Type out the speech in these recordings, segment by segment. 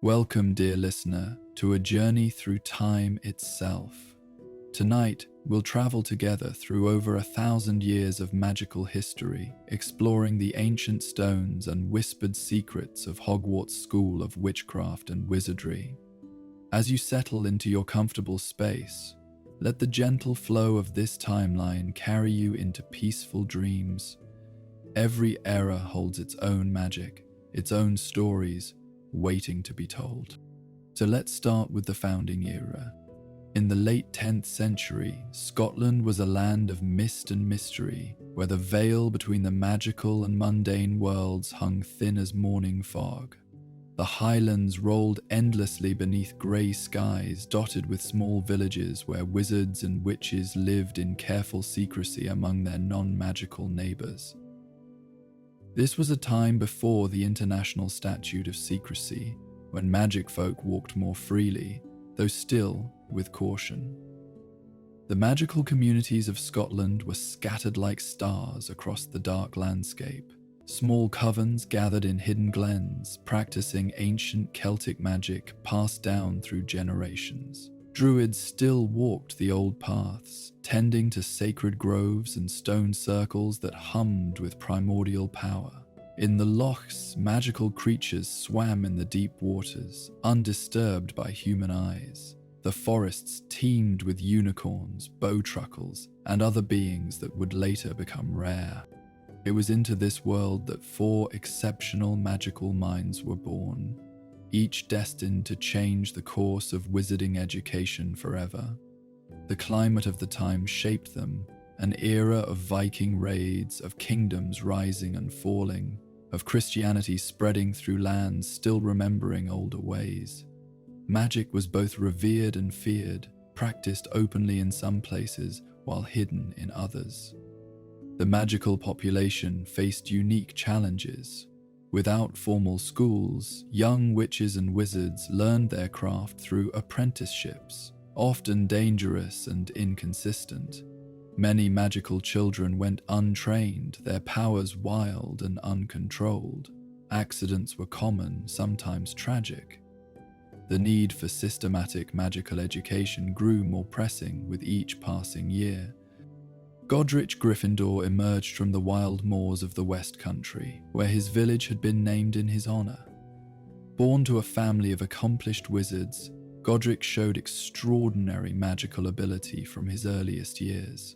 Welcome, dear listener, to a journey through time itself. Tonight, we'll travel together through over 1,000 years of magical history, exploring the ancient stones and whispered secrets of Hogwarts School of Witchcraft and Wizardry. As you settle into your comfortable space, let the gentle flow of this timeline carry you into peaceful dreams. Every era holds its own magic, its own stories, waiting to be told. So let's start with the founding era. In the late 10th century, Scotland was a land of mist and mystery, where the veil between the magical and mundane worlds hung thin as morning fog. The Highlands rolled endlessly beneath grey skies dotted with small villages where wizards and witches lived in careful secrecy among their non-magical neighbours. This was a time before the international Statute of Secrecy, when magic folk walked more freely, though still with caution. The magical communities of Scotland were scattered like stars across the dark landscape. Small covens gathered in hidden glens, practicing ancient Celtic magic passed down through generations. Druids still walked the old paths, tending to sacred groves and stone circles that hummed with primordial power. In the lochs, magical creatures swam in the deep waters, undisturbed by human eyes. The forests teemed with unicorns, bowtruckles, and other beings that would later become rare. It was into this world that 4 exceptional magical minds were born, each destined to change the course of wizarding education forever. The climate of the time shaped them, an era of Viking raids, of kingdoms rising and falling, of Christianity spreading through lands still remembering older ways. Magic was both revered and feared, practiced openly in some places while hidden in others. The magical population faced unique challenges. Without formal schools, young witches and wizards learned their craft through apprenticeships, often dangerous and inconsistent. Many magical children went untrained, their powers wild and uncontrolled. Accidents were common, sometimes tragic. The need for systematic magical education grew more pressing with each passing year. Godric Gryffindor emerged from the wild moors of the West Country, where his village had been named in his honor. Born to a family of accomplished wizards, Godric showed extraordinary magical ability from his earliest years.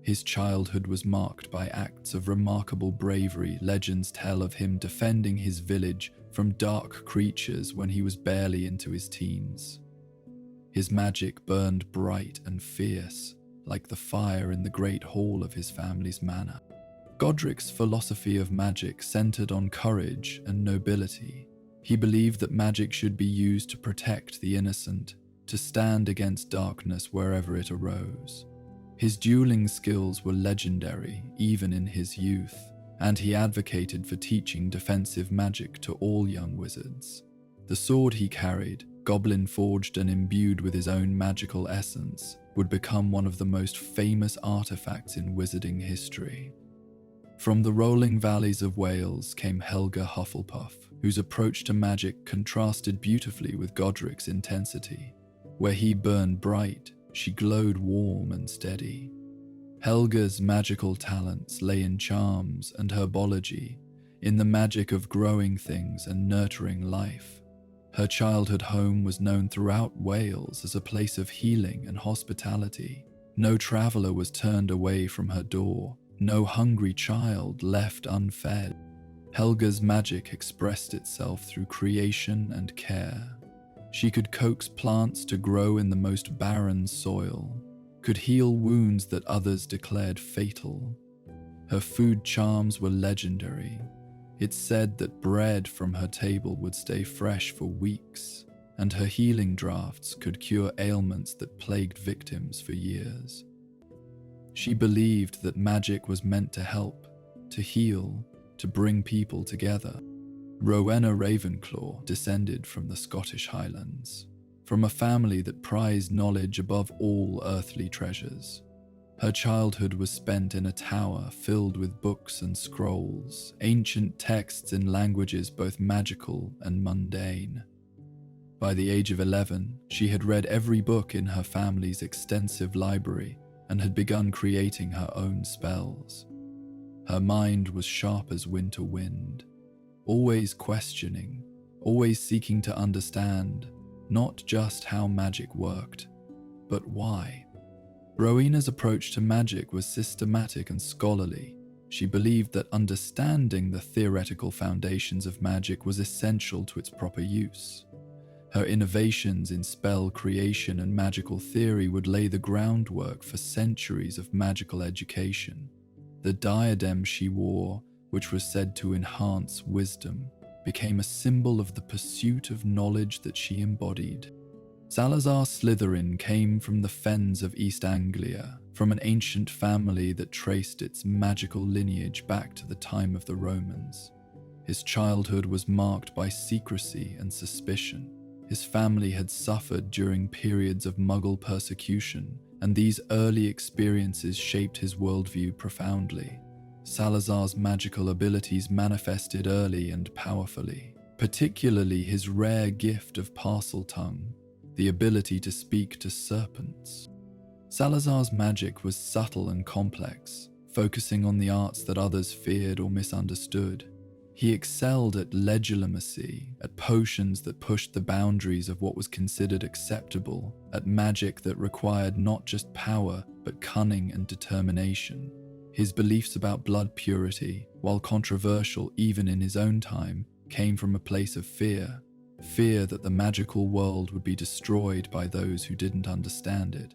His childhood was marked by acts of remarkable bravery. Legends tell of him defending his village from dark creatures when he was barely into his teens. His magic burned bright and fierce, like the fire in the great hall of his family's manor. Godric's philosophy of magic centered on courage and nobility. He believed that magic should be used to protect the innocent, to stand against darkness wherever it arose. His dueling skills were legendary even in his youth, and he advocated for teaching defensive magic to all young wizards. The sword he carried, goblin-forged and imbued with his own magical essence, would become one of the most famous artifacts in wizarding history. From the rolling valleys of Wales came Helga Hufflepuff, whose approach to magic contrasted beautifully with Godric's intensity. Where he burned bright, she glowed warm and steady. Helga's magical talents lay in charms and herbology, in the magic of growing things and nurturing life. Her childhood home was known throughout Wales as a place of healing and hospitality. No traveller was turned away from her door, no hungry child left unfed. Helga's magic expressed itself through creation and care. She could coax plants to grow in the most barren soil, could heal wounds that others declared fatal. Her food charms were legendary. It's said that bread from her table would stay fresh for weeks, and her healing draughts could cure ailments that plagued victims for years. She believed that magic was meant to help, to heal, to bring people together. Rowena Ravenclaw descended from the Scottish Highlands, from a family that prized knowledge above all earthly treasures. Her childhood was spent in a tower filled with books and scrolls, ancient texts in languages both magical and mundane. By the age of 11, she had read every book in her family's extensive library and had begun creating her own spells. Her mind was sharp as winter wind, always questioning, always seeking to understand not just how magic worked, but why. Rowena's approach to magic was systematic and scholarly. She believed that understanding the theoretical foundations of magic was essential to its proper use. Her innovations in spell creation and magical theory would lay the groundwork for centuries of magical education. The diadem she wore, which was said to enhance wisdom, became a symbol of the pursuit of knowledge that she embodied. Salazar Slytherin came from the fens of East Anglia, from an ancient family that traced its magical lineage back to the time of the Romans. His childhood was marked by secrecy and suspicion. His family had suffered during periods of Muggle persecution, and these early experiences shaped his worldview profoundly. Salazar's magical abilities manifested early and powerfully, particularly his rare gift of Parseltongue, the ability to speak to serpents. Salazar's magic was subtle and complex, focusing on the arts that others feared or misunderstood. He excelled at legilimency, at potions that pushed the boundaries of what was considered acceptable, at magic that required not just power, but cunning and determination. His beliefs about blood purity, while controversial even in his own time, came from a place of fear that the magical world would be destroyed by those who didn't understand it.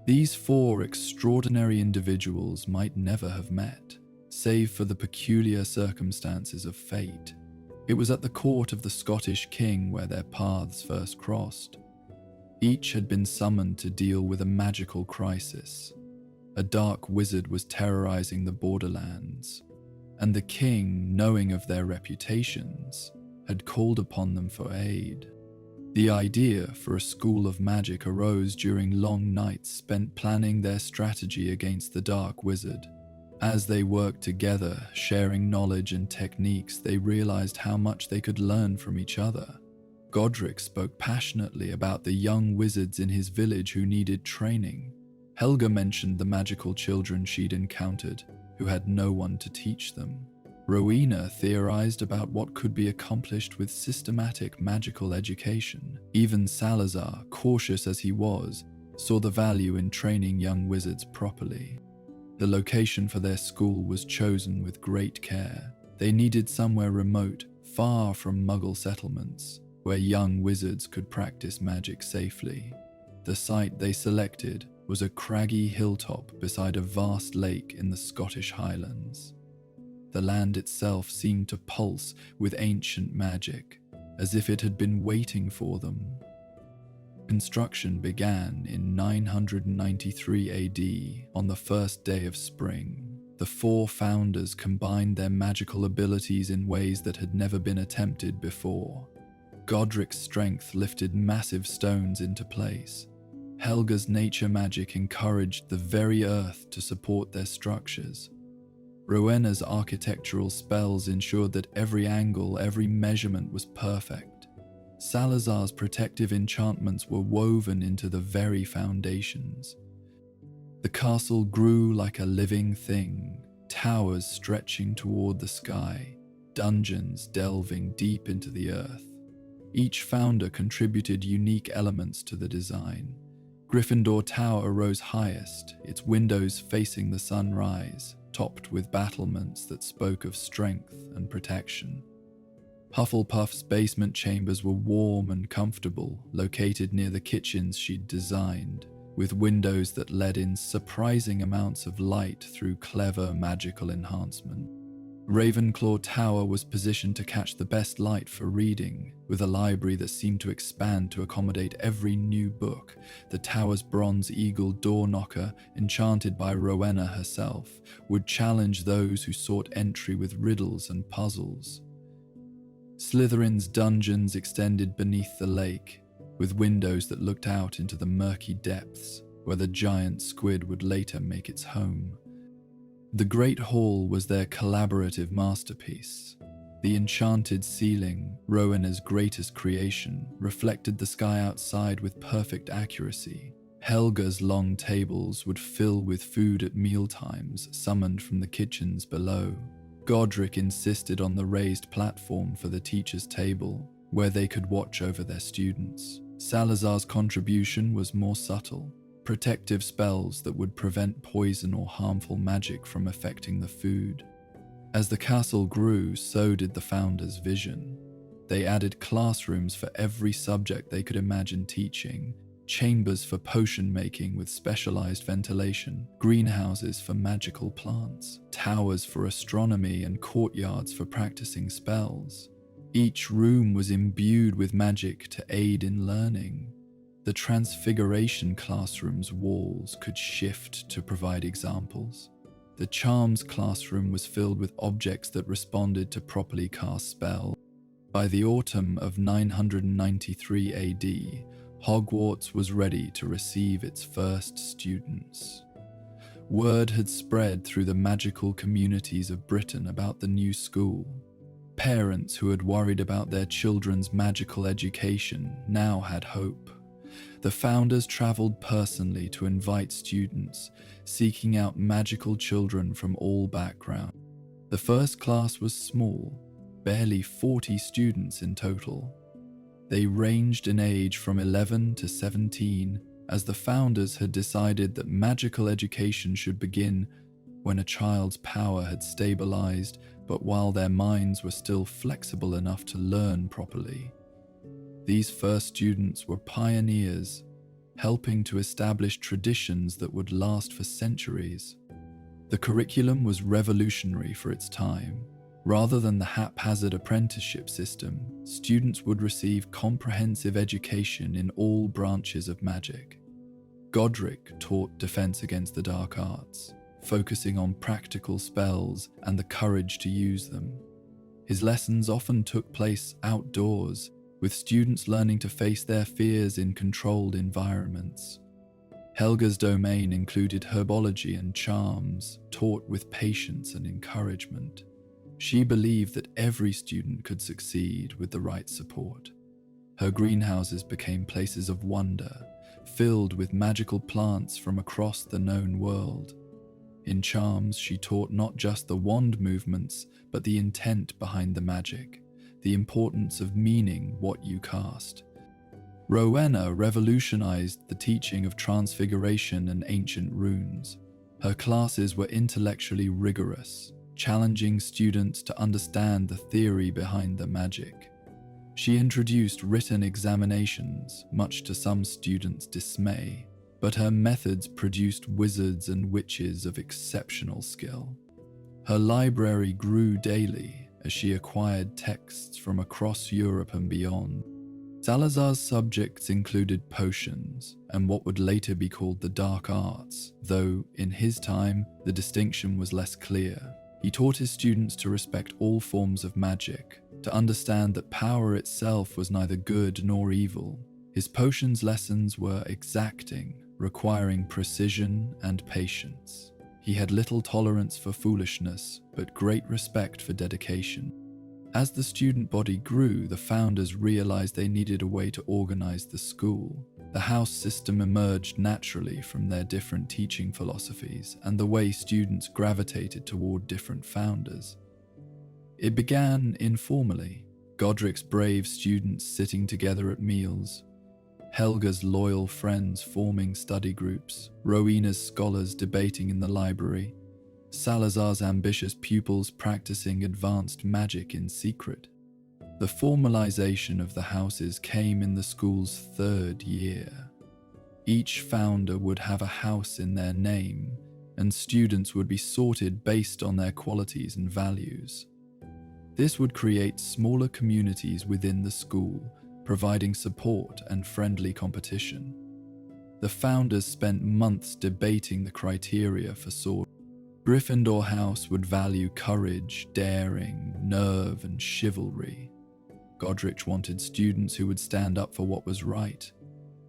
These four extraordinary individuals might never have met, save for the peculiar circumstances of fate. It was at the court of the Scottish king where their paths first crossed. Each had been summoned to deal with a magical crisis. A dark wizard was terrorizing the borderlands, and the king, knowing of their reputations, had called upon them for aid. The idea for a school of magic arose during long nights spent planning their strategy against the dark wizard. As they worked together, sharing knowledge and techniques, they realized how much they could learn from each other. Godric spoke passionately about the young wizards in his village who needed training. Helga mentioned the magical children she'd encountered, who had no one to teach them. Rowena theorized about what could be accomplished with systematic magical education. Even Salazar, cautious as he was, saw the value in training young wizards properly. The location for their school was chosen with great care. They needed somewhere remote, far from Muggle settlements, where young wizards could practice magic safely. The site they selected was a craggy hilltop beside a vast lake in the Scottish Highlands. The land itself seemed to pulse with ancient magic, as if it had been waiting for them. Construction began in 993 AD on the first day of spring. The four founders combined their magical abilities in ways that had never been attempted before. Godric's strength lifted massive stones into place. Helga's nature magic encouraged the very earth to support their structures. Rowena's architectural spells ensured that every angle, every measurement was perfect. Salazar's protective enchantments were woven into the very foundations. The castle grew like a living thing, towers stretching toward the sky, dungeons delving deep into the earth. Each founder contributed unique elements to the design. Gryffindor Tower rose highest, its windows facing the sunrise, topped with battlements that spoke of strength and protection. Hufflepuff's basement chambers were warm and comfortable, located near the kitchens she'd designed, with windows that let in surprising amounts of light through clever magical enhancement. Ravenclaw Tower was positioned to catch the best light for reading, with a library that seemed to expand to accommodate every new book. The tower's bronze eagle door knocker, enchanted by Rowena herself, would challenge those who sought entry with riddles and puzzles. Slytherin's dungeons extended beneath the lake, with windows that looked out into the murky depths, where the giant squid would later make its home. The Great Hall was their collaborative masterpiece. The enchanted ceiling, Rowena's greatest creation, reflected the sky outside with perfect accuracy. Helga's long tables would fill with food at mealtimes summoned from the kitchens below. Godric insisted on the raised platform for the teacher's table, where they could watch over their students. Salazar's contribution was more subtle, protective spells that would prevent poison or harmful magic from affecting the food. As the castle grew, so did the founders' vision. They added classrooms for every subject they could imagine teaching, chambers for potion making with specialized ventilation, greenhouses for magical plants, towers for astronomy, and courtyards for practicing spells. Each room was imbued with magic to aid in learning. The Transfiguration classroom's walls could shift to provide examples. The Charms classroom was filled with objects that responded to properly cast spells. By the autumn of 993 AD, Hogwarts was ready to receive its first students. Word had spread through the magical communities of Britain about the new school. Parents who had worried about their children's magical education now had hope. The founders traveled personally to invite students, seeking out magical children from all backgrounds. The first class was small, barely 40 students in total. They ranged in age from 11 to 17, as the founders had decided that magical education should begin when a child's power had stabilized, but while their minds were still flexible enough to learn properly. These first students were pioneers, helping to establish traditions that would last for centuries. The curriculum was revolutionary for its time. Rather than the haphazard apprenticeship system, students would receive comprehensive education in all branches of magic. Godric taught defense against the dark arts, focusing on practical spells and the courage to use them. His lessons often took place outdoors, with students learning to face their fears in controlled environments. Helga's domain included herbology and charms, taught with patience and encouragement. She believed that every student could succeed with the right support. Her greenhouses became places of wonder, filled with magical plants from across the known world. In charms, she taught not just the wand movements, but the intent behind the magic, the importance of meaning what you cast. Rowena revolutionized the teaching of transfiguration and ancient runes. Her classes were intellectually rigorous, challenging students to understand the theory behind the magic. She introduced written examinations, much to some students' dismay, but her methods produced wizards and witches of exceptional skill. Her library grew daily as she acquired texts from across Europe and beyond. Salazar's subjects included potions and what would later be called the dark arts, though in his time the distinction was less clear. He taught his students to respect all forms of magic, to understand that power itself was neither good nor evil. His potions lessons were exacting, requiring precision and patience. He had little tolerance for foolishness, but great respect for dedication. As the student body grew, the founders realized they needed a way to organize the school. The house system emerged naturally from their different teaching philosophies and the way students gravitated toward different founders. It began informally, Godric's brave students sitting together at meals, Helga's loyal friends forming study groups, Rowena's scholars debating in the library, Salazar's ambitious pupils practicing advanced magic in secret. The formalization of the houses came in the school's third year. Each founder would have a house in their name, and students would be sorted based on their qualities and values. This would create smaller communities within the school, providing support and friendly competition. The founders spent months debating the criteria for sword. Gryffindor House would value courage, daring, nerve, and chivalry. Godric wanted students who would stand up for what was right,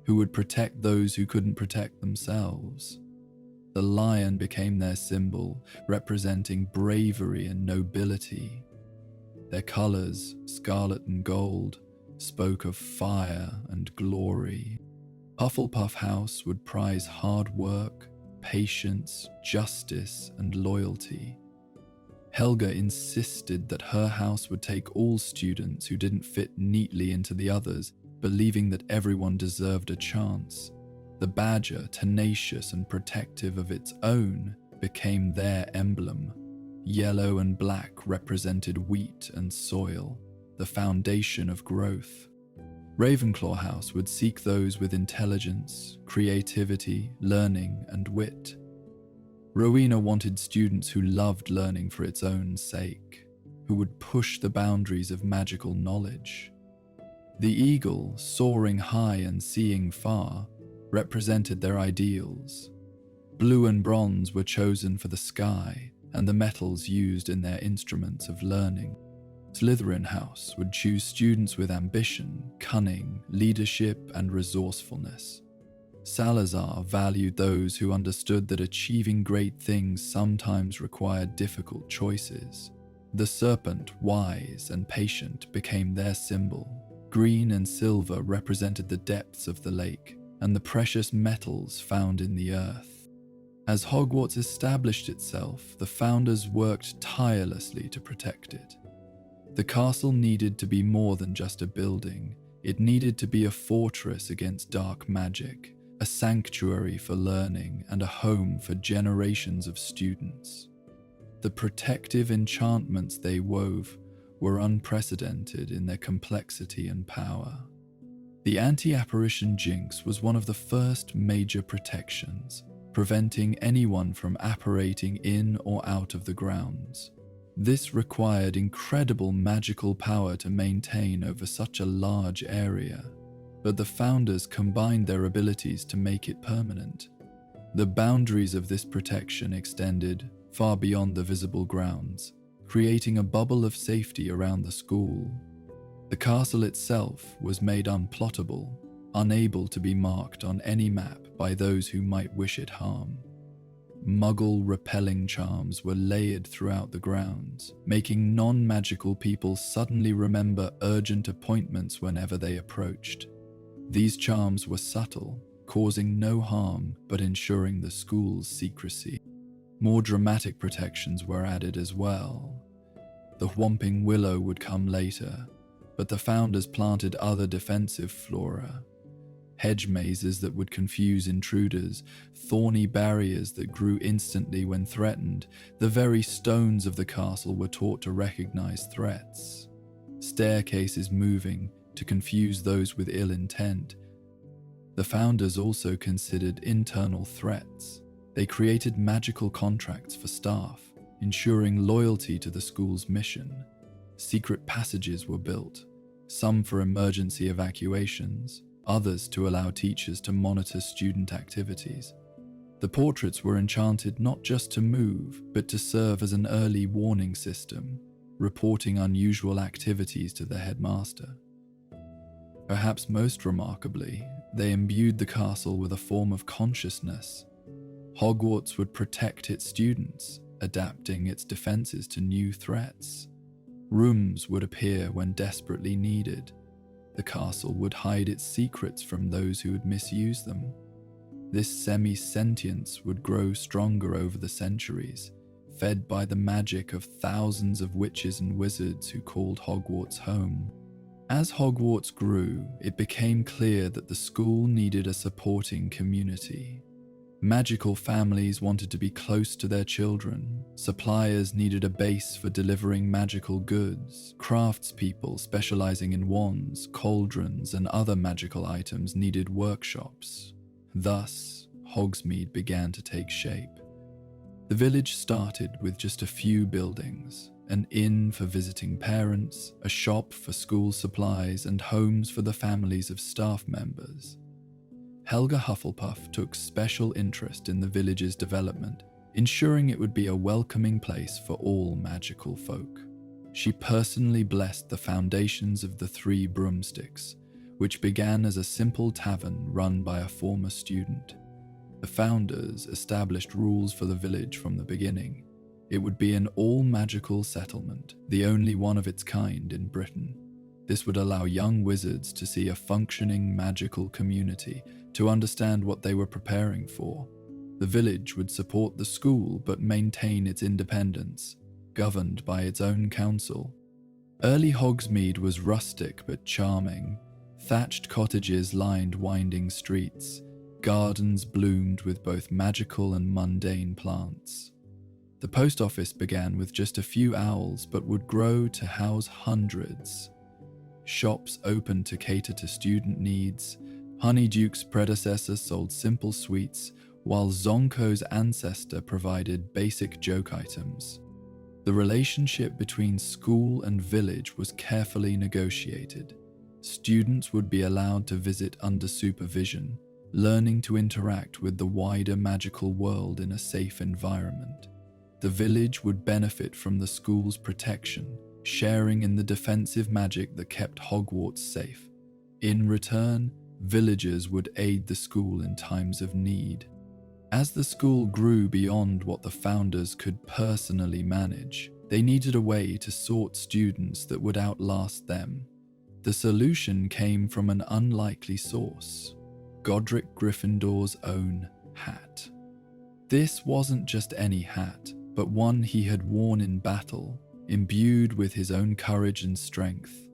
who would protect those who couldn't protect themselves. The lion became their symbol, representing bravery and nobility. Their colors, scarlet and gold, spoke of fire and glory. Hufflepuff House would prize hard work, patience, justice, and loyalty. Helga insisted that her house would take all students who didn't fit neatly into the others, believing that everyone deserved a chance. The badger, tenacious and protective of its own, became their emblem. Yellow and black represented wheat and soil, the foundation of growth. Ravenclaw House would seek those with intelligence, creativity, learning, and wit. Rowena wanted students who loved learning for its own sake, who would push the boundaries of magical knowledge. The eagle, soaring high and seeing far, represented their ideals. Blue and bronze were chosen for the sky and the metals used in their instruments of learning. Slytherin House would choose students with ambition, cunning, leadership, and resourcefulness. Salazar valued those who understood that achieving great things sometimes required difficult choices. The serpent, wise and patient, became their symbol. Green and silver represented the depths of the lake and the precious metals found in the earth. As Hogwarts established itself, the founders worked tirelessly to protect it. The castle needed to be more than just a building. It needed to be a fortress against dark magic, a sanctuary for learning, and a home for generations of students. The protective enchantments they wove were unprecedented in their complexity and power. The anti-apparition jinx was one of the first major protections, preventing anyone from apparating in or out of the grounds. This required incredible magical power to maintain over such a large area, but the founders combined their abilities to make it permanent. The boundaries of this protection extended far beyond the visible grounds, creating a bubble of safety around the school. The castle itself was made unplottable, unable to be marked on any map by those who might wish it harm. Muggle-repelling charms were layered throughout the grounds, making non-magical people suddenly remember urgent appointments whenever they approached. These charms were subtle, causing no harm but ensuring the school's secrecy. More dramatic protections were added as well. The Whomping Willow would come later, but the founders planted other defensive flora. Hedge mazes that would confuse intruders, thorny barriers that grew instantly when threatened. The very stones of the castle were taught to recognize threats. Staircases moving to confuse those with ill intent. The founders also considered internal threats. They created magical contracts for staff, ensuring loyalty to the school's mission. Secret passages were built, some for emergency evacuations, others to allow teachers to monitor student activities. The portraits were enchanted not just to move, but to serve as an early warning system, reporting unusual activities to the headmaster. Perhaps most remarkably, they imbued the castle with a form of consciousness. Hogwarts would protect its students, adapting its defenses to new threats. Rooms would appear when desperately needed. The castle would hide its secrets from those who would misuse them. This semi-sentience would grow stronger over the centuries, fed by the magic of thousands of witches and wizards who called Hogwarts home. As Hogwarts grew, it became clear that the school needed a supporting community. Magical families wanted to be close to their children. Suppliers needed a base for delivering magical goods. Craftspeople specializing in wands, cauldrons, and other magical items needed workshops. Thus, Hogsmeade began to take shape. The village started with just a few buildings: an inn for visiting parents, a shop for school supplies, and homes for the families of staff members. Helga Hufflepuff took special interest in the village's development, ensuring it would be a welcoming place for all magical folk. She personally blessed the foundations of the Three Broomsticks, which began as a simple tavern run by a former student. The founders established rules for the village from the beginning. It would be an all-magical settlement, the only one of its kind in Britain. This would allow young wizards to see a functioning magical community, to understand what they were preparing for. The village would support the school but maintain its independence, governed by its own council. Early Hogsmeade was rustic but charming. Thatched cottages lined winding streets. Gardens bloomed with both magical and mundane plants. The post office began with just a few owls but would grow to house hundreds. Shops opened to cater to student needs. Honeyduke's predecessor sold simple sweets, while Zonko's ancestor provided basic joke items. The relationship between school and village was carefully negotiated. Students would be allowed to visit under supervision, learning to interact with the wider magical world in a safe environment. The village would benefit from the school's protection, sharing in the defensive magic that kept Hogwarts safe. In return, villagers would aid the school in times of need. As the school grew beyond what the founders could personally manage, they needed a way to sort students that would outlast them. The solution came from an unlikely source: Godric Gryffindor's own hat. This wasn't just any hat, but one he had worn in battle, imbued with his own courage and strength.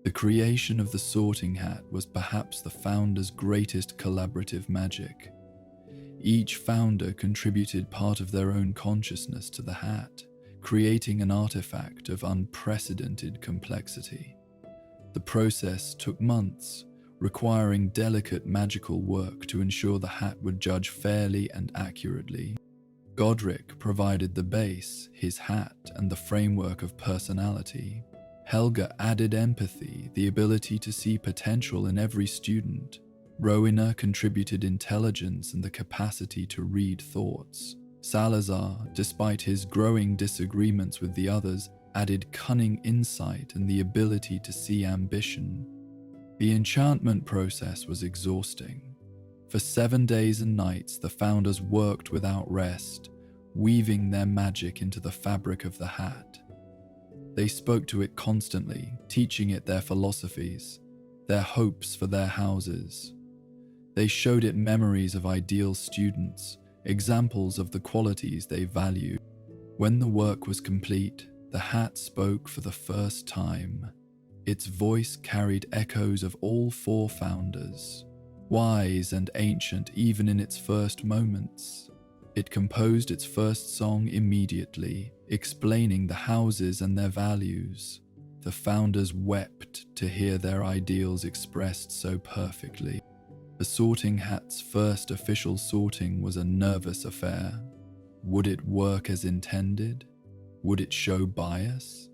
The creation of the sorting hat was perhaps the founders' greatest collaborative magic. Each founder contributed part of their own consciousness to the hat, creating an artifact of unprecedented complexity. The process took months, requiring delicate magical work to ensure the hat would judge fairly and accurately. Godric provided the base, his hat, and the framework of personality. Helga added empathy, the ability to see potential in every student. Rowena contributed intelligence and the capacity to read thoughts. Salazar, despite his growing disagreements with the others, added cunning insight and the ability to see ambition. The enchantment process was exhausting. For 7 days and nights, the founders worked without rest, weaving their magic into the fabric of the hat. They spoke to it constantly, teaching it their philosophies, their hopes for their houses. They showed it memories of ideal students, examples of the qualities they valued. When the work was complete, the hat spoke for the first time. Its voice carried echoes of all 4 founders, wise and ancient even in its first moments. It composed its first song immediately, explaining the houses and their values. The founders wept to hear their ideals expressed so perfectly. The sorting hat's first official sorting was a nervous affair. Would it work as intended? Would it show bias?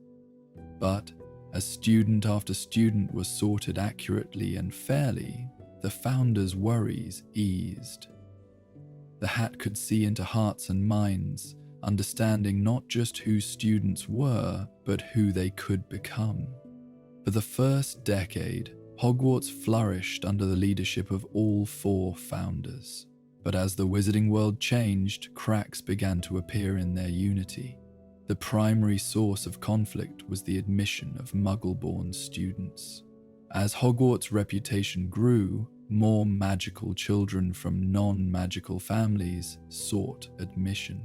But as student after student was sorted accurately and fairly, the founders' worries eased. The hat could see into hearts and minds, understanding not just who students were, but who they could become. For the first decade, Hogwarts flourished under the leadership of all 4 founders. But as the wizarding world changed, cracks began to appear in their unity. The primary source of conflict was the admission of Muggle-born students. As Hogwarts' reputation grew, more magical children from non-magical families sought admission.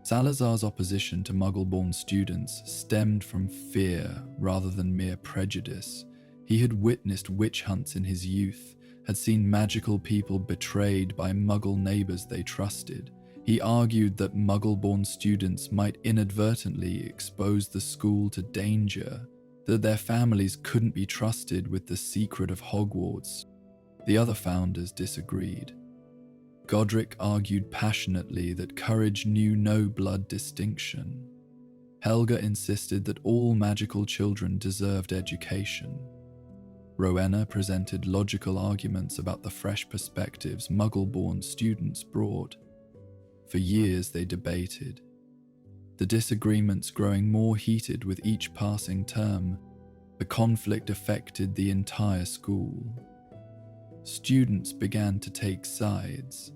Salazar's opposition to Muggle-born students stemmed from fear rather than mere prejudice. He had witnessed witch hunts in his youth, had seen magical people betrayed by Muggle neighbors they trusted. He argued that Muggle-born students might inadvertently expose the school to danger, that their families couldn't be trusted with the secret of Hogwarts. The other founders disagreed. Godric argued passionately that courage knew no blood distinction. Helga insisted that all magical children deserved education. Rowena presented logical arguments about the fresh perspectives Muggle-born students brought. For years they debated, the disagreements growing more heated with each passing term. The conflict affected the entire school. Students began to take sides.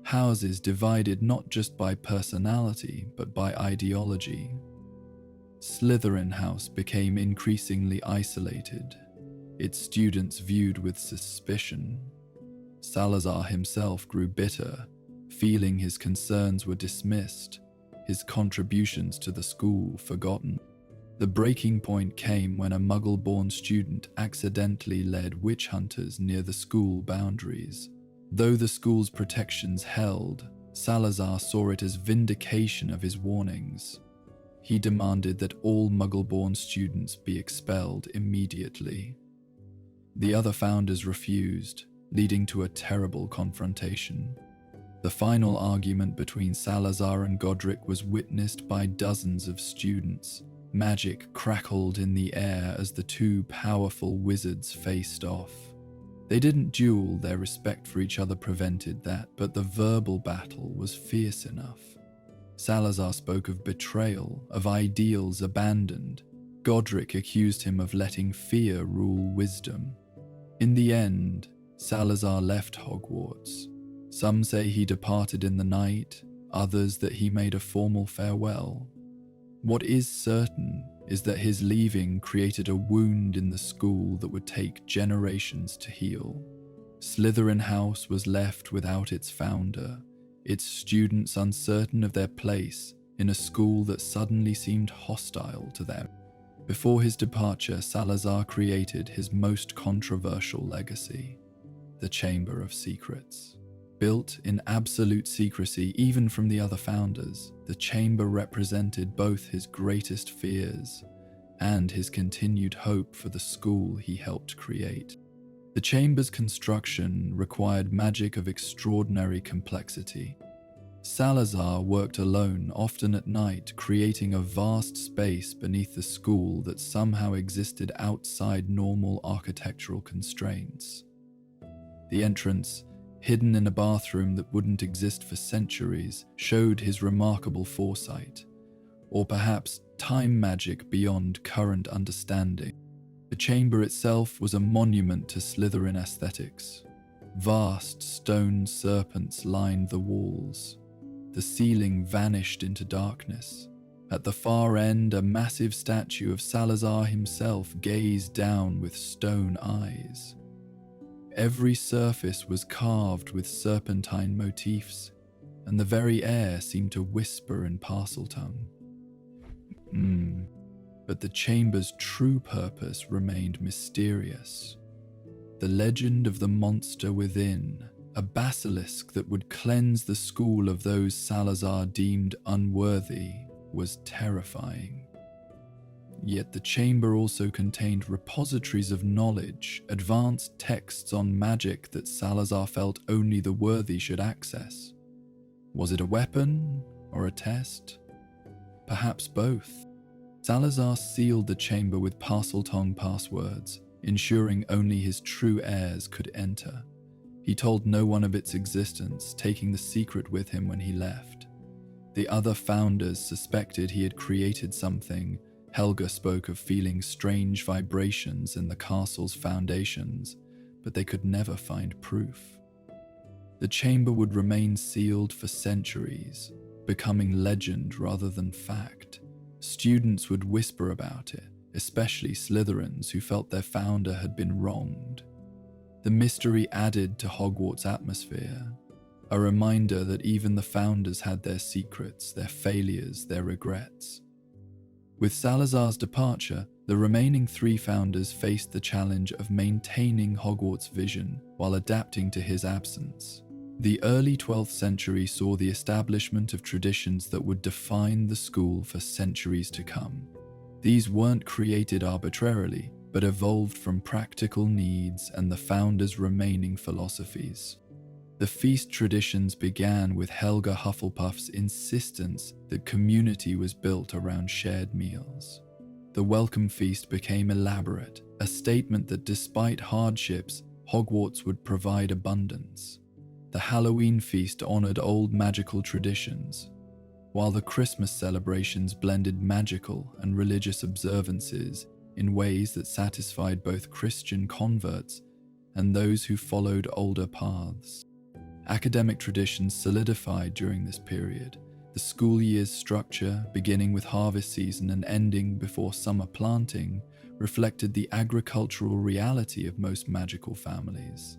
houses divided not just by personality but by ideology. Slytherin House became increasingly isolated, its students viewed with suspicion. Salazar himself grew bitter, feeling his concerns were dismissed, his contributions to the school forgotten. The breaking point came when a Muggle-born student accidentally led witch hunters near the school boundaries. Though the school's protections held, Salazar saw it as vindication of his warnings. He demanded that all Muggle-born students be expelled immediately. The other founders refused, leading to a terrible confrontation. The final argument between Salazar and Godric was witnessed by dozens of students. Magic crackled in the air as the two powerful wizards faced off. They didn't duel, their respect for each other prevented that, but the verbal battle was fierce enough. Salazar spoke of betrayal, of ideals abandoned. Godric accused him of letting fear rule wisdom. In the end, Salazar left Hogwarts. Some say he departed in the night, others that he made a formal farewell. What is certain is that his leaving created a wound in the school that would take generations to heal. Slytherin House was left without its founder, its students uncertain of their place in a school that suddenly seemed hostile to them. Before his departure, Salazar created his most controversial legacy, the Chamber of Secrets. Built in absolute secrecy even from the other founders, the chamber represented both his greatest fears and his continued hope for the school he helped create. The chamber's construction required magic of extraordinary complexity. Salazar worked alone, often at night, creating a vast space beneath the school that somehow existed outside normal architectural constraints. The entrance, hidden in a bathroom that wouldn't exist for centuries, showed his remarkable foresight, or perhaps time magic beyond current understanding. The chamber itself was a monument to Slytherin aesthetics. Vast stone serpents lined the walls. The ceiling vanished into darkness. At the far end, a massive statue of Salazar himself gazed down with stone eyes. Every surface was carved with serpentine motifs, and the very air seemed to whisper in Parseltongue. But the chamber's true purpose remained mysterious. The legend of the monster within, a basilisk that would cleanse the school of those Salazar deemed unworthy, was terrifying. Yet the chamber also contained repositories of knowledge, advanced texts on magic that Salazar felt only the worthy should access. Was it a weapon or a test? Perhaps both. Salazar sealed the chamber with Parseltongue passwords, ensuring only his true heirs could enter. He told no one of its existence, taking the secret with him when he left. The other founders suspected he had created something. Helga spoke of feeling strange vibrations in the castle's foundations, but they could never find proof. The chamber would remain sealed for centuries, becoming legend rather than fact. Students would whisper about it, especially Slytherins who felt their founder had been wronged. The mystery added to Hogwarts' atmosphere, a reminder that even the founders had their secrets, their failures, their regrets. With Salazar's departure, the remaining three founders faced the challenge of maintaining Hogwarts' vision while adapting to his absence. The early 12th century saw the establishment of traditions that would define the school for centuries to come. These weren't created arbitrarily, but evolved from practical needs and the founders' remaining philosophies. The feast traditions began with Helga Hufflepuff's insistence that community was built around shared meals. The welcome feast became elaborate, a statement that despite hardships, Hogwarts would provide abundance. The Halloween feast honored old magical traditions, while the Christmas celebrations blended magical and religious observances in ways that satisfied both Christian converts and those who followed older paths. Academic traditions solidified during this period. The school year's structure, beginning with harvest season and ending before summer planting, reflected the agricultural reality of most magical families.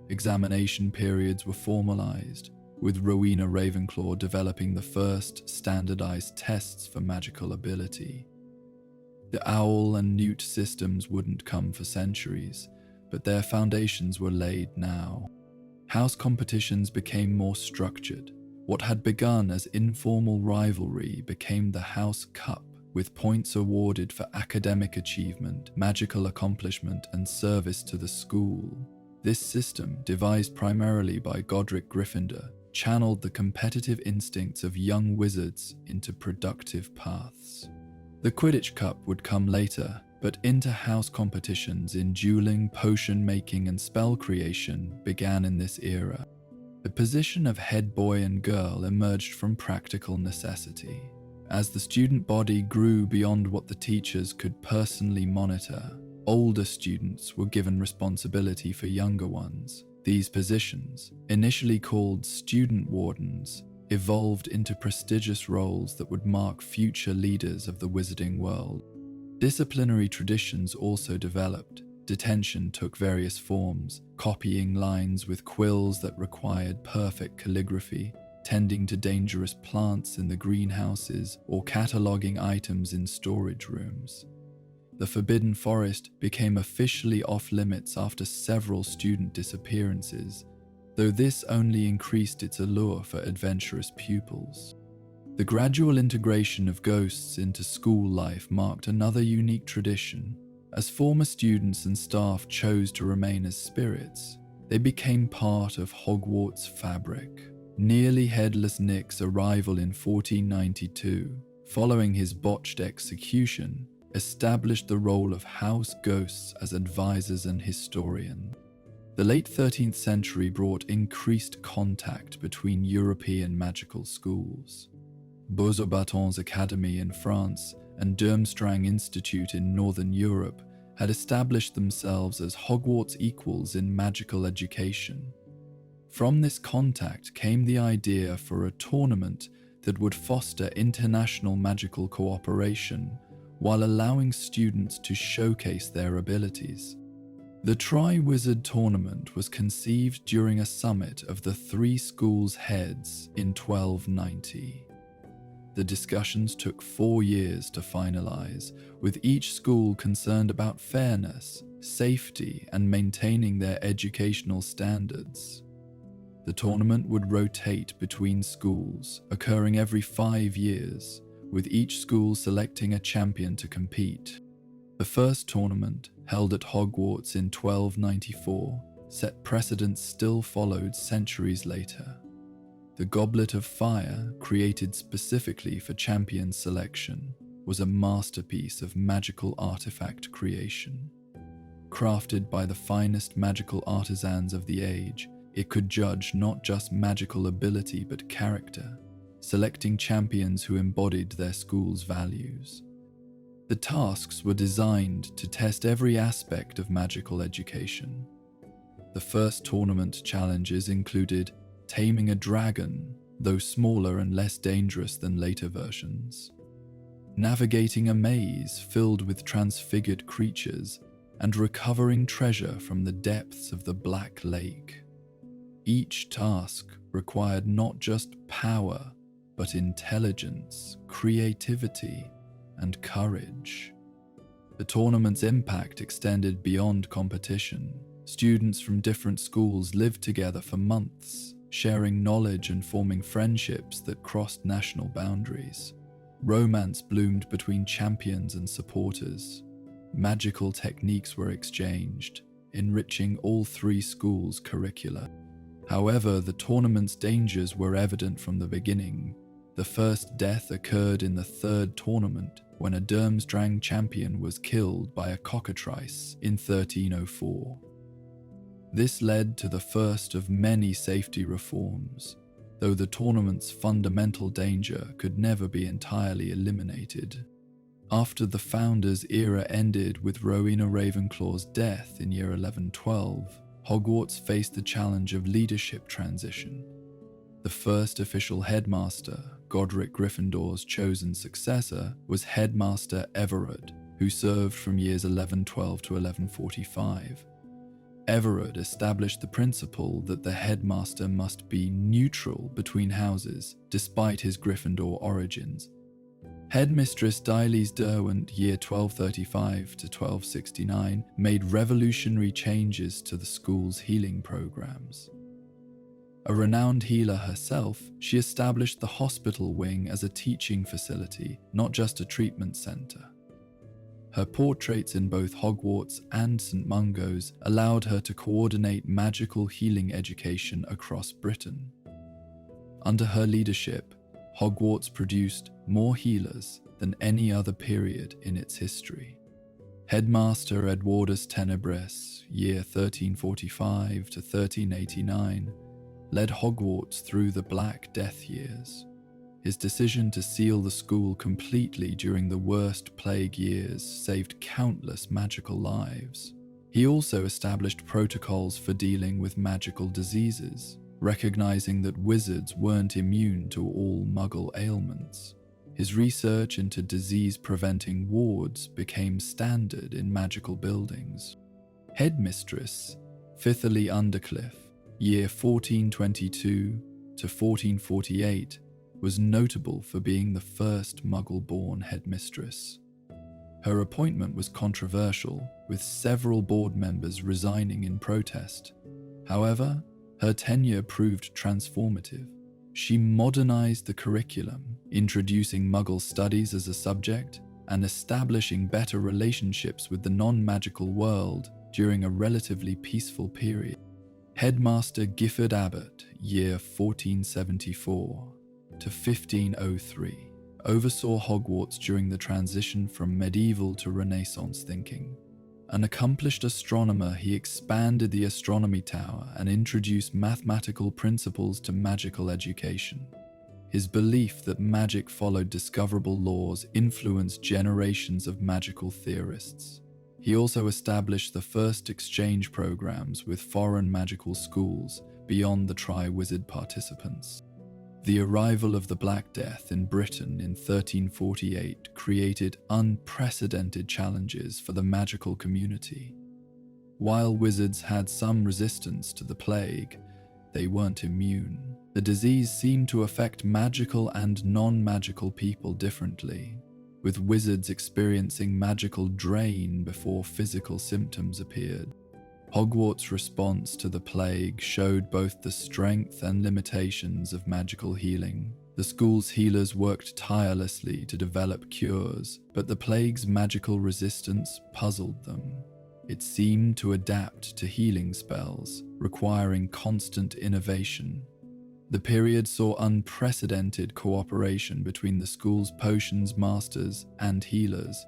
Examination periods were formalized, with Rowena Ravenclaw developing the first standardized tests for magical ability. The owl and newt systems wouldn't come for centuries, but their foundations were laid now. House competitions became more structured. What had begun as informal rivalry became the House Cup, with points awarded for academic achievement, magical accomplishment, and service to the school. This system, devised primarily by Godric Gryffindor, channeled the competitive instincts of young wizards into productive paths. The Quidditch Cup would come later, but inter-house competitions in dueling, potion making, and spell creation began in this era. The position of head boy and girl emerged from practical necessity. As the student body grew beyond what the teachers could personally monitor, older students were given responsibility for younger ones. These positions, initially called student wardens, evolved into prestigious roles that would mark future leaders of the wizarding world. Disciplinary traditions also developed. Detention took various forms, copying lines with quills that required perfect calligraphy, tending to dangerous plants in the greenhouses, or cataloguing items in storage rooms. The Forbidden Forest became officially off-limits after several student disappearances, though this only increased its allure for adventurous pupils. The gradual integration of ghosts into school life marked another unique tradition. As former students and staff chose to remain as spirits, they became part of Hogwarts' fabric. Nearly headless Nick's arrival in 1492, following his botched execution, established the role of house ghosts as advisors and historians. The late 13th century brought increased contact between European magical schools. Bozobaton's Academy in France and Durmstrang Institute in Northern Europe had established themselves as Hogwarts equals in magical education. From this contact came the idea for a tournament that would foster international magical cooperation while allowing students to showcase their abilities. The Triwizard tournament was conceived during a summit of the three schools' heads in 1290. The discussions took 4 years to finalize, with each school concerned about fairness, safety, and maintaining their educational standards. The tournament would rotate between schools, occurring every 5 years, with each school selecting a champion to compete. The first tournament, held at Hogwarts in 1294, set precedents still followed centuries later. The Goblet of Fire, created specifically for champion selection, was a masterpiece of magical artifact creation. Crafted by the finest magical artisans of the age, it could judge not just magical ability but character, selecting champions who embodied their school's values. The tasks were designed to test every aspect of magical education. The first tournament challenges included taming a dragon, though smaller and less dangerous than later versions, navigating a maze filled with transfigured creatures, and recovering treasure from the depths of the Black Lake. Each task required not just power, but intelligence, creativity, and courage. The tournament's impact extended beyond competition. Students from different schools lived together for months, sharing knowledge and forming friendships that crossed national boundaries. Romance bloomed between champions and supporters. Magical techniques were exchanged, enriching all three schools' curricula. However, the tournament's dangers were evident from the beginning. The first death occurred in the third tournament, when a Durmstrang champion was killed by a cockatrice in 1304. This led to the first of many safety reforms, though the tournament's fundamental danger could never be entirely eliminated. After the Founders' era ended with Rowena Ravenclaw's death in year 1112, Hogwarts faced the challenge of leadership transition. The first official headmaster, Godric Gryffindor's chosen successor, was Headmaster Everard, who served from years 1112 to 1145. Everard established the principle that the headmaster must be neutral between houses, despite his Gryffindor origins. Headmistress Dylies Derwent, year 1235 to 1269, made revolutionary changes to the school's healing programs. A renowned healer herself, she established the hospital wing as a teaching facility, not just a treatment center. Her portraits in both Hogwarts and St. Mungo's allowed her to coordinate magical healing education across Britain. Under her leadership, Hogwarts produced more healers than any other period in its history. Headmaster Edwardus Tenebris, year 1345 to 1389, led Hogwarts through the Black Death years. His decision to seal the school completely during the worst plague years saved countless magical lives. He also established protocols for dealing with magical diseases, recognizing that wizards weren't immune to all Muggle ailments. His research into disease-preventing wards became standard in magical buildings. Headmistress Fitherly Undercliff, year 1422 to 1448, was notable for being the first Muggle-born headmistress. Her appointment was controversial, with several board members resigning in protest. However, her tenure proved transformative. She modernized the curriculum, introducing Muggle studies as a subject and establishing better relationships with the non-magical world during a relatively peaceful period. Headmaster Gifford Abbott, year 1474 to 1503, oversaw Hogwarts during the transition from medieval to Renaissance thinking. An accomplished astronomer, he expanded the astronomy tower and introduced mathematical principles to magical education. His belief that magic followed discoverable laws influenced generations of magical theorists. He also established the first exchange programs with foreign magical schools beyond the Triwizard participants. The arrival of the Black Death in Britain in 1348 created unprecedented challenges for the magical community. While wizards had some resistance to the plague, they weren't immune. The disease seemed to affect magical and non-magical people differently, with wizards experiencing magical drain before physical symptoms appeared. Hogwarts' response to the plague showed both the strength and limitations of magical healing. The school's healers worked tirelessly to develop cures, but the plague's magical resistance puzzled them. It seemed to adapt to healing spells, requiring constant innovation. The period saw unprecedented cooperation between the school's potions masters and healers.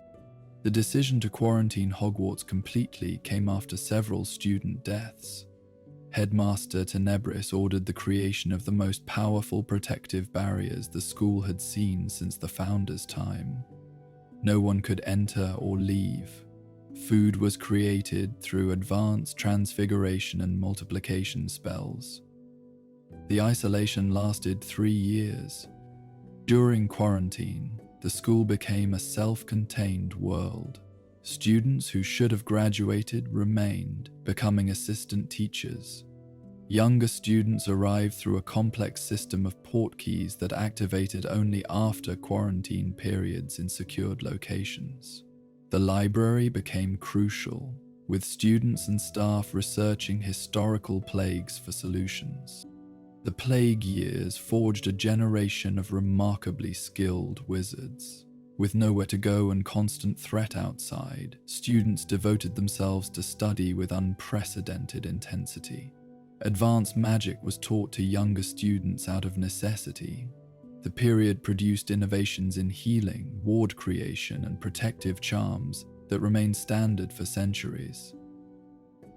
The decision to quarantine Hogwarts completely came after several student deaths. Headmaster Tenebris ordered the creation of the most powerful protective barriers the school had seen since the founder's time. No one could enter or leave. Food was created through advanced transfiguration and multiplication spells. The isolation lasted 3 years. During quarantine, the school became a self-contained world. Students who should have graduated remained, becoming assistant teachers. Younger students arrived through a complex system of portkeys that activated only after quarantine periods in secured locations. The library became crucial, with students and staff researching historical plagues for solutions. The plague years forged a generation of remarkably skilled wizards. With nowhere to go and constant threat outside, students devoted themselves to study with unprecedented intensity. Advanced magic was taught to younger students out of necessity. The period produced innovations in healing, ward creation, and protective charms that remained standard for centuries.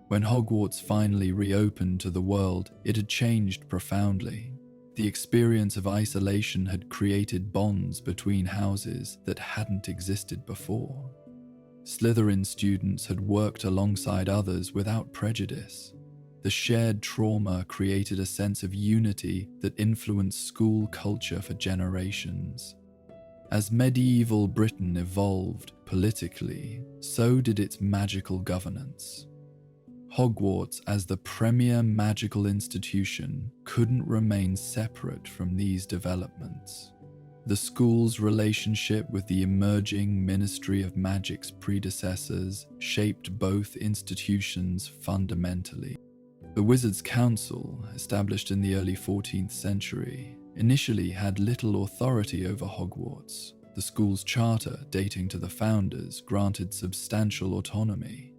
When Hogwarts finally reopened to the world, it had changed profoundly. The experience of isolation had created bonds between houses that hadn't existed before. Slytherin students had worked alongside others without prejudice. The shared trauma created a sense of unity that influenced school culture for generations. As medieval Britain evolved politically, so did its magical governance. Hogwarts, as the premier magical institution, couldn't remain separate from these developments. The school's relationship with the emerging Ministry of Magic's predecessors shaped both institutions fundamentally. The Wizards' Council, established in the early 14th century, initially had little authority over Hogwarts. The school's charter, dating to the founders, granted substantial autonomy.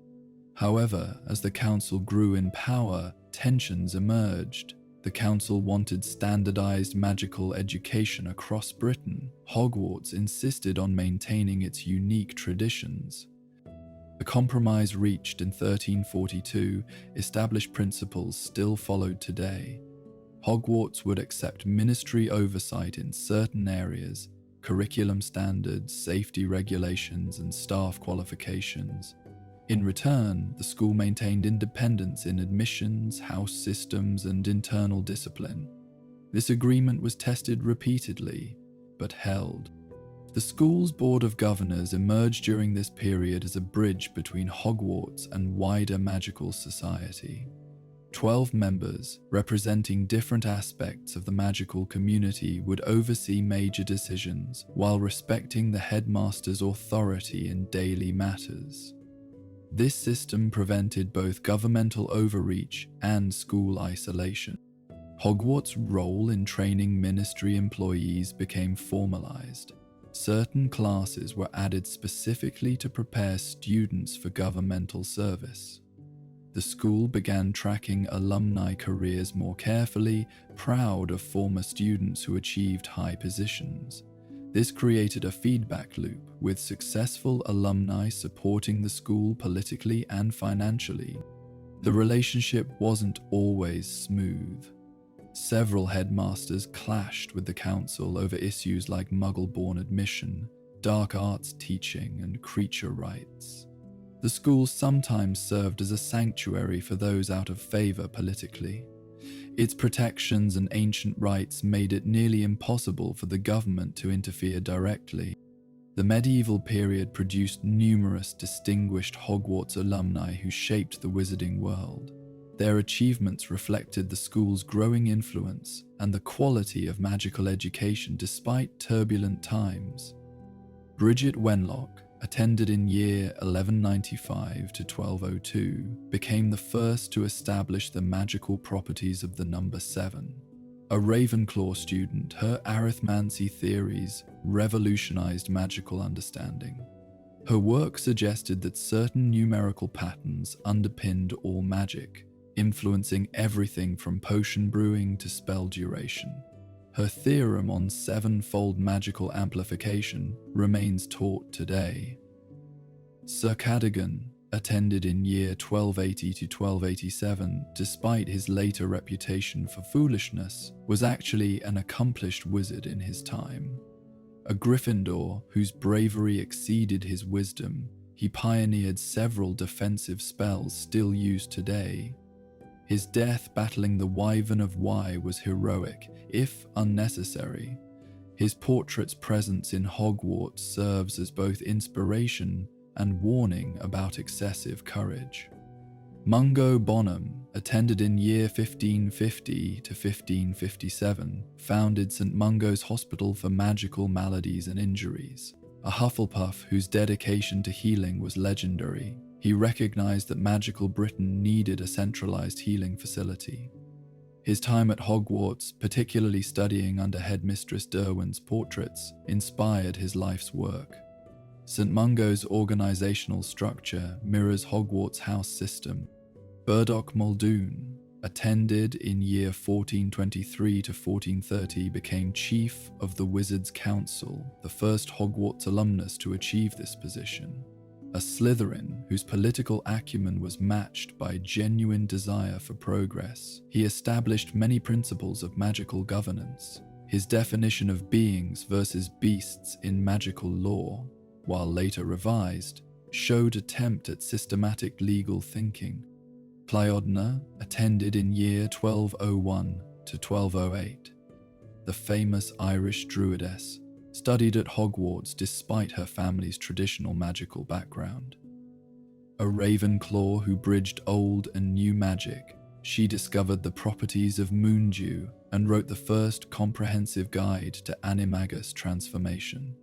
However, as the council grew in power, tensions emerged. The council wanted standardized magical education across Britain. Hogwarts insisted on maintaining its unique traditions. The compromise reached in 1342 established principles still followed today. Hogwarts would accept ministry oversight in certain areas, curriculum standards, safety regulations, and staff qualifications. In return, the school maintained independence in admissions, house systems, and internal discipline. This agreement was tested repeatedly, but held. The school's Board of Governors emerged during this period as a bridge between Hogwarts and wider magical society. 12 members, representing different aspects of the magical community, would oversee major decisions while respecting the headmaster's authority in daily matters. This system prevented both governmental overreach and school isolation. Hogwarts' role in training ministry employees became formalized. Certain classes were added specifically to prepare students for governmental service. The school began tracking alumni careers more carefully, proud of former students who achieved high positions. This created a feedback loop, with successful alumni supporting the school politically and financially. The relationship wasn't always smooth. Several headmasters clashed with the council over issues like Muggle-born admission, dark arts teaching, and creature rights. The school sometimes served as a sanctuary for those out of favor politically. Its protections and ancient rights made it nearly impossible for the government to interfere directly. The medieval period produced numerous distinguished Hogwarts alumni who shaped the wizarding world. Their achievements reflected the school's growing influence and the quality of magical education despite turbulent times. Bridget Wenlock, attended in year 1195 to 1202, became the first to establish the magical properties of the number 7. A Ravenclaw student, her arithmancy theories revolutionized magical understanding. Her work suggested that certain numerical patterns underpinned all magic, influencing everything from potion brewing to spell duration. Her theorem on sevenfold magical amplification remains taught today. Sir Cadogan, attended in year 1280 to 1287, despite his later reputation for foolishness, was actually an accomplished wizard in his time. A Gryffindor whose bravery exceeded his wisdom, he pioneered several defensive spells still used today. His death battling the Wyvern of Wye was heroic, if unnecessary. His portrait's presence in Hogwarts serves as both inspiration and warning about excessive courage. Mungo Bonham, attended in year 1550 to 1557, founded St. Mungo's Hospital for Magical Maladies and Injuries. A Hufflepuff whose dedication to healing was legendary, he recognized that magical Britain needed a centralized healing facility. His time at Hogwarts, particularly studying under Headmistress Derwent's portraits, inspired his life's work. St. Mungo's organizational structure mirrors Hogwarts' house system. Burdock Muldoon, attended in year 1423 to 1430, became chief of the Wizards' Council, the first Hogwarts alumnus to achieve this position. A Slytherin whose political acumen was matched by genuine desire for progress, he established many principles of magical governance. His definition of beings versus beasts in magical law, while later revised, showed attempt at systematic legal thinking. Cleodna, attended in year 1201 to 1208. The famous Irish druidess studied at Hogwarts despite her family's traditional magical background. A Ravenclaw who bridged old and new magic, she discovered the properties of moondew and wrote the first comprehensive guide to animagus transformation.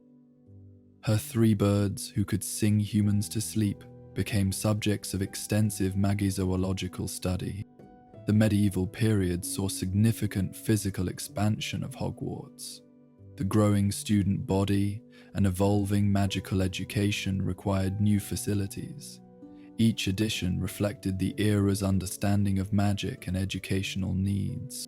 Her 3 birds who could sing humans to sleep became subjects of extensive magizoological study. The medieval period saw significant physical expansion of Hogwarts. The growing student body and evolving magical education required new facilities. Each edition reflected the era's understanding of magic and educational needs.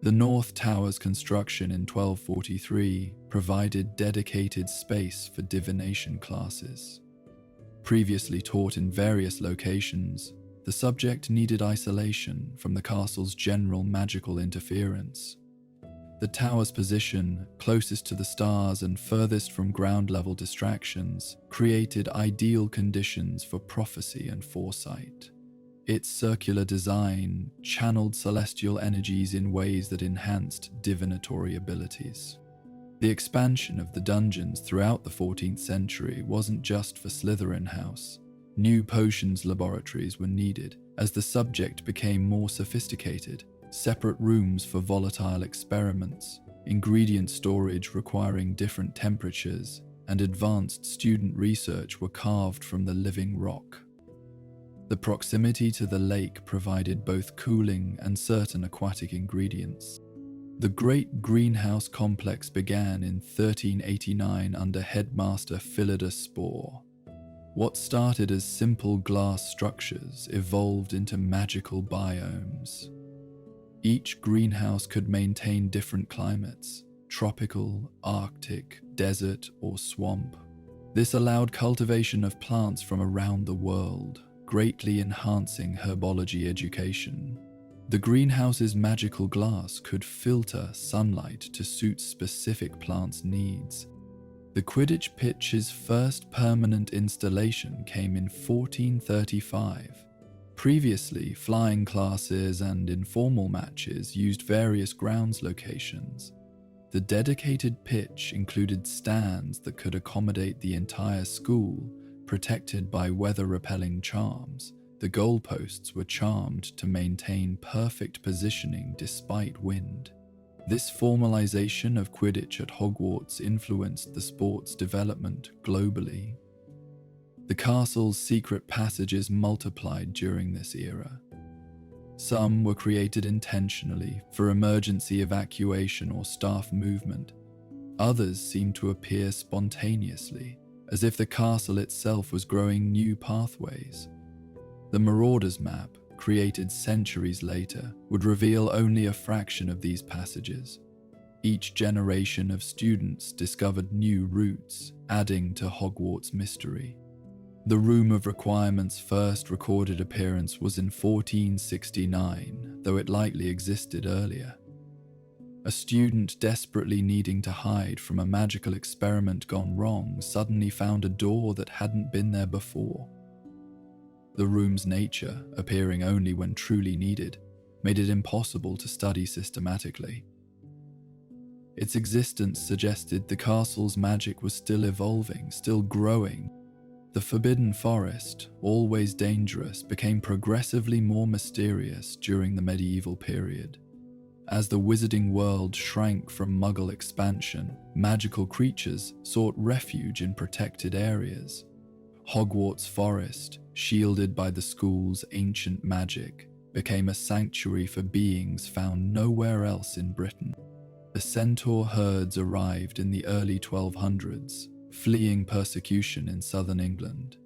The North Tower's construction in 1243 provided dedicated space for divination classes. Previously taught in various locations, the subject needed isolation from the castle's general magical interference. The tower's position, closest to the stars and furthest from ground-level distractions, created ideal conditions for prophecy and foresight. Its circular design channeled celestial energies in ways that enhanced divinatory abilities. The expansion of the dungeons throughout the 14th century wasn't just for Slytherin House. New potions laboratories were needed as the subject became more sophisticated. Separate rooms for volatile experiments, ingredient storage requiring different temperatures, and advanced student research were carved from the living rock. The proximity to the lake provided both cooling and certain aquatic ingredients. The Great Greenhouse Complex began in 1389 under headmaster Phineas Spore. What started as simple glass structures evolved into magical biomes. Each greenhouse could maintain different climates: tropical, arctic, desert, or swamp. This allowed cultivation of plants from around the world, greatly enhancing herbology education. The greenhouse's magical glass could filter sunlight to suit specific plants' needs. The Quidditch pitch's first permanent installation came in 1435. Previously, flying classes and informal matches used various grounds locations. The dedicated pitch included stands that could accommodate the entire school, protected by weather-repelling charms. The goalposts were charmed to maintain perfect positioning despite wind. This formalization of Quidditch at Hogwarts influenced the sport's development globally. The castle's secret passages multiplied during this era. Some were created intentionally for emergency evacuation or staff movement. Others seemed to appear spontaneously, as if the castle itself was growing new pathways. The Marauders map, created centuries later, would reveal only a fraction of these passages. Each generation of students discovered new routes, adding to Hogwarts' mystery. The Room of Requirement's first recorded appearance was in 1469, though it likely existed earlier. A student desperately needing to hide from a magical experiment gone wrong suddenly found a door that hadn't been there before. The room's nature, appearing only when truly needed, made it impossible to study systematically. Its existence suggested the castle's magic was still evolving, still growing. The Forbidden Forest, always dangerous, became progressively more mysterious during the medieval period. As the wizarding world shrank from Muggle expansion, magical creatures sought refuge in protected areas. Hogwarts Forest, shielded by the school's ancient magic, became a sanctuary for beings found nowhere else in Britain. The centaur herds arrived in the early 1200s, fleeing persecution in southern England.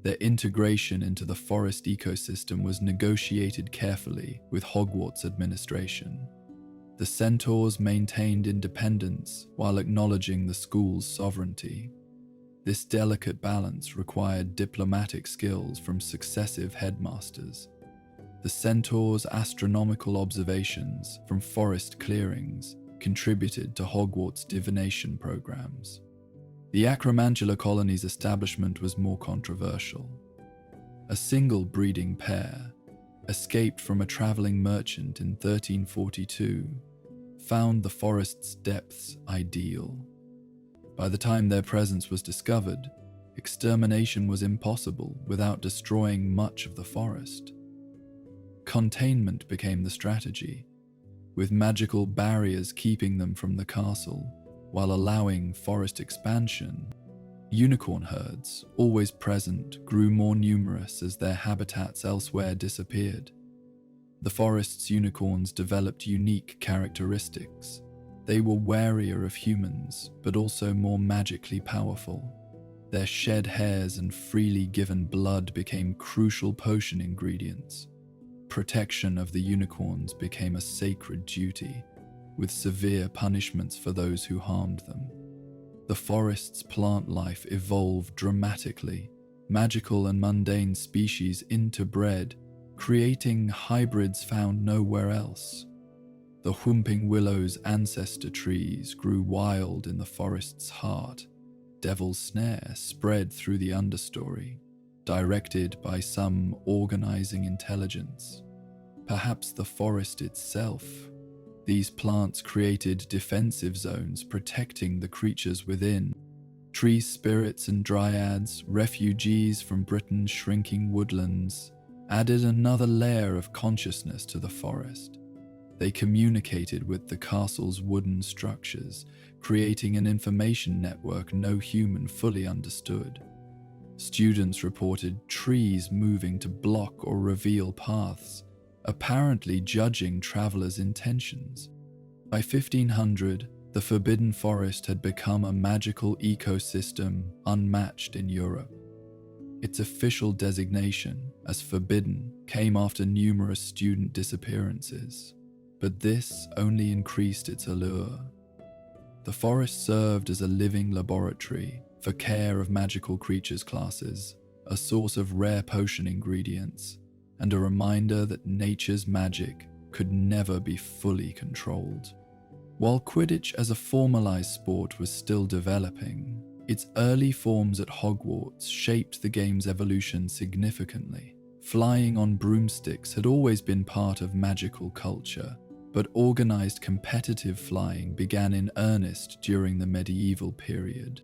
Their integration into the forest ecosystem was negotiated carefully with Hogwarts administration. The centaurs maintained independence while acknowledging the school's sovereignty. This delicate balance required diplomatic skills from successive headmasters. The centaurs' astronomical observations from forest clearings contributed to Hogwarts' divination programs. The Acromantula colony's establishment was more controversial. A single breeding pair, escaped from a traveling merchant in 1342, found the forest's depths ideal. By the time their presence was discovered, extermination was impossible without destroying much of the forest. Containment became the strategy, with magical barriers keeping them from the castle, while allowing forest expansion. Unicorn herds, always present, grew more numerous as their habitats elsewhere disappeared. The forest's unicorns developed unique characteristics. They were warier of humans, but also more magically powerful. Their shed hairs and freely given blood became crucial potion ingredients. Protection of the unicorns became a sacred duty, with severe punishments for those who harmed them. The forest's plant life evolved dramatically. Magical and mundane species interbred, creating hybrids found nowhere else. The whomping willow's ancestor trees grew wild in the forest's heart. Devil's Snare spread through the understory, directed by some organizing intelligence. Perhaps the forest itself. These plants created defensive zones protecting the creatures within. Tree spirits and dryads, refugees from Britain's shrinking woodlands, added another layer of consciousness to the forest. They communicated with the castle's wooden structures, creating an information network no human fully understood. Students reported trees moving to block or reveal paths, apparently judging travelers' intentions. By 1500, the Forbidden Forest had become a magical ecosystem unmatched in Europe. Its official designation as forbidden came after numerous student disappearances, but this only increased its allure. The forest served as a living laboratory for care of magical creatures classes, a source of rare potion ingredients, and a reminder that nature's magic could never be fully controlled. While Quidditch as a formalized sport was still developing, its early forms at Hogwarts shaped the game's evolution significantly. Flying on broomsticks had always been part of magical culture, but organized competitive flying began in earnest during the medieval period.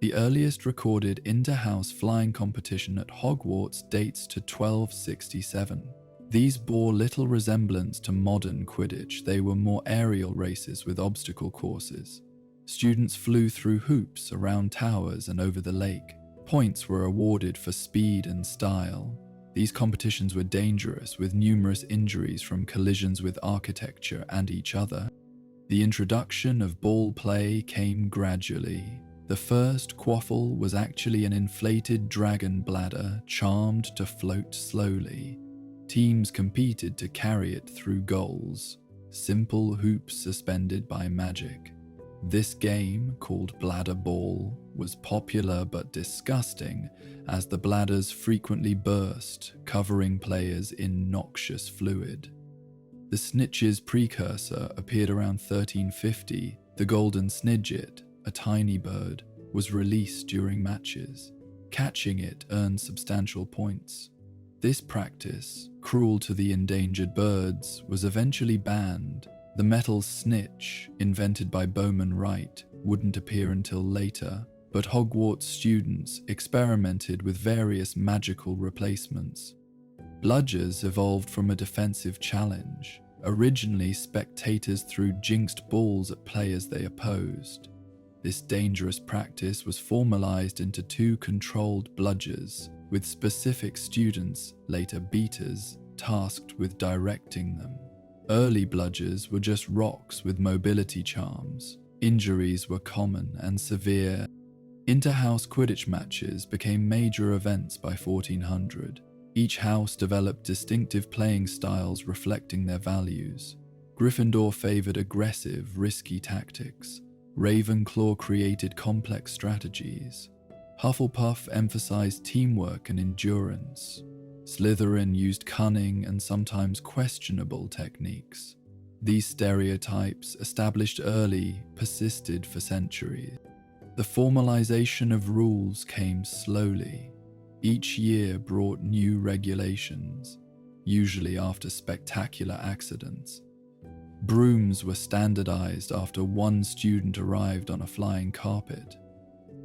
The earliest recorded inter-house flying competition at Hogwarts dates to 1267. These bore little resemblance to modern Quidditch. They were more aerial races with obstacle courses. Students flew through hoops, around towers, and over the lake. Points were awarded for speed and style. These competitions were dangerous, with numerous injuries from collisions with architecture and each other. The introduction of ball play came gradually. The first quaffle was actually an inflated dragon bladder charmed to float slowly. Teams competed to carry it through goals, simple hoops suspended by magic. This game, called bladder ball, was popular but disgusting, as the bladders frequently burst, covering players in noxious fluid. The snitch's precursor appeared around 1350. The golden snidget, a tiny bird, was released during matches. Catching it earned substantial points. This practice, cruel to the endangered birds, was eventually banned. The metal snitch, invented by Bowman Wright, wouldn't appear until later, but Hogwarts students experimented with various magical replacements. Bludgers evolved from a defensive challenge. Originally, spectators threw jinxed balls at players they opposed. This dangerous practice was formalized into two controlled bludgers, with specific students, later beaters, tasked with directing them. Early bludgers were just rocks with mobility charms. Injuries were common and severe. Inter-house Quidditch matches became major events by 1400. Each house developed distinctive playing styles reflecting their values. Gryffindor favored aggressive, risky tactics. Ravenclaw created complex strategies. Hufflepuff emphasized teamwork and endurance. Slytherin used cunning and sometimes questionable techniques. These stereotypes, established early, persisted for centuries. The formalization of rules came slowly. Each year brought new regulations. usually after spectacular accidents. Brooms were standardized after one student arrived on a flying carpet.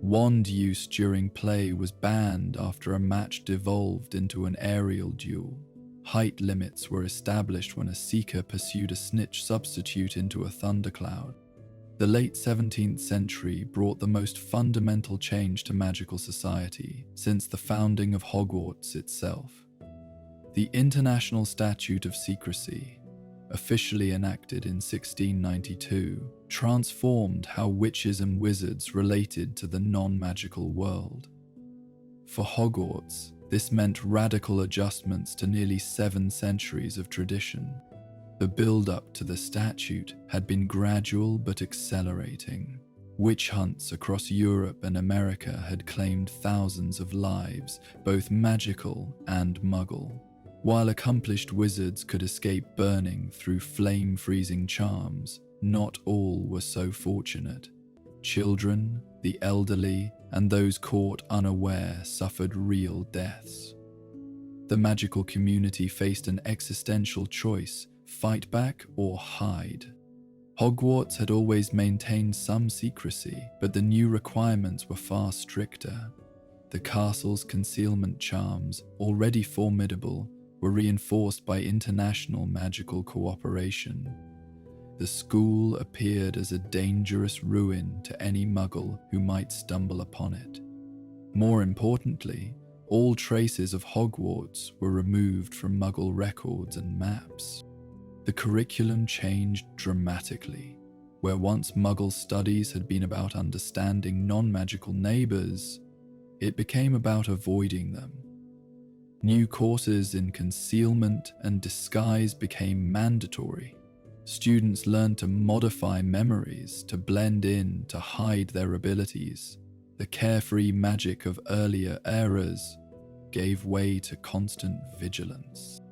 Wand use during play was banned after a match devolved into an aerial duel. Height limits were established when a seeker pursued a snitch substitute into a thundercloud. The late 17th century brought the most fundamental change to magical society since the founding of Hogwarts itself. The International Statute of Secrecy, officially enacted in 1692, transformed how witches and wizards related to the non-magical world. For Hogwarts, this meant radical adjustments to nearly 7 centuries of tradition. The build-up to the statute had been gradual but accelerating. Witch hunts across Europe and America had claimed thousands of lives, both magical and muggle. While accomplished wizards could escape burning through flame-freezing charms, not all were so fortunate. Children, the elderly, and those caught unaware suffered real deaths. The magical community faced an existential choice: fight back or hide. Hogwarts had always maintained some secrecy, but the new requirements were far stricter. The castle's concealment charms, already formidable, were reinforced by international magical cooperation. The school appeared as a dangerous ruin to any muggle who might stumble upon it. More importantly, all traces of Hogwarts were removed from muggle records and maps. The curriculum changed dramatically. Where once muggle studies had been about understanding non-magical neighbors, it became about avoiding them. New courses in concealment and disguise became mandatory. Students learned to modify memories, to blend in, to hide their abilities. The carefree magic of earlier eras gave way to constant vigilance.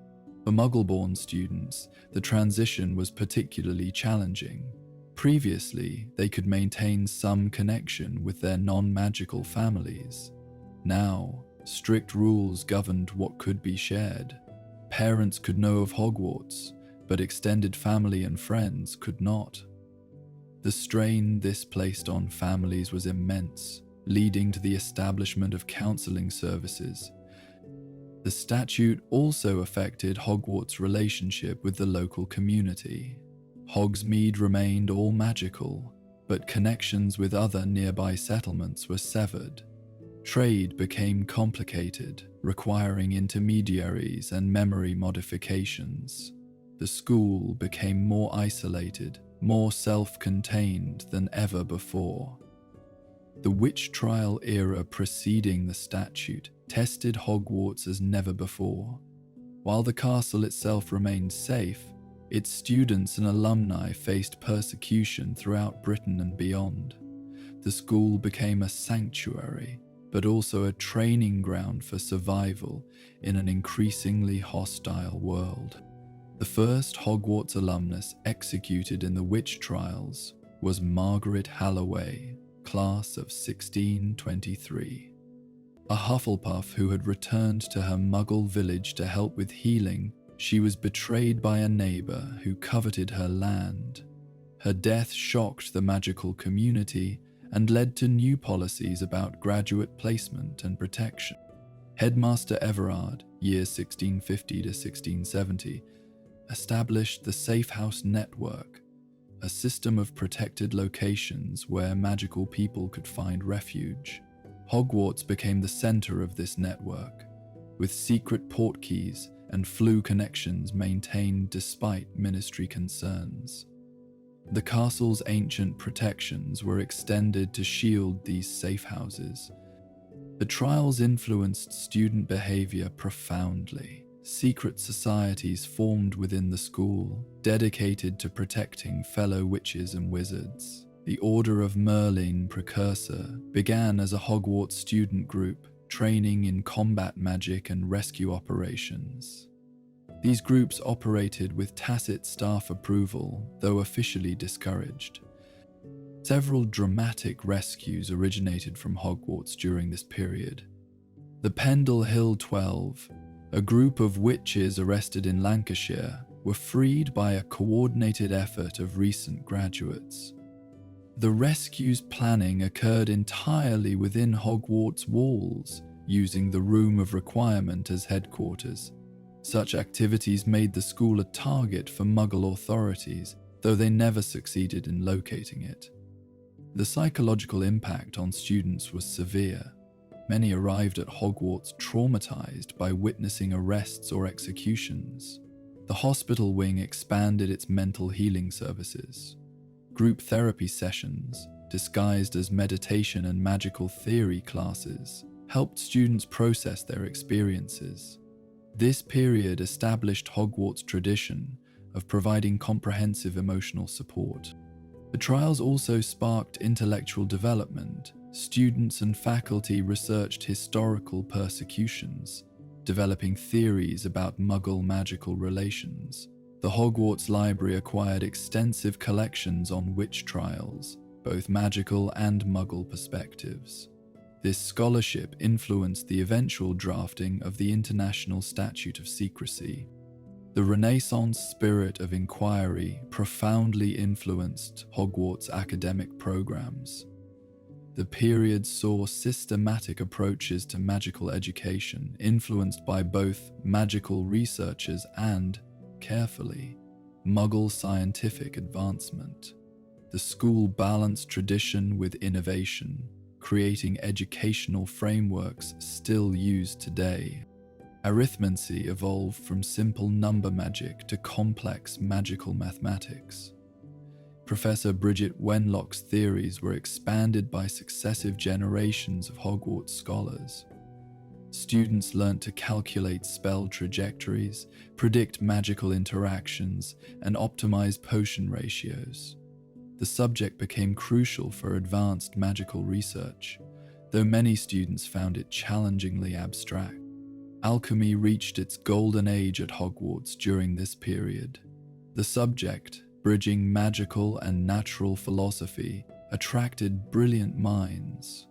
For Muggle-born students, the transition was particularly challenging. Previously, they could maintain some connection with their non-magical families. Now, strict rules governed what could be shared. Parents could know of Hogwarts, but extended family and friends could not. The strain this placed on families was immense, leading to the establishment of counseling services. The statute also affected Hogwarts' relationship with the local community. Hogsmeade remained all magical, but connections with other nearby settlements were severed. Trade became complicated, requiring intermediaries and memory modifications. The school became more isolated, more self-contained than ever before. The witch trial era preceding the statute tested Hogwarts as never before. While the castle itself remained safe, its students and alumni faced persecution throughout Britain and beyond. The school became a sanctuary, but also a training ground for survival in an increasingly hostile world. The first Hogwarts alumnus executed in the witch trials was Margaret Halloway, class of 1623. A Hufflepuff who had returned to her Muggle village to help with healing, she was betrayed by a neighbor who coveted her land. Her death shocked the magical community and led to new policies about graduate placement and protection. Headmaster Everard, years 1650 to 1670, established the Safe House Network, a system of protected locations where magical people could find refuge. Hogwarts became the center of this network, with secret portkeys and flu connections maintained despite ministry concerns. The castle's ancient protections were extended to shield these safe houses. The trials influenced student behavior profoundly. Secret societies formed within the school, dedicated to protecting fellow witches and wizards. The Order of Merlin Precursor began as a Hogwarts student group, training in combat magic and rescue operations. These groups operated with tacit staff approval, though officially discouraged. Several dramatic rescues originated from Hogwarts during this period. The Pendle Hill 12, A group of witches arrested in Lancashire were freed by a coordinated effort of recent graduates. The rescue's planning occurred entirely within Hogwarts walls, using the Room of Requirement as headquarters. Such activities made the school a target for Muggle authorities, though they never succeeded in locating it. The psychological impact on students was severe. Many arrived at Hogwarts traumatized by witnessing arrests or executions. The hospital wing expanded its mental healing services. Group therapy sessions, disguised as meditation and magical theory classes, helped students process their experiences. This period established Hogwarts' tradition of providing comprehensive emotional support. The trials also sparked intellectual development. Students and faculty researched historical persecutions, developing theories about Muggle magical relations. The Hogwarts Library acquired extensive collections on witch trials, both magical and Muggle perspectives. This scholarship influenced the eventual drafting of the International Statute of Secrecy. The Renaissance spirit of inquiry profoundly influenced Hogwarts' academic programs. The period saw systematic approaches to magical education influenced by both magical researchers and, carefully, Muggle scientific advancement. The school balanced tradition with innovation, creating educational frameworks still used today. Arithmancy evolved from simple number magic to complex magical mathematics. Professor Bridget Wenlock's theories were expanded by successive generations of Hogwarts scholars. Students learnt to calculate spell trajectories, predict magical interactions, and optimize potion ratios. The subject became crucial for advanced magical research, though many students found it challengingly abstract. Alchemy reached its golden age at Hogwarts during this period. The subject, bridging magical and natural philosophy, attracted brilliant minds.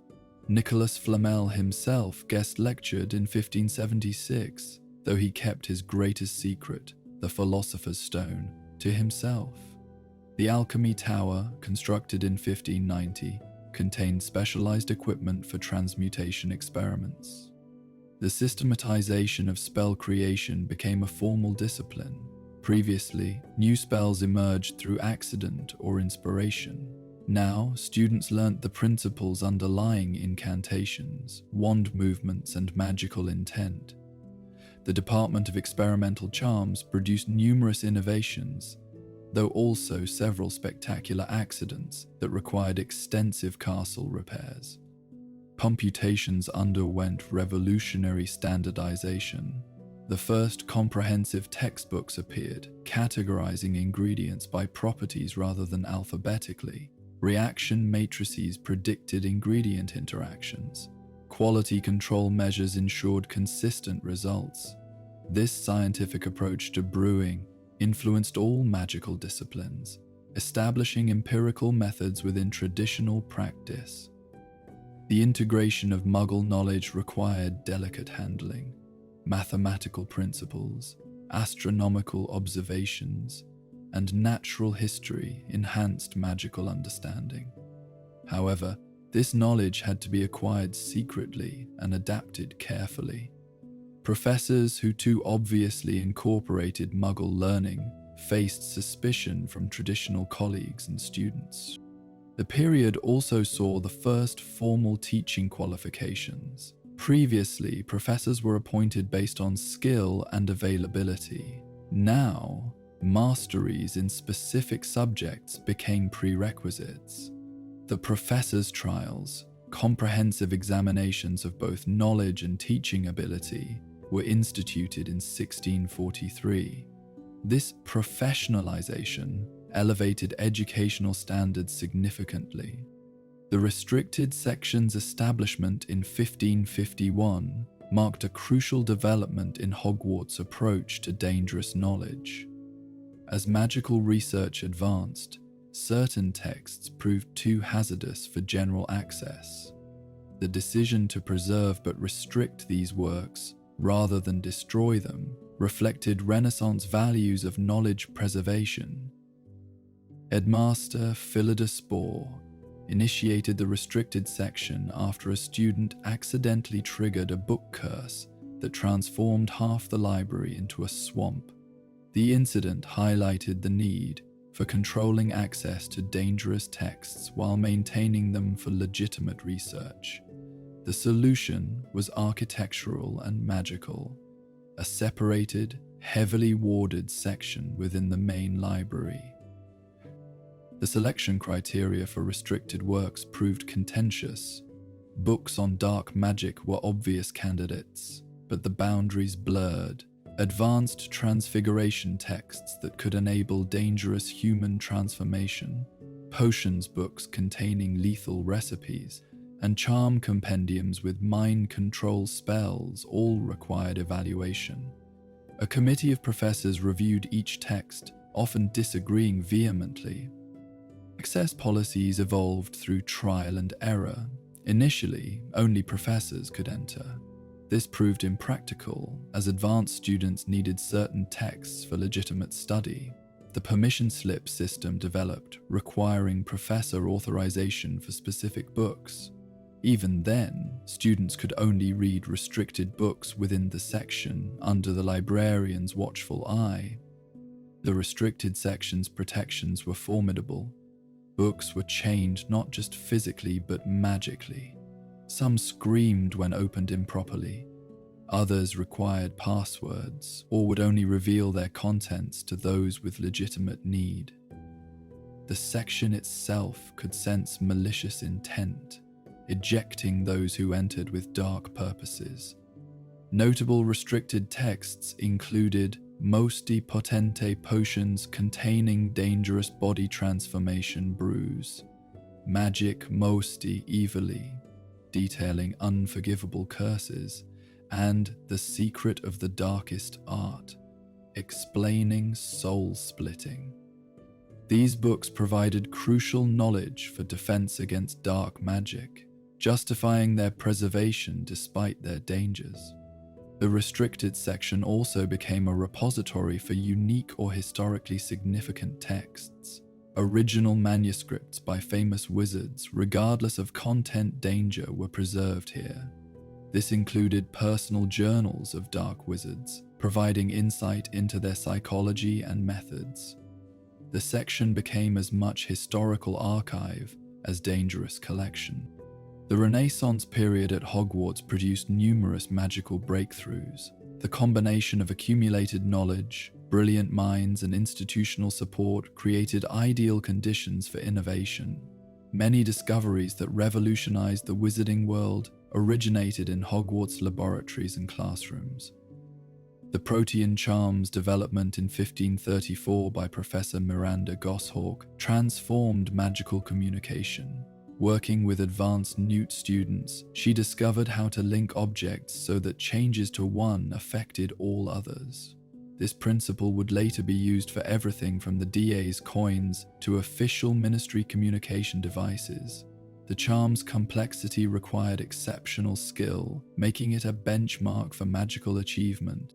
Nicholas Flamel himself guest lectured in 1576, though he kept his greatest secret, the Philosopher's Stone, to himself. The Alchemy Tower, constructed in 1590, contained specialized equipment for transmutation experiments. The systematization of spell creation became a formal discipline. Previously, new spells emerged through accident or inspiration. Now, students learnt the principles underlying incantations, wand movements, and magical intent. The Department of Experimental Charms produced numerous innovations, though also several spectacular accidents that required extensive castle repairs. Computations underwent revolutionary standardization. The first comprehensive textbooks appeared, categorizing ingredients by properties rather than alphabetically. Reaction matrices predicted ingredient interactions. Quality control measures ensured consistent results. This scientific approach to brewing influenced all magical disciplines, establishing empirical methods within traditional practice. The integration of Muggle knowledge required delicate handling. Mathematical principles, astronomical observations, and natural history enhanced magical understanding. However, this knowledge had to be acquired secretly and adapted carefully. Professors who too obviously incorporated Muggle learning faced suspicion from traditional colleagues and students. The period also saw the first formal teaching qualifications. Previously, professors were appointed based on skill and availability. Now, masteries in specific subjects became prerequisites. The professors' trials, comprehensive examinations of both knowledge and teaching ability, were instituted in 1643. This professionalization elevated educational standards significantly. The restricted sections establishment in 1551 marked a crucial development in Hogwarts' approach to dangerous knowledge. As magical research advanced, certain texts proved too hazardous for general access. The decision to preserve but restrict these works rather than destroy them, reflected Renaissance values of knowledge preservation. Headmaster Philetus Spore initiated the restricted section after a student accidentally triggered a book curse that transformed half the library into a swamp. The incident highlighted the need for controlling access to dangerous texts while maintaining them for legitimate research. The solution was architectural and magical, a separated, heavily warded section within the main library. The selection criteria for restricted works proved contentious. Books on dark magic were obvious candidates, but the boundaries blurred. Advanced transfiguration texts that could enable dangerous human transformation, potions books containing lethal recipes, and charm compendiums with mind control spells all required evaluation. A committee of professors reviewed each text, often disagreeing vehemently. Access policies evolved through trial and error. Initially, only professors could enter. This proved impractical, as advanced students needed certain texts for legitimate study. The permission slip system developed, requiring professor authorization for specific books. Even then, students could only read restricted books within the section under the librarian's watchful eye. The restricted section's protections were formidable. Books were chained not just physically but magically. Some screamed when opened improperly. Others required passwords or would only reveal their contents to those with legitimate need. The section itself could sense malicious intent, ejecting those who entered with dark purposes. Notable restricted texts included Mosti Potente potions containing dangerous body transformation brews, Magic Mosti Evilly, detailing unforgivable curses, and The Secret of the Darkest Art, explaining soul splitting. These books provided crucial knowledge for defense against dark magic, justifying their preservation despite their dangers. The restricted section also became a repository for unique or historically significant texts. Original manuscripts by famous wizards, regardless of content danger, were preserved here. This included personal journals of dark wizards, providing insight into their psychology and methods. The section became as much historical archive as dangerous collection. The Renaissance period at Hogwarts produced numerous magical breakthroughs. The combination of accumulated knowledge, brilliant minds, and institutional support created ideal conditions for innovation. Many discoveries that revolutionized the wizarding world originated in Hogwarts laboratories and classrooms. The Protean charms development in 1534 by Professor Miranda Goshawk transformed magical communication. Working with advanced Newt students, she discovered how to link objects so that changes to one affected all others. This principle would later be used for everything from the DA's coins to official ministry communication devices. The charm's complexity required exceptional skill, making it a benchmark for magical achievement.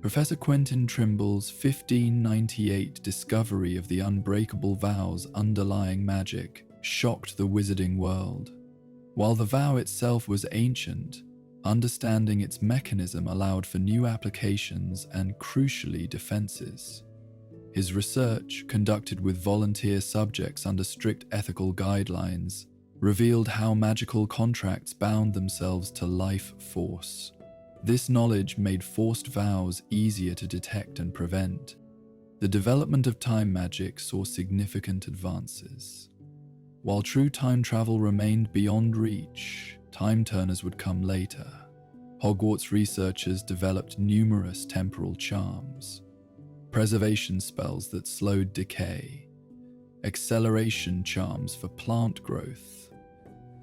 Professor Quentin Trimble's 1598 discovery of the unbreakable vow's underlying magic shocked the wizarding world. While the vow itself was ancient, understanding its mechanism allowed for new applications and, crucially, defenses. His research, conducted with volunteer subjects under strict ethical guidelines, revealed how magical contracts bound themselves to life force. This knowledge made forced vows easier to detect and prevent. The development of time magic saw significant advances. While true time travel remained beyond reach, time turners would come later. Hogwarts researchers developed numerous temporal charms, preservation spells that slowed decay, acceleration charms for plant growth,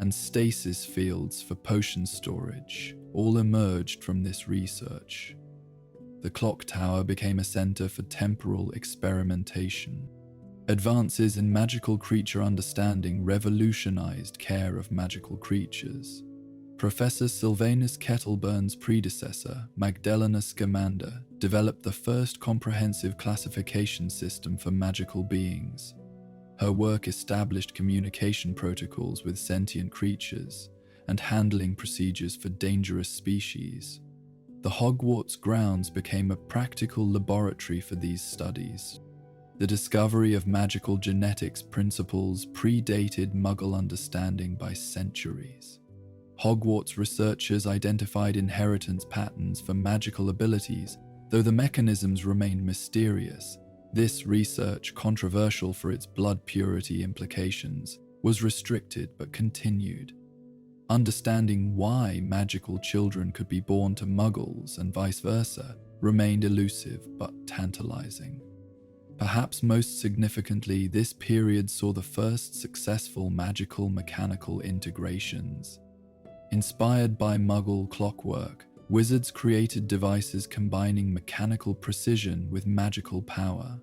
and stasis fields for potion storage all emerged from this research. The clock tower became a center for temporal experimentation. Advances in magical creature understanding revolutionized care of magical creatures. Professor Sylvanus Kettleburn's predecessor, Magdalena Scamander, developed the first comprehensive classification system for magical beings. Her work established communication protocols with sentient creatures and handling procedures for dangerous species. The Hogwarts grounds became a practical laboratory for these studies. The discovery of magical genetics principles predated Muggle understanding by centuries. Hogwarts researchers identified inheritance patterns for magical abilities, though the mechanisms remained mysterious. This research, controversial for its blood purity implications, was restricted but continued. Understanding why magical children could be born to Muggles and vice versa remained elusive but tantalizing. Perhaps most significantly, this period saw the first successful magical-mechanical integrations. Inspired by Muggle clockwork, wizards created devices combining mechanical precision with magical power.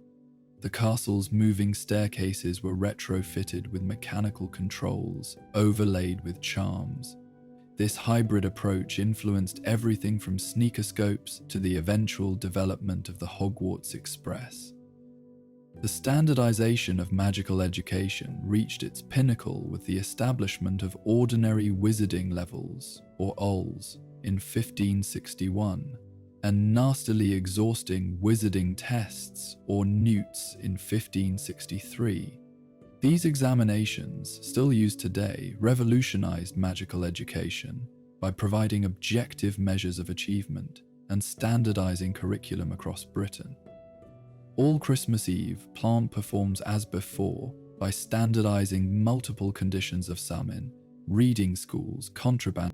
The castle's moving staircases were retrofitted with mechanical controls, overlaid with charms. This hybrid approach influenced everything from sneakoscopes to the eventual development of the Hogwarts Express. The standardization of magical education reached its pinnacle with the establishment of ordinary wizarding levels, or lulls, in 1561, and nastily exhausting wizarding tests, or newts, in 1563. These examinations, still used today, revolutionized magical education by providing objective measures of achievement and standardizing curriculum across Britain. All Christmas Eve, Plant performs as before by standardizing multiple conditions of summon, reading schools, contraband.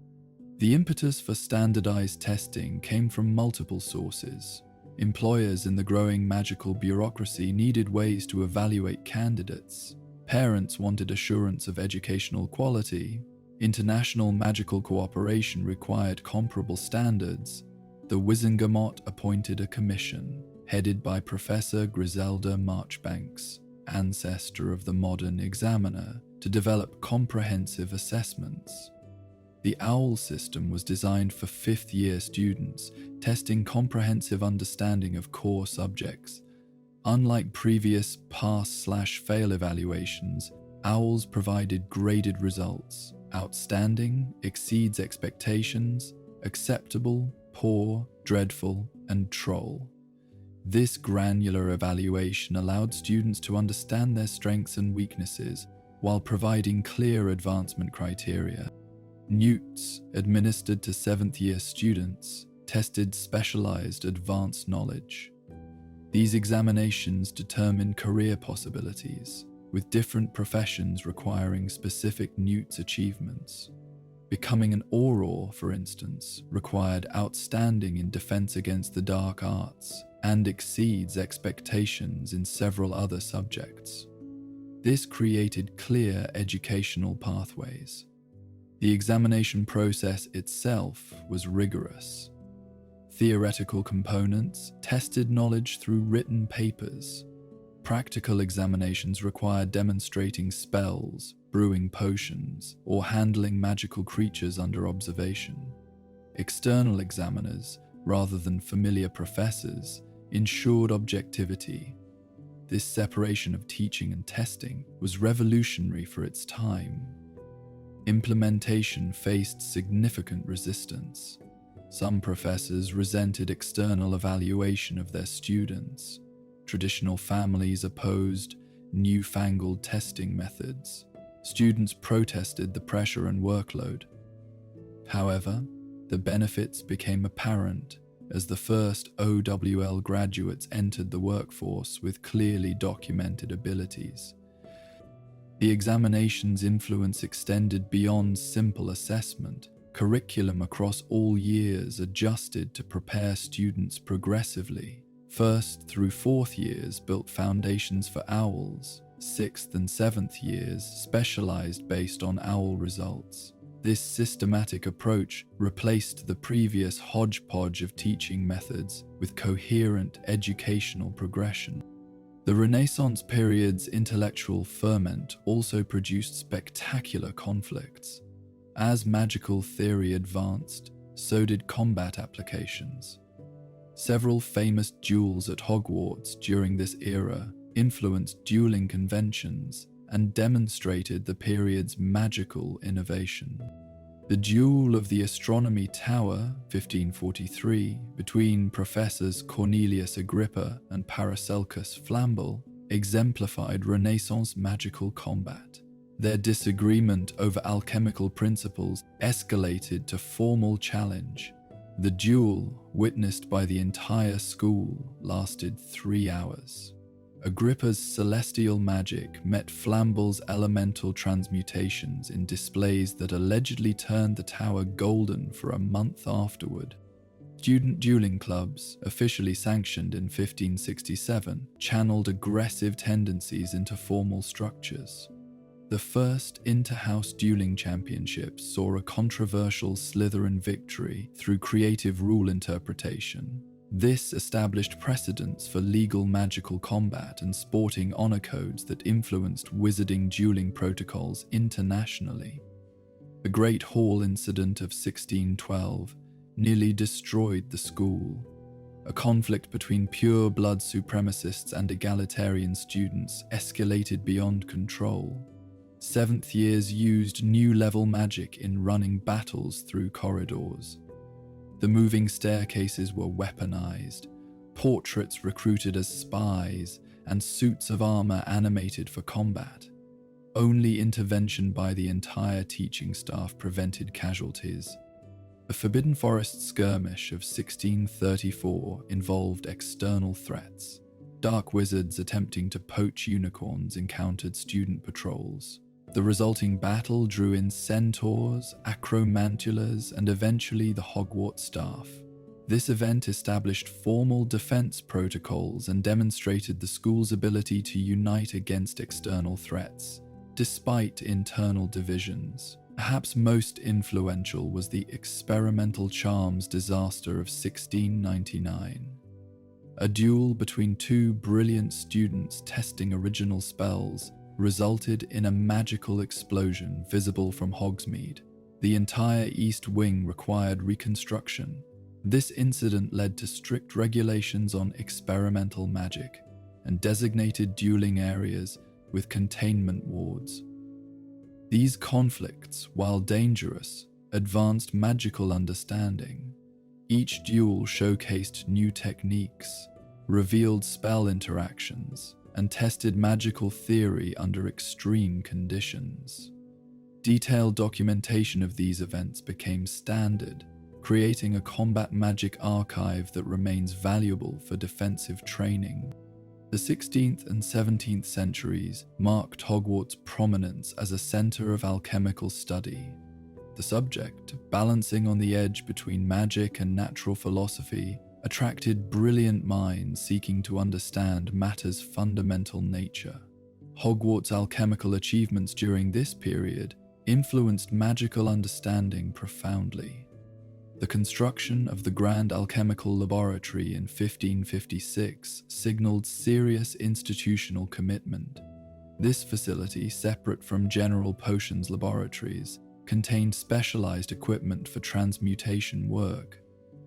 The impetus for standardized testing came from multiple sources. Employers in the growing magical bureaucracy needed ways to evaluate candidates. Parents wanted assurance of educational quality. International magical cooperation required comparable standards. The Wizengamot appointed a commission, headed by Professor Griselda Marchbanks, ancestor of the modern examiner, to develop comprehensive assessments. The OWL system was designed for fifth-year students, testing comprehensive understanding of core subjects. Unlike previous pass/fail evaluations, OWLs provided graded results: outstanding, exceeds expectations, acceptable, poor, dreadful, and troll. This granular evaluation allowed students to understand their strengths and weaknesses while providing clear advancement criteria. Newts, administered to seventh-year students, tested specialized advanced knowledge. These examinations determined career possibilities, with different professions requiring specific Newts achievements. Becoming an Auror, for instance, required outstanding in defense against the dark arts and exceeds expectations in several other subjects. This created clear educational pathways. The examination process itself was rigorous. Theoretical components tested knowledge through written papers. Practical examinations required demonstrating spells, brewing potions, or handling magical creatures under observation. External examiners, rather than familiar professors, ensured objectivity. This separation of teaching and testing was revolutionary for its time. Implementation faced significant resistance. Some professors resented external evaluation of their students. Traditional families opposed newfangled testing methods. Students protested the pressure and workload. However, the benefits became apparent as the first OWL graduates entered the workforce with clearly documented abilities. The examination's influence extended beyond simple assessment. Curriculum across all years adjusted to prepare students progressively. First through fourth years built foundations for OWLs. Sixth and seventh years specialized based on OWL results. This systematic approach replaced the previous hodgepodge of teaching methods with coherent educational progression. The Renaissance period's intellectual ferment also produced spectacular conflicts. As magical theory advanced, so did combat applications. Several famous duels at Hogwarts during this era influenced dueling conventions and demonstrated the period's magical innovation. The Duel of the Astronomy Tower, 1543, between Professors Cornelius Agrippa and Paracelsus Flamel, exemplified Renaissance magical combat. Their disagreement over alchemical principles escalated to formal challenge. The duel, witnessed by the entire school, lasted 3 hours. Agrippa's celestial magic met Flamel's elemental transmutations in displays that allegedly turned the tower golden for a month afterward. Student dueling clubs, officially sanctioned in 1567, channeled aggressive tendencies into formal structures. The first inter-house dueling championships saw a controversial Slytherin victory through creative rule interpretation. This established precedents for legal magical combat and sporting honor codes that influenced wizarding dueling protocols internationally. The Great Hall incident of 1612 nearly destroyed the school. A conflict between pure-blood supremacists and egalitarian students escalated beyond control. Seventh years used new-level magic in running battles through corridors. The moving staircases were weaponized, portraits recruited as spies, and suits of armor animated for combat. Only intervention by the entire teaching staff prevented casualties. The Forbidden Forest skirmish of 1634 involved external threats. Dark wizards attempting to poach unicorns encountered student patrols. The resulting battle drew in centaurs, acromantulas, and eventually the Hogwarts staff. This event established formal defense protocols and demonstrated the school's ability to unite against external threats, despite internal divisions. Perhaps most influential was the experimental charms disaster of 1699. A duel between two brilliant students testing original spells resulted in a magical explosion visible from Hogsmeade. The entire East Wing required reconstruction. This incident led to strict regulations on experimental magic and designated dueling areas with containment wards. These conflicts, while dangerous, advanced magical understanding. Each duel showcased new techniques, revealed spell interactions, and tested magical theory under extreme conditions. Detailed documentation of these events became standard, creating a combat magic archive that remains valuable for defensive training. The 16th and 17th centuries marked Hogwarts' prominence as a center of alchemical study. The subject, balancing on the edge between magic and natural philosophy, attracted brilliant minds seeking to understand matter's fundamental nature. Hogwarts' alchemical achievements during this period influenced magical understanding profoundly. The construction of the Grand Alchemical Laboratory in 1556 signaled serious institutional commitment. This facility, separate from General Potions laboratories, contained specialized equipment for transmutation work,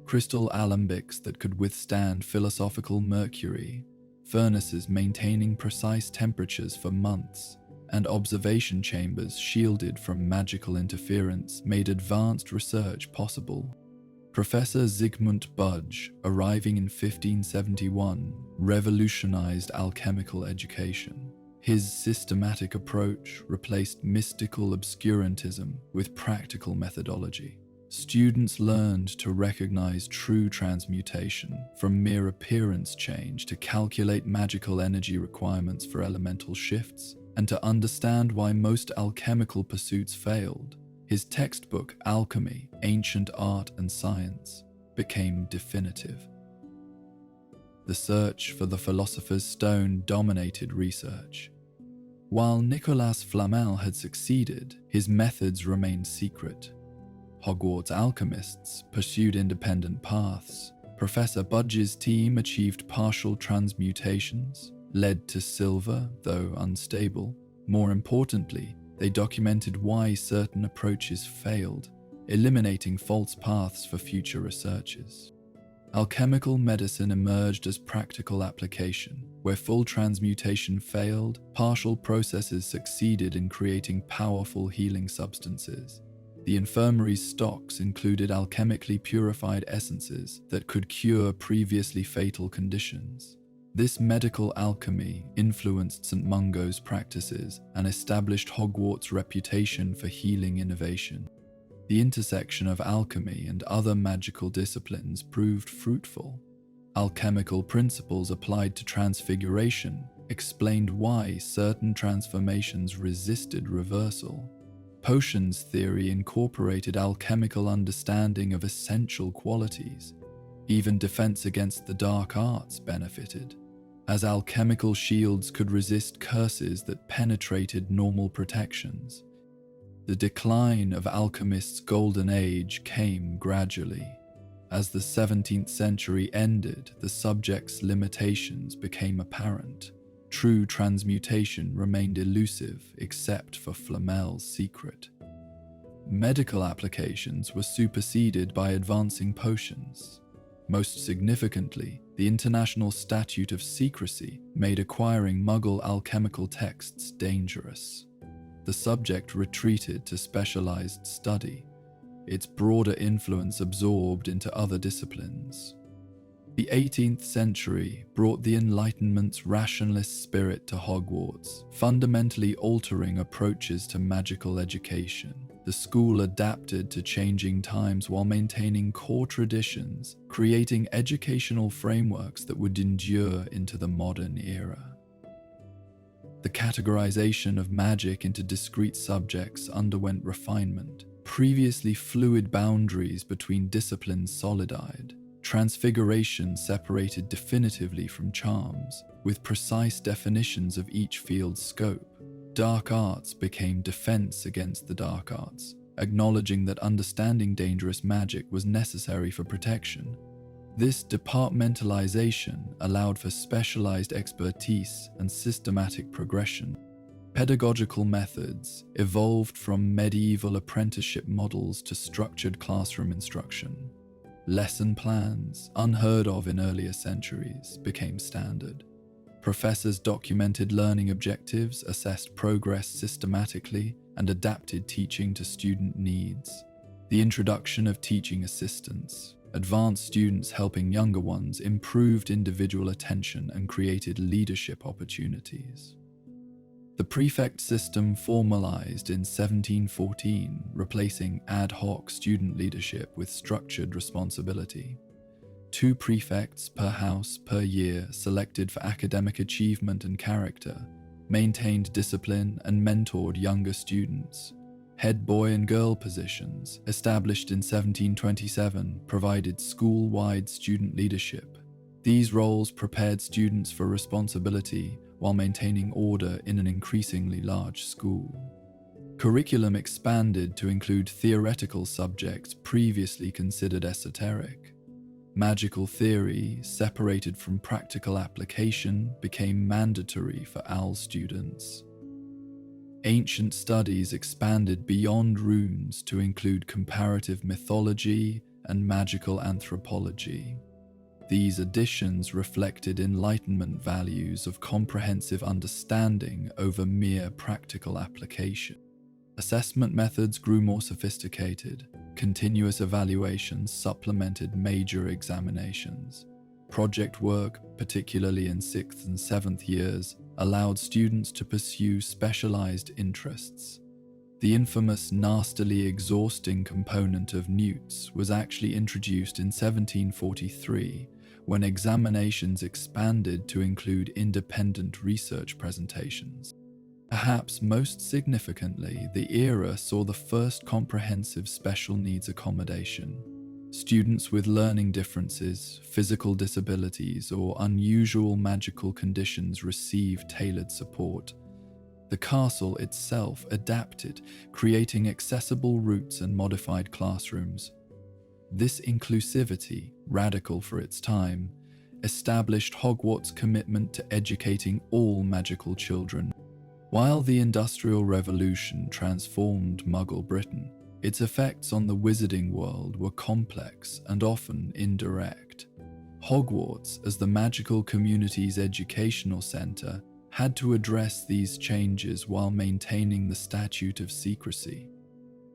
crystal alembics that could withstand philosophical mercury, furnaces maintaining precise temperatures for months, and observation chambers shielded from magical interference made advanced research possible. Professor Zygmunt Budge, arriving in 1571, revolutionized alchemical education. His systematic approach replaced mystical obscurantism with practical methodology. Students learned to recognize true transmutation, from mere appearance change to calculate magical energy requirements for elemental shifts, and to understand why most alchemical pursuits failed. His textbook, Alchemy, Ancient Art and Science, became definitive. The search for the Philosopher's Stone dominated research. While Nicolas Flamel had succeeded, his methods remained secret. Hogwarts alchemists pursued independent paths. Professor Budge's team achieved partial transmutations, led to silver, though unstable. More importantly, They documented why certain approaches failed, eliminating false paths for future researchers. Alchemical medicine emerged as practical application. Where full transmutation failed, partial processes succeeded in creating powerful healing substances. The infirmary's stocks included alchemically purified essences that could cure previously fatal conditions. This medical alchemy influenced St. Mungo's practices and established Hogwarts' reputation for healing innovation. The intersection of alchemy and other magical disciplines proved fruitful. Alchemical principles applied to transfiguration explained why certain transformations resisted reversal. Potions theory incorporated alchemical understanding of essential qualities. Even defense against the dark arts benefited, as alchemical shields could resist curses that penetrated normal protections. The decline of alchemists' golden age came gradually. As the 17th century ended, the subject's limitations became apparent. True transmutation remained elusive except for Flamel's secret. Medical applications were superseded by advancing potions. Most significantly, the International Statute of Secrecy made acquiring Muggle alchemical texts dangerous. The subject retreated to specialized study, its broader influence absorbed into other disciplines. The 18th century brought the Enlightenment's rationalist spirit to Hogwarts, fundamentally altering approaches to magical education. The school adapted to changing times while maintaining core traditions, creating educational frameworks that would endure into the modern era. The categorization of magic into discrete subjects underwent refinement. Previously fluid boundaries between disciplines solidified. Transfiguration separated definitively from charms, with precise definitions of each field's scope. Dark arts became defense against the dark arts, acknowledging that understanding dangerous magic was necessary for protection. This departmentalization allowed for specialized expertise and systematic progression. Pedagogical methods evolved from medieval apprenticeship models to structured classroom instruction. Lesson plans, unheard of in earlier centuries, became standard. Professors documented learning objectives, assessed progress systematically, and adapted teaching to student needs. The introduction of teaching assistants, advanced students helping younger ones, improved individual attention and created leadership opportunities. The prefect system formalized in 1714, replacing ad hoc student leadership with structured responsibility. 2 prefects per house per year, selected for academic achievement and character, maintained discipline and mentored younger students. Head boy and girl positions, established in 1727, provided school-wide student leadership. These roles prepared students for responsibility while maintaining order in an increasingly large school. Curriculum expanded to include theoretical subjects previously considered esoteric. Magical theory, separated from practical application, became mandatory for AL students. Ancient studies expanded beyond runes to include comparative mythology and magical anthropology. These additions reflected Enlightenment values of comprehensive understanding over mere practical application. Assessment methods grew more sophisticated. Continuous evaluations supplemented major examinations. Project work, particularly in 6th and 7th years, allowed students to pursue specialized interests. The infamous nastily exhausting component of newts was actually introduced in 1743, when examinations expanded to include independent research presentations. Perhaps most significantly, the era saw the first comprehensive special needs accommodation. Students with learning differences, physical disabilities, or unusual magical conditions received tailored support. The castle itself adapted, creating accessible routes and modified classrooms. This inclusivity, radical for its time, established Hogwarts' commitment to educating all magical children. While the Industrial Revolution transformed Muggle Britain, its effects on the wizarding world were complex and often indirect. Hogwarts, as the magical community's educational center, had to address these changes while maintaining the Statute of Secrecy.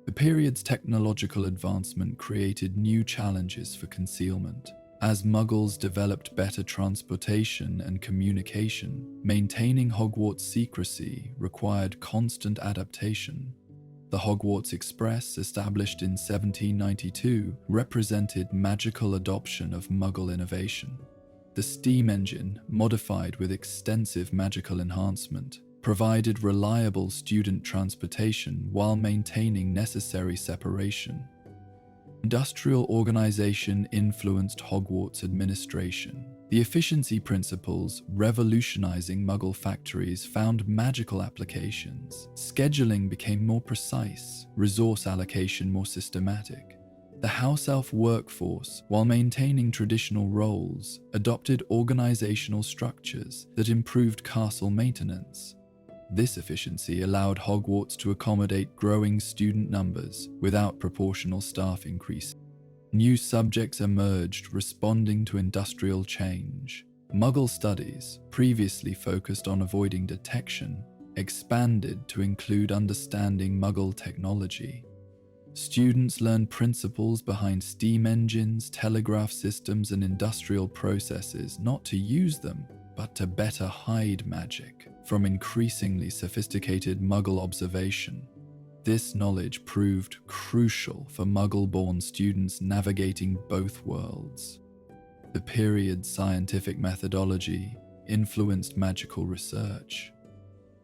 The period's technological advancement created new challenges for concealment. As Muggles developed better transportation and communication, maintaining Hogwarts secrecy required constant adaptation. The Hogwarts Express, established in 1792, represented magical adoption of Muggle innovation. The steam engine, modified with extensive magical enhancement, provided reliable student transportation while maintaining necessary separation. Industrial organization influenced Hogwarts administration. The efficiency principles revolutionizing Muggle factories found magical applications. Scheduling became more precise, resource allocation more systematic. The house elf workforce, while maintaining traditional roles, adopted organizational structures that improved castle maintenance. This efficiency allowed Hogwarts to accommodate growing student numbers without proportional staff increase. New subjects emerged responding to industrial change. Muggle studies, previously focused on avoiding detection, expanded to include understanding Muggle technology. Students learned principles behind steam engines, telegraph systems, and industrial processes, not to use them, but to better hide magic from increasingly sophisticated Muggle observation. This knowledge proved crucial for Muggle-born students navigating both worlds. The period's scientific methodology influenced magical research.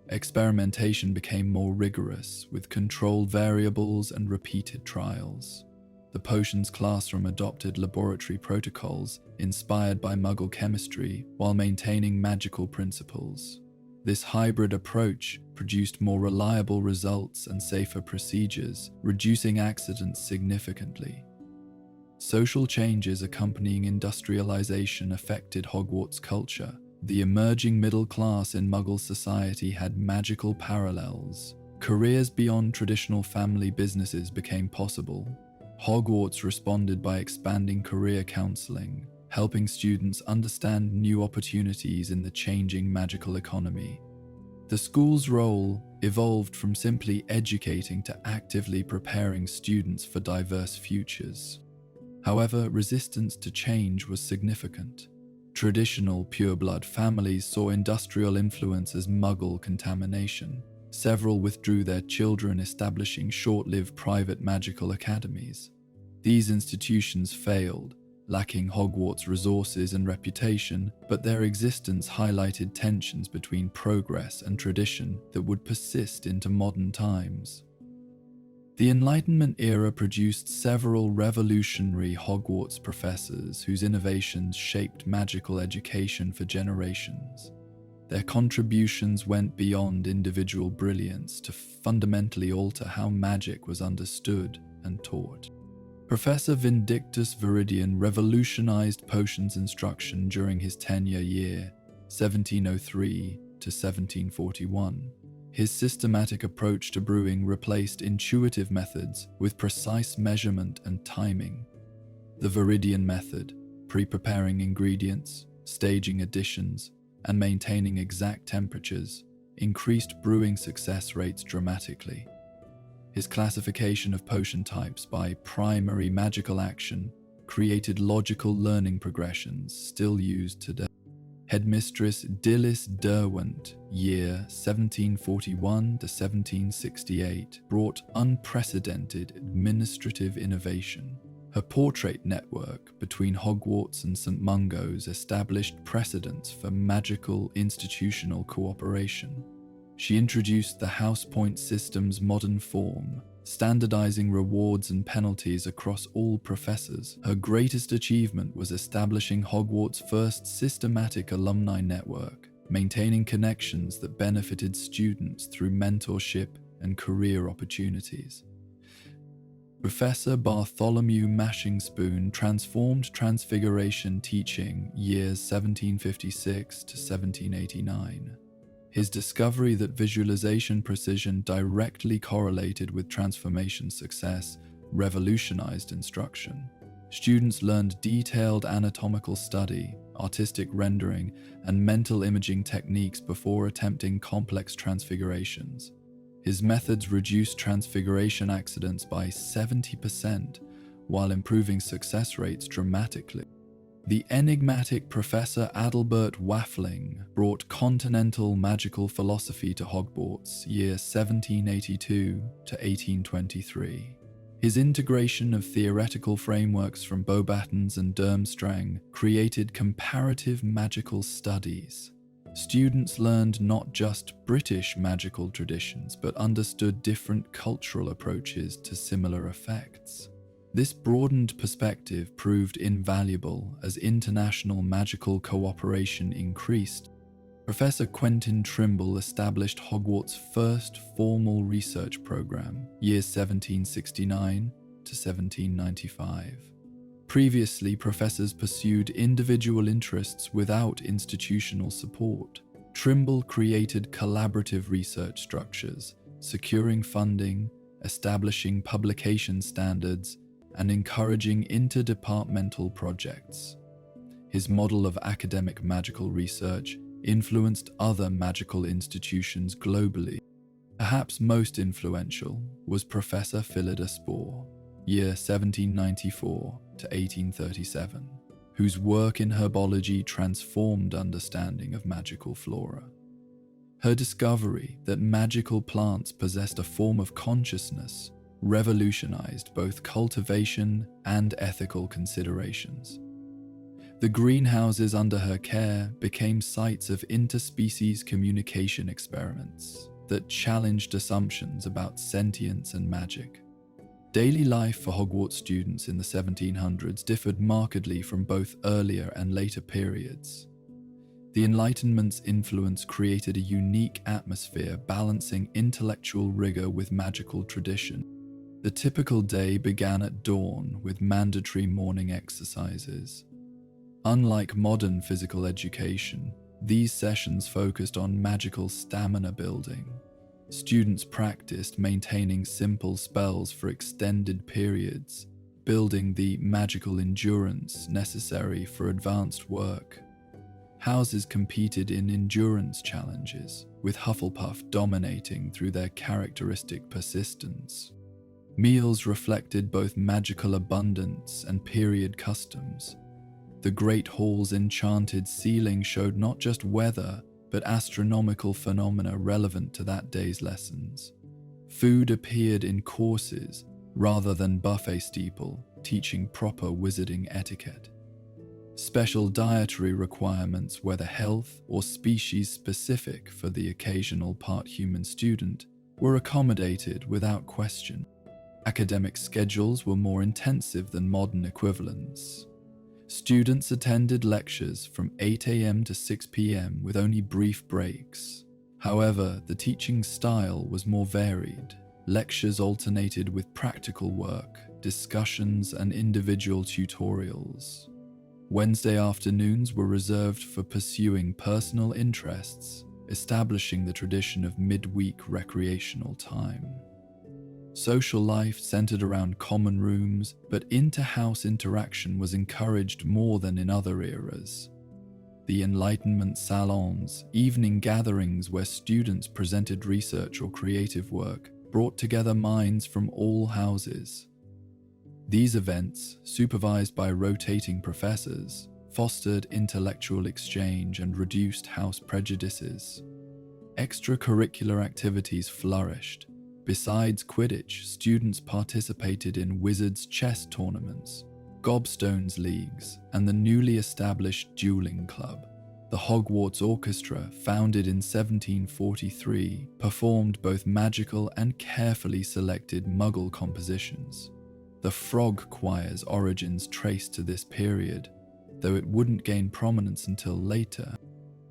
Experimentation became more rigorous, with controlled variables and repeated trials. The potions classroom adopted laboratory protocols inspired by Muggle chemistry while maintaining magical principles. This hybrid approach produced more reliable results and safer procedures, reducing accidents significantly. Social changes accompanying industrialization affected Hogwarts culture. The emerging middle class in Muggle society had magical parallels. Careers beyond traditional family businesses became possible. Hogwarts responded by expanding career counseling, helping students understand new opportunities in the changing magical economy. The school's role evolved from simply educating to actively preparing students for diverse futures. However, resistance to change was significant. Traditional pureblood families saw industrial influence as Muggle contamination. Several withdrew their children, establishing short-lived private magical academies. These institutions failed, lacking Hogwarts resources and reputation, but their existence highlighted tensions between progress and tradition that would persist into modern times. The Enlightenment era produced several revolutionary Hogwarts professors whose innovations shaped magical education for generations. Their contributions went beyond individual brilliance to fundamentally alter how magic was understood and taught. Professor Vindictus Viridian revolutionized potions instruction during his tenure year, 1703 to 1741. His systematic approach to brewing replaced intuitive methods with precise measurement and timing. The Viridian method, pre-preparing ingredients, staging additions, and maintaining exact temperatures, increased brewing success rates dramatically. His classification of potion types by primary magical action created logical learning progressions still used today. Headmistress Dilys Derwent, year 1741 to 1768, brought unprecedented administrative innovation. Her portrait network between Hogwarts and St. Mungo's established precedents for magical institutional cooperation. She introduced the house point system's modern form, standardizing rewards and penalties across all professors. Her greatest achievement was establishing Hogwarts' first systematic alumni network, maintaining connections that benefited students through mentorship and career opportunities. Professor Bartholomew Mashingspoon transformed Transfiguration teaching years 1756 to 1789. His discovery that visualization precision directly correlated with transformation success revolutionized instruction. Students learned detailed anatomical study, artistic rendering, and mental imaging techniques before attempting complex transfigurations. His methods reduced transfiguration accidents by 70%, while improving success rates dramatically. The enigmatic Professor Adalbert Waffling brought continental magical philosophy to Hogwarts year 1782 to 1823. His integration of theoretical frameworks from Beauxbatons and Durmstrang created comparative magical studies. Students learned not just British magical traditions, but understood different cultural approaches to similar effects. This broadened perspective proved invaluable as international magical cooperation increased. Professor Quentin Trimble established Hogwarts' first formal research program, years 1769 to 1795. Previously, professors pursued individual interests without institutional support. Trimble created collaborative research structures, securing funding, establishing publication standards, and encouraging interdepartmental projects. His model of academic magical research influenced other magical institutions globally. Perhaps most influential was Professor Philida Spore, year 1794 to 1837, whose work in herbology transformed understanding of magical flora. Her discovery that magical plants possessed a form of consciousness revolutionized both cultivation and ethical considerations. The greenhouses under her care became sites of interspecies communication experiments that challenged assumptions about sentience and magic. Daily life for Hogwarts students in the 1700s differed markedly from both earlier and later periods. The Enlightenment's influence created a unique atmosphere balancing intellectual rigor with magical tradition. The typical day began at dawn with mandatory morning exercises. Unlike modern physical education, these sessions focused on magical stamina building. Students practiced maintaining simple spells for extended periods, building the magical endurance necessary for advanced work. Houses competed in endurance challenges, with Hufflepuff dominating through their characteristic persistence. Meals reflected both magical abundance and period customs. The Great Hall's enchanted ceiling showed not just weather, but astronomical phenomena relevant to that day's lessons. Food appeared in courses rather than buffet steeple, teaching proper wizarding etiquette. Special dietary requirements, whether health or species-specific for the occasional part-human student, were accommodated without question. Academic schedules were more intensive than modern equivalents. Students attended lectures from 8 a.m. to 6 p.m. with only brief breaks. However, the teaching style was more varied. Lectures alternated with practical work, discussions, and individual tutorials. Wednesday afternoons were reserved for pursuing personal interests, establishing the tradition of midweek recreational time. Social life centered around common rooms, but inter-house interaction was encouraged more than in other eras. The Enlightenment salons, evening gatherings where students presented research or creative work, brought together minds from all houses. These events, supervised by rotating professors, fostered intellectual exchange and reduced house prejudices. Extracurricular activities flourished. Besides Quidditch, students participated in Wizards chess tournaments, Gobstones leagues, and the newly established Dueling Club. The Hogwarts Orchestra, founded in 1743, performed both magical and carefully selected Muggle compositions. The Frog Choir's origins trace to this period, though it wouldn't gain prominence until later.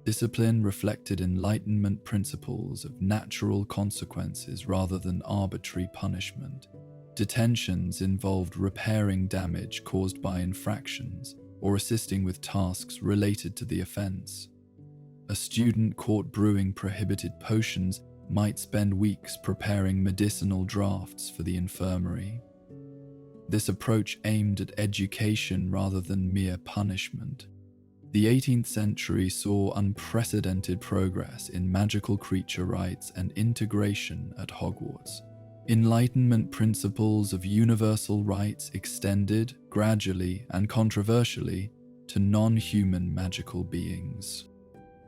Discipline reflected Enlightenment principles of natural consequences rather than arbitrary punishment. Detentions involved repairing damage caused by infractions or assisting with tasks related to the offense. A student caught brewing prohibited potions might spend weeks preparing medicinal drafts for the infirmary. This approach aimed at education rather than mere punishment. The 18th century saw unprecedented progress in magical creature rights and integration at Hogwarts. Enlightenment principles of universal rights extended, gradually and controversially, to non-human magical beings.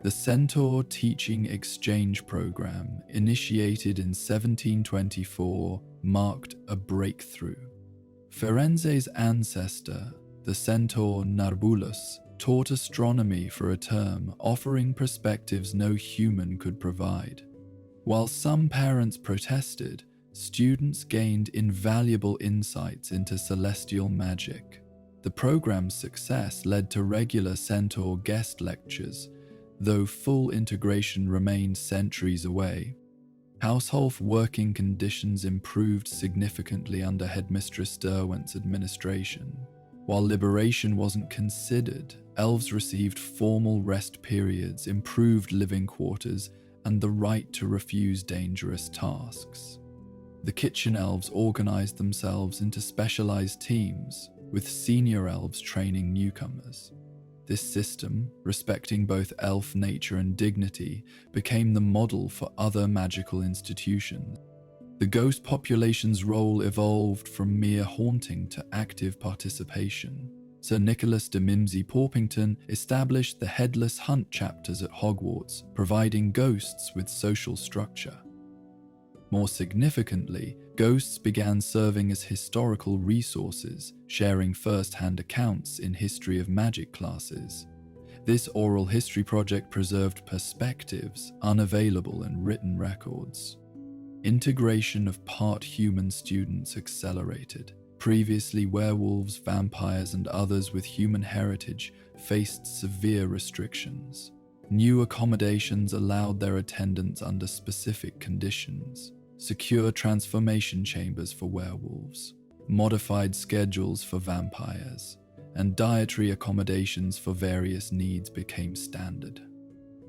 The Centaur Teaching Exchange Program, initiated in 1724, marked a breakthrough. Firenze's ancestor, the Centaur Narbulus, taught astronomy for a term, offering perspectives no human could provide. While some parents protested, students gained invaluable insights into celestial magic. The program's success led to regular Centaur guest lectures, though full integration remained centuries away. Household working conditions improved significantly under Headmistress Derwent's administration. While liberation wasn't considered, elves received formal rest periods, improved living quarters, and the right to refuse dangerous tasks. The kitchen elves organized themselves into specialized teams, with senior elves training newcomers. This system, respecting both elf nature and dignity, became the model for other magical institutions. The ghost population's role evolved from mere haunting to active participation. Sir Nicholas de Mimsy Porpington established the Headless Hunt chapters at Hogwarts, providing ghosts with social structure. More significantly, ghosts began serving as historical resources, sharing first-hand accounts in history of magic classes. This oral history project preserved perspectives unavailable in written records. Integration of part-human students accelerated. Previously, werewolves, vampires, and others with human heritage faced severe restrictions. New accommodations allowed their attendance under specific conditions. Secure transformation chambers for werewolves, modified schedules for vampires, and dietary accommodations for various needs became standard.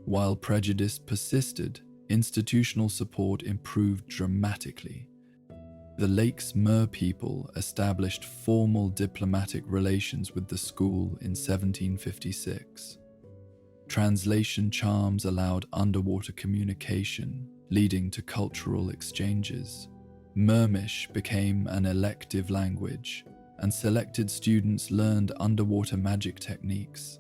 While prejudice persisted, institutional support improved dramatically. The Lakes Mer people established formal diplomatic relations with the school in 1756. Translation charms allowed underwater communication, leading to cultural exchanges. Mermish became an elective language, and selected students learned underwater magic techniques.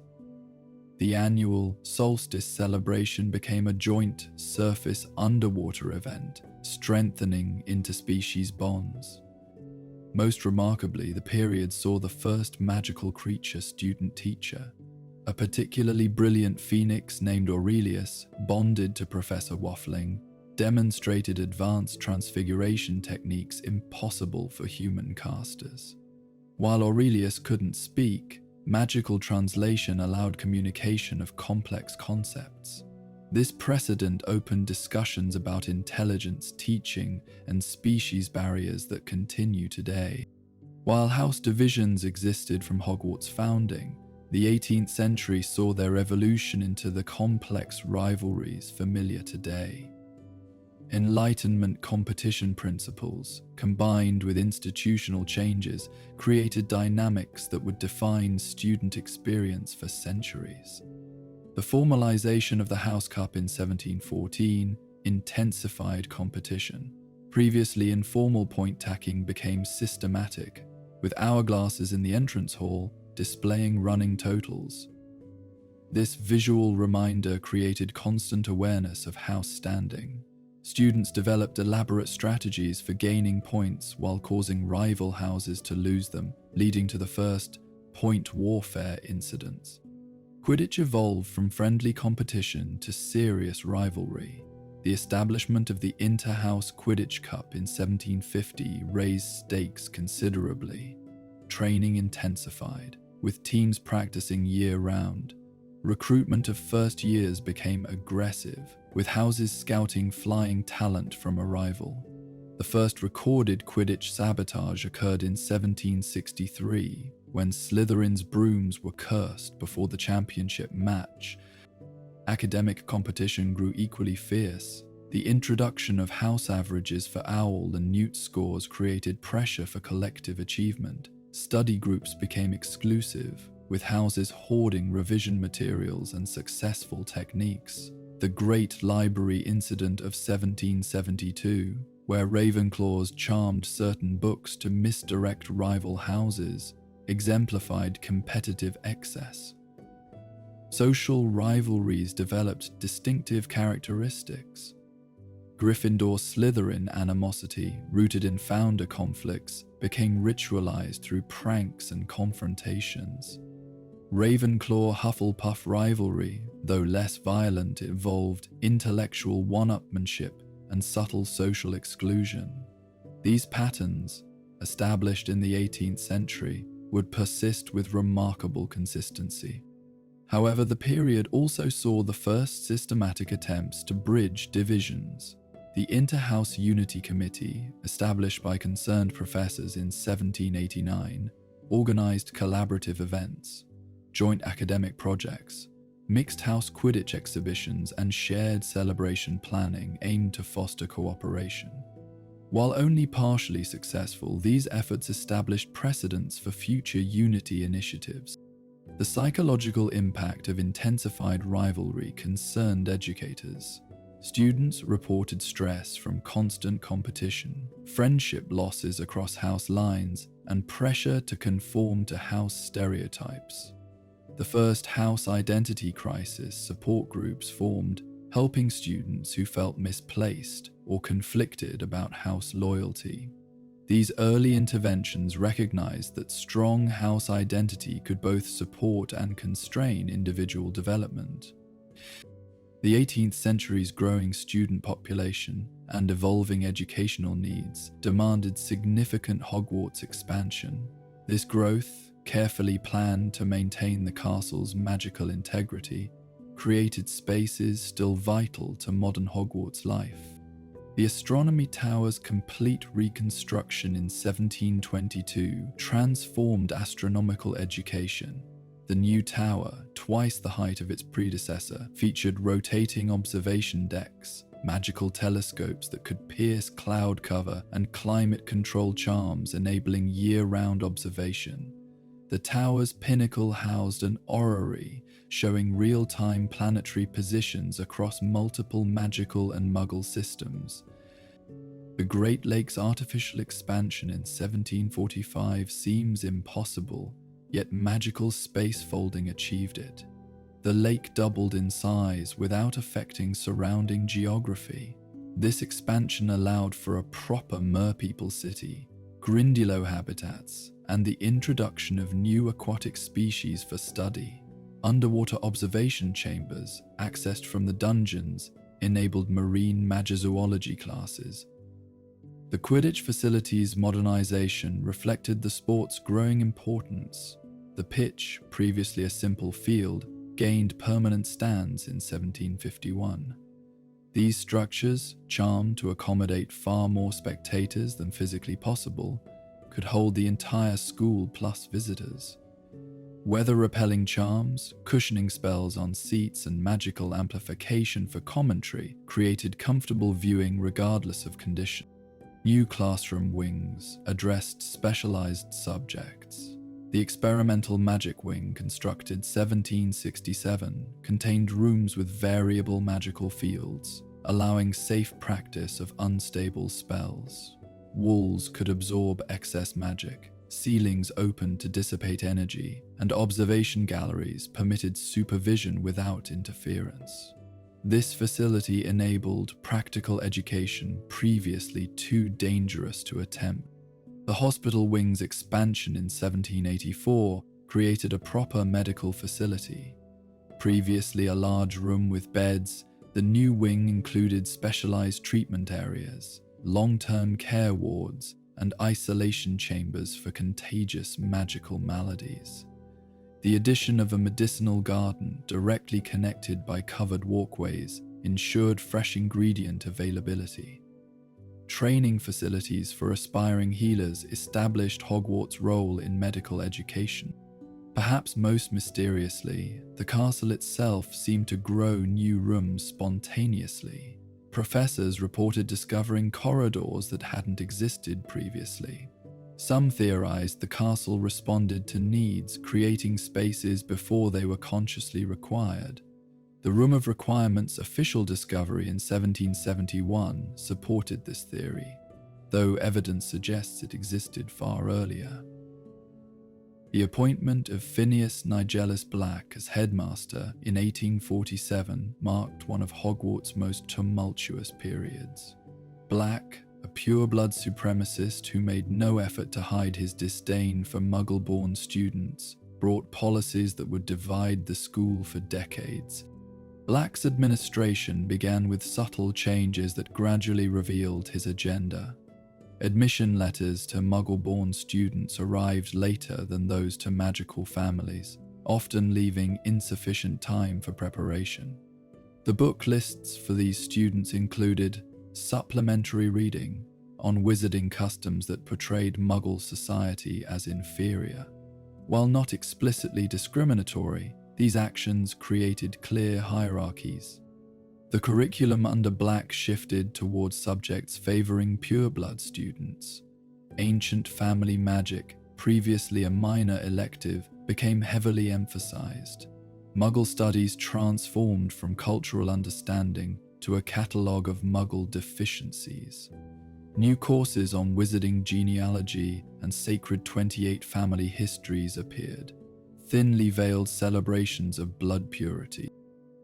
The annual solstice celebration became a joint surface-underwater event, strengthening interspecies bonds. Most remarkably, the period saw the first magical creature student-teacher. A particularly brilliant phoenix named Aurelius, bonded to Professor Waffling, demonstrated advanced transfiguration techniques impossible for human casters. While Aurelius couldn't speak, magical translation allowed communication of complex concepts. This precedent opened discussions about intelligence, teaching, and species barriers that continue today. While house divisions existed from Hogwarts' founding, the 18th century saw their evolution into the complex rivalries familiar today. Enlightenment competition principles, combined with institutional changes, created dynamics that would define student experience for centuries. The formalization of the House Cup in 1714 intensified competition. Previously informal point-tacking became systematic, with hourglasses in the entrance hall displaying running totals. This visual reminder created constant awareness of house standing. Students developed elaborate strategies for gaining points while causing rival houses to lose them, leading to the first point warfare incidents. Quidditch evolved from friendly competition to serious rivalry. The establishment of the Inter-House Quidditch Cup in 1750 raised stakes considerably. Training intensified, with teams practicing year-round. Recruitment of first years became aggressive, with houses scouting flying talent from a rival. The first recorded Quidditch sabotage occurred in 1763, when Slytherin's brooms were cursed before the championship match. Academic competition grew equally fierce. The introduction of house averages for owl and newt scores created pressure for collective achievement. Study groups became exclusive, with houses hoarding revision materials and successful techniques. The Great Library Incident of 1772, where Ravenclaws charmed certain books to misdirect rival houses, exemplified competitive excess. Social rivalries developed distinctive characteristics. Gryffindor-Slytherin animosity, rooted in founder conflicts, became ritualized through pranks and confrontations. Ravenclaw-Hufflepuff rivalry, though less violent, involved intellectual one-upmanship and subtle social exclusion. These patterns, established in the 18th century, would persist with remarkable consistency. However, the period also saw the first systematic attempts to bridge divisions. The Inter-House Unity Committee, established by concerned professors in 1789, organized collaborative events, joint academic projects, mixed-house Quidditch exhibitions, and shared celebration planning aimed to foster cooperation. While only partially successful, these efforts established precedents for future unity initiatives. The psychological impact of intensified rivalry concerned educators. Students reported stress from constant competition, friendship losses across house lines, and pressure to conform to house stereotypes. The first house identity crisis support groups formed, helping students who felt misplaced or conflicted about house loyalty. These early interventions recognized that strong house identity could both support and constrain individual development. The 18th century's growing student population and evolving educational needs demanded significant Hogwarts expansion. This growth, carefully planned to maintain the castle's magical integrity, created spaces still vital to modern Hogwarts life. The Astronomy Tower's complete reconstruction in 1722 transformed astronomical education. The new tower, twice the height of its predecessor, featured rotating observation decks, magical telescopes that could pierce cloud cover, and climate-control charms enabling year-round observation. The tower's pinnacle housed an orrery showing real-time planetary positions across multiple magical and muggle systems. The Great Lakes artificial expansion in 1745 seems impossible, yet magical space folding achieved it. The lake doubled in size without affecting surrounding geography. This expansion allowed for a proper merpeople city, Grindelwald habitats, and the introduction of new aquatic species for study. Underwater observation chambers, accessed from the dungeons, enabled marine magizoology classes. The Quidditch facility's modernization reflected the sport's growing importance. The pitch, previously a simple field, gained permanent stands in 1751. These structures, charmed to accommodate far more spectators than physically possible, could hold the entire school plus visitors. Weather-repelling charms, cushioning spells on seats, and magical amplification for commentary created comfortable viewing regardless of condition. New classroom wings addressed specialized subjects. The experimental magic wing, constructed 1767, contained rooms with variable magical fields, allowing safe practice of unstable spells. Walls could absorb excess magic, ceilings opened to dissipate energy, and observation galleries permitted supervision without interference. This facility enabled practical education previously too dangerous to attempt. The hospital wing's expansion in 1784 created a proper medical facility. Previously a large room with beds, the new wing included specialized treatment areas, long-term care wards, and isolation chambers for contagious magical maladies. The addition of a medicinal garden directly connected by covered walkways ensured fresh ingredient availability. Training facilities for aspiring healers established Hogwarts' role in medical education. Perhaps most mysteriously, the castle itself seemed to grow new rooms spontaneously. Professors reported discovering corridors that hadn't existed previously. Some theorized the castle responded to needs, creating spaces before they were consciously required. The Room of Requirement's official discovery in 1771 supported this theory, though evidence suggests it existed far earlier. The appointment of Phineas Nigellus Black as headmaster in 1847 marked one of Hogwarts' most tumultuous periods. Black, a pure-blood supremacist who made no effort to hide his disdain for Muggle-born students, brought policies that would divide the school for decades. Black's administration began with subtle changes that gradually revealed his agenda. Admission letters to Muggle-born students arrived later than those to magical families, often leaving insufficient time for preparation. The book lists for these students included supplementary reading on wizarding customs that portrayed Muggle society as inferior. While not explicitly discriminatory, these actions created clear hierarchies. The curriculum under Black shifted towards subjects favoring pureblood students. Ancient family magic, previously a minor elective, became heavily emphasized. Muggle studies transformed from cultural understanding to a catalogue of Muggle deficiencies. New courses on wizarding genealogy and sacred 28 family histories appeared, thinly veiled celebrations of blood purity.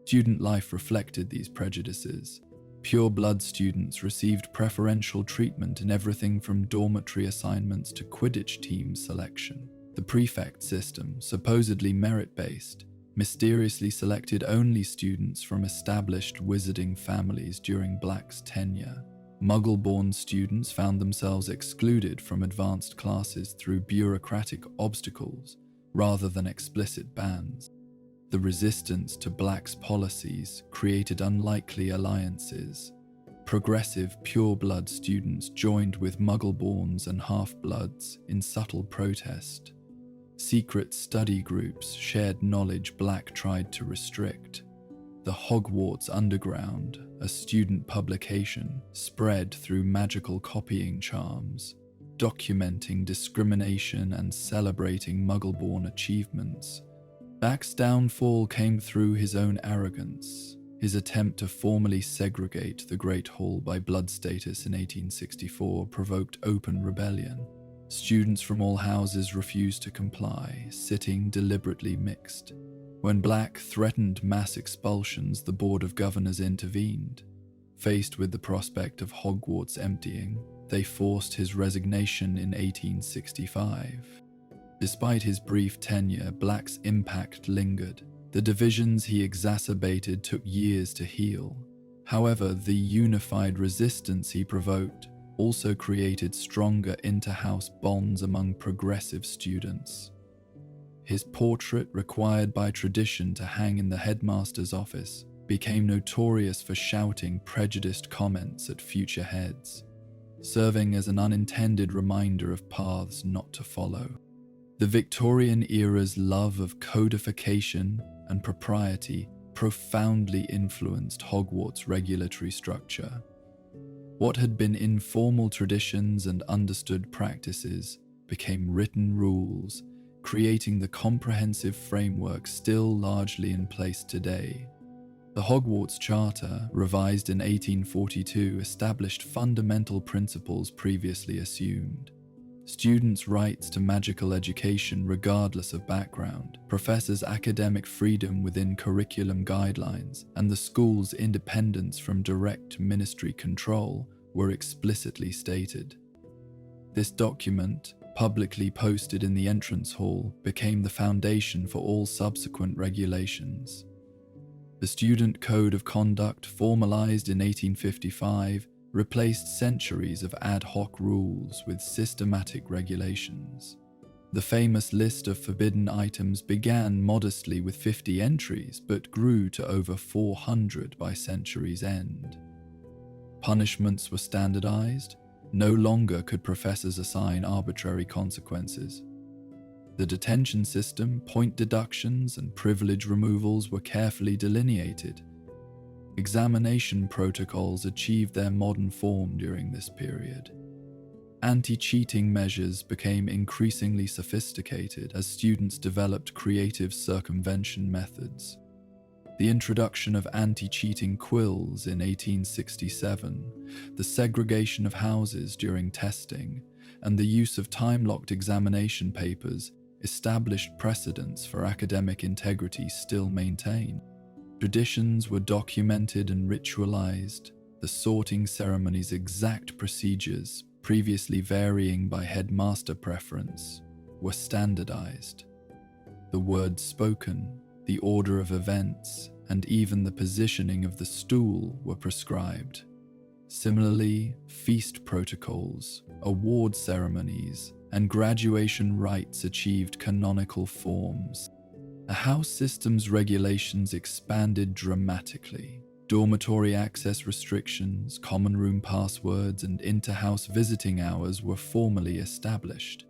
Student life reflected these prejudices. Pure-blood students received preferential treatment in everything from dormitory assignments to Quidditch team selection. The Prefect system, supposedly merit-based, mysteriously selected only students from established wizarding families during Black's tenure. Muggle-born students found themselves excluded from advanced classes through bureaucratic obstacles rather than explicit bans. The resistance to Black's policies created unlikely alliances. Progressive pure-blood students joined with Muggle-borns and half-bloods in subtle protest. Secret study groups shared knowledge Black tried to restrict. The Hogwarts Underground, a student publication, spread through magical copying charms, documenting discrimination and celebrating Muggle-born achievements. Black's downfall came through his own arrogance. His attempt to formally segregate the Great Hall by blood status in 1864 provoked open rebellion. Students from all houses refused to comply, sitting deliberately mixed. When Black threatened mass expulsions, the Board of Governors intervened. Faced with the prospect of Hogwarts emptying, they forced his resignation in 1865. Despite his brief tenure, Black's impact lingered. The divisions he exacerbated took years to heal. However, the unified resistance he provoked also created stronger inter-house bonds among progressive students. His portrait, required by tradition to hang in the headmaster's office, became notorious for shouting prejudiced comments at future heads, serving as an unintended reminder of paths not to follow. The Victorian era's love of codification and propriety profoundly influenced Hogwarts' regulatory structure. What had been informal traditions and understood practices became written rules, creating the comprehensive framework still largely in place today. The Hogwarts Charter, revised in 1842, established fundamental principles previously assumed. Students' rights to magical education regardless of background, professors' academic freedom within curriculum guidelines, and the school's independence from direct ministry control were explicitly stated. This document, publicly posted in the entrance hall, became the foundation for all subsequent regulations. The Student Code of Conduct, formalized in 1855, replaced centuries of ad hoc rules with systematic regulations. The famous list of forbidden items began modestly with 50 entries, but grew to over 400 by century's end. Punishments were standardized. No longer could professors assign arbitrary consequences. The detention system, point deductions, and privilege removals were carefully delineated. Examination protocols achieved their modern form during this period. Anti-cheating measures became increasingly sophisticated as students developed creative circumvention methods. The introduction of anti-cheating quills in 1867, the segregation of houses during testing, and the use of time-locked examination papers established precedents for academic integrity still maintained. Traditions were documented and ritualized. The sorting ceremony's exact procedures, previously varying by headmaster preference, were standardized. The words spoken, the order of events, and even the positioning of the stool were prescribed. Similarly, feast protocols, award ceremonies, and graduation rites achieved canonical forms. The house system's regulations expanded dramatically. Dormitory access restrictions, common room passwords, and inter-house visiting hours were formally established.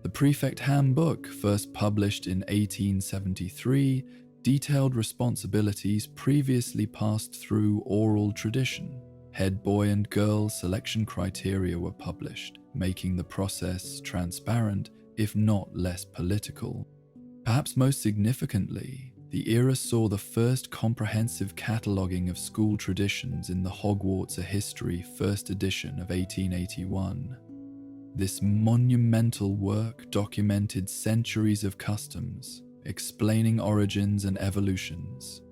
The Prefect Handbook, first published in 1873, detailed responsibilities previously passed through oral tradition. Head boy and girl selection criteria were published, making the process transparent, if not less political. Perhaps most significantly, the era saw the first comprehensive cataloguing of school traditions in the Hogwarts: A History, first edition of 1881. This monumental work documented centuries of customs, explaining origins and evolutions.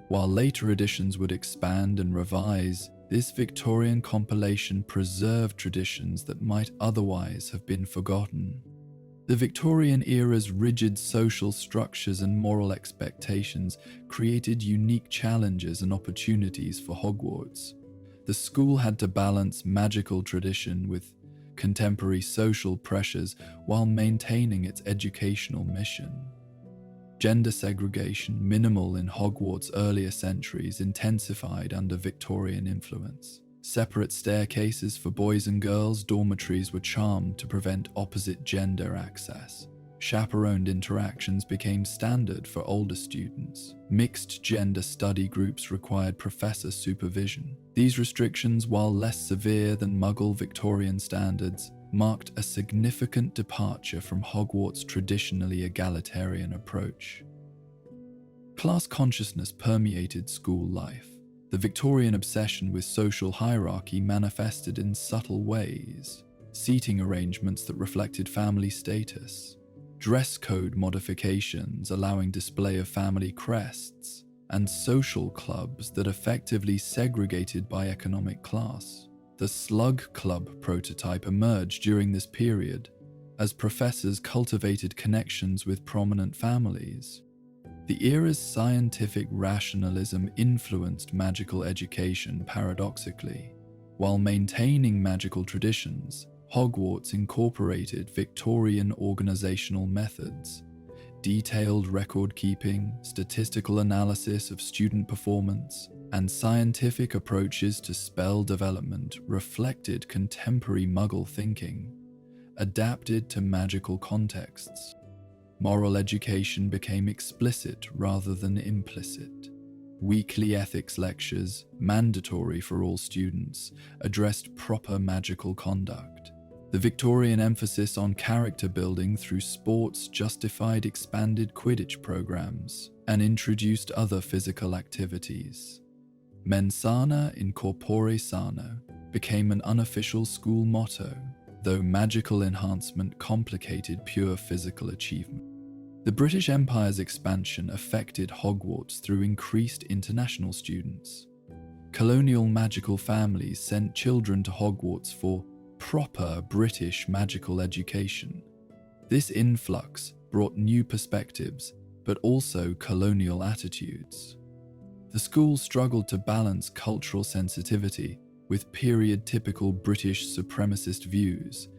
While later editions would expand and revise, this Victorian compilation preserved traditions that might otherwise have been forgotten. The Victorian era's rigid social structures and moral expectations created unique challenges and opportunities for Hogwarts. The school had to balance magical tradition with contemporary social pressures while maintaining its educational mission. Gender segregation, minimal in Hogwarts' earlier centuries, intensified under Victorian influence. Separate staircases for boys and girls' dormitories were charmed to prevent opposite gender access. Chaperoned interactions became standard for older students. Mixed gender study groups required professor supervision. These restrictions, while less severe than Muggle Victorian standards, marked a significant departure from Hogwarts' traditionally egalitarian approach. Class consciousness permeated school life. The Victorian obsession with social hierarchy manifested in subtle ways: seating arrangements that reflected family status, dress code modifications allowing display of family crests, and social clubs that effectively segregated by economic class. The Slug Club prototype emerged during this period, as professors cultivated connections with prominent families. The era's scientific rationalism influenced magical education paradoxically. While maintaining magical traditions, Hogwarts incorporated Victorian organizational methods. Detailed record-keeping, statistical analysis of student performance, and scientific approaches to spell development reflected contemporary Muggle thinking, adapted to magical contexts. Moral education became explicit rather than implicit. Weekly ethics lectures, mandatory for all students, addressed proper magical conduct. The Victorian emphasis on character building through sports justified expanded Quidditch programs and introduced other physical activities. Mens sana in corpore sano became an unofficial school motto, though magical enhancement complicated pure physical achievement. The British Empire's expansion affected Hogwarts through increased international students. Colonial magical families sent children to Hogwarts for proper British magical education. This influx brought new perspectives, but also colonial attitudes. The school struggled to balance cultural sensitivity with period-typical British supremacist views.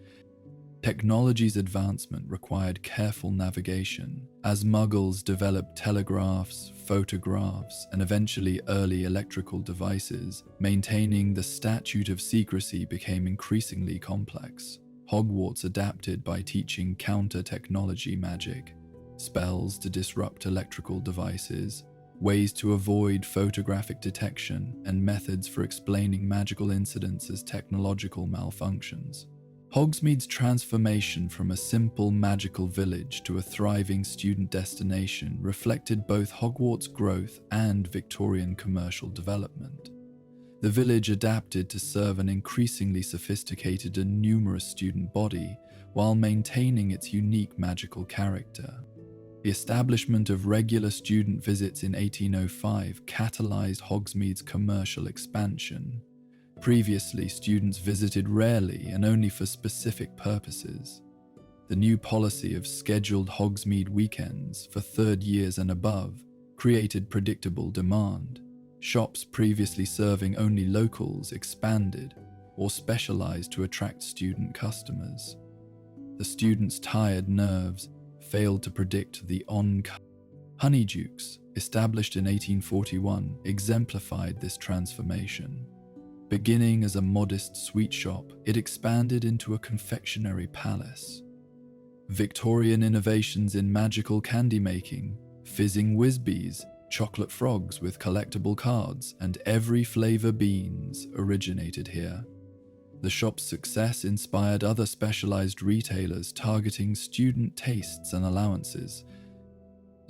Technology's advancement required careful navigation, as Muggles developed telegraphs, photographs, and eventually early electrical devices. Maintaining the Statute of secrecy became increasingly complex. Hogwarts adapted by teaching counter-technology magic, spells to disrupt electrical devices, ways to avoid photographic detection, and methods for explaining magical incidents as technological malfunctions. Hogsmeade's transformation from a simple magical village to a thriving student destination reflected both Hogwarts' growth and Victorian commercial development. The village adapted to serve an increasingly sophisticated and numerous student body while maintaining its unique magical character. The establishment of regular student visits in 1805 catalyzed Hogsmeade's commercial expansion. Previously, students visited rarely and only for specific purposes. The new policy of scheduled Hogsmeade weekends for third years and above created predictable demand. Shops previously serving only locals expanded or specialized to attract student customers. The students' tired nerves failed to predict the Honeydukes, established in 1841, exemplified this transformation. Beginning as a modest sweet shop, it expanded into a confectionery palace. Victorian innovations in magical candy making, fizzing whizbees, chocolate frogs with collectible cards, and every flavor beans originated here. The shop's success inspired other specialized retailers targeting student tastes and allowances.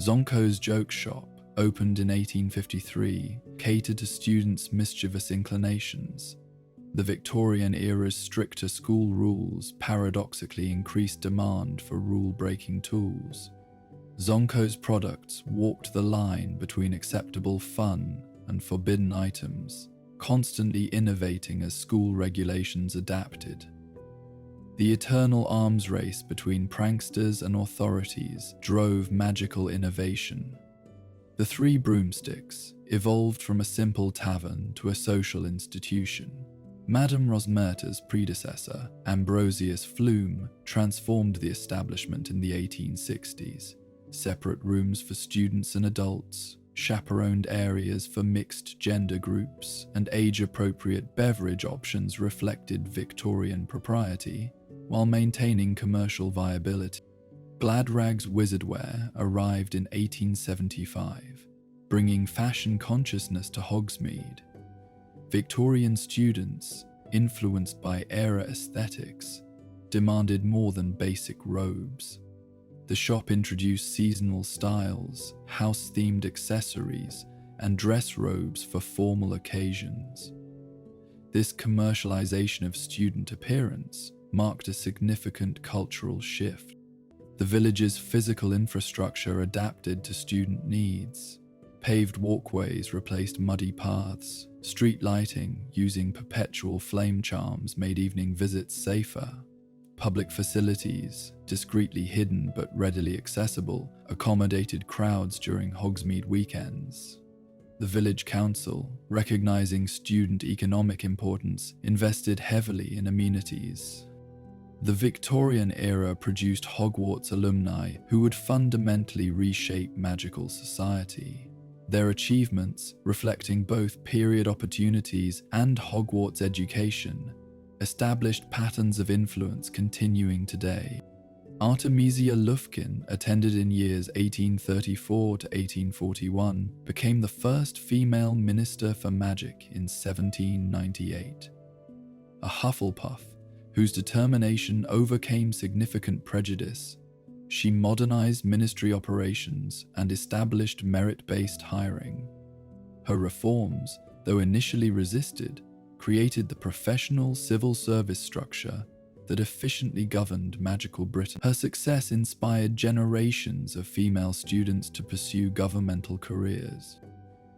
Zonko's Joke Shop, opened in 1853, catered to students' mischievous inclinations. The Victorian era's stricter school rules paradoxically increased demand for rule-breaking tools. Zonko's products walked the line between acceptable fun and forbidden items, constantly innovating as school regulations adapted. The eternal arms race between pranksters and authorities drove magical innovation. The Three Broomsticks evolved from a simple tavern to a social institution. Madame Rosmerta's predecessor, Ambrosius Flume, transformed the establishment in the 1860s. Separate rooms for students and adults, chaperoned areas for mixed gender groups, and age-appropriate beverage options reflected Victorian propriety, while maintaining commercial viability. Gladrag's Wizardwear arrived in 1875, bringing fashion consciousness to Hogsmeade. Victorian students, influenced by era aesthetics, demanded more than basic robes. The shop introduced seasonal styles, house-themed accessories, and dress robes for formal occasions. This commercialization of student appearance marked a significant cultural shift. The village's physical infrastructure adapted to student needs. Paved walkways replaced muddy paths. Street lighting, using perpetual flame charms, made evening visits safer. Public facilities, discreetly hidden but readily accessible, accommodated crowds during Hogsmeade weekends. The village council, recognizing student economic importance, invested heavily in amenities. The Victorian era produced Hogwarts alumni who would fundamentally reshape magical society. Their achievements, reflecting both period opportunities and Hogwarts education, established patterns of influence continuing today. Artemisia Lufkin, attended in years 1834 to 1841, became the first female minister for magic in 1798. A Hufflepuff, whose determination overcame significant prejudice, she modernized ministry operations and established merit-based hiring. Her reforms, though initially resisted, created the professional civil service structure that efficiently governed magical Britain. Her success inspired generations of female students to pursue governmental careers.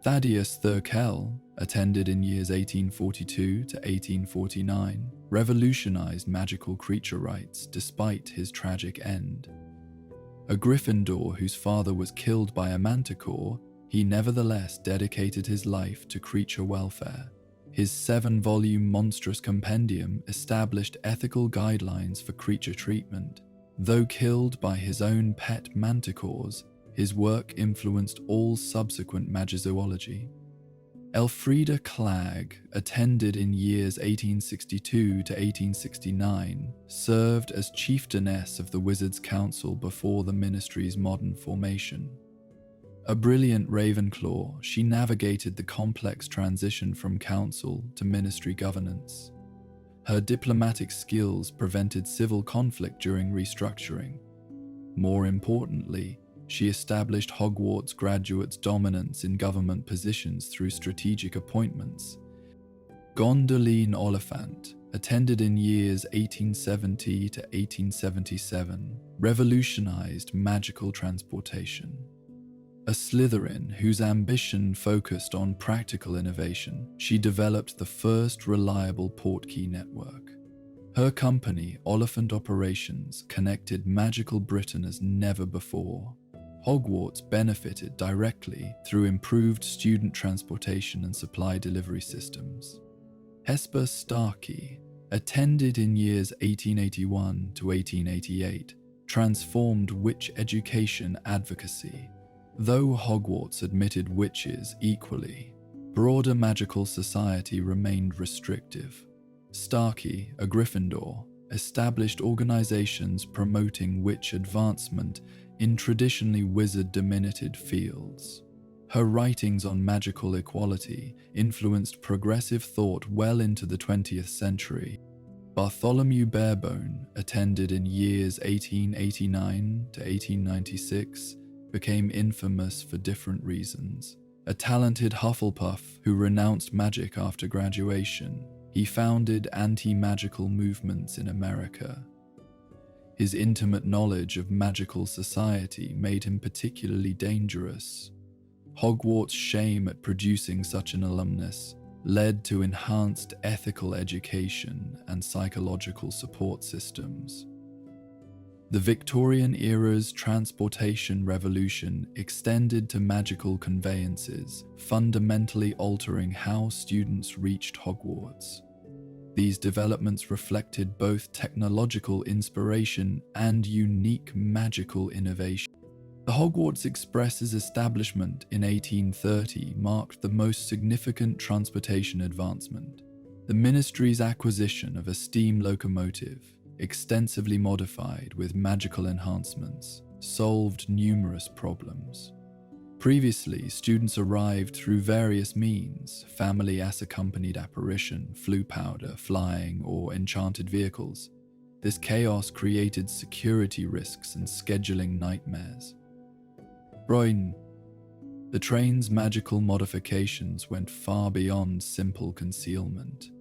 Thaddeus Thurkell, attended in years 1842 to 1849, revolutionized magical creature rights despite his tragic end. A Gryffindor whose father was killed by a manticore, he nevertheless dedicated his life to creature welfare. His 7-volume monstrous compendium established ethical guidelines for creature treatment. Though killed by his own pet manticores, his work influenced all subsequent magizoology. Elfrida Clegg, attended in years 1862 to 1869, served as chieftainess of the Wizards' Council before the ministry's modern formation. A brilliant Ravenclaw, she navigated the complex transition from council to ministry governance. Her diplomatic skills prevented civil conflict during restructuring. More importantly, she established Hogwarts graduates' dominance in government positions through strategic appointments. Gwendoline Oliphant, attended in years 1870 to 1877, revolutionized magical transportation. A Slytherin whose ambition focused on practical innovation, she developed the first reliable portkey network. Her company, Oliphant Operations, connected magical Britain as never before. Hogwarts benefited directly through improved student transportation and supply delivery systems. Hesper Starkey, attended in years 1881 to 1888, transformed witch education advocacy. Though Hogwarts admitted witches equally, broader magical society remained restrictive. Starkey, a Gryffindor, established organizations promoting witch advancement in traditionally wizard-dominated fields. Her writings on magical equality influenced progressive thought well into the 20th century. Bartholomew Barebone, attended in years 1889 to 1896, became infamous for different reasons. A talented Hufflepuff who renounced magic after graduation, he founded anti-magical movements in America. His intimate knowledge of magical society made him particularly dangerous. Hogwarts' shame at producing such an alumnus led to enhanced ethical education and psychological support systems. The Victorian era's transportation revolution extended to magical conveyances, fundamentally altering how students reached Hogwarts. These developments reflected both technological inspiration and unique magical innovation. The Hogwarts Express's establishment in 1830 marked the most significant transportation advancement. The ministry's acquisition of a steam locomotive, extensively modified with magical enhancements, solved numerous problems. Previously, students arrived through various means: family as-accompanied apparition, flue powder, flying, or enchanted vehicles. This chaos created security risks and scheduling nightmares. Brian, the train's magical modifications went far beyond simple concealment.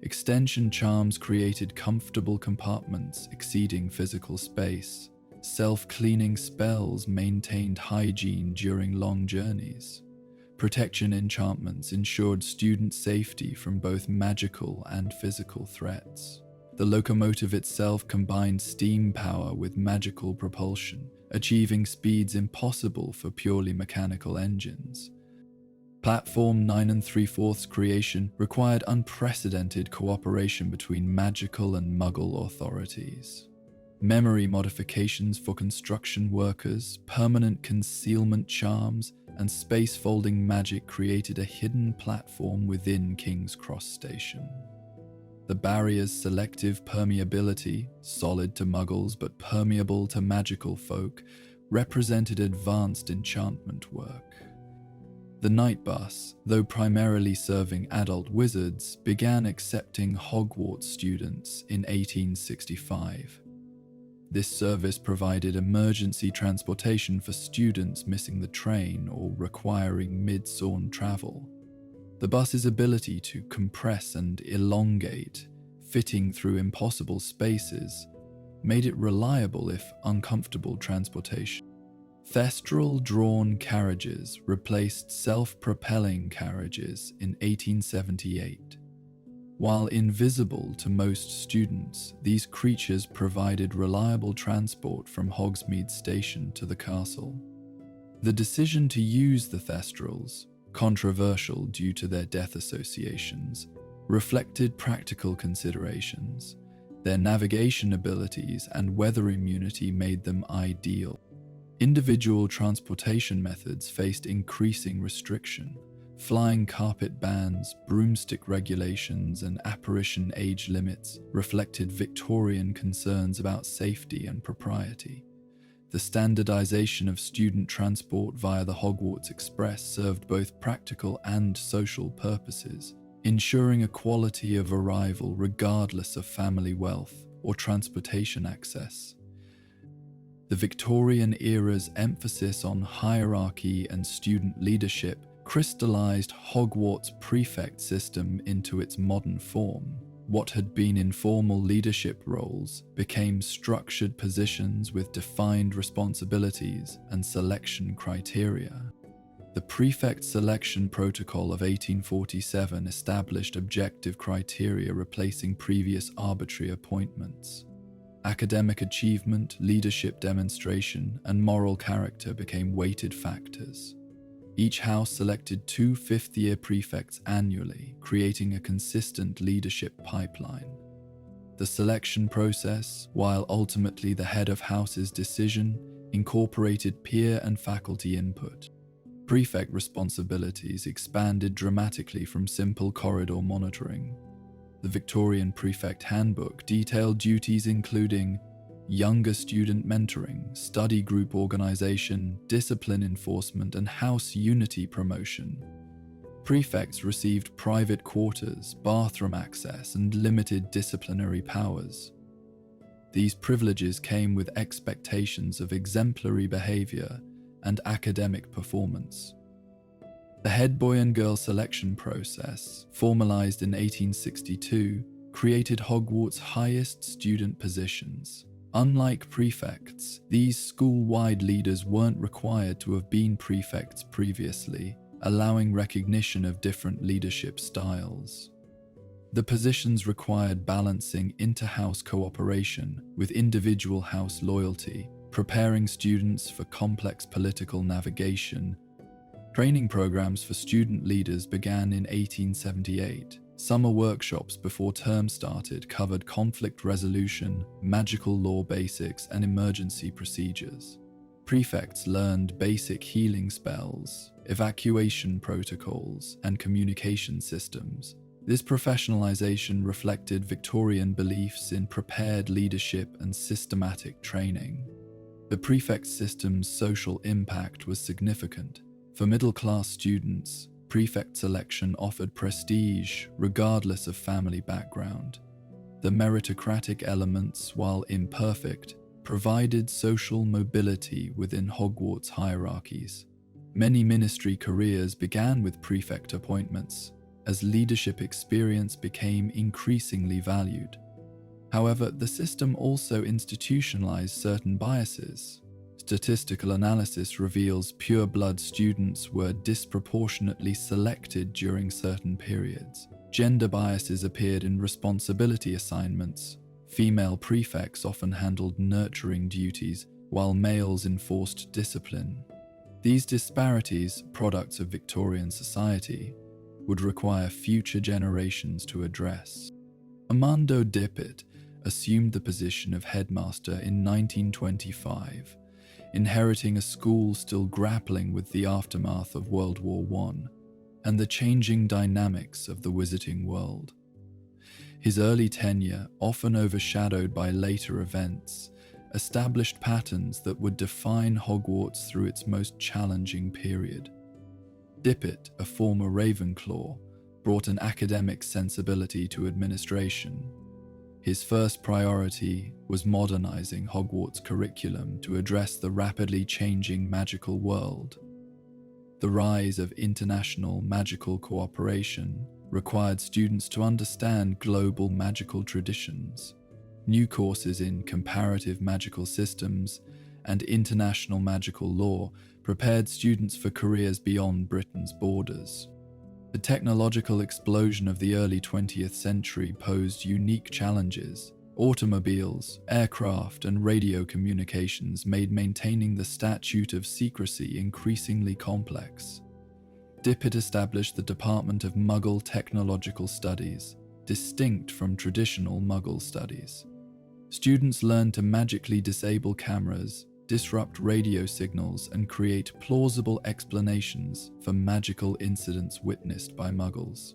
Extension charms created comfortable compartments exceeding physical space. Self-cleaning spells maintained hygiene during long journeys. Protection enchantments ensured student safety from both magical and physical threats. The locomotive itself combined steam power with magical propulsion, achieving speeds impossible for purely mechanical engines. Platform 9 3/4 creation required unprecedented cooperation between magical and Muggle authorities. Memory modifications for construction workers, permanent concealment charms, and space-folding magic created a hidden platform within King's Cross Station. The barrier's selective permeability, solid to Muggles but permeable to magical folk, represented advanced enchantment work. The night bus, though primarily serving adult wizards, began accepting Hogwarts students in 1865. This service provided emergency transportation for students missing the train or requiring mid-sawn travel. The bus's ability to compress and elongate, fitting through impossible spaces, made it reliable if uncomfortable transportation. Thestral-drawn carriages replaced self-propelling carriages in 1878. While invisible to most students, these creatures provided reliable transport from Hogsmeade Station to the castle. The decision to use the Thestrals, controversial due to their death associations, reflected practical considerations. Their navigation abilities and weather immunity made them ideal. Individual transportation methods faced increasing restriction. Flying carpet bans, broomstick regulations, and apparition age limits reflected Victorian concerns about safety and propriety. The standardization of student transport via the Hogwarts Express served both practical and social purposes, ensuring equality of arrival regardless of family wealth or transportation access. The Victorian era's emphasis on hierarchy and student leadership crystallized Hogwarts' prefect system into its modern form. What had been informal leadership roles became structured positions with defined responsibilities and selection criteria. The Prefect Selection Protocol of 1847 established objective criteria replacing previous arbitrary appointments. Academic achievement, leadership demonstration, and moral character became weighted factors. Each house selected 2 fifth-year prefects annually, creating a consistent leadership pipeline. The selection process, while ultimately the head of house's decision, incorporated peer and faculty input. Prefect responsibilities expanded dramatically from simple corridor monitoring. The Victorian Prefect Handbook detailed duties including younger student mentoring, study group organization, discipline enforcement, and house unity promotion. Prefects received private quarters, bathroom access, and limited disciplinary powers. These privileges came with expectations of exemplary behavior and academic performance. The head boy and girl selection process, formalized in 1862, created Hogwarts' highest student positions. Unlike prefects, these school-wide leaders weren't required to have been prefects previously, allowing recognition of different leadership styles. The positions required balancing inter-house cooperation with individual house loyalty, preparing students for complex political navigation. Training programs for student leaders began in 1878. Summer workshops before term started covered conflict resolution, magical law basics, and emergency procedures. Prefects learned basic healing spells, evacuation protocols, and communication systems. This professionalization reflected Victorian beliefs in prepared leadership and systematic training. The prefect system's social impact was significant. For middle-class students, prefect selection offered prestige regardless of family background. The meritocratic elements, while imperfect, provided social mobility within Hogwarts hierarchies. Many ministry careers began with prefect appointments, as leadership experience became increasingly valued. However, the system also institutionalized certain biases. Statistical analysis reveals pure-blood students were disproportionately selected during certain periods. Gender biases appeared in responsibility assignments. Female prefects often handled nurturing duties, while males enforced discipline. These disparities, products of Victorian society, would require future generations to address. Armando Dippet assumed the position of headmaster in 1925, inheriting a school still grappling with the aftermath of World War I and the changing dynamics of the wizarding world. His early tenure, often overshadowed by later events, established patterns that would define Hogwarts through its most challenging period. Dippet, a former Ravenclaw, brought an academic sensibility to administration. His first priority was modernizing Hogwarts' curriculum to address the rapidly changing magical world. The rise of international magical cooperation required students to understand global magical traditions. New courses in comparative magical systems and international magical law prepared students for careers beyond Britain's borders. The technological explosion of the early 20th century posed unique challenges. Automobiles, aircraft, and radio communications made maintaining the Statute of Secrecy increasingly complex. Dippet established the Department of Muggle Technological Studies, distinct from traditional Muggle studies. Students learned to magically disable cameras, disrupt radio signals and create plausible explanations for magical incidents witnessed by Muggles.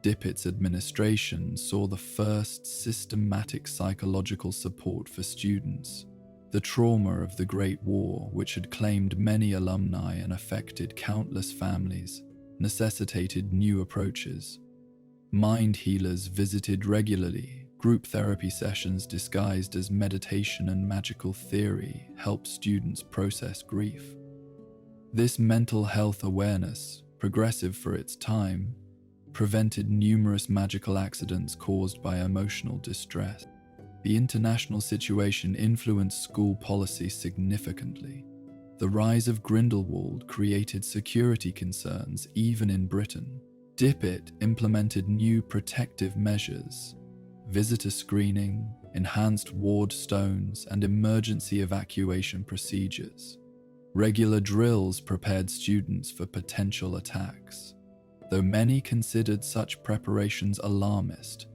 Dippet's administration saw the first systematic psychological support for students. The trauma of the Great War, which had claimed many alumni and affected countless families, necessitated new approaches. Mind healers visited regularly. Group therapy sessions disguised as meditation and magical theory helped students process grief. This mental health awareness, progressive for its time, prevented numerous magical accidents caused by emotional distress. The international situation influenced school policy significantly. The rise of Grindelwald created security concerns even in Britain. Dippet implemented new protective measures, visitor screening, enhanced ward stones, and emergency evacuation procedures. Regular drills prepared students for potential attacks, though many considered such preparations alarmist.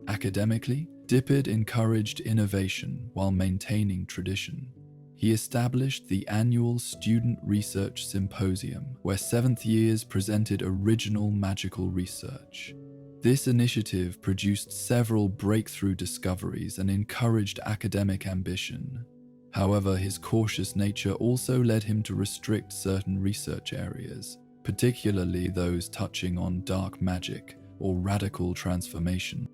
Academically, Dippet encouraged innovation while maintaining tradition. He established the annual Student Research Symposium, where 7th years presented original magical research. This initiative produced several breakthrough discoveries and encouraged academic ambition. However, his cautious nature also led him to restrict certain research areas, particularly those touching on dark magic or radical transformation.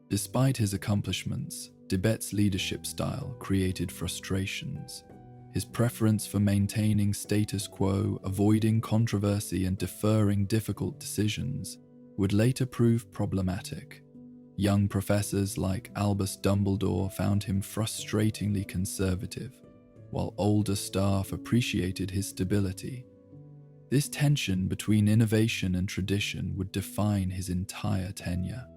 Despite his accomplishments, Dippet's leadership style created frustrations. His preference for maintaining status quo, avoiding controversy, and deferring difficult decisions would later prove problematic. Young professors like Albus Dumbledore found him frustratingly conservative, while older staff appreciated his stability. This tension between innovation and tradition would define his entire tenure.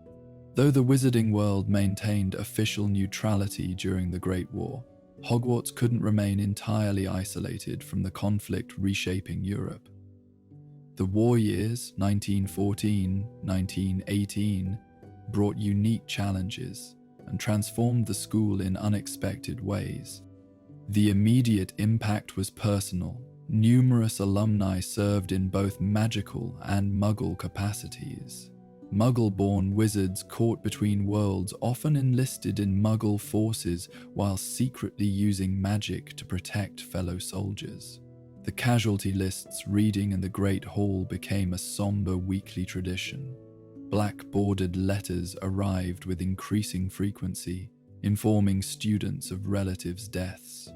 Though the wizarding world maintained official neutrality during the Great War, Hogwarts couldn't remain entirely isolated from the conflict reshaping Europe. The war years, 1914-1918, brought unique challenges and transformed the school in unexpected ways. The immediate impact was personal. Numerous alumni served in both magical and Muggle capacities. Muggle-born wizards caught between worlds often enlisted in Muggle forces while secretly using magic to protect fellow soldiers. The casualty lists reading in the Great Hall became a somber weekly tradition. Black-bordered letters arrived with increasing frequency, informing students of relatives' deaths.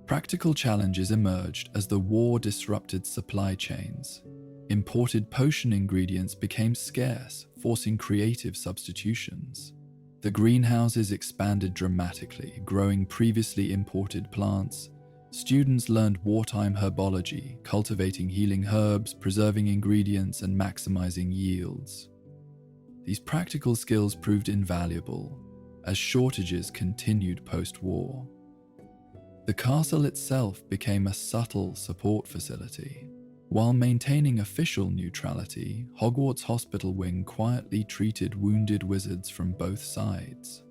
Practical challenges emerged as the war disrupted supply chains. Imported potion ingredients became scarce, forcing creative substitutions. The greenhouses expanded dramatically, growing previously imported plants. Students learned wartime herbology, cultivating healing herbs, preserving ingredients, and maximizing yields. These practical skills proved invaluable as shortages continued post-war. The castle itself became a subtle support facility. While maintaining official neutrality, Hogwarts Hospital Wing quietly treated wounded wizards from both sides.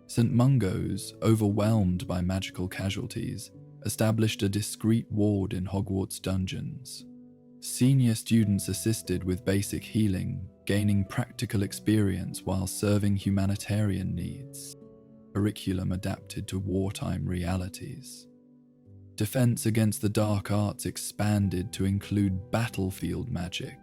St. Mungo's, overwhelmed by magical casualties, established a discreet ward in Hogwarts dungeons. Senior students assisted with basic healing, gaining practical experience while serving humanitarian needs. Curriculum adapted to wartime realities. Defense against the dark arts expanded to include battlefield magic,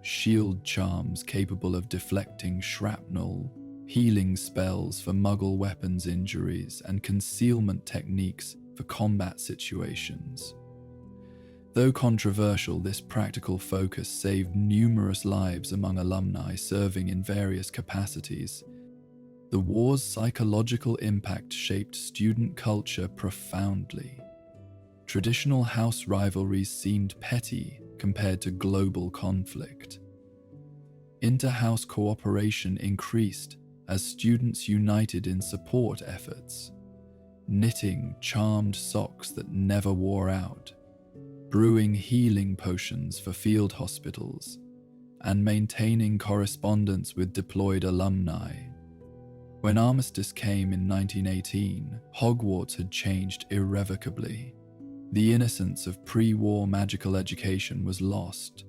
shield charms capable of deflecting shrapnel, healing spells for Muggle weapons injuries, and concealment techniques for combat situations. Though controversial, this practical focus saved numerous lives among alumni serving in various capacities. The war's psychological impact shaped student culture profoundly. Traditional house rivalries seemed petty compared to global conflict. Inter-house cooperation increased as students united in support efforts, knitting charmed socks that never wore out, brewing healing potions for field hospitals, and maintaining correspondence with deployed alumni. When armistice came in 1918, Hogwarts had changed irrevocably. The innocence of pre-war magical education was lost.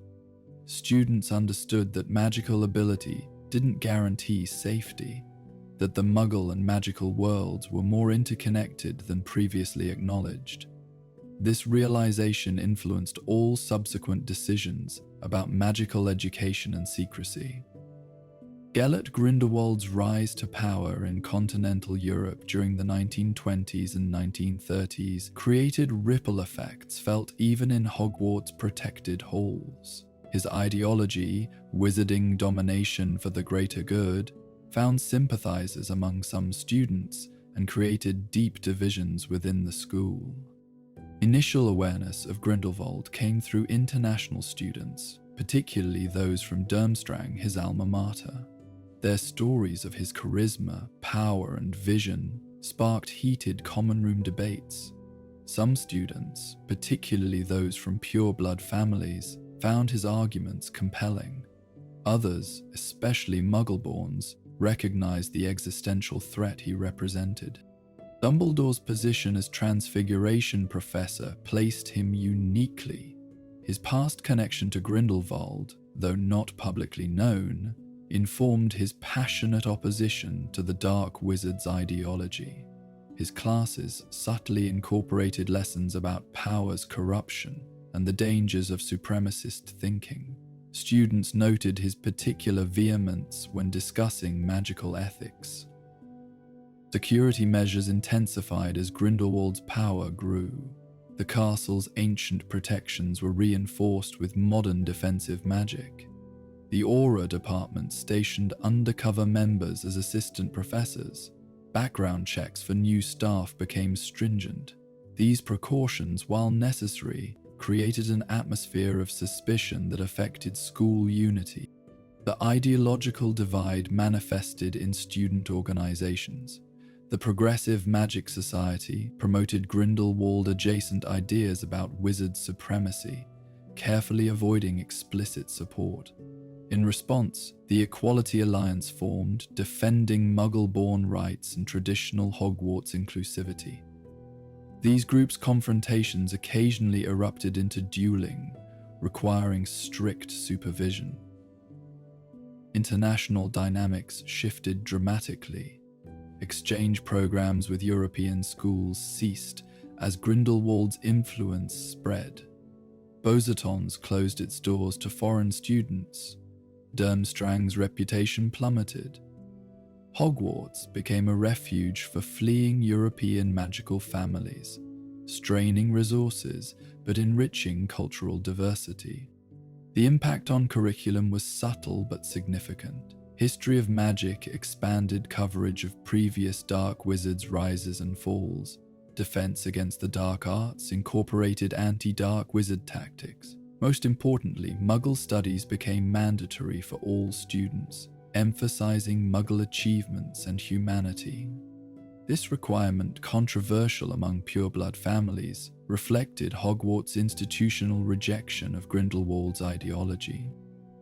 Students understood that magical ability didn't guarantee safety, that the Muggle and magical worlds were more interconnected than previously acknowledged. This realization influenced all subsequent decisions about magical education and secrecy. Gellert Grindelwald's rise to power in continental Europe during the 1920s and 1930s created ripple effects felt even in Hogwarts' protected halls. His ideology, wizarding domination for the greater good, found sympathizers among some students and created deep divisions within the school. Initial awareness of Grindelwald came through international students, particularly those from Durmstrang, his alma mater. Their stories of his charisma, power, and vision sparked heated common room debates. Some students, particularly those from pure-blood families, found his arguments compelling. Others, especially Muggle-borns, recognized the existential threat he represented. Dumbledore's position as Transfiguration Professor placed him uniquely. His past connection to Grindelwald, though not publicly known, informed his passionate opposition to the Dark Wizard's ideology. His classes subtly incorporated lessons about power's corruption and the dangers of supremacist thinking. Students noted his particular vehemence when discussing magical ethics. Security measures intensified as Grindelwald's power grew. The castle's ancient protections were reinforced with modern defensive magic. The Aura Department stationed undercover members as assistant professors. Background checks for new staff became stringent. These precautions, while necessary, created an atmosphere of suspicion that affected school unity. The ideological divide manifested in student organizations. The Progressive Magic Society promoted Grindelwald-adjacent ideas about wizard supremacy, carefully avoiding explicit support. In response, the Equality Alliance formed, defending Muggle-born rights and traditional Hogwarts inclusivity. These groups' confrontations occasionally erupted into dueling, requiring strict supervision. International dynamics shifted dramatically. Exchange programs with European schools ceased as Grindelwald's influence spread. Beauxbatons closed its doors to foreign students. Durmstrang's reputation plummeted. Hogwarts became a refuge for fleeing European magical families, straining resources but enriching cultural diversity. The impact on curriculum was subtle but significant. History of Magic expanded coverage of previous Dark Wizards' rises and falls. Defense against the dark arts incorporated anti-Dark Wizard tactics. Most importantly, Muggle studies became mandatory for all students, emphasizing Muggle achievements and humanity. This requirement, controversial among pureblood families, reflected Hogwarts' institutional rejection of Grindelwald's ideology.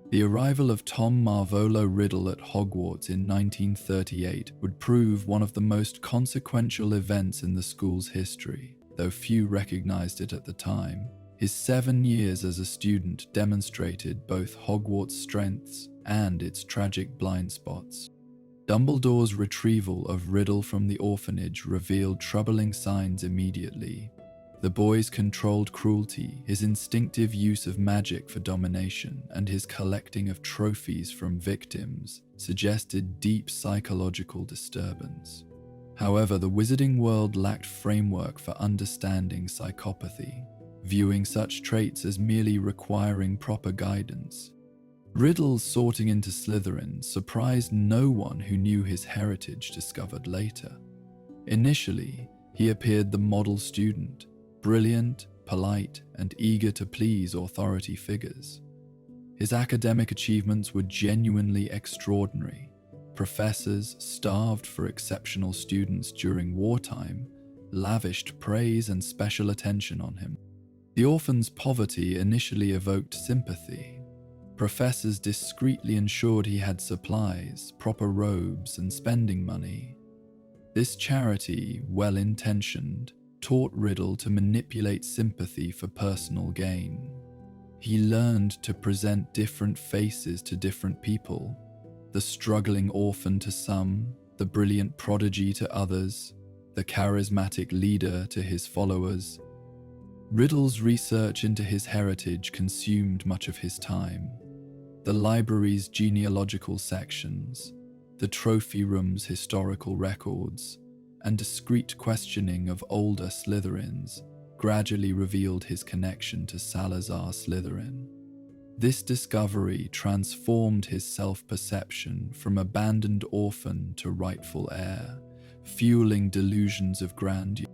The arrival of Tom Marvolo Riddle at Hogwarts in 1938 would prove one of the most consequential events in the school's history, though few recognized it at the time. His 7 years as a student demonstrated both Hogwarts' strengths and its tragic blind spots. Dumbledore's retrieval of Riddle from the orphanage revealed troubling signs immediately. The boy's controlled cruelty, his instinctive use of magic for domination, and his collecting of trophies from victims suggested deep psychological disturbance. However, the wizarding world lacked framework for understanding psychopathy, viewing such traits as merely requiring proper guidance. Riddle's sorting into Slytherin surprised no one who knew his heritage discovered later. Initially, he appeared the model student, brilliant, polite, and eager to please authority figures. His academic achievements were genuinely extraordinary. Professors, starved for exceptional students during wartime, lavished praise and special attention on him. The orphan's poverty initially evoked sympathy. Professors discreetly ensured he had supplies, proper robes, and spending money. This charity, well-intentioned, taught Riddle to manipulate sympathy for personal gain. He learned to present different faces to different people, the struggling orphan to some, the brilliant prodigy to others, the charismatic leader to his followers. Riddle's research into his heritage consumed much of his time. The library's genealogical sections, the trophy room's historical records, and discreet questioning of older Slytherins gradually revealed his connection to Salazar Slytherin. This discovery transformed his self-perception from abandoned orphan to rightful heir, fueling delusions of grandeur.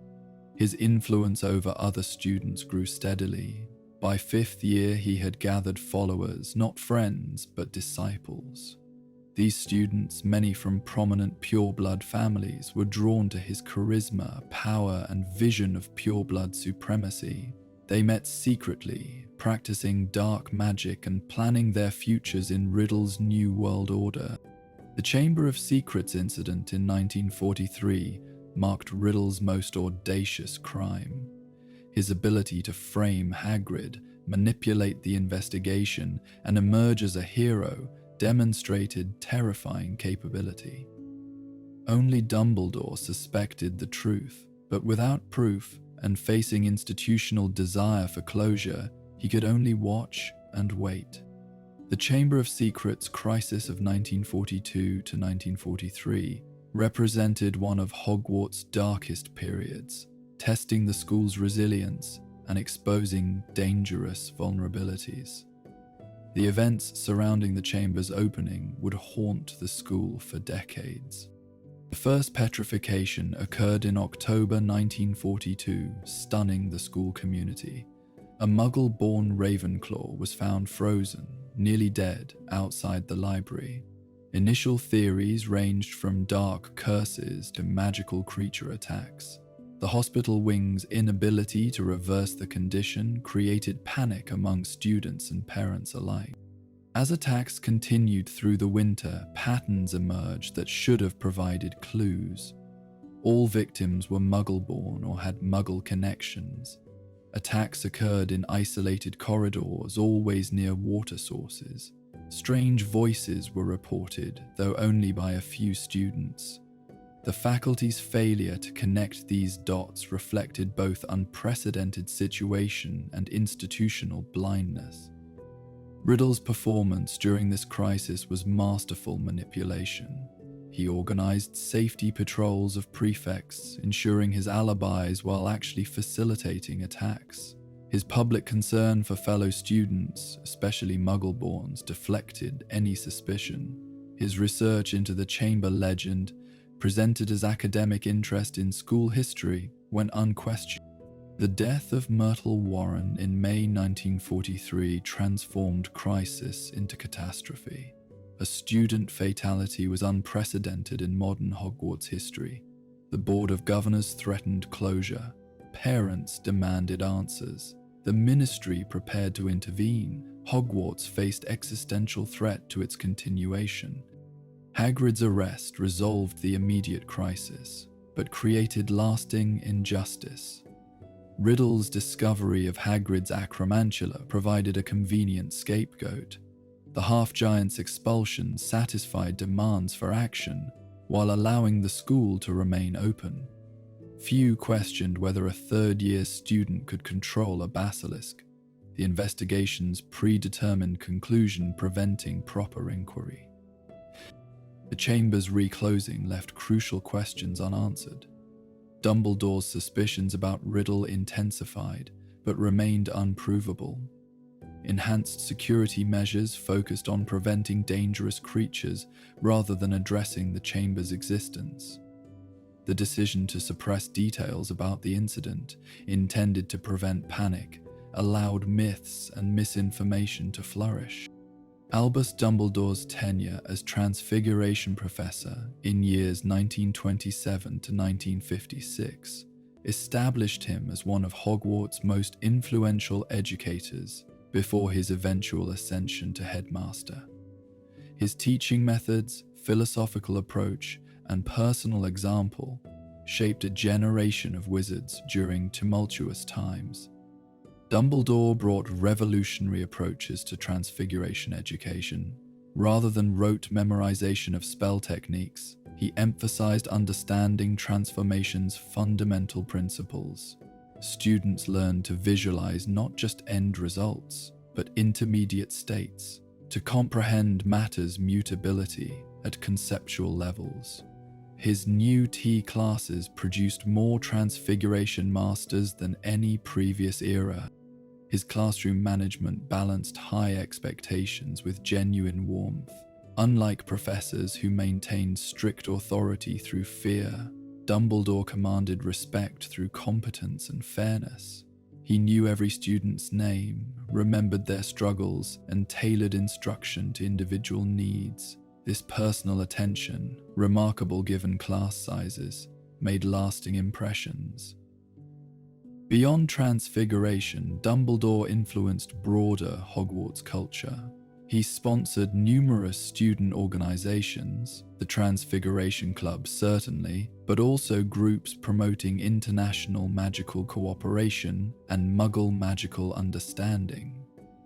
His influence over other students grew steadily. By 5th year, he had gathered followers, not friends, but disciples. These students, many from prominent pureblood families, were drawn to his charisma, power, and vision of pureblood supremacy. They met secretly, practicing dark magic and planning their futures in Riddle's new world order. The Chamber of Secrets incident in 1943 marked Riddle's most audacious crime. His ability to frame Hagrid, manipulate the investigation, and emerge as a hero demonstrated terrifying capability. Only Dumbledore suspected the truth, but without proof and facing institutional desire for closure, he could only watch and wait. The Chamber of Secrets crisis of 1942 to 1943 represented one of Hogwarts' darkest periods, testing the school's resilience and exposing dangerous vulnerabilities. The events surrounding the chamber's opening would haunt the school for decades. The first petrification occurred in October 1942, stunning the school community. A Muggle-born Ravenclaw was found frozen, nearly dead, outside the library. Initial theories ranged from dark curses to magical creature attacks. The hospital wing's inability to reverse the condition created panic among students and parents alike. As attacks continued through the winter, patterns emerged that should have provided clues. All victims were Muggle-born or had Muggle connections. Attacks occurred in isolated corridors, always near water sources. Strange voices were reported, though only by a few students. The faculty's failure to connect these dots reflected both unprecedented situation and institutional blindness. Riddle's performance during this crisis was masterful manipulation. He organized safety patrols of prefects, ensuring his alibis while actually facilitating attacks. His public concern for fellow students, especially Muggle-borns, deflected any suspicion. His research into the chamber legend, presented as academic interest in school history, went unquestioned. The death of Myrtle Warren in May 1943 transformed crisis into catastrophe. A student fatality was unprecedented in modern Hogwarts history. The Board of Governors threatened closure. Parents demanded answers. The Ministry prepared to intervene. Hogwarts faced existential threat to its continuation. Hagrid's arrest resolved the immediate crisis, but created lasting injustice. Riddle's discovery of Hagrid's acromantula provided a convenient scapegoat. The half-giant's expulsion satisfied demands for action, while allowing the school to remain open. Few questioned whether a third-year student could control a basilisk, the investigation's predetermined conclusion preventing proper inquiry. The chamber's reclosing left crucial questions unanswered. Dumbledore's suspicions about Riddle intensified, but remained unprovable. Enhanced security measures focused on preventing dangerous creatures rather than addressing the chamber's existence. The decision to suppress details about the incident, intended to prevent panic, allowed myths and misinformation to flourish. Albus Dumbledore's tenure as Transfiguration Professor in years 1927 to 1956 established him as one of Hogwarts' most influential educators before his eventual ascension to headmaster. His teaching methods, philosophical approach, and personal example shaped a generation of wizards during tumultuous times. Dumbledore brought revolutionary approaches to transfiguration education. Rather than rote memorization of spell techniques, he emphasized understanding transformation's fundamental principles. Students learned to visualize not just end results, but intermediate states, to comprehend matter's mutability at conceptual levels. His new T classes produced more transfiguration masters than any previous era. His classroom management balanced high expectations with genuine warmth. Unlike professors who maintained strict authority through fear, Dumbledore commanded respect through competence and fairness. He knew every student's name, remembered their struggles, and tailored instruction to individual needs. This personal attention, remarkable given class sizes, made lasting impressions. Beyond transfiguration, Dumbledore influenced broader Hogwarts culture. He sponsored numerous student organizations, the Transfiguration Club certainly, but also groups promoting international magical cooperation and Muggle magical understanding.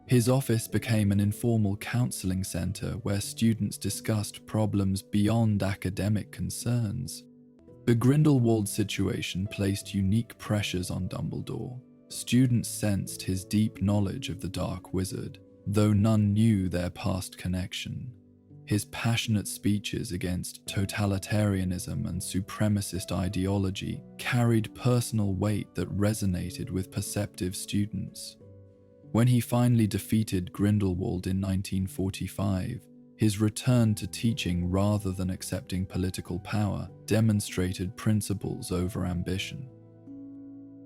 His office became an informal counseling center where students discussed problems beyond academic concerns. The Grindelwald situation placed unique pressures on Dumbledore. Students sensed his deep knowledge of the Dark Wizard, though none knew their past connection. His passionate speeches against totalitarianism and supremacist ideology carried personal weight that resonated with perceptive students. When he finally defeated Grindelwald in 1945, his return to teaching rather than accepting political power demonstrated principles over ambition.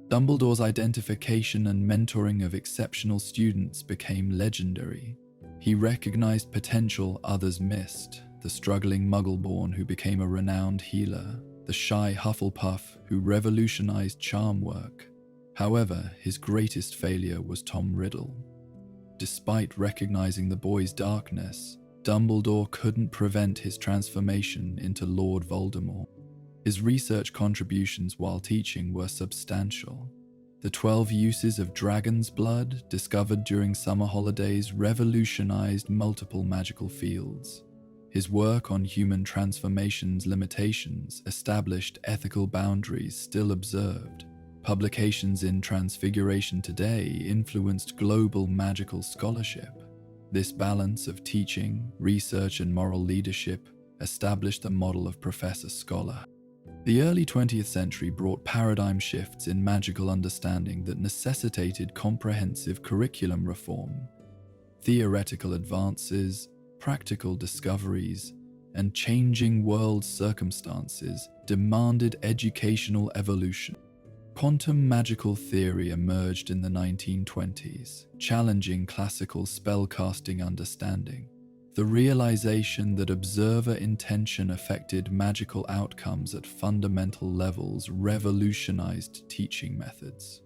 Dumbledore's identification and mentoring of exceptional students became legendary. He recognized potential others missed, the struggling Muggle-born who became a renowned healer, the shy Hufflepuff who revolutionized charm work. However, his greatest failure was Tom Riddle. Despite recognizing the boy's darkness, Dumbledore couldn't prevent his transformation into Lord Voldemort. His research contributions while teaching were substantial. The 12 uses of dragon's blood, discovered during summer holidays, revolutionized multiple magical fields. His work on human transformation's limitations established ethical boundaries still observed. Publications in Transfiguration today influenced global magical scholarship. This balance of teaching, research, and moral leadership established the model of professor-scholar. The early 20th century brought paradigm shifts in magical understanding that necessitated comprehensive curriculum reform. Theoretical advances, practical discoveries, and changing world circumstances demanded educational evolution. Quantum magical theory emerged in the 1920s, challenging classical spellcasting understanding. The realization that observer intention affected magical outcomes at fundamental levels revolutionized teaching methods.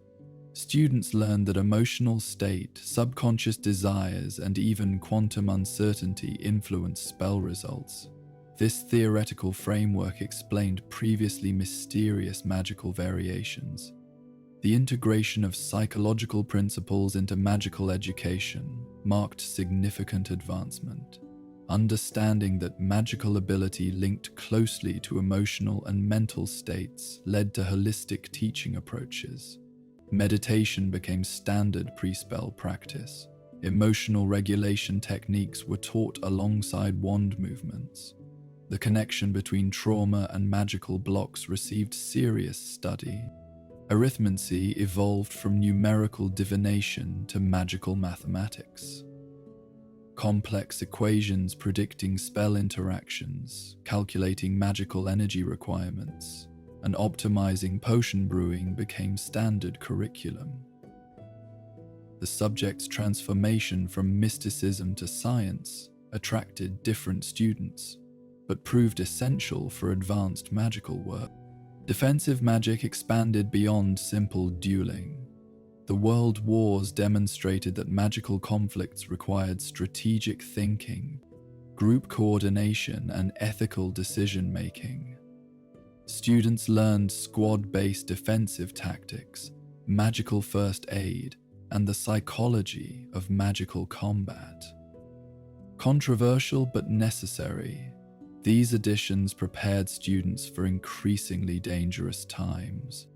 Students learned that emotional state, subconscious desires, and even quantum uncertainty influence spell results. This theoretical framework explained previously mysterious magical variations. The integration of psychological principles into magical education marked significant advancement. Understanding that magical ability linked closely to emotional and mental states led to holistic teaching approaches. Meditation became standard pre-spell practice. Emotional regulation techniques were taught alongside wand movements. The connection between trauma and magical blocks received serious study. Arithmancy evolved from numerical divination to magical mathematics. Complex equations predicting spell interactions, calculating magical energy requirements, and optimizing potion brewing became standard curriculum. The subject's transformation from mysticism to science attracted different students, but proved essential for advanced magical work. Defensive magic expanded beyond simple dueling. The world wars demonstrated that magical conflicts required strategic thinking, group coordination, and ethical decision-making. Students learned squad-based defensive tactics, magical first aid, and the psychology of magical combat. Controversial but necessary, these additions prepared students for increasingly dangerous times.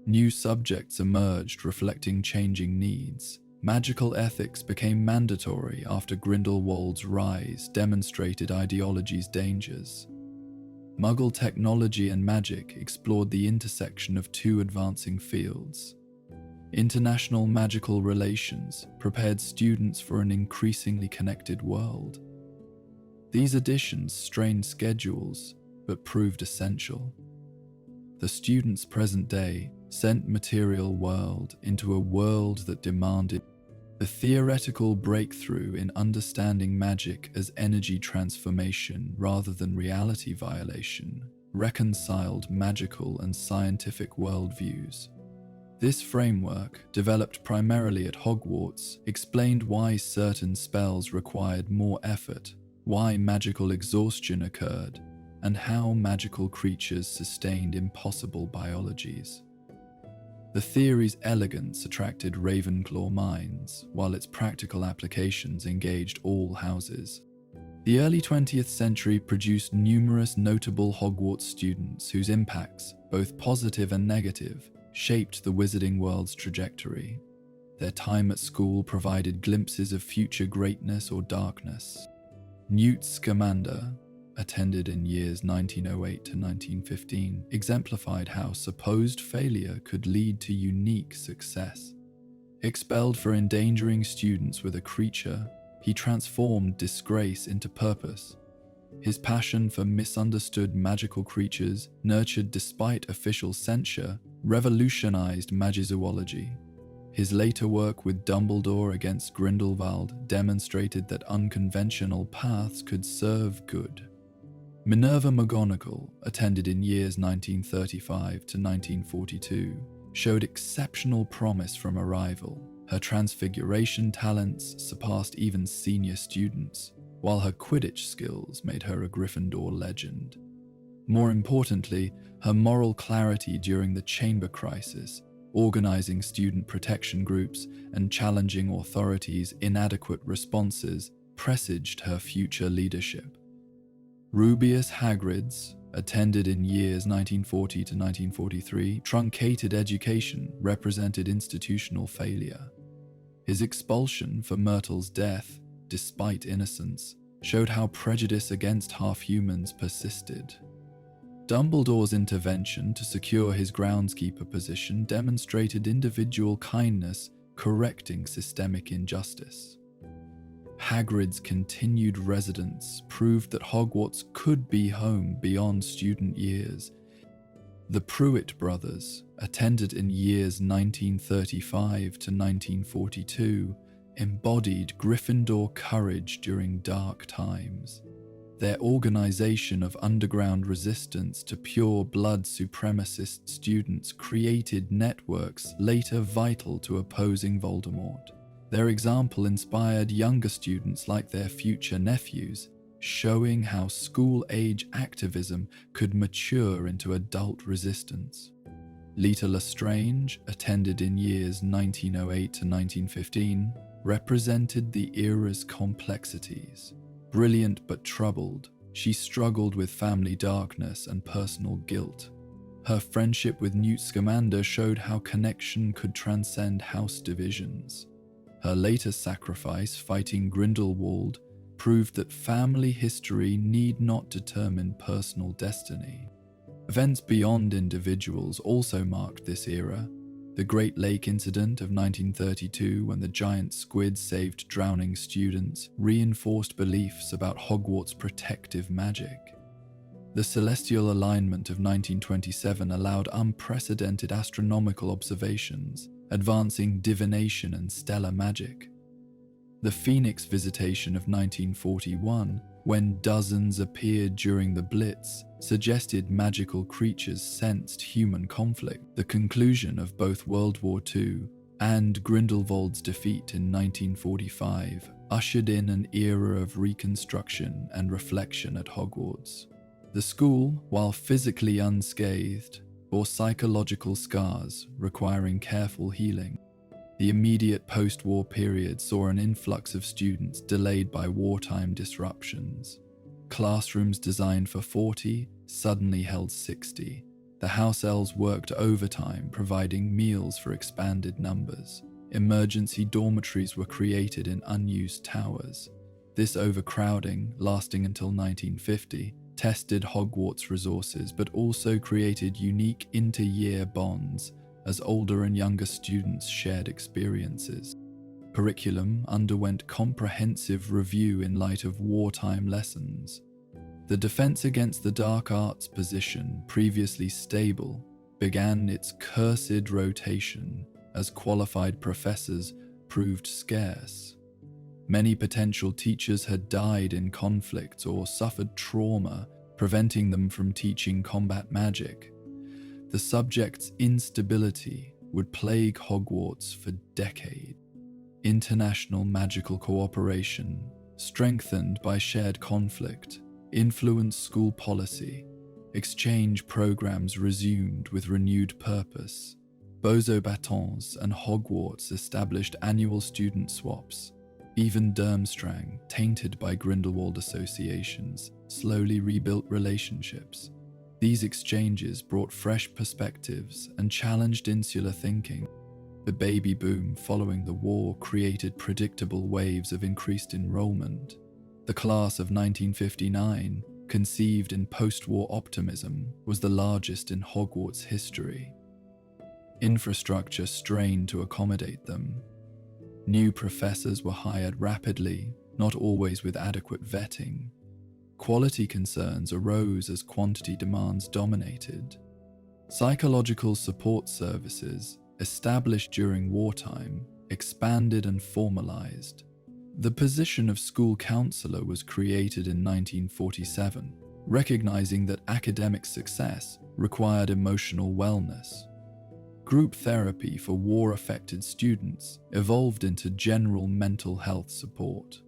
New subjects emerged reflecting changing needs. Magical ethics became mandatory after Grindelwald's rise demonstrated ideology's dangers. Muggle technology and magic explored the intersection of two advancing fields. International magical relations prepared students for an increasingly connected world. These additions strained schedules, but proved essential. The student's present day sent material world into a world that demanded the theoretical breakthrough in understanding magic as energy transformation rather than reality violation, reconciled magical and scientific worldviews. This framework, developed primarily at Hogwarts, explained why certain spells required more effort, why magical exhaustion occurred, and how magical creatures sustained impossible biologies. The theory's elegance attracted Ravenclaw minds, while its practical applications engaged all houses. The early 20th century produced numerous notable Hogwarts students whose impacts, both positive and negative, shaped the wizarding world's trajectory. Their time at school provided glimpses of future greatness or darkness. Newt Scamander, attended in years 1908 to 1915, exemplified how supposed failure could lead to unique success. Expelled for endangering students with a creature, he transformed disgrace into purpose. His passion for misunderstood magical creatures, nurtured despite official censure, revolutionized magizoology. His later work with Dumbledore against Grindelwald demonstrated that unconventional paths could serve good. Minerva McGonagall, attended in years 1935 to 1942, showed exceptional promise from a rival. Her transfiguration talents surpassed even senior students, while her Quidditch skills made her a Gryffindor legend. More importantly, her moral clarity during the Chamber Crisis, organizing student protection groups and challenging authorities' inadequate responses, presaged her future leadership. Rubeus Hagrid's, attended in years 1940 to 1943, truncated education represented institutional failure. His expulsion for Myrtle's death, despite innocence, showed how prejudice against half-humans persisted. Dumbledore's intervention to secure his groundskeeper position demonstrated individual kindness, correcting systemic injustice. Hagrid's continued residence proved that Hogwarts could be home beyond student years. The Pruitt brothers, attended in years 1935 to 1942, embodied Gryffindor courage during dark times. Their organization of underground resistance to pure-blood supremacist students created networks later vital to opposing Voldemort. Their example inspired younger students like their future nephews, showing how school-age activism could mature into adult resistance. Leta Lestrange, attended in years 1908 to 1915, represented the era's complexities. Brilliant but troubled, she struggled with family darkness and personal guilt. Her friendship with Newt Scamander showed how connection could transcend house divisions. Her later sacrifice fighting Grindelwald proved that family history need not determine personal destiny. Events beyond individuals also marked this era. The Great Lake Incident of 1932, when the giant squid saved drowning students, reinforced beliefs about Hogwarts' protective magic. The celestial alignment of 1927 allowed unprecedented astronomical observations, advancing divination and stellar magic. The Phoenix visitation of 1941, when dozens appeared during the Blitz, suggested magical creatures sensed human conflict. The conclusion of both World War II and Grindelwald's defeat in 1945 ushered in an era of reconstruction and reflection at Hogwarts. The school, while physically unscathed, bore psychological scars requiring careful healing. The immediate post-war period saw an influx of students delayed by wartime disruptions. Classrooms designed for 40 suddenly held 60. The house elves worked overtime, providing meals for expanded numbers. Emergency dormitories were created in unused towers. This overcrowding, lasting until 1950, tested Hogwarts' resources but also created unique inter-year bonds as older and younger students shared experiences. Curriculum underwent comprehensive review in light of wartime lessons. The defense against the dark arts position, previously stable, began its cursed rotation as qualified professors proved scarce. Many potential teachers had died in conflict or suffered trauma, preventing them from teaching combat magic. The subject's instability would plague Hogwarts for decades. International magical cooperation, strengthened by shared conflict, influenced school policy. Exchange programs resumed with renewed purpose. Bozo batons and Hogwarts established annual student swaps. Even Durmstrang, tainted by Grindelwald associations, slowly rebuilt relationships. These exchanges brought fresh perspectives and challenged insular thinking. The baby boom following the war created predictable waves of increased enrollment. The class of 1959, conceived in post-war optimism, was the largest in Hogwarts history. Infrastructure strained to accommodate them. New professors were hired rapidly, not always with adequate vetting. Quality concerns arose as quantity demands dominated. Psychological support services, established during wartime, expanded and formalized. The position of school counselor was created in 1947, recognizing that academic success required emotional wellness. Group therapy for war-affected students evolved into general mental health support.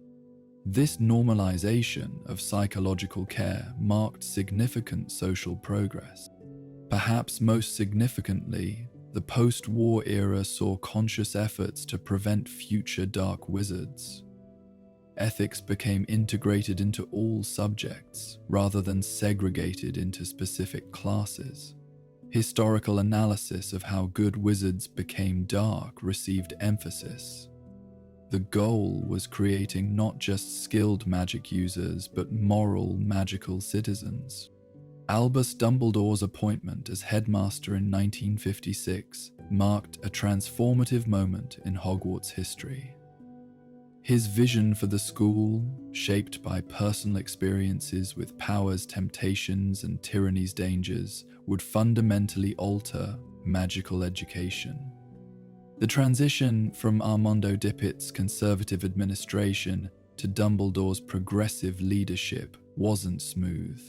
This normalization of psychological care marked significant social progress. Perhaps most significantly, the post-war era saw conscious efforts to prevent future dark wizards. Ethics became integrated into all subjects rather than segregated into specific classes. Historical analysis of how good wizards became dark received emphasis. The goal was creating not just skilled magic users, but moral magical citizens. Albus Dumbledore's appointment as headmaster in 1956 marked a transformative moment in Hogwarts history. His vision for the school, shaped by personal experiences with power's temptations and tyranny's dangers, would fundamentally alter magical education. The transition from Armando Dippet's conservative administration to Dumbledore's progressive leadership wasn't smooth.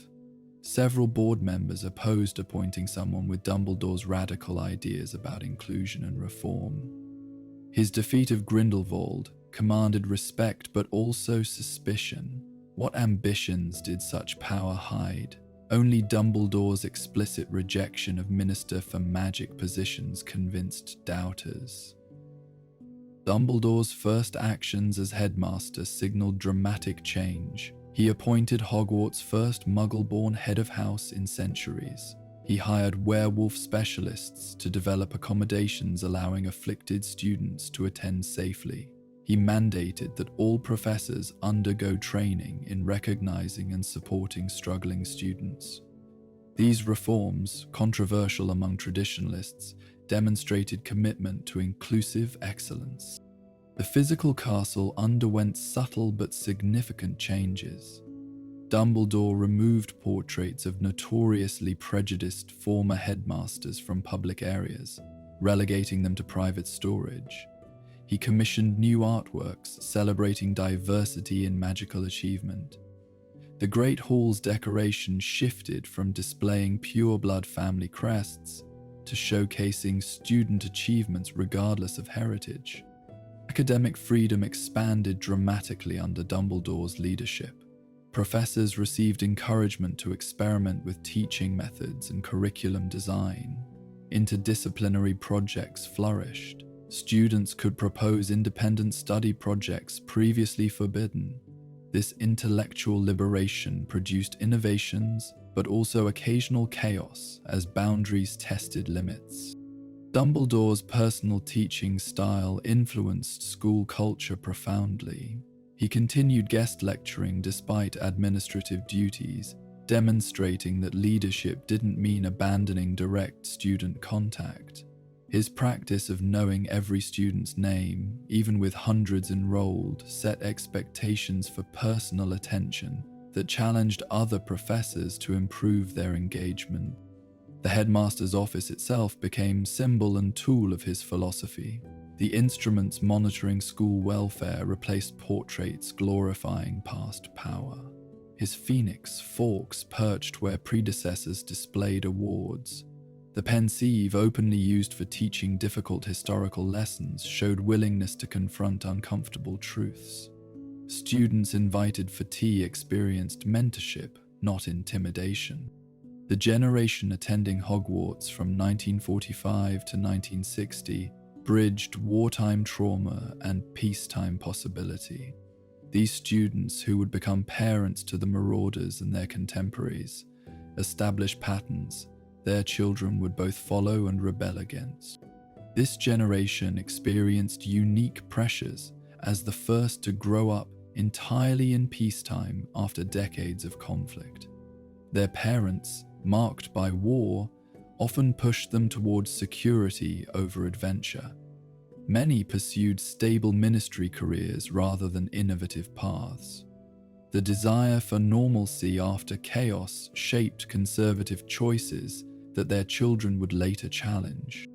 Several board members opposed appointing someone with Dumbledore's radical ideas about inclusion and reform. His defeat of Grindelwald commanded respect but also suspicion. What ambitions did such power hide? Only Dumbledore's explicit rejection of Minister for Magic positions convinced doubters. Dumbledore's first actions as headmaster signaled dramatic change. He appointed Hogwarts' first Muggle-born head of house in centuries. He hired werewolf specialists to develop accommodations allowing afflicted students to attend safely. He mandated that all professors undergo training in recognizing and supporting struggling students. These reforms, controversial among traditionalists, demonstrated commitment to inclusive excellence. The physical castle underwent subtle but significant changes. Dumbledore removed portraits of notoriously prejudiced former headmasters from public areas, relegating them to private storage. He commissioned new artworks celebrating diversity in magical achievement. The Great Hall's decoration shifted from displaying pure-blood family crests to showcasing student achievements regardless of heritage. Academic freedom expanded dramatically under Dumbledore's leadership. Professors received encouragement to experiment with teaching methods and curriculum design. Interdisciplinary projects flourished. Students could propose independent study projects previously forbidden. This intellectual liberation produced innovations, but also occasional chaos as boundaries tested limits. Dumbledore's personal teaching style influenced school culture profoundly. He continued guest lecturing despite administrative duties, demonstrating that leadership didn't mean abandoning direct student contact. His practice of knowing every student's name, even with hundreds enrolled, set expectations for personal attention that challenged other professors to improve their engagement. The headmaster's office itself became symbol and tool of his philosophy. The instruments monitoring school welfare replaced portraits glorifying past power. His phoenix forks perched where predecessors displayed awards. The pensieve, openly used for teaching difficult historical lessons, showed willingness to confront uncomfortable truths. Students invited for tea experienced mentorship, not intimidation. The generation attending Hogwarts from 1945 to 1960 bridged wartime trauma and peacetime possibility. These students, who would become parents to the Marauders and their contemporaries, established patterns their children would both follow and rebel against. This generation experienced unique pressures as the first to grow up entirely in peacetime after decades of conflict. Their parents, marked by war, often pushed them towards security over adventure. Many pursued stable ministry careers rather than innovative paths. The desire for normalcy after chaos shaped conservative choices that their children would later challenge.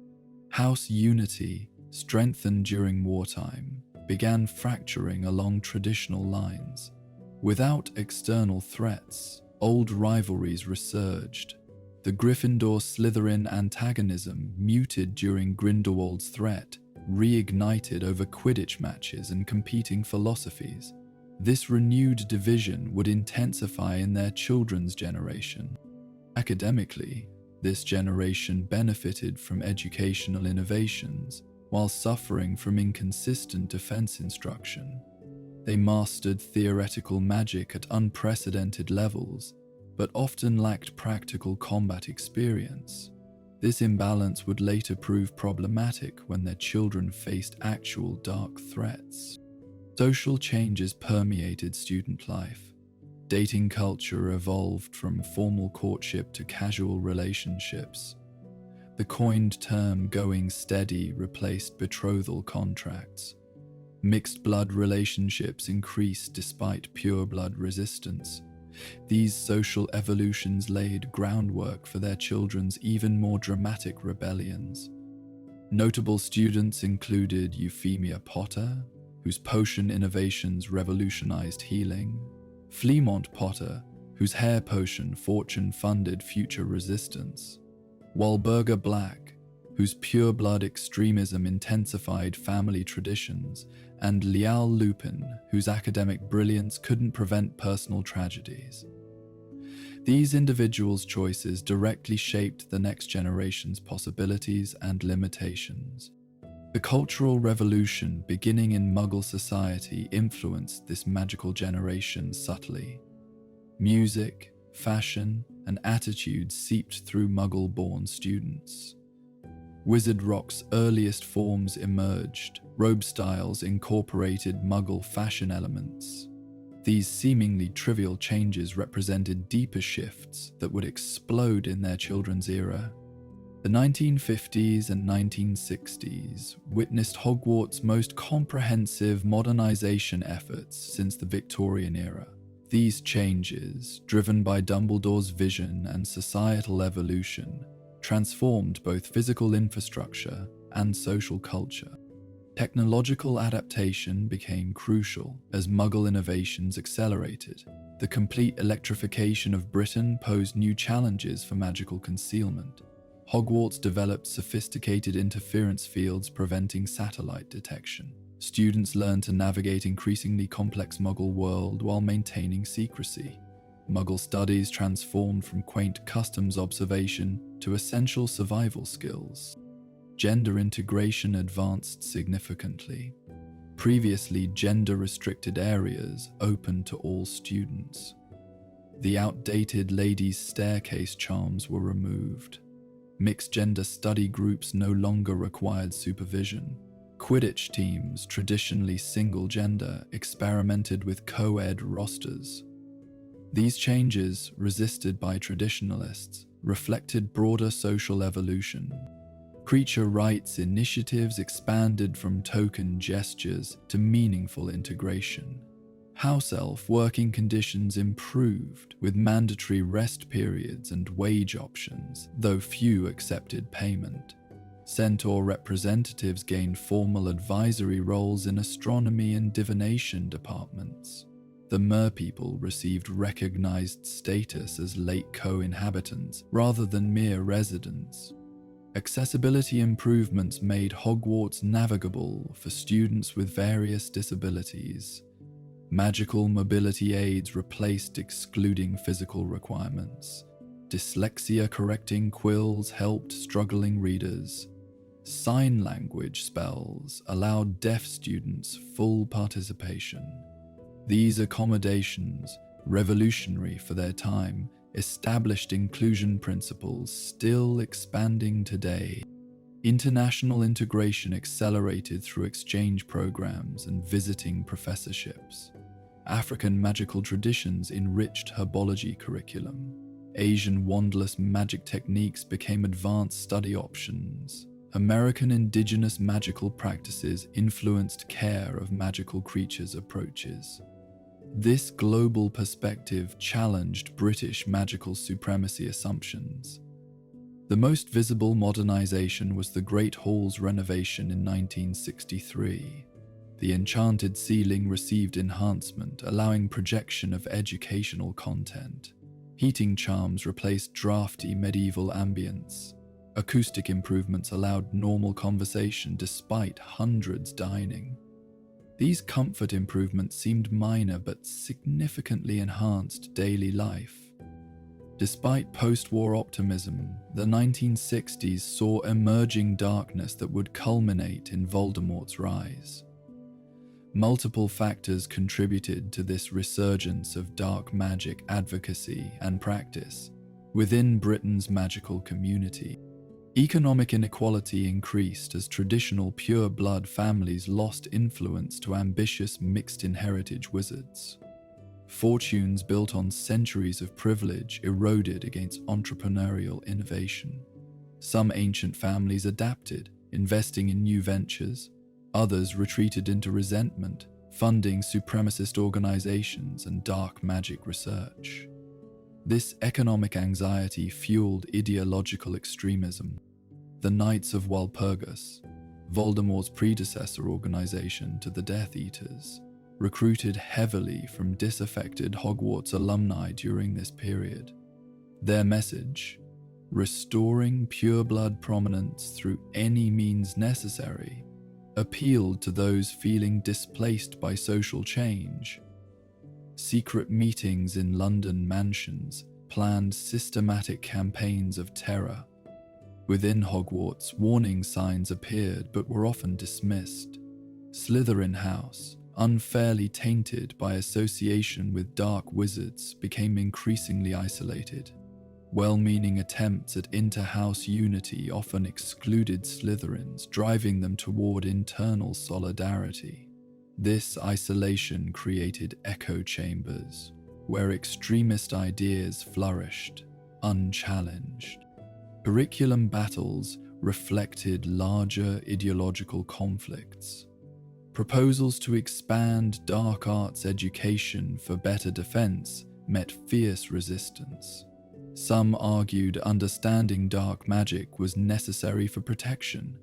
House unity, strengthened during wartime, began fracturing along traditional lines. Without external threats, old rivalries resurged. The Gryffindor-Slytherin antagonism, muted during Grindelwald's threat, reignited over Quidditch matches and competing philosophies. This renewed division would intensify in their children's generation. Academically, this generation benefited from educational innovations while suffering from inconsistent defense instruction. They mastered theoretical magic at unprecedented levels, but often lacked practical combat experience. This imbalance would later prove problematic when their children faced actual dark threats. Social changes permeated student life. Dating culture evolved from formal courtship to casual relationships. The coined term "going steady" replaced betrothal contracts. Mixed blood relationships increased despite pure blood resistance. These social evolutions laid groundwork for their children's even more dramatic rebellions. Notable students included Euphemia Potter, whose potion innovations revolutionized healing; Fleamont Potter, whose hair potion fortune funded future resistance; Walburga Black, whose pure blood extremism intensified family traditions; and Lial Lupin, whose academic brilliance couldn't prevent personal tragedies. These individuals' choices directly shaped the next generation's possibilities and limitations. The Cultural Revolution beginning in Muggle society influenced this magical generation subtly. Music, fashion, and attitudes seeped through Muggle-born students. Wizard Rock's earliest forms emerged. Robe styles incorporated Muggle fashion elements. These seemingly trivial changes represented deeper shifts that would explode in their children's era. The 1950s and 1960s witnessed Hogwarts' most comprehensive modernization efforts since the Victorian era. These changes, driven by Dumbledore's vision and societal evolution, transformed both physical infrastructure and social culture. Technological adaptation became crucial as Muggle innovations accelerated. The complete electrification of Britain posed new challenges for magical concealment. Hogwarts developed sophisticated interference fields preventing satellite detection. Students learned to navigate increasingly complex Muggle world while maintaining secrecy. Muggle studies transformed from quaint customs observation to essential survival skills. Gender integration advanced significantly. Previously gender-restricted areas opened to all students. The outdated ladies' staircase charms were removed. Mixed-gender study groups no longer required supervision. Quidditch teams, traditionally single-gender, experimented with co-ed rosters. These changes, resisted by traditionalists, reflected broader social evolution. Creature rights initiatives expanded from token gestures to meaningful integration. House elf working conditions improved, with mandatory rest periods and wage options, though few accepted payment. Centaur representatives gained formal advisory roles in astronomy and divination departments. The merpeople received recognized status as lake co-inhabitants rather than mere residents. Accessibility improvements made Hogwarts navigable for students with various disabilities. Magical mobility aids replaced excluding physical requirements. Dyslexia-correcting quills helped struggling readers. Sign language spells allowed deaf students full participation. These accommodations, revolutionary for their time, established inclusion principles still expanding today. International integration accelerated through exchange programs and visiting professorships. African magical traditions enriched herbology curriculum. Asian wandless magic techniques became advanced study options. American indigenous magical practices influenced care of magical creatures' approaches. This global perspective challenged British magical supremacy assumptions. The most visible modernization was the Great Hall's renovation in 1963. The enchanted ceiling received enhancement, allowing projection of educational content. Heating charms replaced drafty medieval ambience. Acoustic improvements allowed normal conversation despite hundreds dining. These comfort improvements seemed minor but significantly enhanced daily life. Despite post-war optimism, the 1960s saw emerging darkness that would culminate in Voldemort's rise. Multiple factors contributed to this resurgence of dark magic advocacy and practice within Britain's magical community. Economic inequality increased as traditional pure-blood families lost influence to ambitious mixed-in-heritage wizards. Fortunes built on centuries of privilege eroded against entrepreneurial innovation. Some ancient families adapted, investing in new ventures. Others retreated into resentment, funding supremacist organizations and dark magic research. This economic anxiety fueled ideological extremism. The Knights of Walpurgis, Voldemort's predecessor organization to the Death Eaters, recruited heavily from disaffected Hogwarts alumni during this period. Their message, restoring pureblood prominence through any means necessary, appealed to those feeling displaced by social change. Secret meetings in London mansions planned systematic campaigns of terror. Within Hogwarts, warning signs appeared but were often dismissed. Slytherin House, unfairly tainted by association with dark wizards, became increasingly isolated. Well-meaning attempts at inter-house unity often excluded Slytherins, driving them toward internal solidarity. This isolation created echo chambers, where extremist ideas flourished, unchallenged. Curriculum battles reflected larger ideological conflicts. Proposals to expand dark arts education for better defense met fierce resistance. Some argued understanding dark magic was necessary for protection.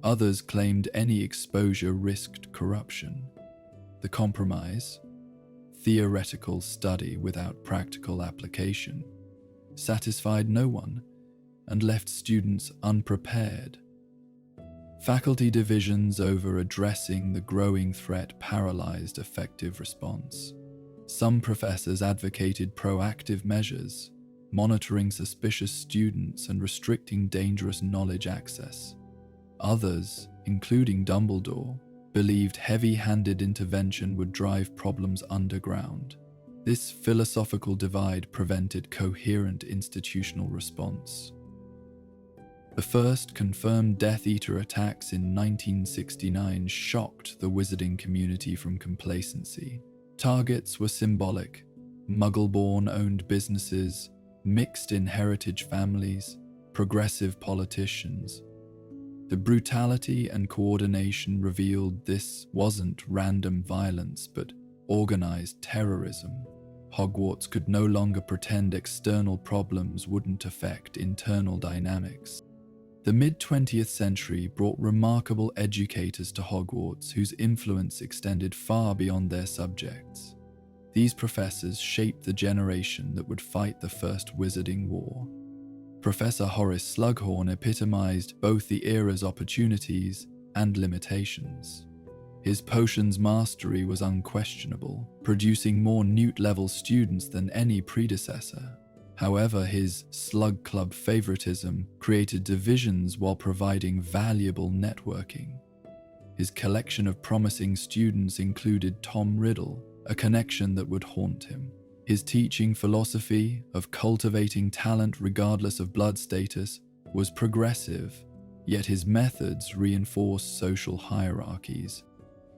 Others claimed any exposure risked corruption. The compromise, theoretical study without practical application, satisfied no one. and left students unprepared. Faculty divisions over addressing the growing threat paralyzed effective response. Some professors advocated proactive measures, monitoring suspicious students and restricting dangerous knowledge access. Others, including Dumbledore, believed heavy-handed intervention would drive problems underground. This philosophical divide prevented coherent institutional response. The first confirmed Death Eater attacks in 1969 shocked the wizarding community from complacency. Targets were symbolic: Muggle-born-owned businesses, mixed-in-heritage families, progressive politicians. The brutality and coordination revealed this wasn't random violence but organized terrorism. Hogwarts could no longer pretend external problems wouldn't affect internal dynamics. The mid-20th century brought remarkable educators to Hogwarts whose influence extended far beyond their subjects. These professors shaped the generation that would fight the First Wizarding War. Professor Horace Slughorn epitomized both the era's opportunities and limitations. His potions mastery was unquestionable, producing more Newt-level students than any predecessor. However, his Slug Club favoritism created divisions while providing valuable networking. His collection of promising students included Tom Riddle, a connection that would haunt him. His teaching philosophy of cultivating talent regardless of blood status was progressive, yet his methods reinforced social hierarchies.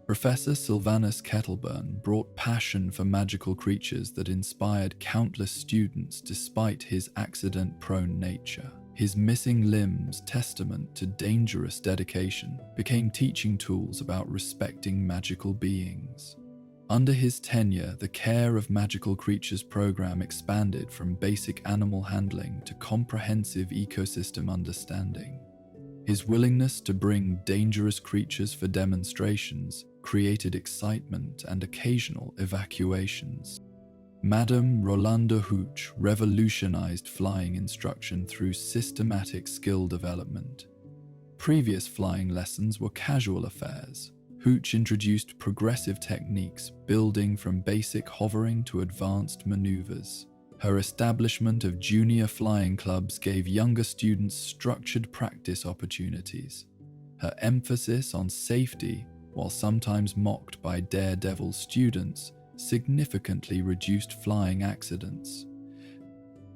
Professor Sylvanus Kettleburn brought passion for magical creatures that inspired countless students despite his accident-prone nature. His missing limbs, testament to dangerous dedication, became teaching tools about respecting magical beings. Under his tenure, the Care of Magical Creatures program expanded from basic animal handling to comprehensive ecosystem understanding. His willingness to bring dangerous creatures for demonstrations created excitement and occasional evacuations. Madame Rolanda Hooch revolutionized flying instruction through systematic skill development. Previous flying lessons were casual affairs. Hooch introduced progressive techniques, building from basic hovering to advanced maneuvers. Her establishment of junior flying clubs gave younger students structured practice opportunities. Her emphasis on safety, while sometimes mocked by daredevil students, significantly reduced flying accidents.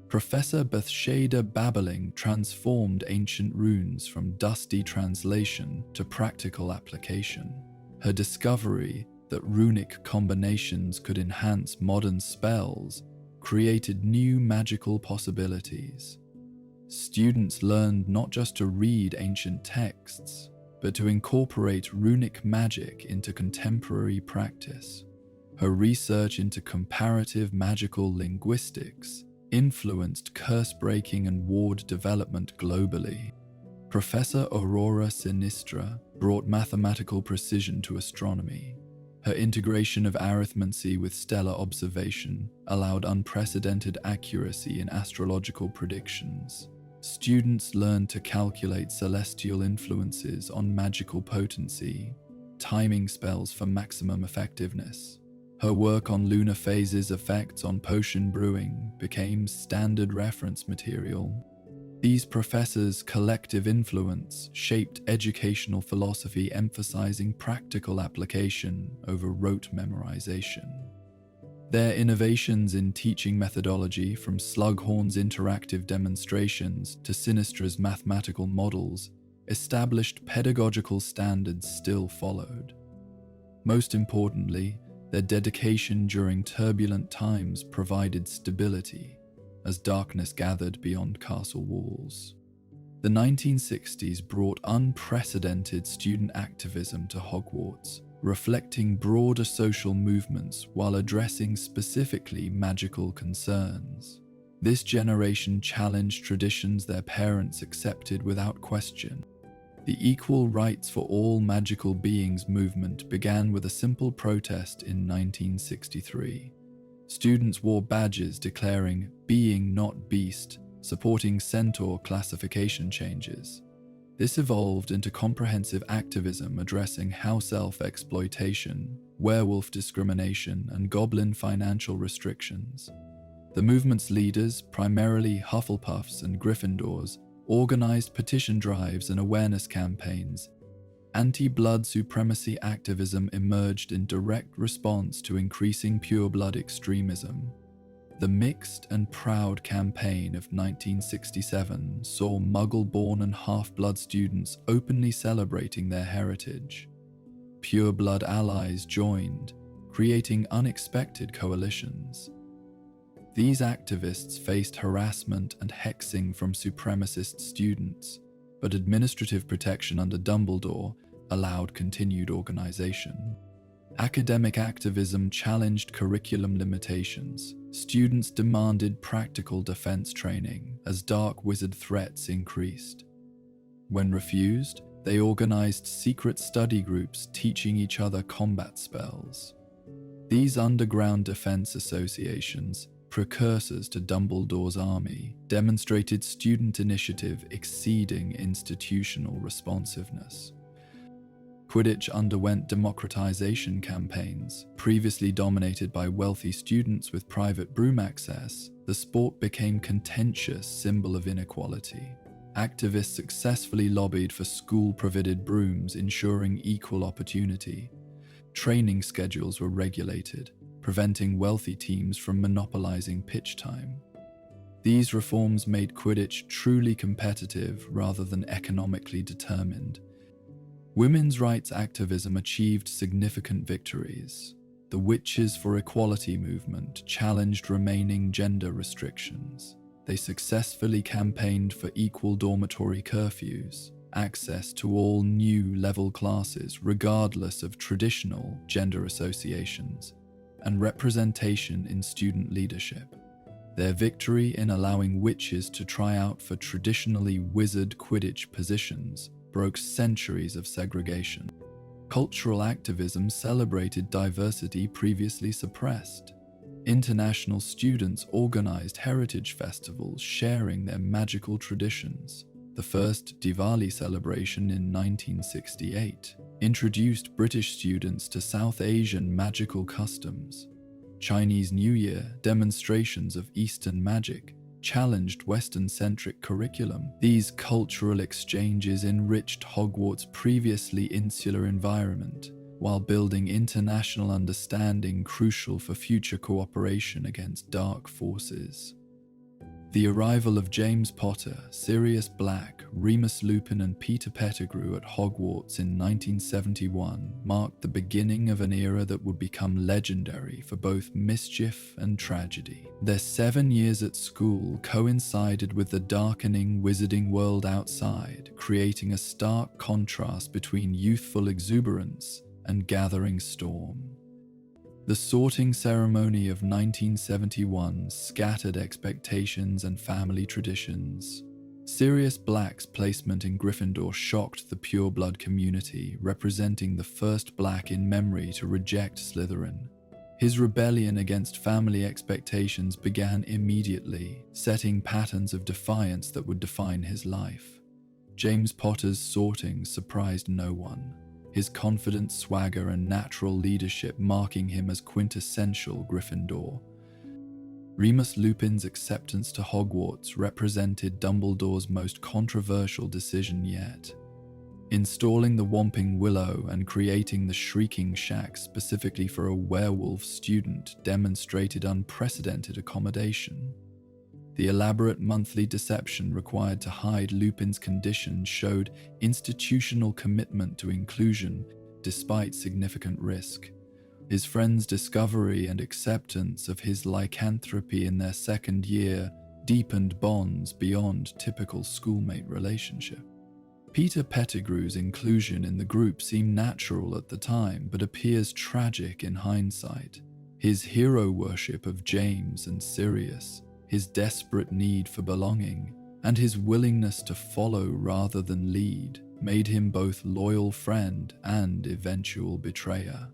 Professor Bethsaida Babbling transformed ancient runes from dusty translation to practical application. Her discovery that runic combinations could enhance modern spells created new magical possibilities. Students learned not just to read ancient texts, but to incorporate runic magic into contemporary practice. Her research into comparative magical linguistics influenced curse-breaking and ward development globally. Professor Aurora Sinistra brought mathematical precision to astronomy. Her integration of arithmancy with stellar observation allowed unprecedented accuracy in astrological predictions. Students learned to calculate celestial influences on magical potency, timing spells for maximum effectiveness. Her work on lunar phases' effects on potion brewing became standard reference material. These professors' collective influence shaped educational philosophy, emphasizing practical application over rote memorization. Their innovations in teaching methodology, from Slughorn's interactive demonstrations to Sinistra's mathematical models, established pedagogical standards still followed. Most importantly, their dedication during turbulent times provided stability as darkness gathered beyond castle walls. The 1960s brought unprecedented student activism to Hogwarts, reflecting broader social movements while addressing specifically magical concerns. This generation challenged traditions their parents accepted without question. The Equal Rights for All Magical Beings movement began with a simple protest in 1963. Students wore badges declaring "Being not Beast" supporting centaur classification changes. This evolved into comprehensive activism addressing house elf exploitation, werewolf discrimination, and goblin financial restrictions. The movement's leaders, primarily Hufflepuffs and Gryffindors, organized petition drives and awareness campaigns. Anti-blood supremacy activism emerged in direct response to increasing pureblood extremism. The Mixed and Proud campaign of 1967 saw Muggle-born and half-blood students openly celebrating their heritage. Pureblood allies joined, creating unexpected coalitions. These activists faced harassment and hexing from supremacist students, but administrative protection under Dumbledore allowed continued organization. Academic activism challenged curriculum limitations. Students demanded practical defense training as dark wizard threats increased. When refused, they organized secret study groups teaching each other combat spells. These underground defense associations, precursors to Dumbledore's army, demonstrated student initiative exceeding institutional responsiveness. Quidditch underwent democratization campaigns. Previously dominated by wealthy students with private broom access, the sport became a contentious symbol of inequality. Activists successfully lobbied for school-provided brooms, ensuring equal opportunity. Training schedules were regulated, preventing wealthy teams from monopolizing pitch time. These reforms made Quidditch truly competitive rather than economically determined. Women's rights activism achieved significant victories. The Witches for Equality movement challenged remaining gender restrictions. They successfully campaigned for equal dormitory curfews, access to all new level classes regardless of traditional gender associations, and representation in student leadership. Their victory in allowing witches to try out for traditionally wizard Quidditch positions broke centuries of segregation. Cultural activism celebrated diversity previously suppressed. International students organized heritage festivals sharing their magical traditions. The first Diwali celebration in 1968 introduced British students to South Asian magical customs. Chinese New Year demonstrations of Eastern magic challenged Western-centric curriculum. These cultural exchanges enriched Hogwarts' previously insular environment, while building international understanding crucial for future cooperation against dark forces. The arrival of James Potter, Sirius Black, Remus Lupin and Peter Pettigrew at Hogwarts in 1971 marked the beginning of an era that would become legendary for both mischief and tragedy. Their 7 years at school coincided with the darkening wizarding world outside, creating a stark contrast between youthful exuberance and gathering storm. The sorting ceremony of 1971 scattered expectations and family traditions. Sirius Black's placement in Gryffindor shocked the pureblood community, representing the first Black in memory to reject Slytherin. His rebellion against family expectations began immediately, setting patterns of defiance that would define his life. James Potter's sorting surprised no one, his confident swagger and natural leadership marking him as quintessential Gryffindor. Remus Lupin's acceptance to Hogwarts represented Dumbledore's most controversial decision yet. Installing the Whomping Willow and creating the Shrieking Shack specifically for a werewolf student demonstrated unprecedented accommodation. The elaborate monthly deception required to hide Lupin's condition showed institutional commitment to inclusion despite significant risk. His friends' discovery and acceptance of his lycanthropy in their second year deepened bonds beyond typical schoolmate relationship. Peter Pettigrew's inclusion in the group seemed natural at the time but appears tragic in hindsight. His hero worship of James and Sirius, his desperate need for belonging, and his willingness to follow rather than lead made him both loyal friend and eventual betrayer.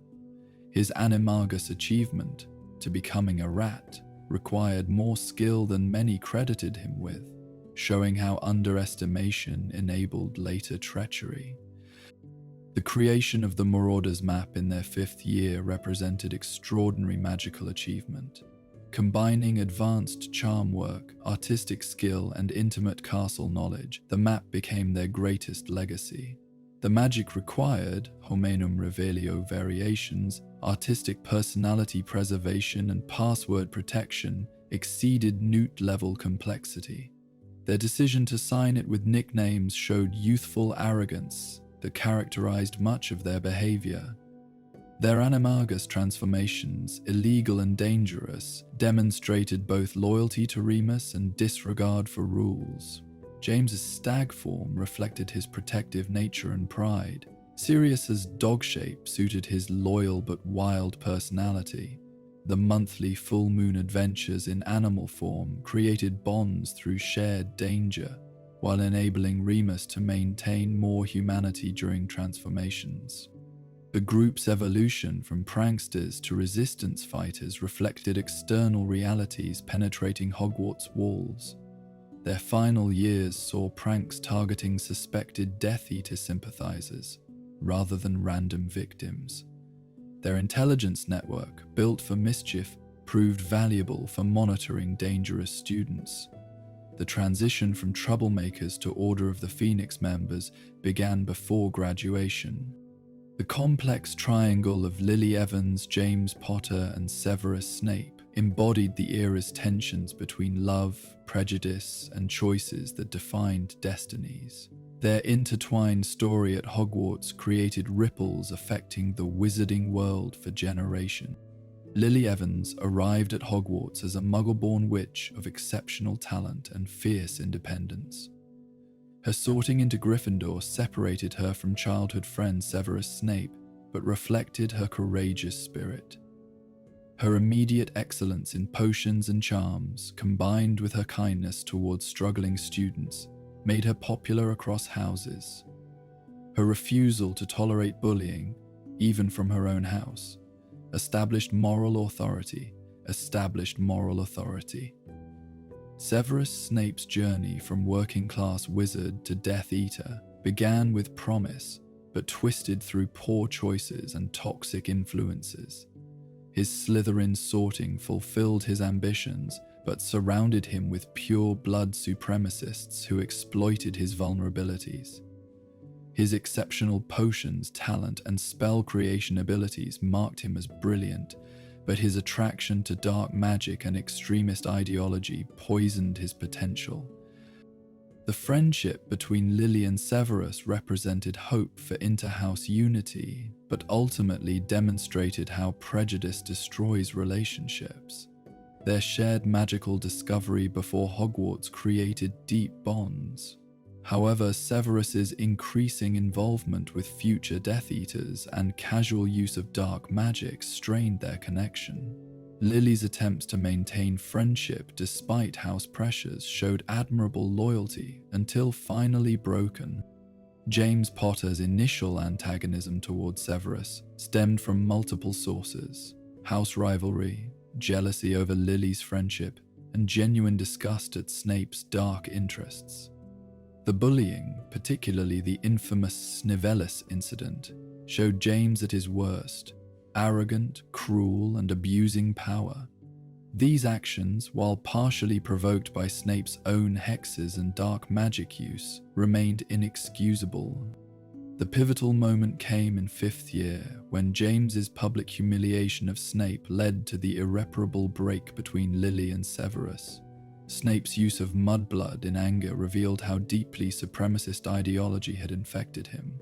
His animagus achievement, to becoming a rat, required more skill than many credited him with. showing how underestimation enabled later treachery. The creation of the Marauders map in their 5th year represented extraordinary magical achievement. Combining advanced charm work, artistic skill, and intimate castle knowledge, the map became their greatest legacy. The magic required, homenum revelio variations, artistic personality preservation, and password protection, exceeded newt-level complexity. Their decision to sign it with nicknames showed youthful arrogance that characterized much of their behavior. Their animagus transformations, illegal and dangerous, demonstrated both loyalty to Remus and disregard for rules. James's stag form reflected his protective nature and pride. Sirius's dog shape suited his loyal but wild personality. The monthly full moon adventures in animal form created bonds through shared danger, while enabling Remus to maintain more humanity during transformations. The group's evolution from pranksters to resistance fighters reflected external realities penetrating Hogwarts walls. Their final years saw pranks targeting suspected Death Eater sympathizers, rather than random victims. Their intelligence network, built for mischief, proved valuable for monitoring dangerous students. The transition from troublemakers to Order of the Phoenix members began before graduation. The complex triangle of Lily Evans, James Potter, and Severus Snape embodied the era's tensions between love, prejudice, and choices that defined destinies. Their intertwined story at Hogwarts created ripples affecting the wizarding world for generations. Lily Evans arrived at Hogwarts as a muggle-born witch of exceptional talent and fierce independence. Her sorting into Gryffindor separated her from childhood friend Severus Snape, but reflected her courageous spirit. Her immediate excellence in potions and charms, combined with her kindness towards struggling students, made her popular across houses. Her refusal to tolerate bullying, even from her own house, established moral authority. Severus Snape's journey from working-class wizard to Death Eater began with promise, but twisted through poor choices and toxic influences. His Slytherin sorting fulfilled his ambitions, but surrounded him with pure-blood supremacists who exploited his vulnerabilities. His exceptional potions, talent, and spell creation abilities marked him as brilliant, but his attraction to dark magic and extremist ideology poisoned his potential. The friendship between Lily and Severus represented hope for inter-house unity, but ultimately demonstrated how prejudice destroys relationships. Their shared magical discovery before Hogwarts created deep bonds. However, Severus's increasing involvement with future Death Eaters and casual use of dark magic strained their connection. Lily's attempts to maintain friendship despite house pressures showed admirable loyalty until finally broken. James Potter's initial antagonism towards Severus stemmed from multiple sources: house rivalry, jealousy over Lily's friendship, and genuine disgust at Snape's dark interests. The bullying, particularly the infamous Nigellus incident, showed James at his worst: arrogant, cruel, and abusing power. These actions, while partially provoked by Snape's own hexes and dark magic use, remained inexcusable. The pivotal moment came in 5th year, when James's public humiliation of Snape led to the irreparable break between Lily and Severus. Snape's use of mudblood in anger revealed how deeply supremacist ideology had infected him.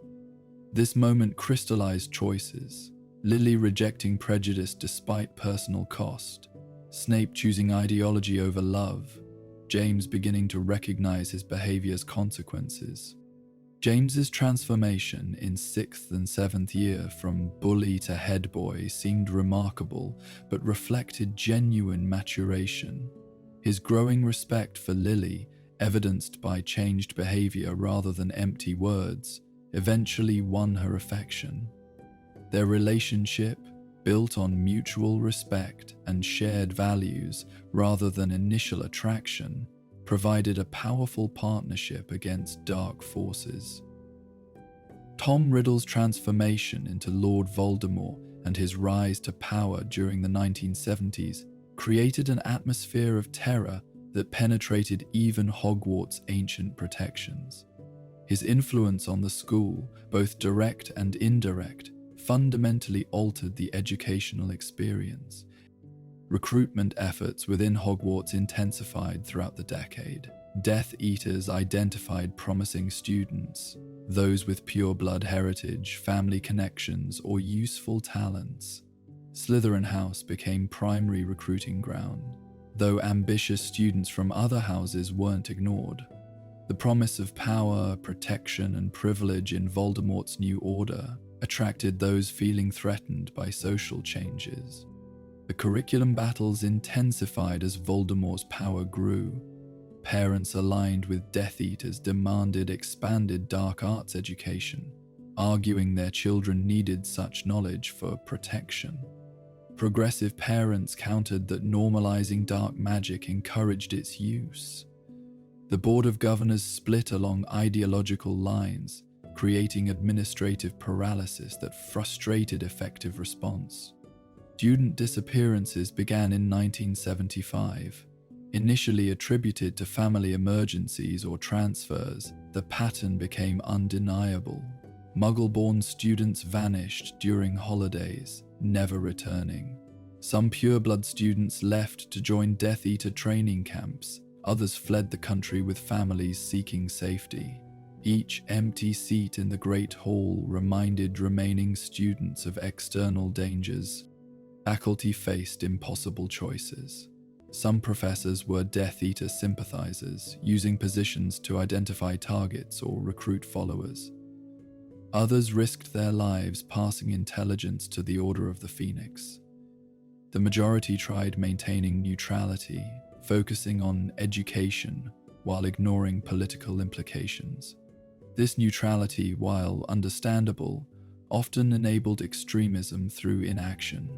This moment crystallized choices: Lily rejecting prejudice despite personal cost, Snape choosing ideology over love, James beginning to recognize his behavior's consequences. James's transformation in 6th and 7th year from bully to head boy seemed remarkable, but reflected genuine maturation. His growing respect for Lily, evidenced by changed behavior rather than empty words, eventually won her affection. Their relationship, built on mutual respect and shared values rather than initial attraction, provided a powerful partnership against dark forces. Tom Riddle's transformation into Lord Voldemort and his rise to power during the 1970s created an atmosphere of terror that penetrated even Hogwarts' ancient protections. His influence on the school, both direct and indirect, fundamentally altered the educational experience. Recruitment efforts within Hogwarts intensified throughout the decade. Death Eaters identified promising students, those with pure-blood heritage, family connections, or useful talents. Slytherin House became primary recruiting ground, though ambitious students from other houses weren't ignored. The promise of power, protection, and privilege in Voldemort's new order attracted those feeling threatened by social changes. The curriculum battles intensified as Voldemort's power grew. Parents aligned with Death Eaters demanded expanded dark arts education, arguing their children needed such knowledge for protection. Progressive parents countered that normalizing dark magic encouraged its use. The Board of Governors split along ideological lines, creating administrative paralysis that frustrated effective response. Student disappearances began in 1975. Initially attributed to family emergencies or transfers, the pattern became undeniable. Muggle-born students vanished during holidays, never returning. Some pureblood students left to join Death Eater training camps. Others fled the country with families seeking safety. Each empty seat in the Great Hall reminded remaining students of external dangers. Faculty faced impossible choices. Some professors were Death Eater sympathizers, using positions to identify targets or recruit followers. Others risked their lives passing intelligence to the Order of the Phoenix. The majority tried maintaining neutrality, focusing on education while ignoring political implications. This neutrality, while understandable, often enabled extremism through inaction.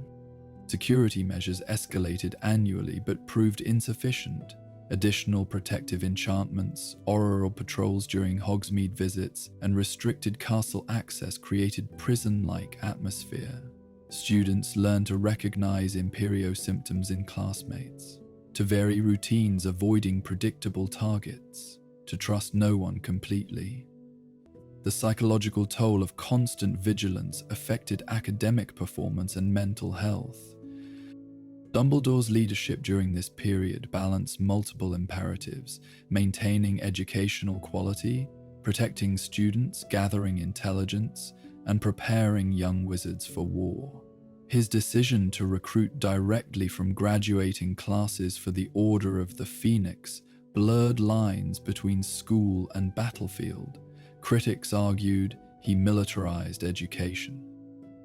Security measures escalated annually but proved insufficient. Additional protective enchantments, auroral patrols during Hogsmeade visits, and restricted castle access created prison-like atmosphere. Students learned to recognize Imperio symptoms in classmates, to vary routines avoiding predictable targets, to trust no one completely. The psychological toll of constant vigilance affected academic performance and mental health. Dumbledore's leadership during this period balanced multiple imperatives: maintaining educational quality, protecting students, gathering intelligence, and preparing young wizards for war. His decision to recruit directly from graduating classes for the Order of the Phoenix blurred lines between school and battlefield. Critics argued he militarized education.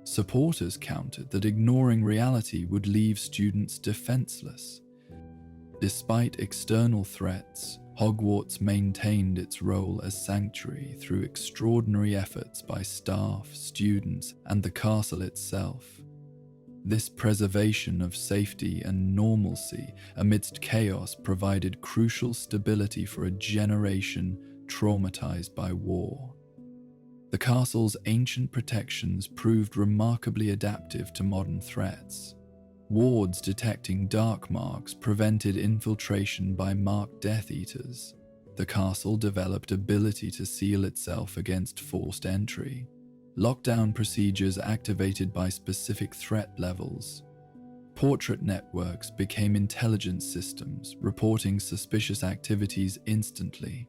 Supporters countered that ignoring reality would leave students defenseless. Despite external threats, Hogwarts maintained its role as sanctuary through extraordinary efforts by staff, students, and the castle itself. This preservation of safety and normalcy amidst chaos provided crucial stability for a generation traumatized by war. The castle's ancient protections proved remarkably adaptive to modern threats. Wards detecting dark marks prevented infiltration by marked Death Eaters. The castle developed ability to seal itself against forced entry. Lockdown procedures activated by specific threat levels. Portrait networks became intelligence systems, reporting suspicious activities instantly.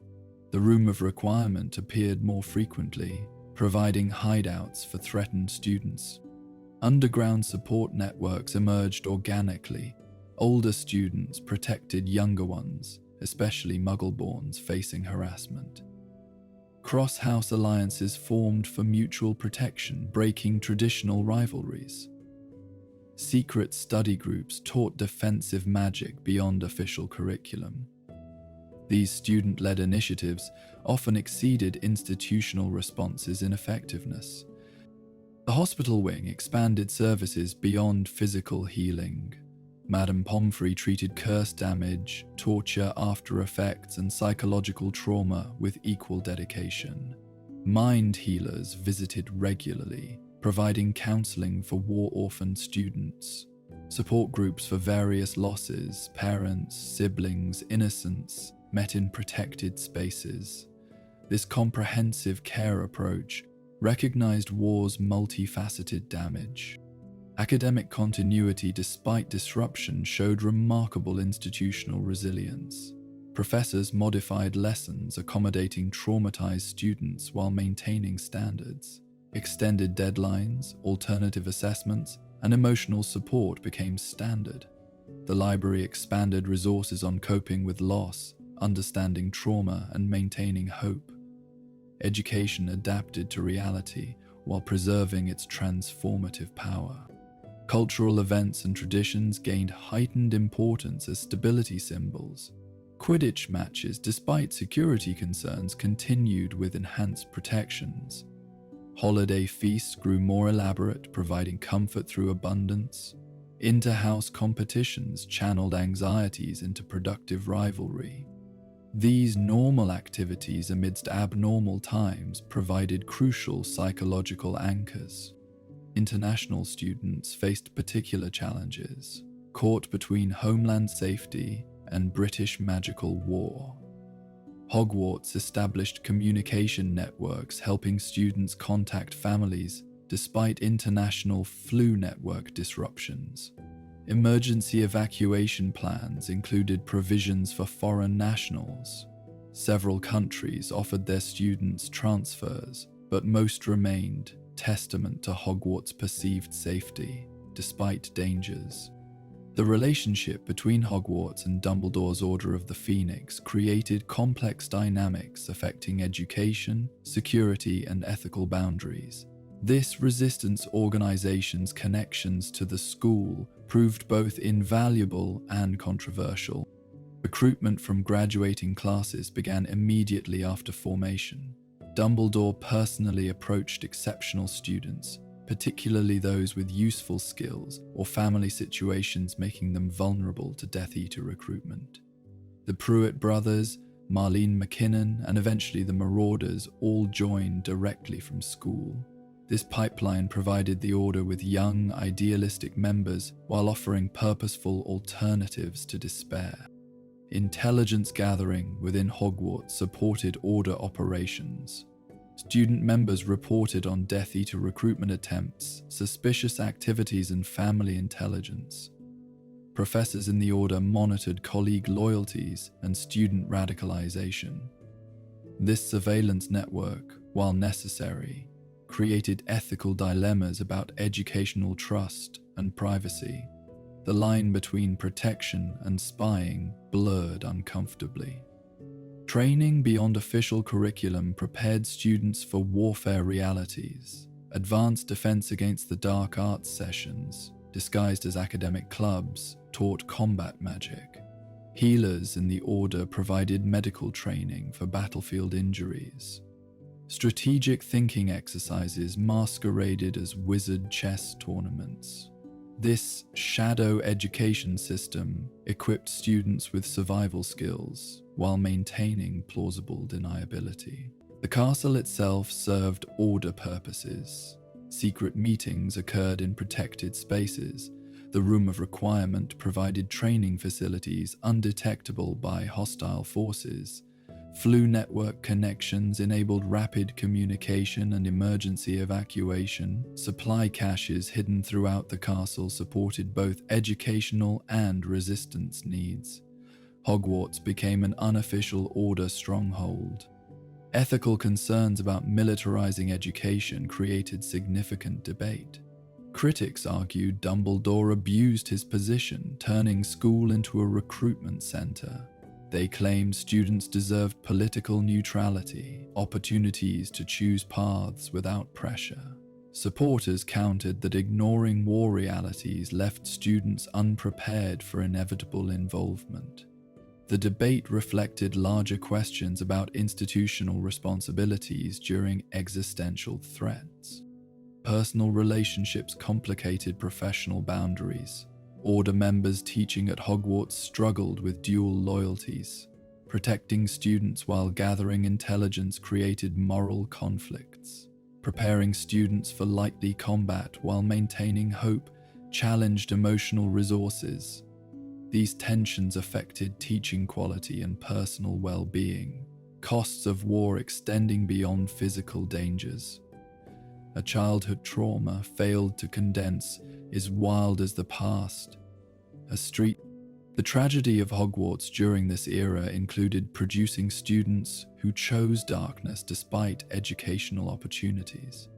The Room of Requirement appeared more frequently, providing hideouts for threatened students. Underground support networks emerged organically. Older students protected younger ones, especially Muggle-borns facing harassment. Cross-house alliances formed for mutual protection, breaking traditional rivalries. Secret study groups taught defensive magic beyond official curriculum. These student-led initiatives often exceeded institutional responses in effectiveness. The hospital wing expanded services beyond physical healing. Madame Pomfrey treated curse damage, torture, after effects, and psychological trauma with equal dedication. Mind healers visited regularly, providing counseling for war-orphaned students. Support groups for various losses, parents, siblings, innocents, met in protected spaces. This comprehensive care approach recognized war's multifaceted damage. Academic continuity despite disruption showed remarkable institutional resilience. Professors modified lessons accommodating traumatized students while maintaining standards. Extended deadlines, alternative assessments, and emotional support became standard. The library expanded resources on coping with loss, understanding trauma, and maintaining hope. Education adapted to reality while preserving its transformative power. Cultural events and traditions gained heightened importance as stability symbols. Quidditch matches, despite security concerns, continued with enhanced protections. Holiday feasts grew more elaborate, providing comfort through abundance. Inter-house competitions channeled anxieties into productive rivalry. These normal activities amidst abnormal times provided crucial psychological anchors. International students faced particular challenges, caught between homeland safety and British magical war. Hogwarts established communication networks helping students contact families despite international flu network disruptions. Emergency evacuation plans included provisions for foreign nationals. Several countries offered their students transfers, but most remained, testament to Hogwarts' perceived safety, despite dangers. The relationship between Hogwarts and Dumbledore's Order of the Phoenix created complex dynamics affecting education, security, and ethical boundaries. This resistance organization's connections to the school proved both invaluable and controversial. Recruitment from graduating classes began immediately after formation. Dumbledore personally approached exceptional students, particularly those with useful skills or family situations making them vulnerable to Death Eater recruitment. The Pruitt brothers, Marlene McKinnon, and eventually the Marauders all joined directly from school. This pipeline provided the Order with young, idealistic members while offering purposeful alternatives to despair. Intelligence gathering within Hogwarts supported Order operations. Student members reported on Death Eater recruitment attempts, suspicious activities, and family intelligence. Professors in the Order monitored colleague loyalties and student radicalization. This surveillance network, while necessary, created ethical dilemmas about educational trust and privacy. The line between protection and spying blurred uncomfortably. Training beyond official curriculum prepared students for warfare realities. Advanced defense against the dark arts sessions, disguised as academic clubs, taught combat magic. Healers in the Order provided medical training for battlefield injuries. Strategic thinking exercises masqueraded as wizard chess tournaments. This shadow education system equipped students with survival skills while maintaining plausible deniability. The castle itself served Order purposes. Secret meetings occurred in protected spaces. The Room of Requirement provided training facilities undetectable by hostile forces. Flu network connections enabled rapid communication and emergency evacuation. Supply caches hidden throughout the castle supported both educational and resistance needs. Hogwarts became an unofficial Order stronghold. Ethical concerns about militarizing education created significant debate. Critics argued Dumbledore abused his position, turning school into a recruitment center. They claimed students deserved political neutrality, opportunities to choose paths without pressure. Supporters countered that ignoring war realities left students unprepared for inevitable involvement. The debate reflected larger questions about institutional responsibilities during existential threats. Personal relationships complicated professional boundaries. Order members teaching at Hogwarts struggled with dual loyalties. Protecting students while gathering intelligence created moral conflicts. Preparing students for lightly combat while maintaining hope challenged emotional resources. These tensions affected teaching quality and personal well-being, costs of war extending beyond physical dangers. A childhood trauma failed to condense is wild as the past. The tragedy of Hogwarts during this era included producing students who chose darkness despite educational opportunities.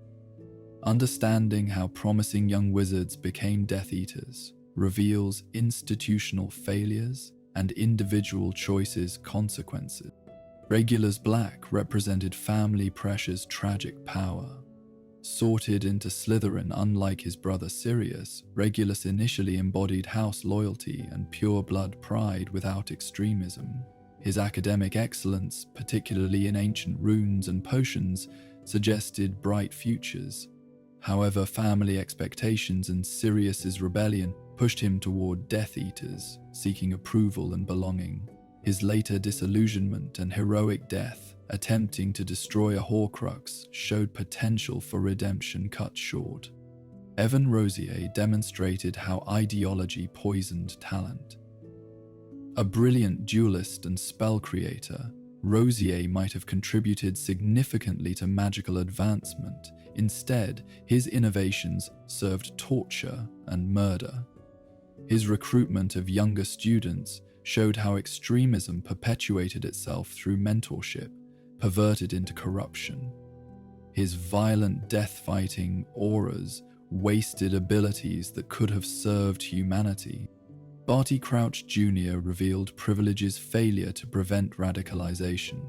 Understanding how promising young wizards became Death Eaters reveals institutional failures and individual choices' consequences. Regulus Black represented family pressure's tragic power. Sorted into Slytherin unlike his brother Sirius, Regulus initially embodied house loyalty and pure-blood pride without extremism. His academic excellence, particularly in ancient runes and potions, suggested bright futures. However, family expectations and Sirius's rebellion pushed him toward Death Eaters, seeking approval and belonging. His later disillusionment and heroic death, attempting to destroy a Horcrux, showed potential for redemption cut short. Evan Rosier demonstrated how ideology poisoned talent. A brilliant duelist and spell creator, Rosier might have contributed significantly to magical advancement. Instead, his innovations served torture and murder. His recruitment of younger students showed how extremism perpetuated itself through mentorship, perverted into corruption. His violent death-fighting auras wasted abilities that could have served humanity. Barty Crouch Jr. revealed Privilege's failure to prevent radicalization.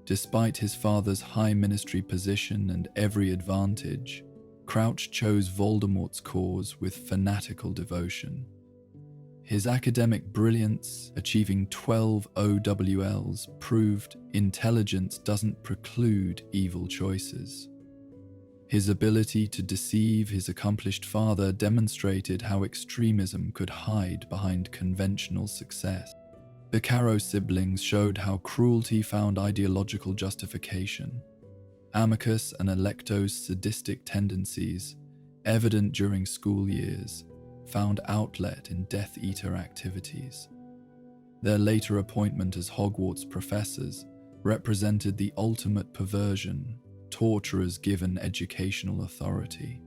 Despite his father's high ministry position and every advantage, Crouch chose Voldemort's cause with fanatical devotion. His academic brilliance, achieving 12 OWLs, proved intelligence doesn't preclude evil choices. His ability to deceive his accomplished father demonstrated how extremism could hide behind conventional success. The Caro siblings showed how cruelty found ideological justification. Amicus and Alecto's sadistic tendencies, evident during school years, found outlet in Death Eater activities. Their later appointment as Hogwarts professors represented the ultimate perversion, torturers given educational authority.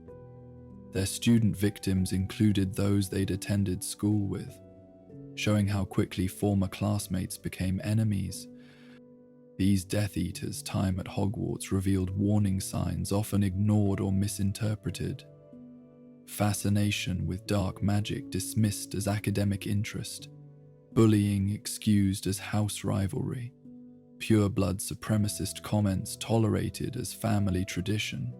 Their student victims included those they'd attended school with, showing how quickly former classmates became enemies. These Death Eaters' time at Hogwarts revealed warning signs often ignored or misinterpreted. Fascination with dark magic dismissed as academic interest, bullying excused as house rivalry, pure-blood supremacist comments tolerated as family tradition,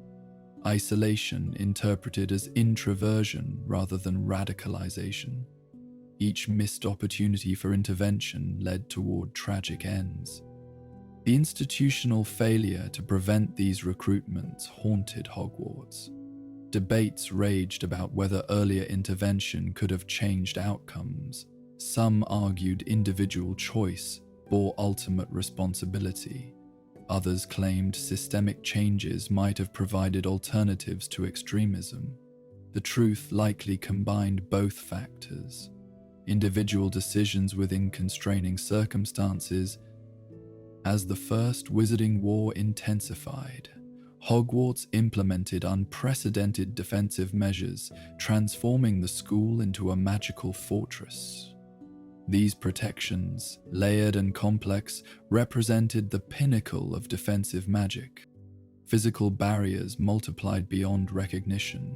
isolation interpreted as introversion rather than radicalization. Each missed opportunity for intervention led toward tragic ends. The institutional failure to prevent these recruitments haunted Hogwarts. Debates raged about whether earlier intervention could have changed outcomes. Some argued individual choice bore ultimate responsibility. Others claimed systemic changes might have provided alternatives to extremism. The truth likely combined both factors. Individual decisions within constraining circumstances. As the First Wizarding War intensified, Hogwarts implemented unprecedented defensive measures, transforming the school into a magical fortress. These protections, layered and complex, represented the pinnacle of defensive magic. Physical barriers multiplied beyond recognition.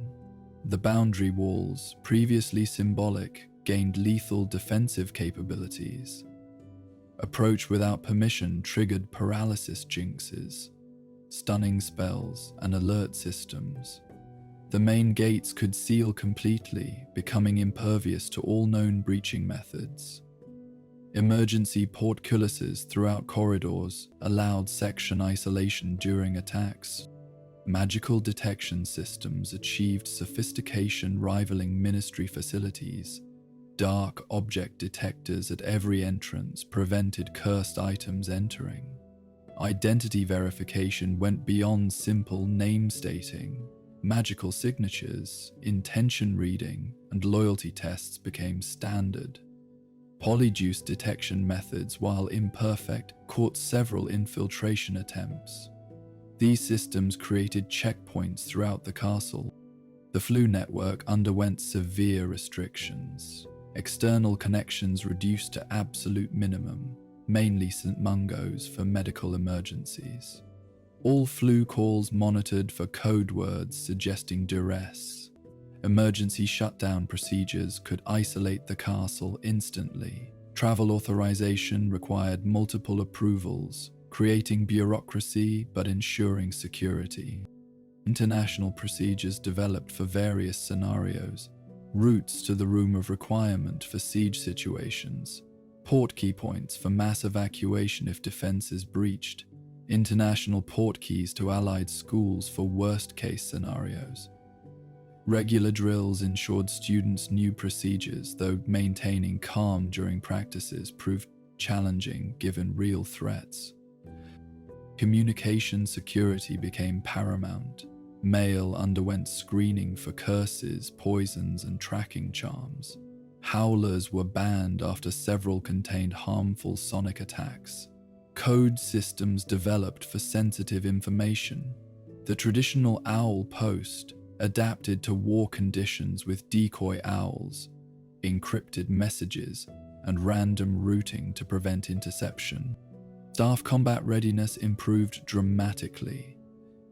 The boundary walls, previously symbolic, gained lethal defensive capabilities. Approach without permission triggered paralysis jinxes, stunning spells, and alert systems. The main gates could seal completely, becoming impervious to all known breaching methods. Emergency portcullises throughout corridors allowed section isolation during attacks. Magical detection systems achieved sophistication rivaling ministry facilities. Dark object detectors at every entrance prevented cursed items entering. Identity verification went beyond simple name stating. Magical signatures, intention reading, and loyalty tests became standard. Polyjuice detection methods, while imperfect, caught several infiltration attempts. These systems created checkpoints throughout the castle. The Flu network underwent severe restrictions. External connections reduced to absolute minimum, mainly St. Mungo's for medical emergencies. All Flu calls monitored for code words suggesting duress. Emergency shutdown procedures could isolate the castle instantly. Travel authorization required multiple approvals, creating bureaucracy but ensuring security. International procedures developed for various scenarios, routes to the room of requirement for siege situations, port key points for mass evacuation if defense is breached, international port keys to allied schools for worst-case scenarios. Regular drills ensured students knew procedures, though maintaining calm during practices proved challenging given real threats. Communication security became paramount. Mail underwent screening for curses, poisons, and tracking charms. Howlers were banned after several contained harmful sonic attacks. Code systems developed for sensitive information. The traditional owl post adapted to war conditions with decoy owls, encrypted messages, and random routing to prevent interception. Staff combat readiness improved dramatically.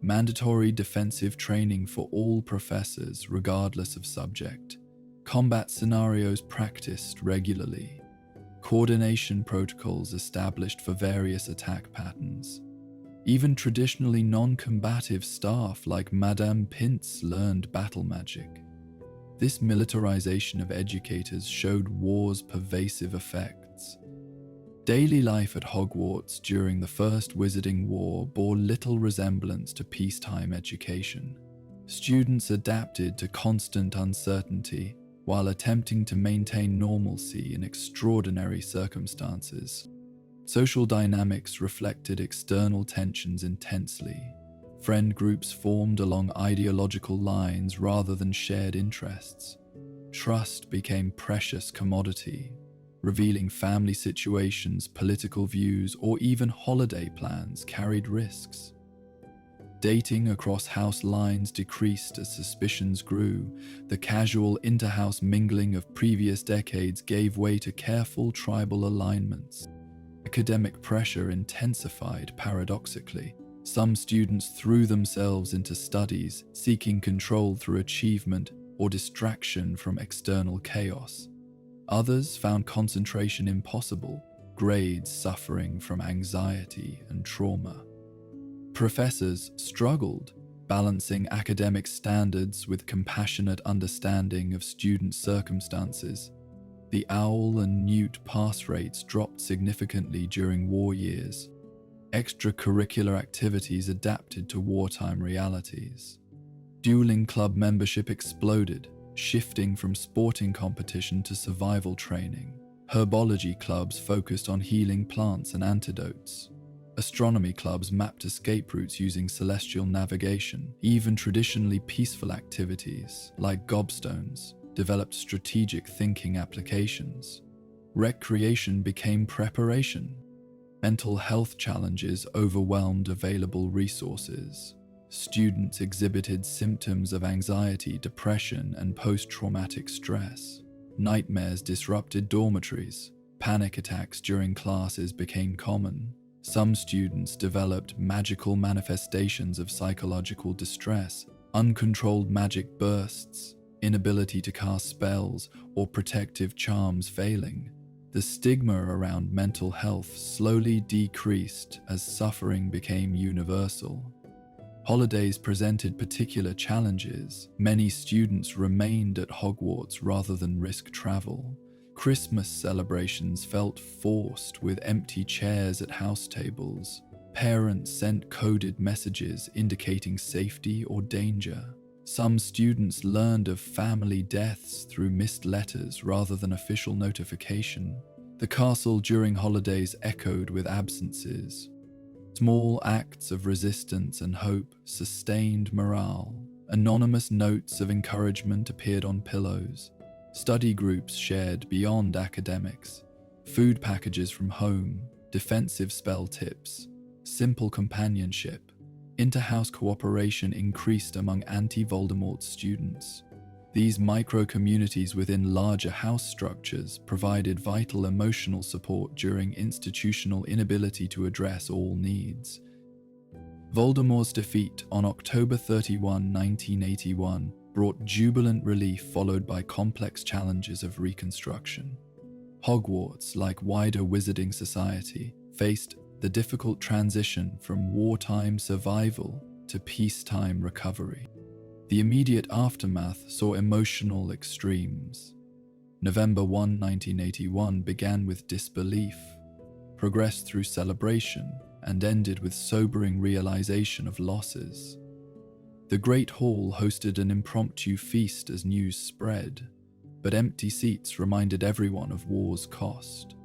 Mandatory defensive training for all professors, regardless of subject. Combat scenarios practiced regularly. Coordination protocols established for various attack patterns. Even traditionally non-combative staff like Madame Pince learned battle magic. This militarization of educators showed war's pervasive effects. Daily life at Hogwarts during the First Wizarding War bore little resemblance to peacetime education. Students adapted to constant uncertainty while attempting to maintain normalcy in extraordinary circumstances. Social dynamics reflected external tensions intensely. Friend groups formed along ideological lines rather than shared interests. Trust became precious commodity, revealing family situations, political views, or even holiday plans carried risks. Dating across house lines decreased as suspicions grew. The casual inter-house mingling of previous decades gave way to careful tribal alignments. Academic pressure intensified paradoxically. Some students threw themselves into studies, seeking control through achievement or distraction from external chaos. Others found concentration impossible, grades suffering from anxiety and trauma. Professors struggled, balancing academic standards with compassionate understanding of student circumstances. The owl and newt pass rates dropped significantly during war years. Extracurricular activities adapted to wartime realities. Dueling club membership exploded, shifting from sporting competition to survival training. Herbology clubs focused on healing plants and antidotes. Astronomy clubs mapped escape routes using celestial navigation. Even traditionally peaceful activities, like gobstones, developed strategic thinking applications. Recreation became preparation. Mental health challenges overwhelmed available resources. Students exhibited symptoms of anxiety, depression, and post-traumatic stress. Nightmares disrupted dormitories. Panic attacks during classes became common. Some students developed magical manifestations of psychological distress, uncontrolled magic bursts, inability to cast spells, or protective charms failing. The stigma around mental health slowly decreased as suffering became universal. Holidays presented particular challenges. Many students remained at Hogwarts rather than risk travel. Christmas celebrations felt forced with empty chairs at house tables. Parents sent coded messages indicating safety or danger. Some students learned of family deaths through missed letters rather than official notification. The castle during holidays echoed with absences. Small acts of resistance and hope sustained morale. Anonymous notes of encouragement appeared on pillows. Study groups shared beyond academics. Food packages from home, defensive spell tips, simple companionship. Inter-house cooperation increased among anti-Voldemort students. These micro-communities within larger house structures provided vital emotional support during institutional inability to address all needs. Voldemort's defeat on October 31, 1981, brought jubilant relief followed by complex challenges of reconstruction. Hogwarts, like wider wizarding society, faced the difficult transition from wartime survival to peacetime recovery. The immediate aftermath saw emotional extremes. November 1, 1981 began with disbelief, progressed through celebration, and ended with sobering realization of losses. The Great Hall hosted an impromptu feast as news spread, but empty seats reminded everyone of war's cost.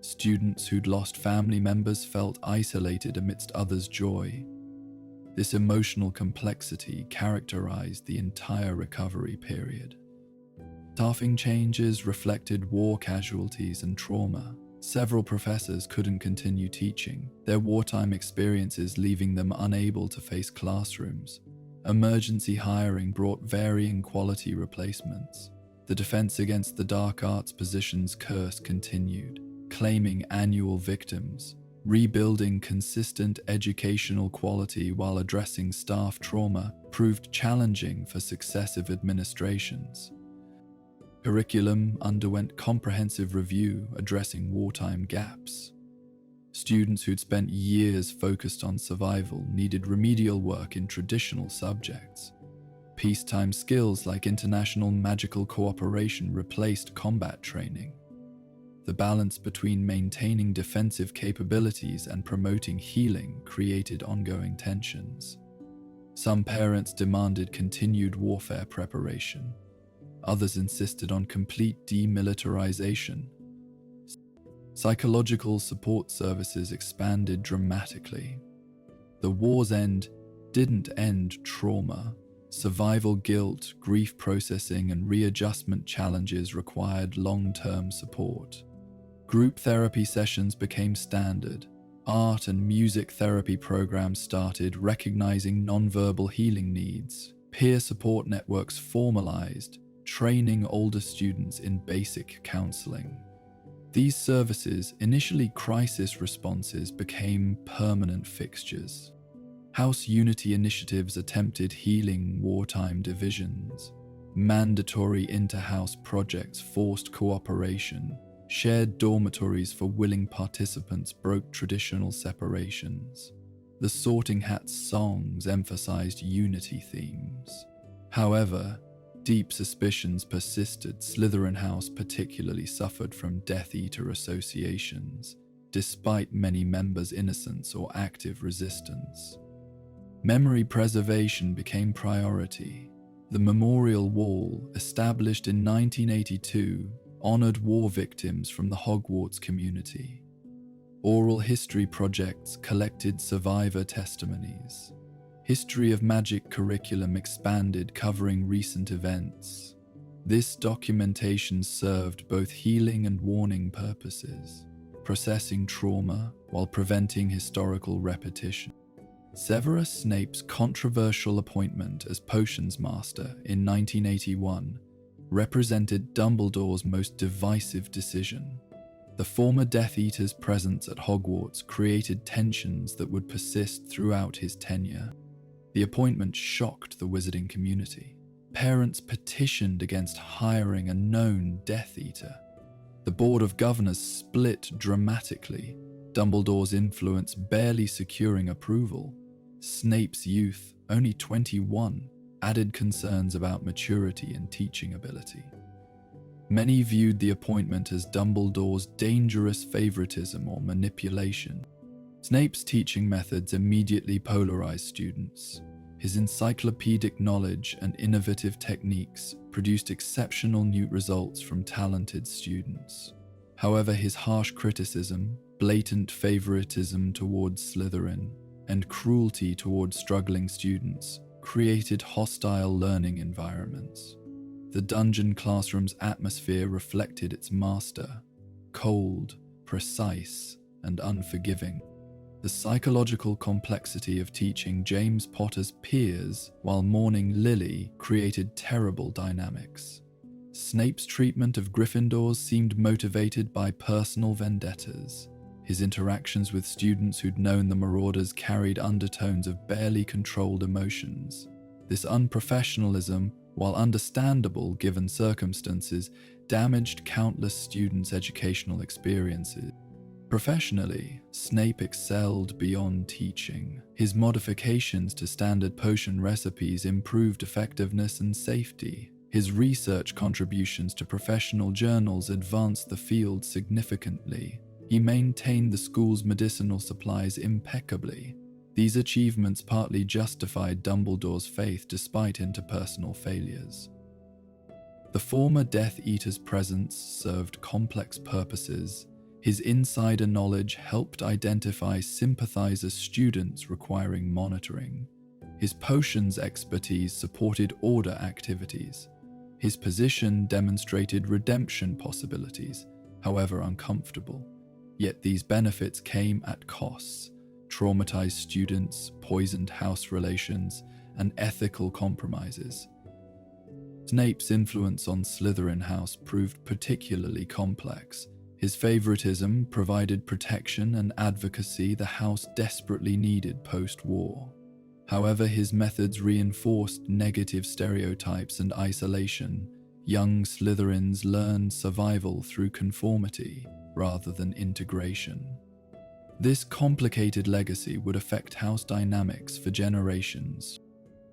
Students who'd lost family members felt isolated amidst others' joy. This emotional complexity characterized the entire recovery period. Staffing changes reflected war casualties and trauma. Several professors couldn't continue teaching, their wartime experiences leaving them unable to face classrooms. Emergency hiring brought varying quality replacements. The Defense Against the Dark Arts positions curse continued, claiming annual victims. Rebuilding consistent educational quality while addressing staff trauma proved challenging for successive administrations. Curriculum underwent comprehensive review addressing wartime gaps. Students who'd spent years focused on survival needed remedial work in traditional subjects. Peacetime skills like international magical cooperation replaced combat training. The balance between maintaining defensive capabilities and promoting healing created ongoing tensions. Some parents demanded continued warfare preparation. Others insisted on complete demilitarization. Psychological support services expanded dramatically. The war's end didn't end trauma. Survival guilt, grief processing, and readjustment challenges required long-term support. Group therapy sessions became standard. Art and music therapy programs started recognizing nonverbal healing needs. Peer support networks formalized, training older students in basic counseling. These services, initially crisis responses, became permanent fixtures. House unity initiatives attempted healing wartime divisions. Mandatory inter-house projects forced cooperation. Shared dormitories for willing participants broke traditional separations. The Sorting Hat's songs emphasized unity themes. However, deep suspicions persisted. Slytherin House particularly suffered from Death Eater associations, despite many members' innocence or active resistance. Memory preservation became priority. The Memorial Wall, established in 1982, honored war victims from the Hogwarts community. Oral history projects collected survivor testimonies. History of Magic curriculum expanded, covering recent events. This documentation served both healing and warning purposes, processing trauma while preventing historical repetition. Severus Snape's controversial appointment as Potions Master in 1981 represented Dumbledore's most divisive decision. The former Death Eater's presence at Hogwarts created tensions that would persist throughout his tenure. The appointment shocked the wizarding community. Parents petitioned against hiring a known Death Eater. The Board of Governors split dramatically, Dumbledore's influence barely securing approval. Snape's youth, only 21, added concerns about maturity and teaching ability. Many viewed the appointment as Dumbledore's dangerous favoritism or manipulation. Snape's teaching methods immediately polarized students. His encyclopedic knowledge and innovative techniques produced exceptional new results from talented students. However, his harsh criticism, blatant favoritism towards Slytherin, and cruelty towards struggling students created hostile learning environments. The dungeon classroom's atmosphere reflected its master: cold, precise, and unforgiving. The psychological complexity of teaching James Potter's peers while mourning Lily created terrible dynamics. Snape's treatment of Gryffindors seemed motivated by personal vendettas. His interactions with students who'd known the Marauders carried undertones of barely controlled emotions. This unprofessionalism, while understandable given circumstances, damaged countless students' educational experiences. Professionally, Snape excelled beyond teaching. His modifications to standard potion recipes improved effectiveness and safety. His research contributions to professional journals advanced the field significantly. He maintained the school's medicinal supplies impeccably. These achievements partly justified Dumbledore's faith despite interpersonal failures. The former Death Eater's presence served complex purposes. His insider knowledge helped identify sympathizer students requiring monitoring. His potions expertise supported order activities. His position demonstrated redemption possibilities, however uncomfortable. Yet these benefits came at costs: traumatized students, poisoned house relations, and ethical compromises. Snape's influence on Slytherin House proved particularly complex. His favoritism provided protection and advocacy the house desperately needed post-war. However, his methods reinforced negative stereotypes and isolation. Young Slytherins learned survival through conformity rather than integration. This complicated legacy would affect house dynamics for generations.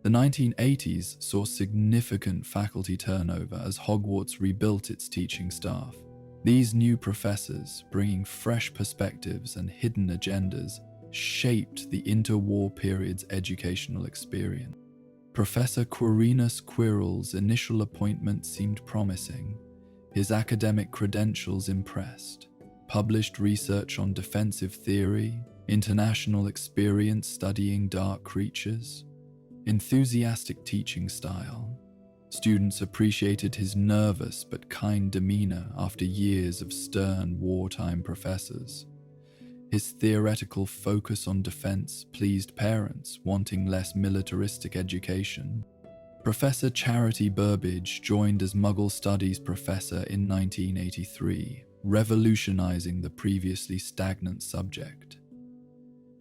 The 1980s saw significant faculty turnover as Hogwarts rebuilt its teaching staff. These new professors, bringing fresh perspectives and hidden agendas, shaped the interwar period's educational experience. Professor Quirinus Quirrell's initial appointment seemed promising. His academic credentials impressed. Published research on defensive theory, international experience studying dark creatures, enthusiastic teaching style. Students appreciated his nervous but kind demeanor after years of stern wartime professors. His theoretical focus on defense pleased parents wanting less militaristic education. Professor Charity Burbage joined as Muggle Studies professor in 1983, revolutionizing the previously stagnant subject.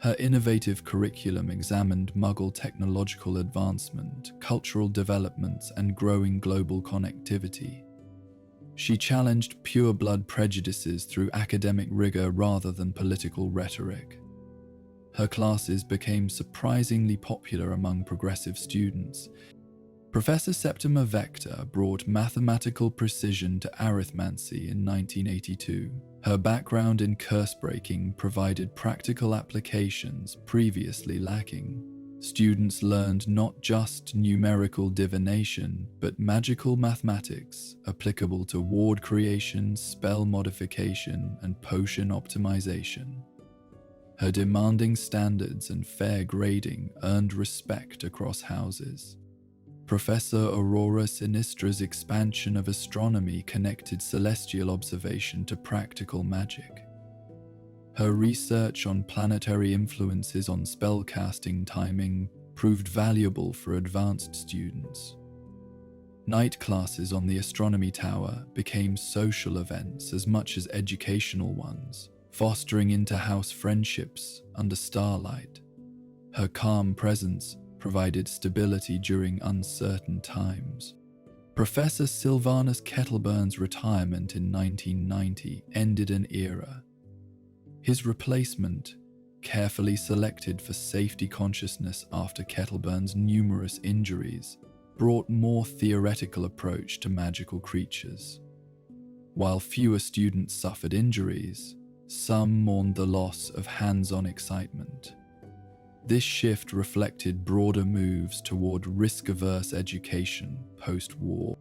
Her innovative curriculum examined Muggle technological advancement, cultural developments, and growing global connectivity. She challenged pure-blood prejudices through academic rigor rather than political rhetoric. Her classes became surprisingly popular among progressive students. Professor Septima Vector brought mathematical precision to arithmancy in 1982. Her background in curse breaking provided practical applications previously lacking. Students learned not just numerical divination, but magical mathematics applicable to ward creation, spell modification, and potion optimization. Her demanding standards and fair grading earned respect across houses. Professor Aurora Sinistra's expansion of astronomy connected celestial observation to practical magic. Her research on planetary influences on spellcasting timing proved valuable for advanced students. Night classes on the astronomy tower became social events as much as educational ones, fostering inter-house friendships under starlight. Her calm presence provided stability during uncertain times. Professor Sylvanus Kettleburn's retirement in 1990 ended an era. His replacement, carefully selected for safety consciousness after Kettleburn's numerous injuries, brought more theoretical approach to magical creatures. While fewer students suffered injuries, Some mourned the loss of hands-on excitement. This shift reflected broader moves toward risk-averse education post-war.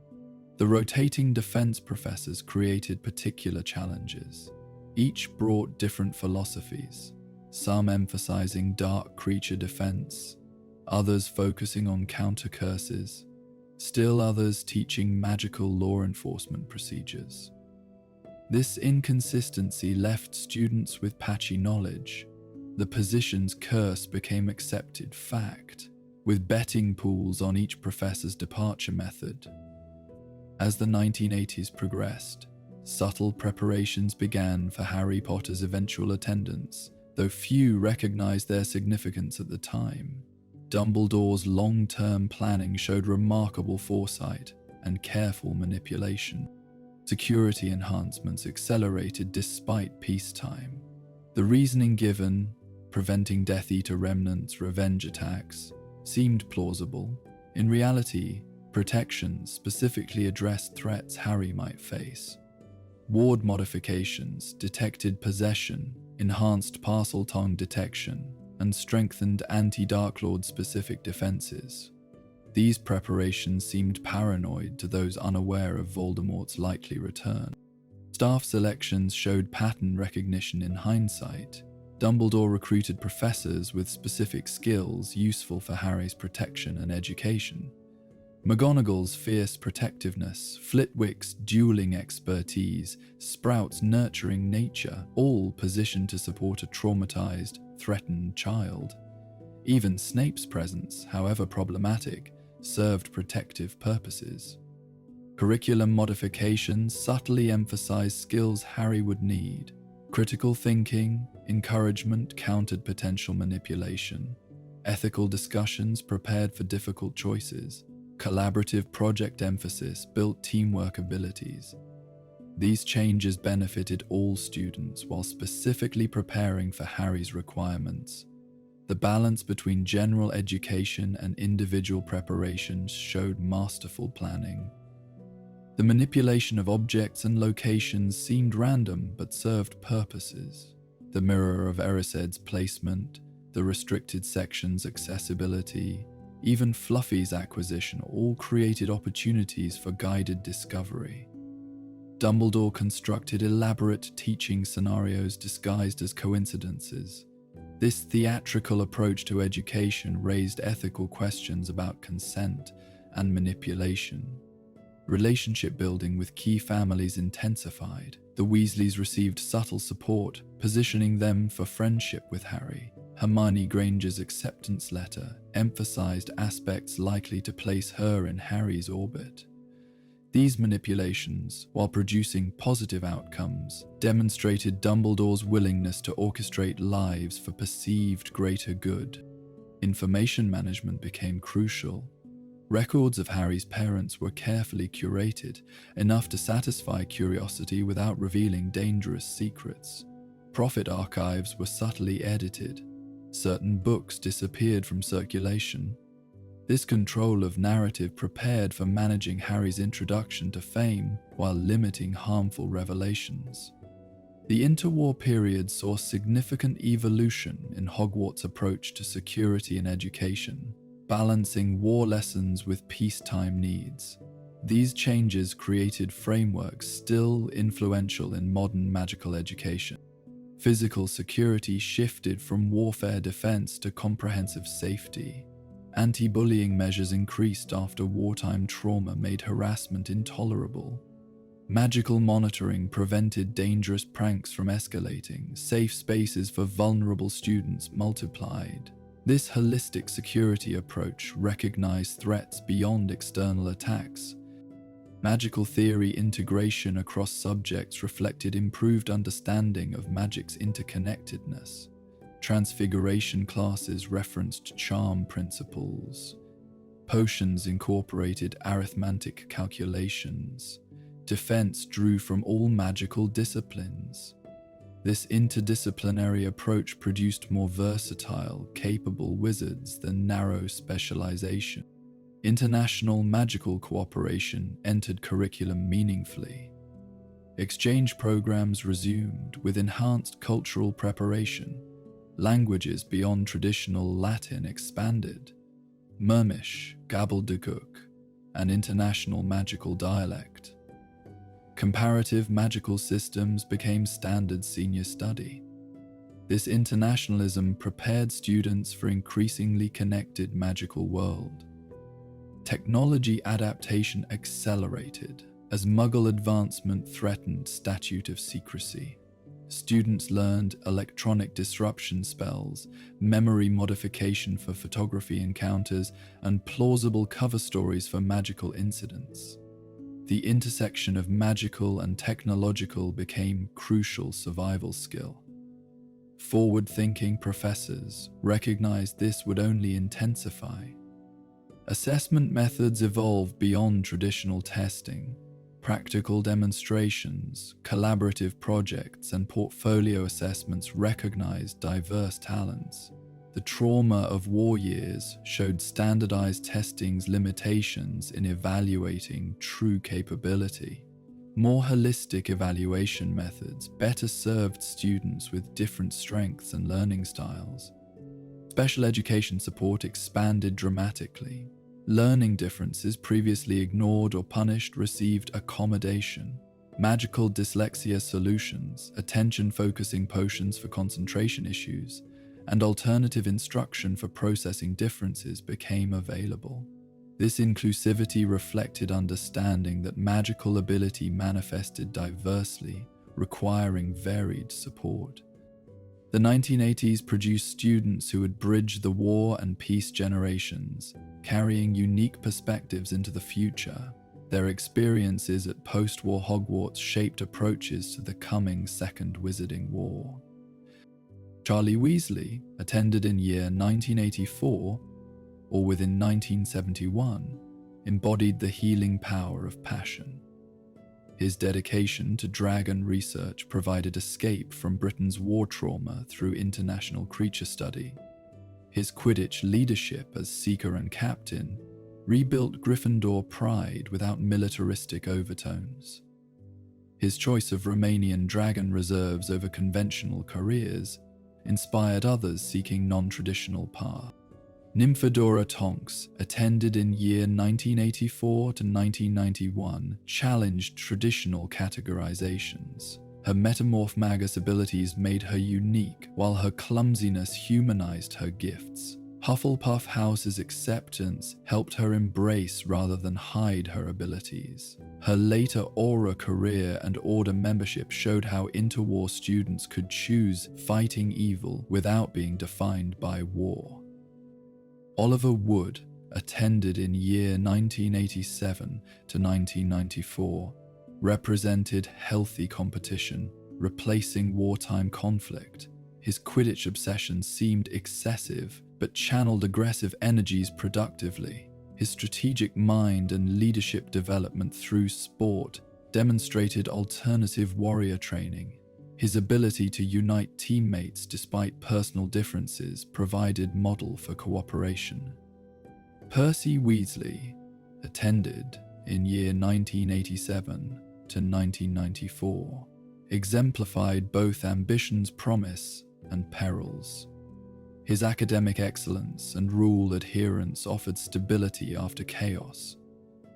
The rotating defense professors created particular challenges. Each brought different philosophies, some emphasizing dark creature defense, others focusing on counter curses, still others teaching magical law enforcement procedures. This inconsistency left students with patchy knowledge. The position's curse became accepted fact, with betting pools on each professor's departure method. As the 1980s progressed, subtle preparations began for Harry Potter's eventual attendance, though few recognized their significance at the time. Dumbledore's long-term planning showed remarkable foresight and careful manipulation. Security enhancements accelerated despite peacetime. The reasoning given, preventing Death Eater remnants' revenge attacks, seemed plausible. In reality, protections specifically addressed threats Harry might face. Ward modifications detected possession, enhanced Parseltongue detection, and strengthened anti-Dark Lord-specific defenses. These preparations seemed paranoid to those unaware of Voldemort's likely return. Staff selections showed pattern recognition in hindsight. Dumbledore recruited professors with specific skills useful for Harry's protection and education. McGonagall's fierce protectiveness, Flitwick's dueling expertise, Sprout's nurturing nature, all positioned to support a traumatized, threatened child. Even Snape's presence, however problematic, served protective purposes. Curriculum modifications subtly emphasized skills Harry would need. Critical thinking, encouragement countered potential manipulation. Ethical discussions prepared for difficult choices. Collaborative project emphasis built teamwork abilities. These changes benefited all students while specifically preparing for Harry's requirements. The balance between general education and individual preparations showed masterful planning. The manipulation of objects and locations seemed random but served purposes. The Mirror of Erised's placement, the restricted section's accessibility, even Fluffy's acquisition all created opportunities for guided discovery. Dumbledore constructed elaborate teaching scenarios disguised as coincidences. This theatrical approach to education raised ethical questions about consent and manipulation. Relationship building with key families intensified. The Weasleys received subtle support, positioning them for friendship with Harry. Hermione Granger's acceptance letter emphasized aspects likely to place her in Harry's orbit. These manipulations, while producing positive outcomes, demonstrated Dumbledore's willingness to orchestrate lives for perceived greater good. Information management became crucial. Records of Harry's parents were carefully curated, enough to satisfy curiosity without revealing dangerous secrets. Prophet archives were subtly edited. Certain books disappeared from circulation. This control of narrative prepared for managing Harry's introduction to fame while limiting harmful revelations. The interwar period saw significant evolution in Hogwarts' approach to security and education, balancing war lessons with peacetime needs. These changes created frameworks still influential in modern magical education. Physical security shifted from warfare defense to comprehensive safety. Anti-bullying measures increased after wartime trauma made harassment intolerable. Magical monitoring prevented dangerous pranks from escalating. Safe spaces for vulnerable students multiplied. This holistic security approach recognized threats beyond external attacks. Magical theory integration across subjects reflected improved understanding of magic's interconnectedness. Transfiguration classes referenced charm principles. Potions incorporated arithmetic calculations. Defense drew from all magical disciplines. This interdisciplinary approach produced more versatile, capable wizards than narrow specialization. International magical cooperation entered curriculum meaningfully. Exchange programs resumed with enhanced cultural preparation. Languages beyond traditional Latin expanded. Murmish, Gabbledegook, an international magical dialect. Comparative magical systems became standard senior study. This internationalism prepared students for increasingly connected magical world. Technology adaptation accelerated as Muggle advancement threatened Statute of secrecy. Students learned electronic disruption spells, memory modification for photography encounters, and plausible cover stories for magical incidents. The intersection of magical and technological became crucial survival skill. Forward-thinking professors recognized this would only intensify. Assessment methods evolved beyond traditional testing. Practical demonstrations, collaborative projects, and portfolio assessments recognized diverse talents. The trauma of war years showed standardized testing's limitations in evaluating true capability. More holistic evaluation methods better served students with different strengths and learning styles. Special education support expanded dramatically. Learning differences previously ignored or punished received accommodation. Magical dyslexia solutions, attention-focusing potions for concentration issues, and alternative instruction for processing differences became available. This inclusivity reflected understanding that magical ability manifested diversely, requiring varied support. The 1980s produced students who would bridge the war and peace generations, carrying unique perspectives into the future. Their experiences at post-war Hogwarts shaped approaches to the coming Second Wizarding War. Charlie Weasley, attended in year 1984 or within 1971, embodied the healing power of passion. His dedication to dragon research provided escape from Britain's war trauma through international creature study. His Quidditch leadership as seeker and captain rebuilt Gryffindor pride without militaristic overtones. His choice of Romanian dragon reserves over conventional careers inspired others seeking non-traditional paths. Nymphadora Tonks, attended in year 1984 to 1991, challenged traditional categorizations. Her metamorph magus abilities made her unique, while her clumsiness humanized her gifts. Hufflepuff House's acceptance helped her embrace rather than hide her abilities. Her later Aura career and Order membership showed how interwar students could choose fighting evil without being defined by war. Oliver Wood, attended in year 1987 to 1994, represented healthy competition, replacing wartime conflict. His Quidditch obsession seemed excessive, but channeled aggressive energies productively. His strategic mind and leadership development through sport demonstrated alternative warrior training. His ability to unite teammates despite personal differences provided model for cooperation. Percy Weasley, attended in year 1987 to 1994, exemplified both ambition's promise and perils. His academic excellence and rule adherence offered stability after chaos.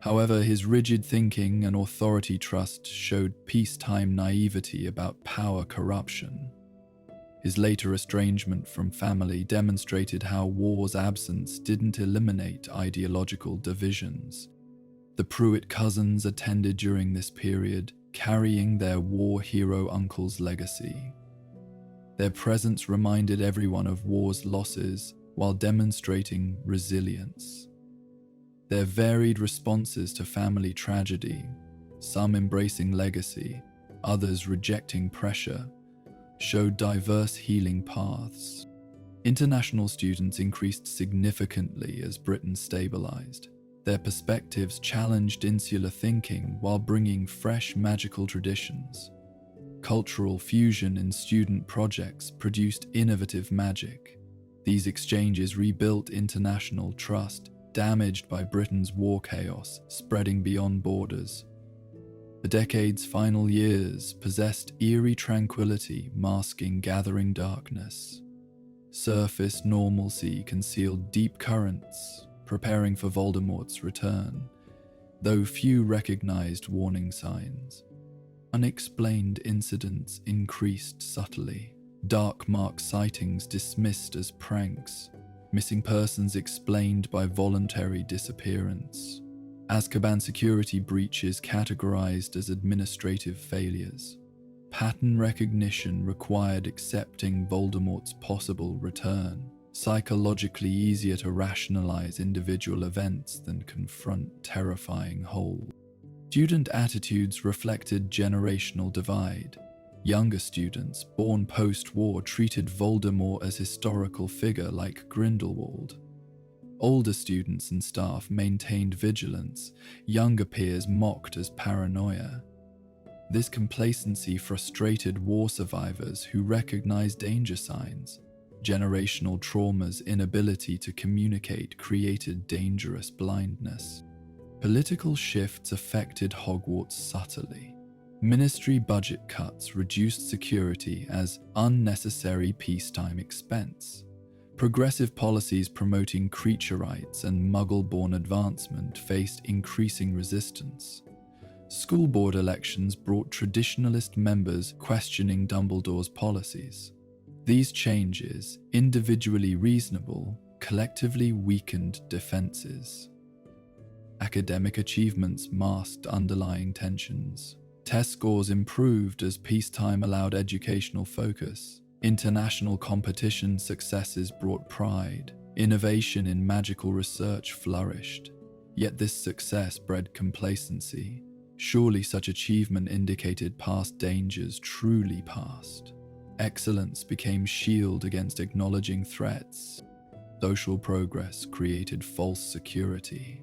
However, his rigid thinking and authority trust showed peacetime naivety about power corruption. His later estrangement from family demonstrated how war's absence didn't eliminate ideological divisions. The Pruitt cousins attended during this period, carrying their war hero uncle's legacy. Their presence reminded everyone of war's losses while demonstrating resilience. Their varied responses to family tragedy, some embracing legacy, others rejecting pressure, showed diverse healing paths. International students increased significantly as Britain stabilized. Their perspectives challenged insular thinking while bringing fresh magical traditions. Cultural fusion in student projects produced innovative magic. These exchanges rebuilt international trust, damaged by Britain's war chaos spreading beyond borders. The decade's final years possessed eerie tranquility masking gathering darkness. Surface normalcy concealed deep currents, preparing for Voldemort's return, though few recognized warning signs. Unexplained incidents increased subtly, dark mark sightings dismissed as pranks, missing persons explained by voluntary disappearance, Azkaban security breaches categorized as administrative failures. Pattern recognition required accepting Voldemort's possible return, psychologically easier to rationalize individual events than confront terrifying whole. Student attitudes reflected generational divide. Younger students, born post-war, treated Voldemort as historical figure like Grindelwald. Older students and staff maintained vigilance, younger peers mocked as paranoia. This complacency frustrated war survivors who recognized danger signs. Generational trauma's inability to communicate created dangerous blindness. Political shifts affected Hogwarts subtly. Ministry budget cuts reduced security as unnecessary peacetime expense. Progressive policies promoting creature rights and Muggle-born advancement faced increasing resistance. School board elections brought traditionalist members questioning Dumbledore's policies. These changes, individually reasonable, collectively weakened defenses. Academic achievements masked underlying tensions. Test scores improved as peacetime allowed educational focus. International competition successes brought pride. Innovation in magical research flourished. Yet this success bred complacency. Surely such achievement indicated past dangers truly past. Excellence became shield against acknowledging threats. Social progress created false security.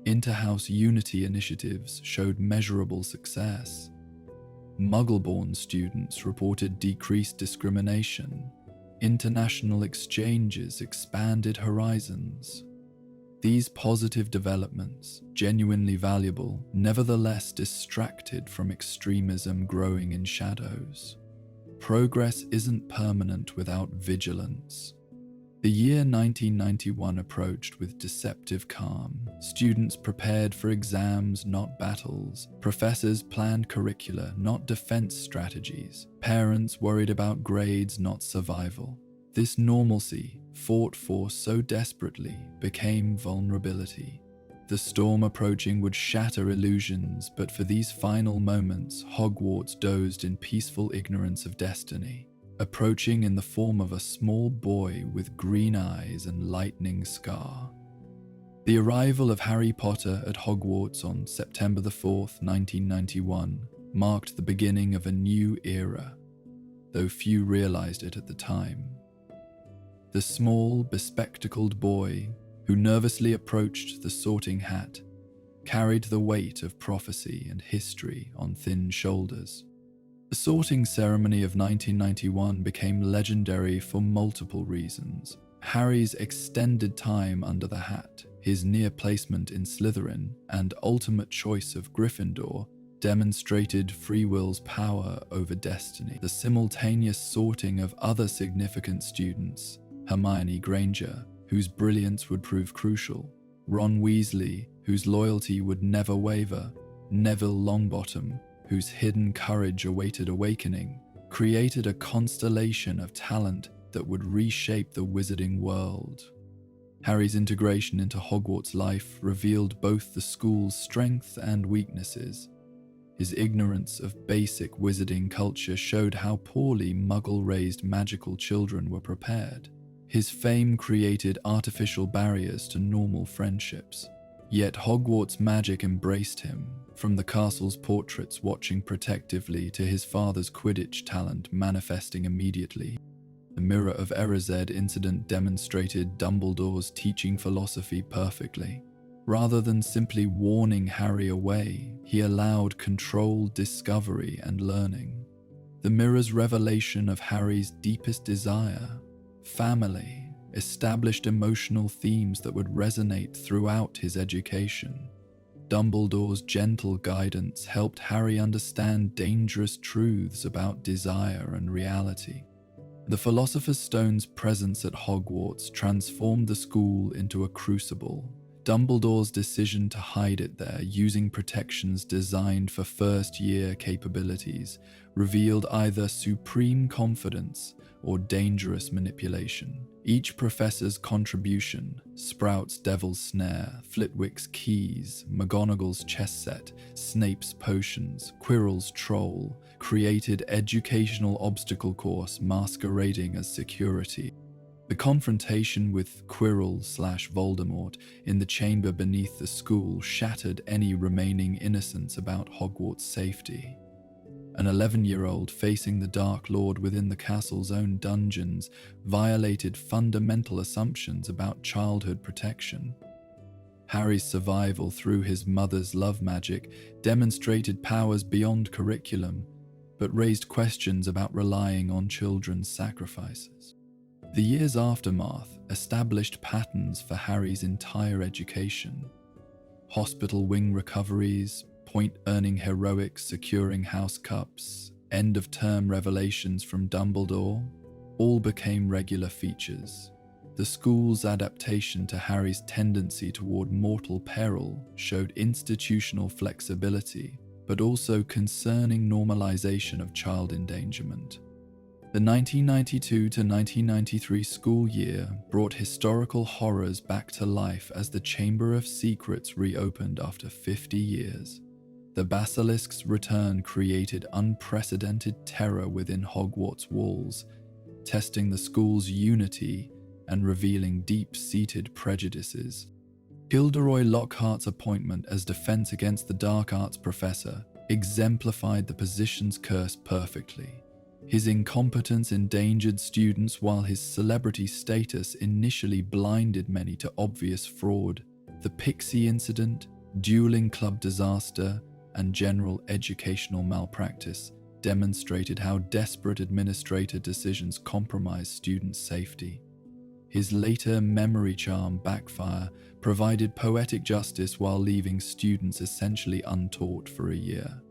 Interhouse unity initiatives showed measurable success. Muggle-born students reported decreased discrimination. International exchanges expanded horizons. These positive developments, genuinely valuable, nevertheless distracted from extremism growing in shadows. Progress isn't permanent without vigilance. The year 1991 approached with deceptive calm. Students prepared for exams, not battles. Professors planned curricula, not defense strategies. Parents worried about grades, not survival. This normalcy, fought for so desperately, became vulnerability. The storm approaching would shatter illusions, but for these final moments, Hogwarts dozed in peaceful ignorance of destiny. Approaching in the form of a small boy with green eyes and lightning scar. The arrival of Harry Potter at Hogwarts on September 4th, 1991, marked the beginning of a new era, though few realized it at the time. The small, bespectacled boy, who nervously approached the Sorting Hat, carried the weight of prophecy and history on thin shoulders. The sorting ceremony of 1991 became legendary for multiple reasons. Harry's extended time under the hat, his near placement in Slytherin, and ultimate choice of Gryffindor demonstrated free will's power over destiny. The simultaneous sorting of other significant students, Hermione Granger, whose brilliance would prove crucial, Ron Weasley, whose loyalty would never waver, Neville Longbottom, whose hidden courage awaited awakening, created a constellation of talent that would reshape the wizarding world. Harry's integration into Hogwarts life revealed both the school's strengths and weaknesses. His ignorance of basic wizarding culture showed how poorly Muggle-raised magical children were prepared. His fame created artificial barriers to normal friendships. Yet Hogwarts magic embraced him, from the castle's portraits watching protectively to his father's Quidditch talent manifesting immediately. The Mirror of Erised incident demonstrated Dumbledore's teaching philosophy perfectly. Rather than simply warning Harry away, he allowed controlled discovery and learning. The Mirror's revelation of Harry's deepest desire, family, established emotional themes that would resonate throughout his education. Dumbledore's gentle guidance helped Harry understand dangerous truths about desire and reality. The Philosopher's Stone's presence at Hogwarts transformed the school into a crucible. Dumbledore's decision to hide it there using protections designed for first-year capabilities revealed either supreme confidence or dangerous manipulation. Each professor's contribution, Sprout's Devil's Snare, Flitwick's Keys, McGonagall's chess set, Snape's potions, Quirrell's troll, created educational obstacle course masquerading as security. The confrontation with Quirrell/Voldemort in the chamber beneath the school shattered any remaining innocence about Hogwarts' safety. An 11-year-old facing the Dark Lord within the castle's own dungeons violated fundamental assumptions about childhood protection. Harry's survival through his mother's love magic demonstrated powers beyond curriculum, but raised questions about relying on children's sacrifices. The year's aftermath established patterns for Harry's entire education. Hospital wing recoveries, point-earning heroics securing house cups, end-of-term revelations from Dumbledore, all became regular features. The school's adaptation to Harry's tendency toward mortal peril showed institutional flexibility, but also concerning normalization of child endangerment. The 1992 to 1993 school year brought historical horrors back to life as the Chamber of Secrets reopened after 50 years. The Basilisk's return created unprecedented terror within Hogwarts walls, testing the school's unity and revealing deep-seated prejudices. Gilderoy Lockhart's appointment as defense against the dark arts professor exemplified the position's curse perfectly. His incompetence endangered students while his celebrity status initially blinded many to obvious fraud. The Pixie incident, Dueling club disaster, and general educational malpractice demonstrated how desperate administrator decisions compromised students' safety. His later memory charm backfire provided poetic justice while leaving students essentially untaught for a year.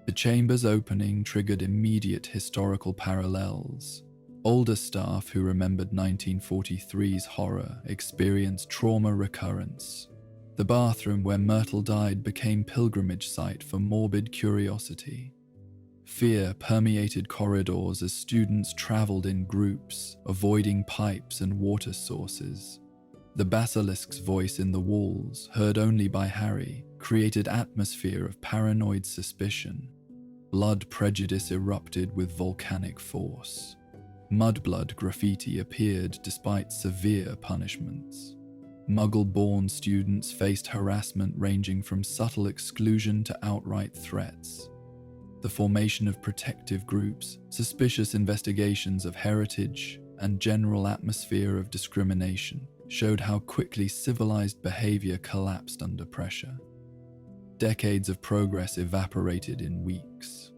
The chamber's opening triggered immediate historical parallels. Older staff who remembered 1943's horror experienced trauma recurrence. The bathroom where Myrtle died became pilgrimage site for morbid curiosity. Fear permeated corridors as students traveled in groups, avoiding pipes and water sources. The basilisk's voice in the walls, heard only by Harry, created atmosphere of paranoid suspicion. Blood prejudice erupted with volcanic force. Mudblood graffiti appeared despite severe punishments. Muggle-born students faced harassment ranging from subtle exclusion to outright threats. The formation of protective groups, suspicious investigations of heritage, and general atmosphere of discrimination showed how quickly civilized behavior collapsed under pressure. Decades of progress evaporated in weeks.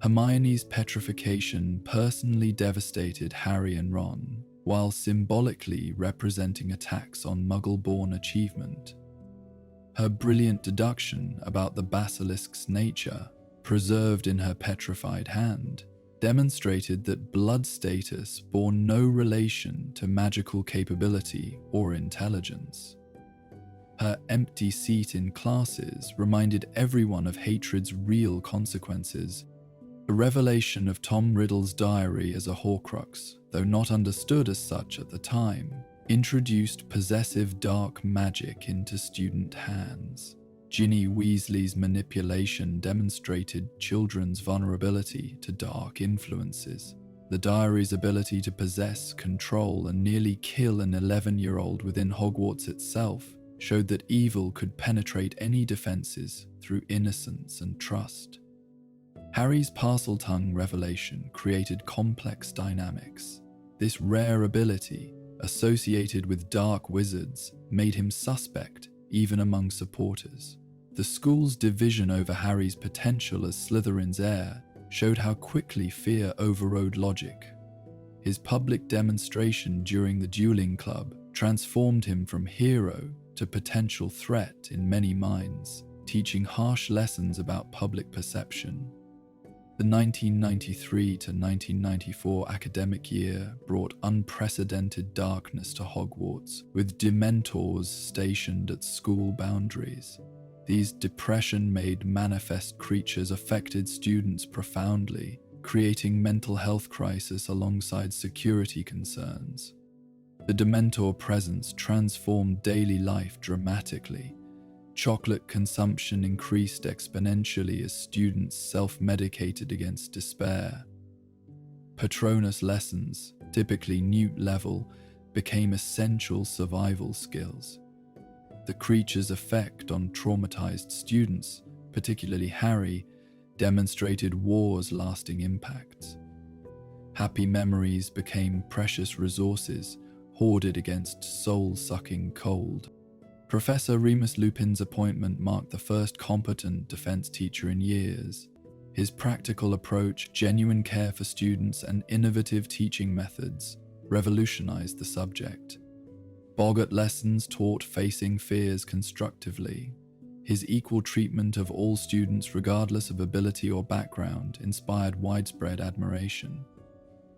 Hermione's petrification personally devastated Harry and Ron, while symbolically representing attacks on Muggle-born achievement. Her brilliant deduction about the basilisk's nature, preserved in her petrified hand, demonstrated that blood status bore no relation to magical capability or intelligence. Her empty seat in classes reminded everyone of hatred's real consequences. The revelation of Tom Riddle's diary as a Horcrux, though not understood as such at the time, introduced possessive dark magic into student hands. Ginny Weasley's manipulation demonstrated children's vulnerability to dark influences. The diary's ability to possess, control, and nearly kill an 11-year-old within Hogwarts itself showed that evil could penetrate any defenses through innocence and trust. Harry's Parseltongue revelation created complex dynamics. This rare ability, associated with dark wizards, made him suspect even among supporters. The school's division over Harry's potential as Slytherin's heir showed how quickly fear overrode logic. His public demonstration during the Dueling Club transformed him from hero to potential threat in many minds, teaching harsh lessons about public perception. The 1993 to 1994 academic year brought unprecedented darkness to Hogwarts, with Dementors stationed at school boundaries. These depression-made manifest creatures affected students profoundly, creating mental health crisis alongside security concerns. The Dementor presence transformed daily life dramatically. Chocolate consumption increased exponentially as students self-medicated against despair. Patronus lessons, typically Newt level, became essential survival skills. The creature's effect on traumatized students, particularly Harry, demonstrated war's lasting impacts. Happy memories became precious resources, hoarded against soul-sucking cold. Professor Remus Lupin's appointment marked the first competent defense teacher in years. His practical approach, genuine care for students, and innovative teaching methods revolutionized the subject. Boggart lessons taught facing fears constructively. His equal treatment of all students regardless of ability or background inspired widespread admiration.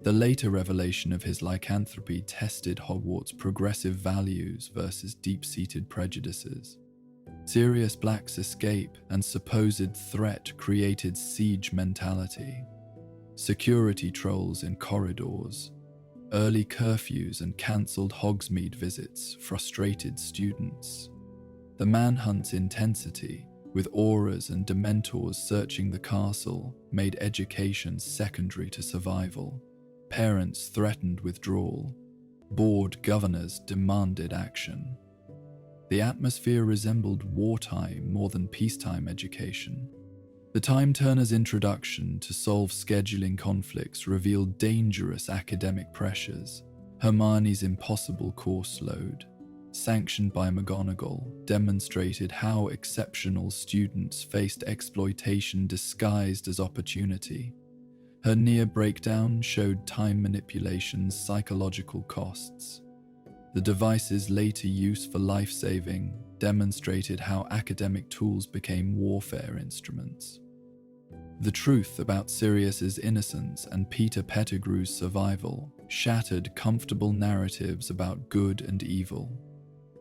The later revelation of his lycanthropy tested Hogwarts' progressive values versus deep-seated prejudices. Sirius Black's escape and supposed threat created siege mentality. Security trolls in corridors, early curfews and cancelled Hogsmeade visits frustrated students. The manhunt's intensity, with auras and dementors searching the castle, made education secondary to survival. Parents threatened withdrawal. Bored governors demanded action. The atmosphere resembled wartime more than peacetime education. The Time Turner's introduction to solve scheduling conflicts revealed dangerous academic pressures. Hermione's impossible course load, sanctioned by McGonagall, demonstrated how exceptional students faced exploitation disguised as opportunity. Her near breakdown showed time manipulation's psychological costs. The device's later use for life-saving demonstrated how academic tools became warfare instruments. The truth about Sirius's innocence and Peter Pettigrew's survival shattered comfortable narratives about good and evil.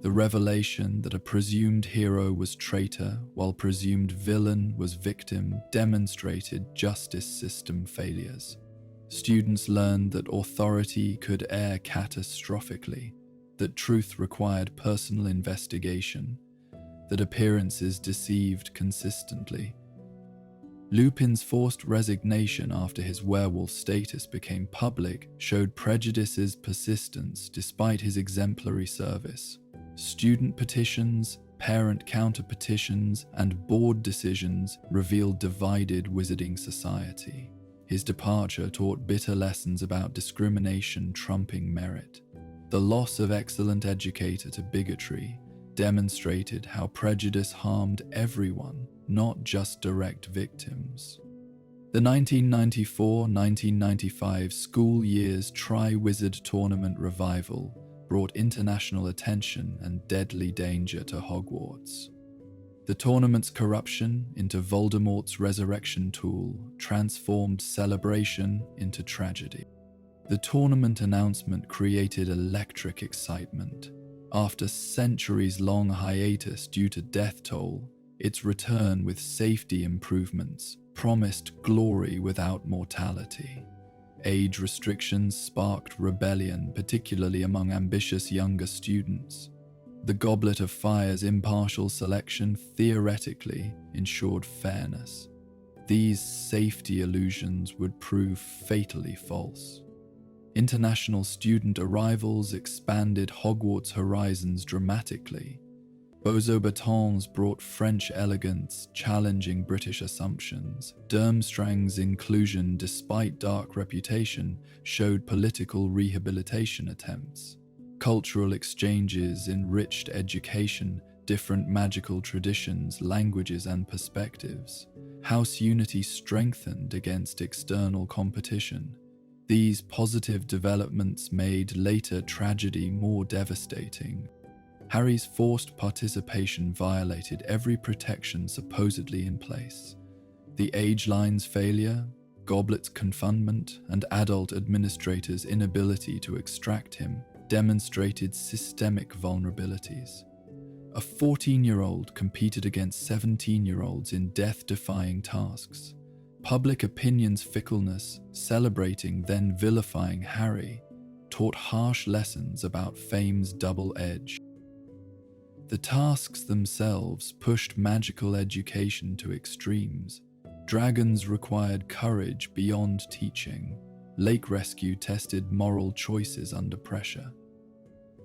The revelation that a presumed hero was traitor while presumed villain was victim demonstrated justice system failures. Students learned that authority could err catastrophically, that truth required personal investigation, that appearances deceived consistently. Lupin's forced resignation after his werewolf status became public showed prejudice's persistence despite his exemplary service. Student petitions, parent counter-petitions, and board decisions revealed divided wizarding society. His departure taught bitter lessons about discrimination trumping merit. The loss of excellent educator to bigotry demonstrated how prejudice harmed everyone, not just direct victims. The 1994-1995 school year's Triwizard tournament revival brought international attention and deadly danger to Hogwarts. The tournament's corruption into Voldemort's resurrection tool transformed celebration into tragedy. The tournament announcement created electric excitement. After centuries-long hiatus due to death toll, its return with safety improvements promised glory without mortality. Age restrictions sparked rebellion, particularly among ambitious younger students. The Goblet of Fire's impartial selection theoretically ensured fairness. These safety illusions would prove fatally false. International student arrivals expanded Hogwarts' horizons dramatically. Beaux-Batons brought French elegance, challenging British assumptions. Durmstrang's inclusion, despite dark reputation, showed political rehabilitation attempts. Cultural exchanges enriched education, different magical traditions, languages, and perspectives. House unity strengthened against external competition. These positive developments made later tragedy more devastating. Harry's forced participation violated every protection supposedly in place. The age line's failure, Goblet's confinement, and adult administrators' inability to extract him demonstrated systemic vulnerabilities. A 14-year-old competed against 17-year-olds in death-defying tasks. Public opinion's fickleness, celebrating then vilifying Harry, taught harsh lessons about fame's double edge. The tasks themselves pushed magical education to extremes. Dragons required courage beyond teaching. Lake rescue tested moral choices under pressure.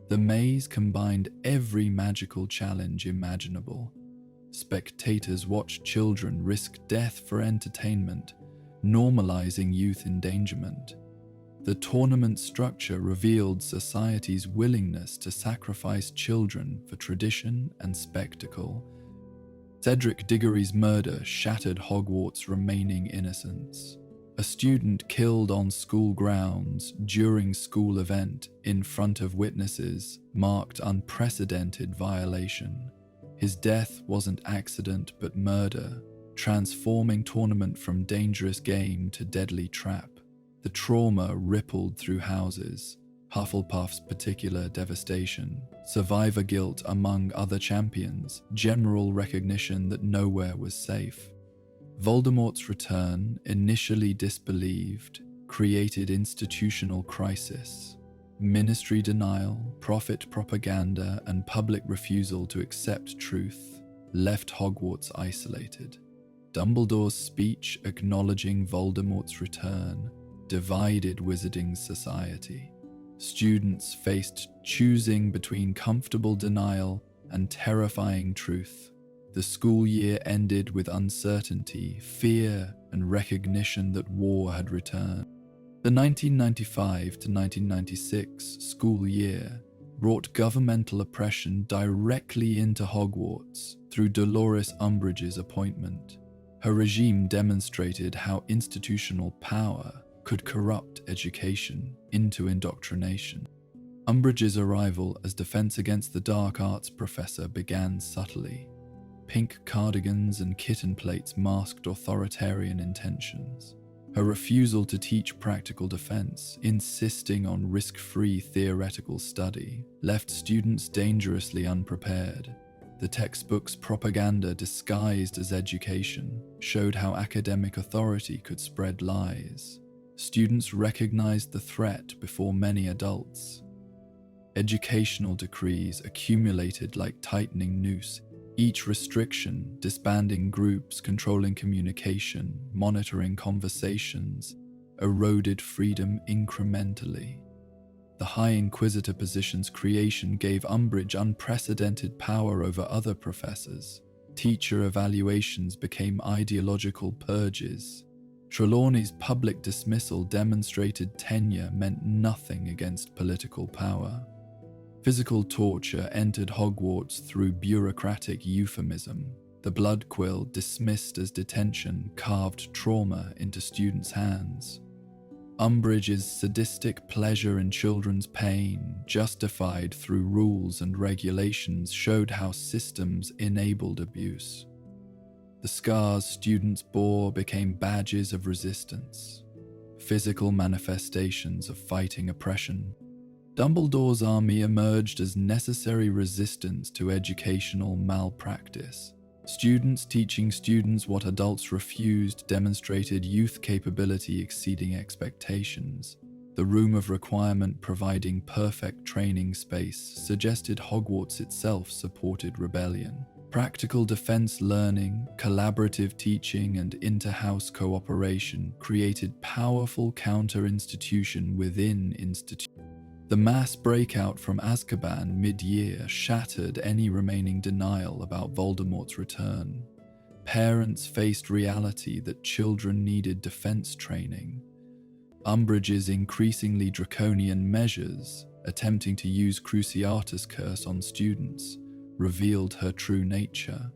The maze combined every magical challenge imaginable. Spectators watched children risk death for entertainment, normalizing youth endangerment. The tournament structure revealed society's willingness to sacrifice children for tradition and spectacle. Cedric Diggory's murder shattered Hogwarts' remaining innocence. A student killed on school grounds during school event in front of witnesses marked unprecedented violation. His death wasn't accident but murder, transforming tournament from dangerous game to deadly trap. The trauma rippled through houses, Hufflepuff's particular devastation, survivor guilt among other champions, general recognition that nowhere was safe. Voldemort's return, initially disbelieved, created institutional crisis. Ministry denial, prophet propaganda, and public refusal to accept truth left Hogwarts isolated. Dumbledore's speech acknowledging Voldemort's return divided Wizarding's society. Students faced choosing between comfortable denial and terrifying truth. The school year ended with uncertainty, fear, and recognition that war had returned. The 1995 to 1996 school year brought governmental oppression directly into Hogwarts through Dolores Umbridge's appointment. Her regime demonstrated how institutional power could corrupt education into indoctrination. Umbridge's arrival as Defense Against the Dark Arts professor began subtly. Pink cardigans and kitten plates masked authoritarian intentions. Her refusal to teach practical defense, insisting on risk-free theoretical study, left students dangerously unprepared. The textbook's propaganda disguised as education showed how academic authority could spread lies. Students recognized the threat before many adults. Educational decrees accumulated like tightening noose, each restriction disbanding groups, controlling communication, monitoring conversations, eroded freedom incrementally. The High Inquisitor position's creation gave Umbridge unprecedented power over other professors. Teacher evaluations became ideological purges. Trelawney's public dismissal demonstrated tenure meant nothing against political power. Physical torture entered Hogwarts through bureaucratic euphemism. The blood quill, dismissed as detention, carved trauma into students' hands. Umbridge's sadistic pleasure in children's pain, justified through rules and regulations, showed how systems enabled abuse. The scars students bore became badges of resistance, physical manifestations of fighting oppression. Dumbledore's army emerged as necessary resistance to educational malpractice. Students teaching students what adults refused demonstrated youth capability exceeding expectations. The Room of Requirement providing perfect training space suggested Hogwarts itself supported rebellion. Practical defense learning, collaborative teaching, and inter-house cooperation created powerful counter-institution within institution. The mass breakout from Azkaban mid-year shattered any remaining denial about Voldemort's return. Parents faced reality that children needed defense training. Umbridge's increasingly draconian measures, attempting to use Cruciatus Curse on students, revealed her true nature.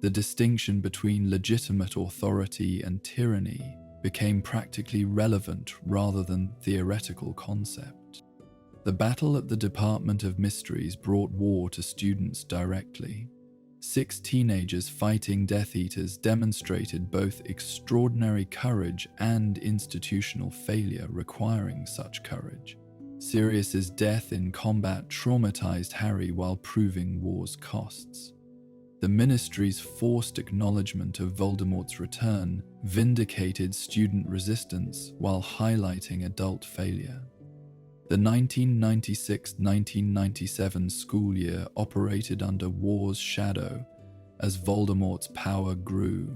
The distinction between legitimate authority and tyranny became practically relevant rather than theoretical concept. The battle at the Department of Mysteries brought war to students directly. 6 teenagers fighting Death Eaters demonstrated both extraordinary courage and institutional failure requiring such courage. Sirius's death in combat traumatized Harry while proving war's costs. The Ministry's forced acknowledgement of Voldemort's return vindicated student resistance while highlighting adult failure. The 1996-1997 school year operated under war's shadow as Voldemort's power grew.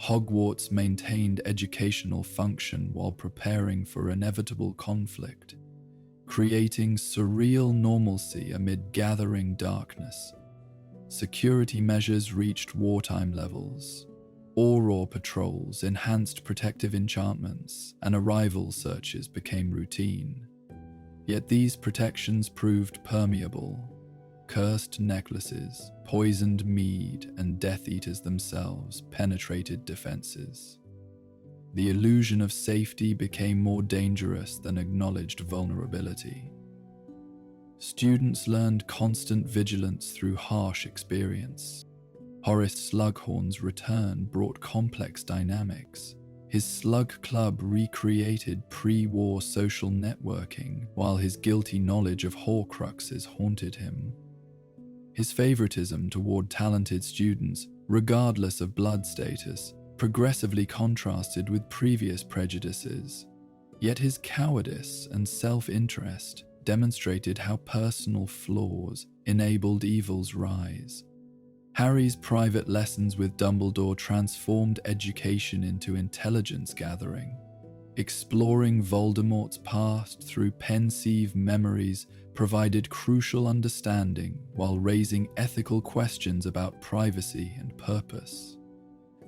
Hogwarts maintained educational function while preparing for inevitable conflict, creating surreal normalcy amid gathering darkness. Security measures reached wartime levels. Auror patrols, enhanced protective enchantments, and arrival searches became routine. Yet these protections proved permeable. Cursed necklaces, poisoned mead, and Death Eaters themselves penetrated defenses. The illusion of safety became more dangerous than acknowledged vulnerability. Students learned constant vigilance through harsh experience. Horace Slughorn's return brought complex dynamics. His Slug Club recreated pre-war social networking, while his guilty knowledge of Horcruxes haunted him. His favoritism toward talented students, regardless of blood status, progressively contrasted with previous prejudices. Yet his cowardice and self-interest demonstrated how personal flaws enabled evil's rise. Harry's private lessons with Dumbledore transformed education into intelligence gathering. Exploring Voldemort's past through pensive memories provided crucial understanding while raising ethical questions about privacy and purpose.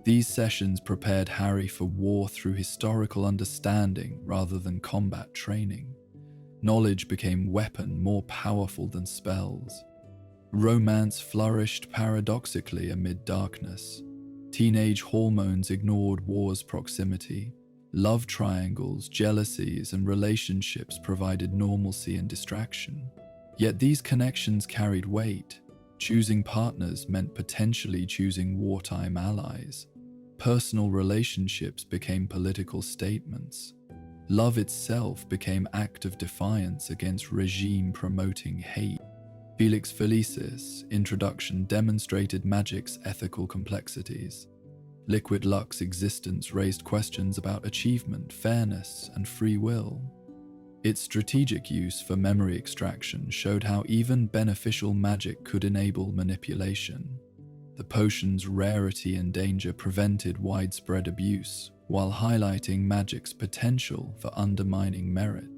These sessions prepared Harry for war through historical understanding rather than combat training. Knowledge became a weapon more powerful than spells. Romance flourished paradoxically amid darkness. Teenage hormones ignored war's proximity. Love triangles, jealousies, and relationships provided normalcy and distraction. Yet these connections carried weight. Choosing partners meant potentially choosing wartime allies. Personal relationships became political statements. Love itself became an act of defiance against regime-promoting hate. Felix Felicis' introduction demonstrated magic's ethical complexities. Liquid Luck's existence raised questions about achievement, fairness, and free will. Its strategic use for memory extraction showed how even beneficial magic could enable manipulation. The potion's rarity and danger prevented widespread abuse, while highlighting magic's potential for undermining merit.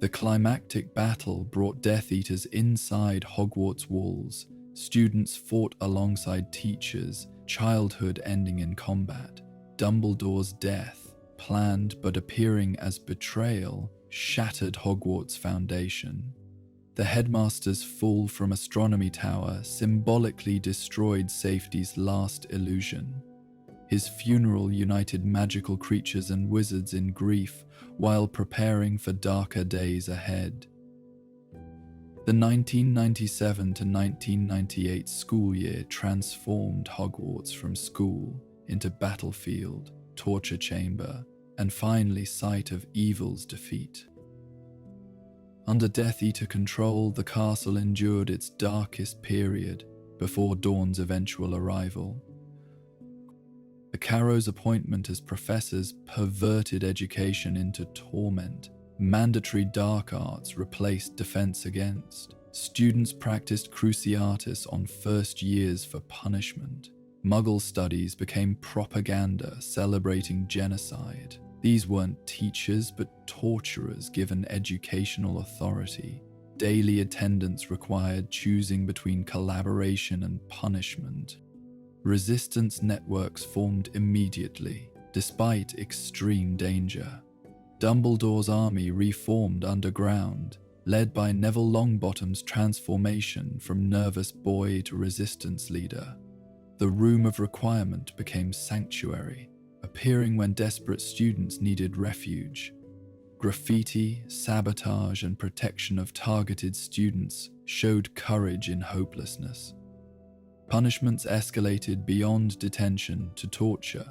The climactic battle brought Death Eaters inside Hogwarts walls. Students fought alongside teachers, childhood ending in combat. Dumbledore's death, planned but appearing as betrayal, shattered Hogwarts' foundation. The headmaster's fall from Astronomy Tower symbolically destroyed safety's last illusion. His funeral united magical creatures and wizards in grief while preparing for darker days ahead. The 1997 to 1998 school year transformed Hogwarts from school into battlefield, torture chamber, and finally site of evil's defeat. Under Death Eater control, the castle endured its darkest period before Dawn's eventual arrival. The Carrow's appointment as professors perverted education into torment. Mandatory dark arts replaced defense against. Students practiced Cruciatus on first years for punishment. Muggle studies became propaganda celebrating genocide. These weren't teachers but torturers given educational authority. Daily attendance required choosing between collaboration and punishment. Resistance networks formed immediately, despite extreme danger. Dumbledore's army reformed underground, led by Neville Longbottom's transformation from nervous boy to resistance leader. The Room of Requirement became sanctuary, a appearing when desperate students needed refuge. Graffiti, sabotage, and protection of targeted students showed courage in hopelessness. Punishments escalated beyond detention to torture.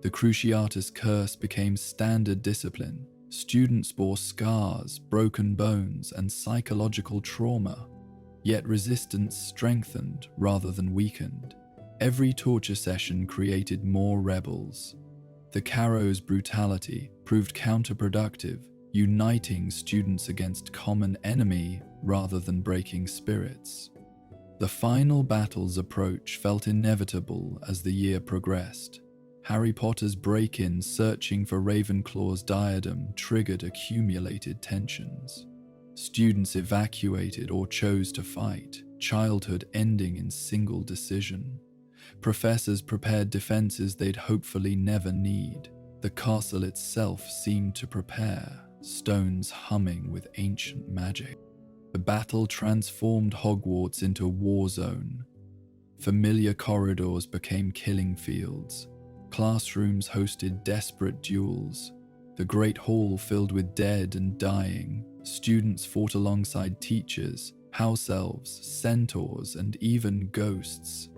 The Cruciatus Curse became standard discipline. Students bore scars, broken bones, and psychological trauma, yet resistance strengthened rather than weakened. Every torture session created more rebels. The Carrow's brutality proved counterproductive, uniting students against common enemy rather than breaking spirits. The final battle's approach felt inevitable as the year progressed. Harry Potter's break-in searching for Ravenclaw's diadem triggered accumulated tensions. Students evacuated or chose to fight, childhood ending in single decision. Professors prepared defenses they'd hopefully never need. The castle itself seemed to prepare, stones humming with ancient magic. The battle transformed Hogwarts into a war zone. Familiar corridors became killing fields. Classrooms hosted desperate duels. The Great Hall filled with dead and dying. Students fought alongside teachers, house elves, centaurs, and even ghosts.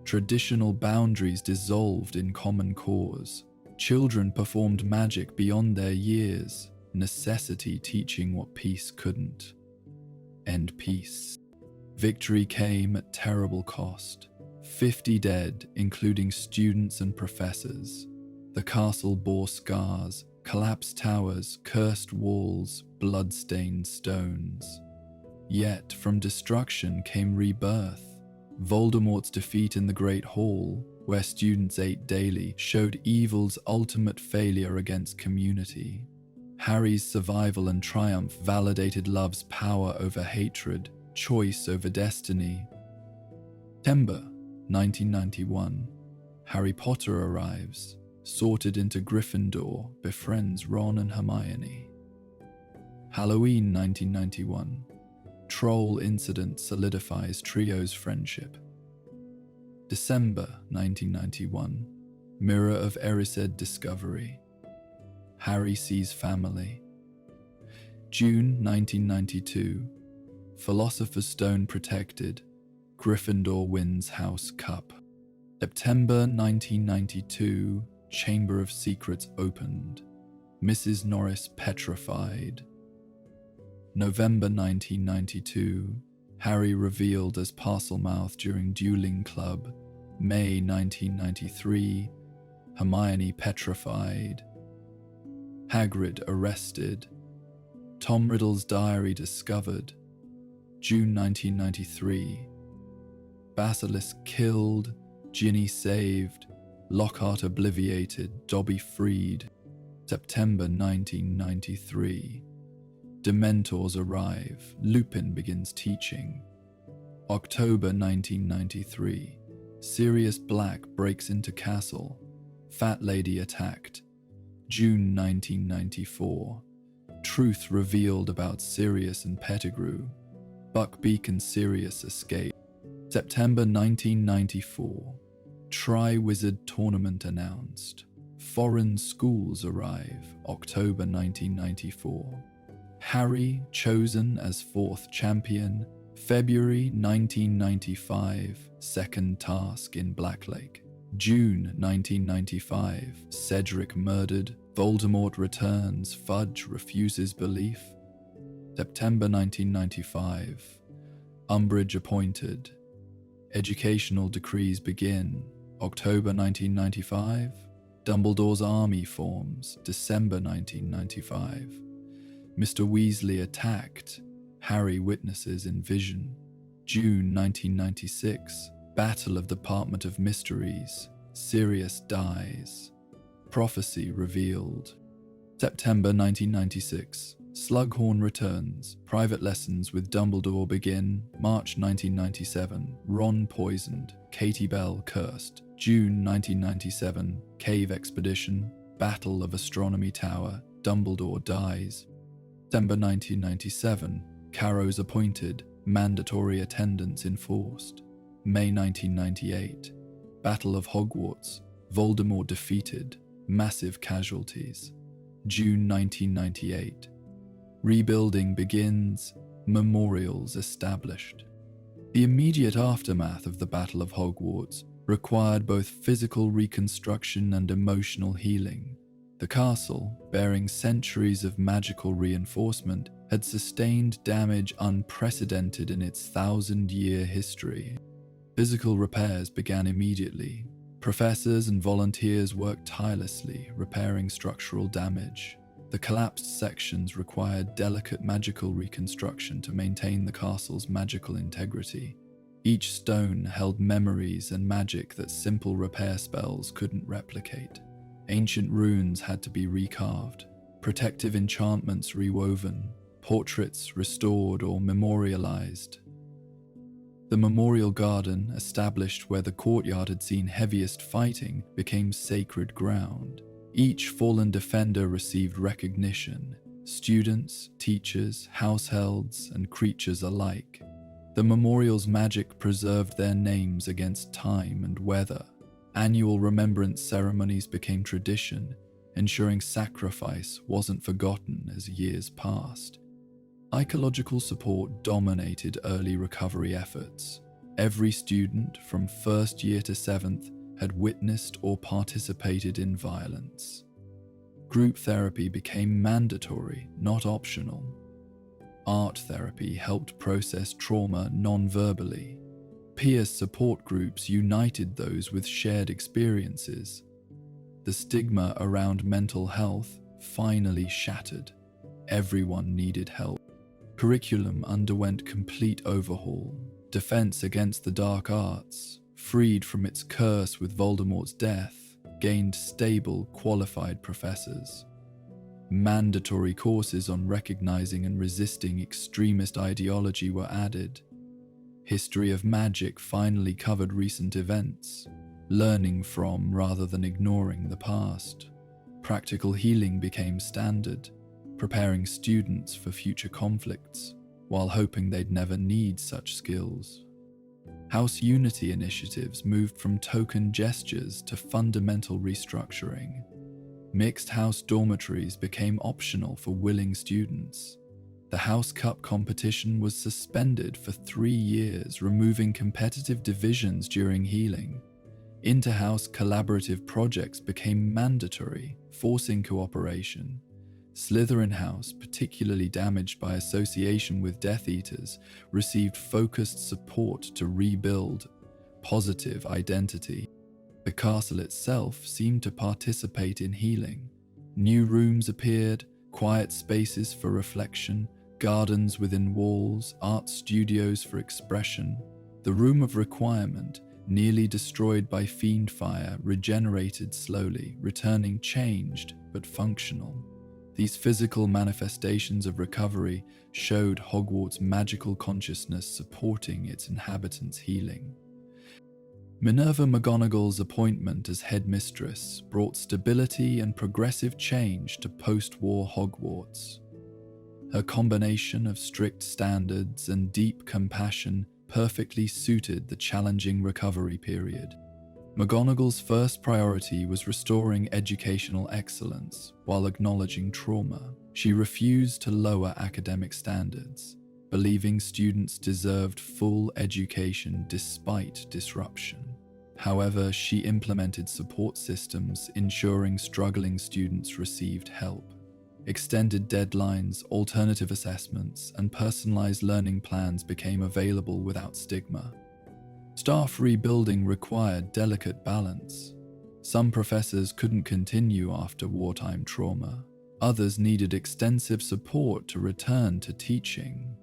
Traditional boundaries dissolved in common cause. Children performed magic beyond their years, necessity teaching what peace couldn't. End peace. Victory came at terrible cost. 50 dead, including students and professors. The castle bore scars, collapsed towers, cursed walls, blood-stained stones. Yet from destruction came rebirth. Voldemort's defeat in the Great Hall, where students ate daily, showed evil's ultimate failure against community. Harry's survival and triumph validated love's power over hatred, choice over destiny. September 1991. Harry Potter arrives, sorted into Gryffindor, befriends Ron and Hermione. Halloween 1991. Troll incident solidifies trio's friendship. December 1991. Mirror of Erised discovery. Harry sees family. June 1992. Philosopher's Stone protected. Gryffindor wins House Cup. September 1992. Chamber of Secrets opened. Mrs. Norris petrified. November 1992. Harry revealed as Parselmouth during Dueling Club. May 1993. Hermione petrified. Hagrid arrested. Tom Riddle's diary discovered. June 1993. Basilisk killed. Ginny saved. Lockhart obliviated. Dobby freed. September 1993. Dementors arrive. Lupin begins teaching. October 1993. Sirius Black breaks into castle. Fat Lady attacked. June 1994. Truth revealed about Sirius and Pettigrew. Buckbeak and Sirius escape. September 1994. Triwizard tournament announced. Foreign schools arrive. October 1994. Harry chosen as 4th champion. February 1995. Second task in Blacklake. June 1995. Cedric murdered. Voldemort returns. Fudge refuses belief. September 1995. Umbridge appointed. Educational decrees begin. October 1995. Dumbledore's army forms. December 1995. Mr. Weasley attacked. Harry witnesses in vision. June 1996. Battle of Department of Mysteries. Sirius dies. Prophecy revealed. September 1996. Slughorn returns. Private lessons with Dumbledore begin. March 1997. Ron poisoned. Katie Bell cursed. June 1997. Cave expedition. Battle of Astronomy Tower. Dumbledore dies. December 1997. Carrows appointed. Mandatory attendance enforced. May 1998. Battle of Hogwarts. Voldemort defeated. massive casualties. June 1998. Rebuilding begins, memorials established. The immediate aftermath of the Battle of Hogwarts required both physical reconstruction and emotional healing. The castle, bearing centuries of magical reinforcement, had sustained damage unprecedented in its 1,000-year history. Physical repairs began immediately. Professors and volunteers worked tirelessly, repairing structural damage. The collapsed sections required delicate magical reconstruction to maintain the castle's magical integrity. Each stone held memories and magic that simple repair spells couldn't replicate. Ancient runes had to be recarved, protective enchantments rewoven, portraits restored or memorialized. The memorial garden, established where the courtyard had seen heaviest fighting, became sacred ground. Each fallen defender received recognition, students, teachers, households, and creatures alike. The memorial's magic preserved their names against time and weather. Annual remembrance ceremonies became tradition, ensuring sacrifice wasn't forgotten as years passed. Psychological support dominated early recovery efforts. Every student, from first year to 7th, had witnessed or participated in violence. Group therapy became mandatory, not optional. Art therapy helped process trauma non-verbally. Peer support groups united those with shared experiences. The stigma around mental health finally shattered. Everyone needed help. Curriculum underwent complete overhaul. Defense against the dark arts, freed from its curse with Voldemort's death, gained stable, qualified professors. Mandatory courses on recognizing and resisting extremist ideology were added. History of magic finally covered recent events, learning from rather than ignoring the past. Practical healing became standard, preparing students for future conflicts, while hoping they'd never need such skills. House unity initiatives moved from token gestures to fundamental restructuring. Mixed house dormitories became optional for willing students. The House Cup competition was suspended for 3 years, removing competitive divisions during healing. Inter-house collaborative projects became mandatory, forcing cooperation. Slytherin House, particularly damaged by association with Death Eaters, received focused support to rebuild positive identity. The castle itself seemed to participate in healing. New rooms appeared, quiet spaces for reflection, gardens within walls, art studios for expression. The Room of Requirement, nearly destroyed by fiend fire, regenerated slowly, returning changed but functional. These physical manifestations of recovery showed Hogwarts' magical consciousness supporting its inhabitants' healing. Minerva McGonagall's appointment as headmistress brought stability and progressive change to post-war Hogwarts. Her combination of strict standards and deep compassion perfectly suited the challenging recovery period. McGonagall's first priority was restoring educational excellence while acknowledging trauma. She refused to lower academic standards, believing students deserved full education despite disruption. However, she implemented support systems ensuring struggling students received help. Extended deadlines, alternative assessments, and personalized learning plans became available without stigma. Staff rebuilding required delicate balance. Some professors couldn't continue after wartime trauma. Others needed extensive support to return to teaching.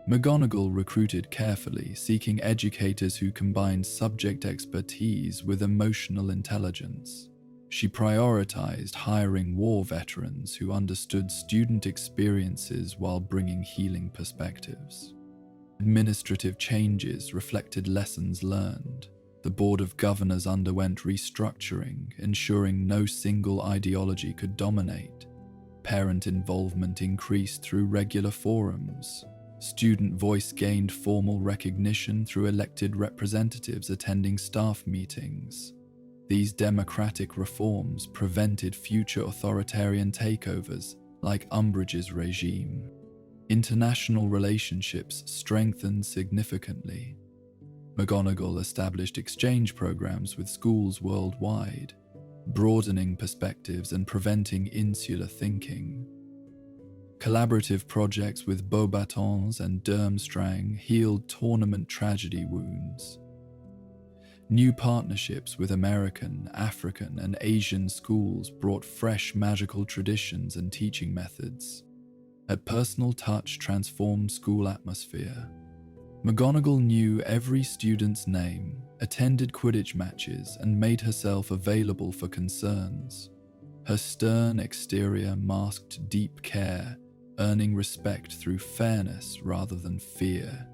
McGonagall recruited carefully, seeking educators who combined subject expertise with emotional intelligence. She prioritized hiring war veterans who understood student experiences while bringing healing perspectives. Administrative changes reflected lessons learned. The Board of Governors underwent restructuring, ensuring no single ideology could dominate. Parent involvement increased through regular forums. Student voice gained formal recognition through elected representatives attending staff meetings. These democratic reforms prevented future authoritarian takeovers like Umbridge's regime. International relationships strengthened significantly. McGonagall established exchange programs with schools worldwide, broadening perspectives and preventing insular thinking. Collaborative projects with Beauxbatons and Durmstrang healed tournament tragedy wounds. New partnerships with American, African, and Asian schools brought fresh magical traditions and teaching methods. A personal touch transformed school atmosphere. McGonagall knew every student's name, attended Quidditch matches, and made herself available for concerns. Her stern exterior masked deep care, earning respect through fairness rather than fear.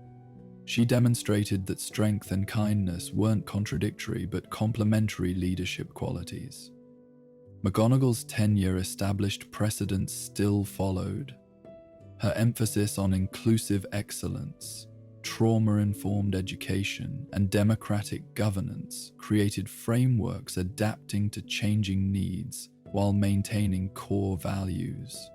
She demonstrated that strength and kindness weren't contradictory but complementary leadership qualities. McGonagall's tenure established precedents still followed. Her emphasis on inclusive excellence, trauma-informed education, and democratic governance created frameworks adapting to changing needs while maintaining core values.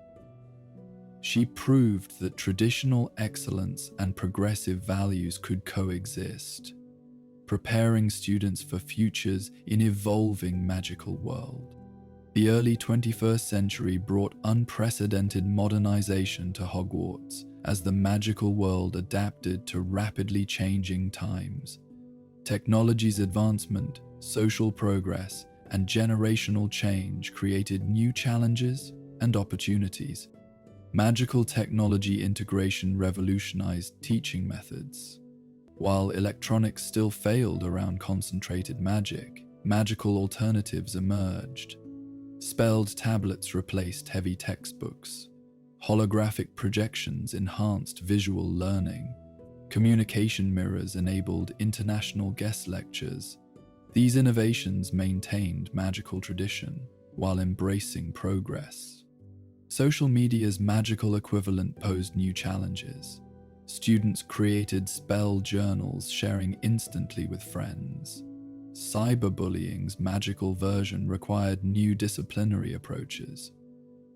She proved that traditional excellence and progressive values could coexist, preparing students for futures in evolving magical world. The early 21st century brought unprecedented modernization to Hogwarts as the magical world adapted to rapidly changing times. Technology's advancement, social progress, and generational change created new challenges and opportunities. Magical technology integration revolutionized teaching methods. While electronics still failed around concentrated magic, magical alternatives emerged. Spelled tablets replaced heavy textbooks. Holographic projections enhanced visual learning. Communication mirrors enabled international guest lectures. These innovations maintained magical tradition while embracing progress. Social media's magical equivalent posed new challenges. Students created spell journals, sharing instantly with friends. Cyberbullying's magical version required new disciplinary approaches.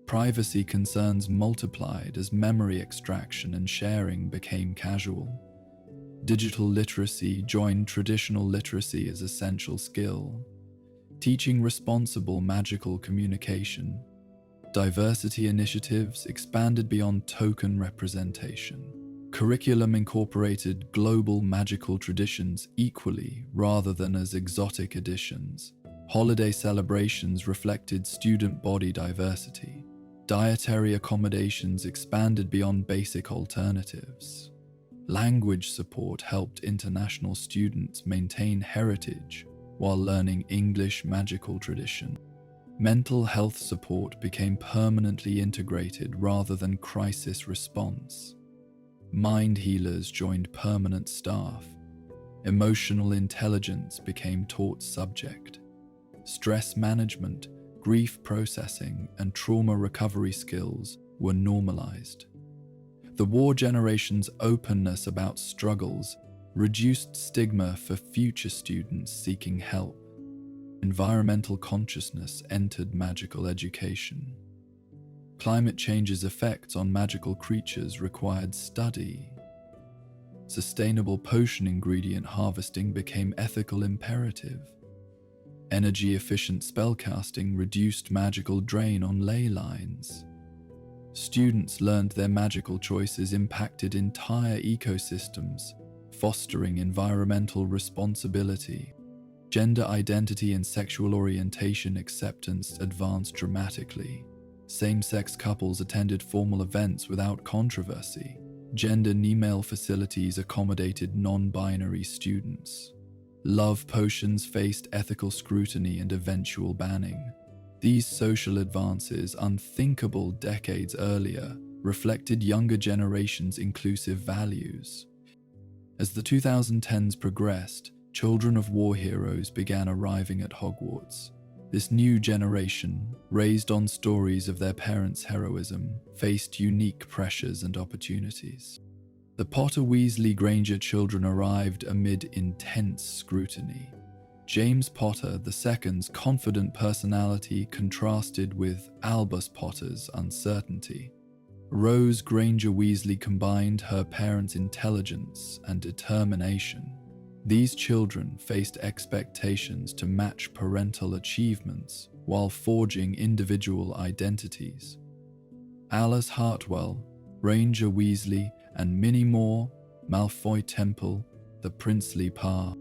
Privacy concerns multiplied as memory extraction and sharing became casual. Digital literacy joined traditional literacy as essential skill, teaching responsible magical communication. Diversity initiatives expanded beyond token representation. Curriculum incorporated global magical traditions equally rather than as exotic additions. Holiday celebrations reflected student body diversity. Dietary accommodations expanded beyond basic alternatives. Language support helped international students maintain heritage while learning English magical tradition. Mental health support became permanently integrated rather than crisis response. Mind healers joined permanent staff. Emotional intelligence became taught subject. Stress management, grief processing, and trauma recovery skills were normalized. The war generation's openness about struggles reduced stigma for future students seeking help. Environmental consciousness entered magical education. Climate change's effects on magical creatures required study. Sustainable potion ingredient harvesting became ethical imperative. Energy-efficient spellcasting reduced magical drain on ley lines. Students learned their magical choices impacted entire ecosystems, fostering environmental responsibility. Gender identity and sexual orientation acceptance advanced dramatically. Same-sex couples attended formal events without controversy. Gender-neutral facilities accommodated non-binary students. Love potions faced ethical scrutiny and eventual banning. These social advances, unthinkable decades earlier, reflected younger generations' inclusive values. As the 2010s progressed, children of war heroes began arriving at Hogwarts. This new generation, raised on stories of their parents' heroism, faced unique pressures and opportunities. The Potter Weasley Granger children arrived amid intense scrutiny. James Potter II's confident personality contrasted with Albus Potter's uncertainty. Rose Granger Weasley combined her parents' intelligence and determination. These children faced expectations to match parental achievements while forging individual identities. Alice Hartwell, Ranger Weasley, and Minnie Moore, Malfoy Temple, the princely par.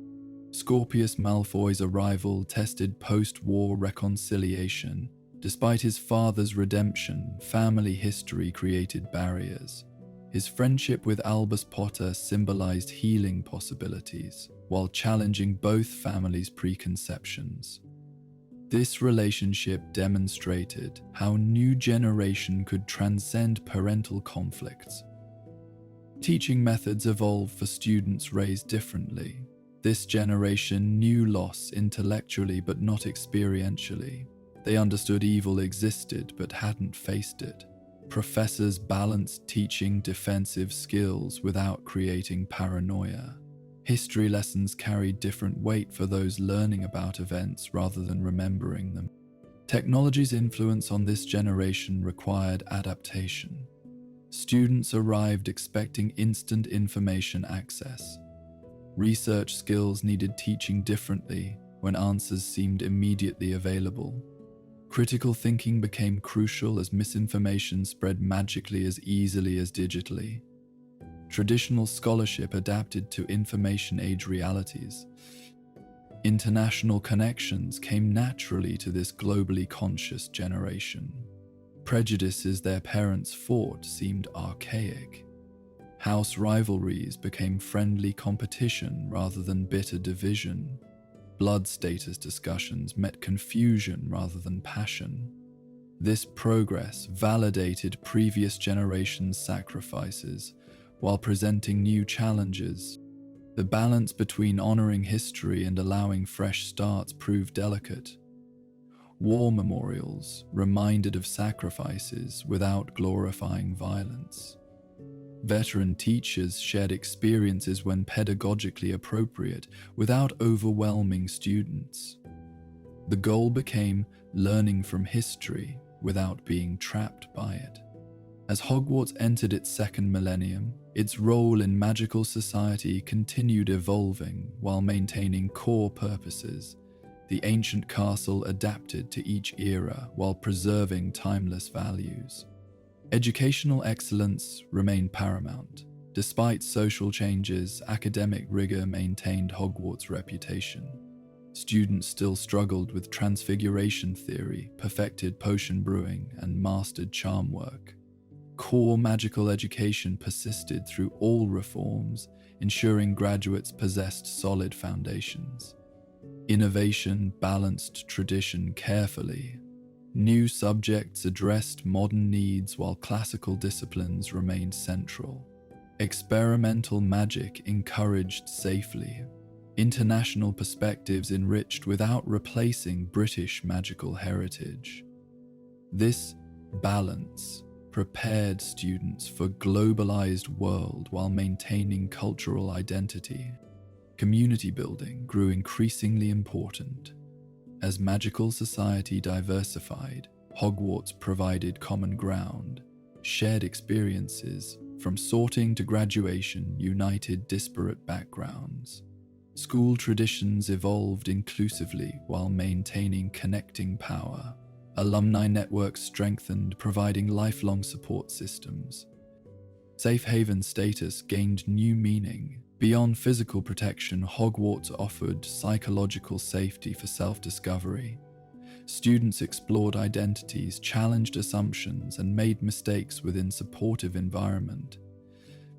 Scorpius Malfoy's arrival tested post-war reconciliation. Despite his father's redemption, family history created barriers. His friendship with Albus Potter symbolized healing possibilities, while challenging both families' preconceptions. This relationship demonstrated how a new generation could transcend parental conflicts. Teaching methods evolved for students raised differently. This generation knew loss intellectually but not experientially. They understood evil existed but hadn't faced it. Professors balanced teaching defensive skills without creating paranoia. History lessons carried different weight for those learning about events rather than remembering them. Technology's influence on this generation required adaptation. Students arrived expecting instant information access. Research skills needed teaching differently when answers seemed immediately available. Critical thinking became crucial as misinformation spread magically as easily as digitally. Traditional scholarship adapted to information age realities. International connections came naturally to this globally conscious generation. Prejudices their parents fought seemed archaic. House rivalries became friendly competition rather than bitter division. Blood status discussions met confusion rather than passion. This progress validated previous generations' sacrifices while presenting new challenges. The balance between honoring history and allowing fresh starts proved delicate. War memorials reminded of sacrifices without glorifying violence. Veteran teachers shared experiences when pedagogically appropriate without overwhelming students. The goal became learning from history without being trapped by it. As Hogwarts entered its second millennium, its role in magical society continued evolving while maintaining core purposes. The ancient castle adapted to each era while preserving timeless values. Educational excellence remained paramount. Despite social changes, academic rigor maintained Hogwarts' reputation. Students still struggled with transfiguration theory, perfected potion brewing, and mastered charm work. Core magical education persisted through all reforms, ensuring graduates possessed solid foundations. Innovation balanced tradition carefully. New subjects addressed modern needs while classical disciplines remained central. Experimental magic encouraged safely. International perspectives enriched without replacing British magical heritage. This balance prepared students for a globalized world while maintaining cultural identity. Community building grew increasingly important. As magical society diversified, Hogwarts provided common ground. Shared experiences, from sorting to graduation, united disparate backgrounds. School traditions evolved inclusively while maintaining connecting power. Alumni networks strengthened, providing lifelong support systems. Safe haven status gained new meaning. Beyond physical protection, Hogwarts offered psychological safety for self-discovery. Students explored identities, challenged assumptions, and made mistakes within supportive environment.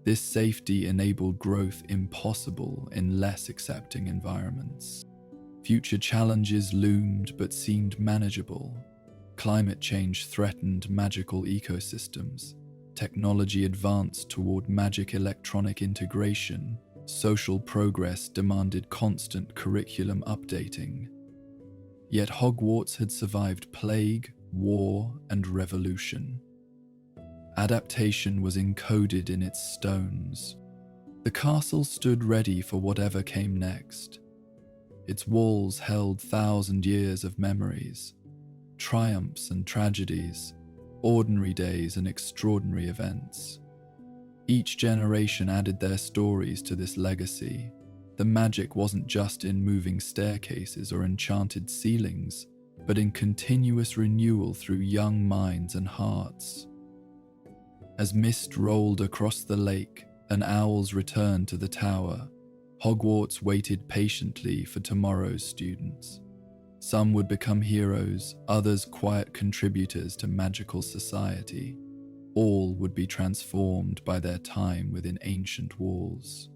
This safety enabled growth impossible in less accepting environments. Future challenges loomed but seemed manageable. Climate change threatened magical ecosystems. Technology advanced toward magic electronic integration. Social progress demanded constant curriculum updating. Yet Hogwarts had survived plague, war, and revolution. Adaptation was encoded in its stones. The castle stood ready for whatever came next. Its walls held 1,000 years of memories, triumphs and tragedies, ordinary days and extraordinary events. Each generation added their stories to this legacy. The magic wasn't just in moving staircases or enchanted ceilings, but in continuous renewal through young minds and hearts. As mist rolled across the lake and owls returned to the tower, Hogwarts waited patiently for tomorrow's students. Some would become heroes, others quiet contributors to magical society. All would be transformed by their time within ancient walls.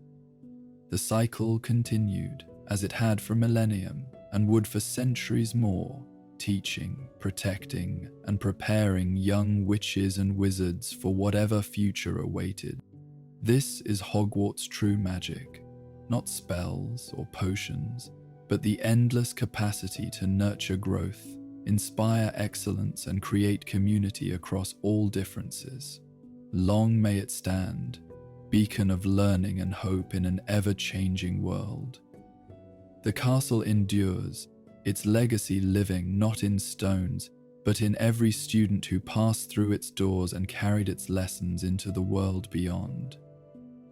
The cycle continued, as it had for millennium, and would for centuries more, teaching, protecting, and preparing young witches and wizards for whatever future awaited. This is Hogwarts' true magic, not spells or potions, but the endless capacity to nurture growth, inspire excellence, and create community across all differences. Long may it stand, beacon of learning and hope in an ever-changing world. The castle endures, its legacy living not in stones, but in every student who passed through its doors and carried its lessons into the world beyond.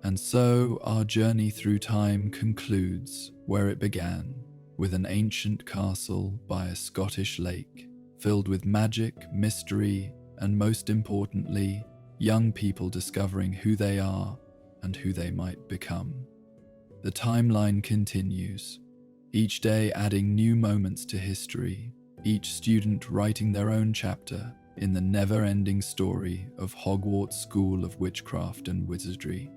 And so our journey through time concludes where it began, with an ancient castle by a Scottish lake, filled with magic, mystery, and most importantly, young people discovering who they are and who they might become. The timeline continues, each day adding new moments to history, each student writing their own chapter in the never-ending story of Hogwarts School of Witchcraft and Wizardry.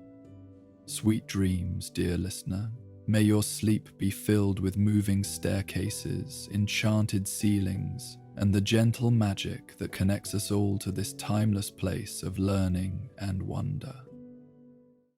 Sweet dreams, dear listener. May your sleep be filled with moving staircases, enchanted ceilings, and the gentle magic that connects us all to this timeless place of learning and wonder.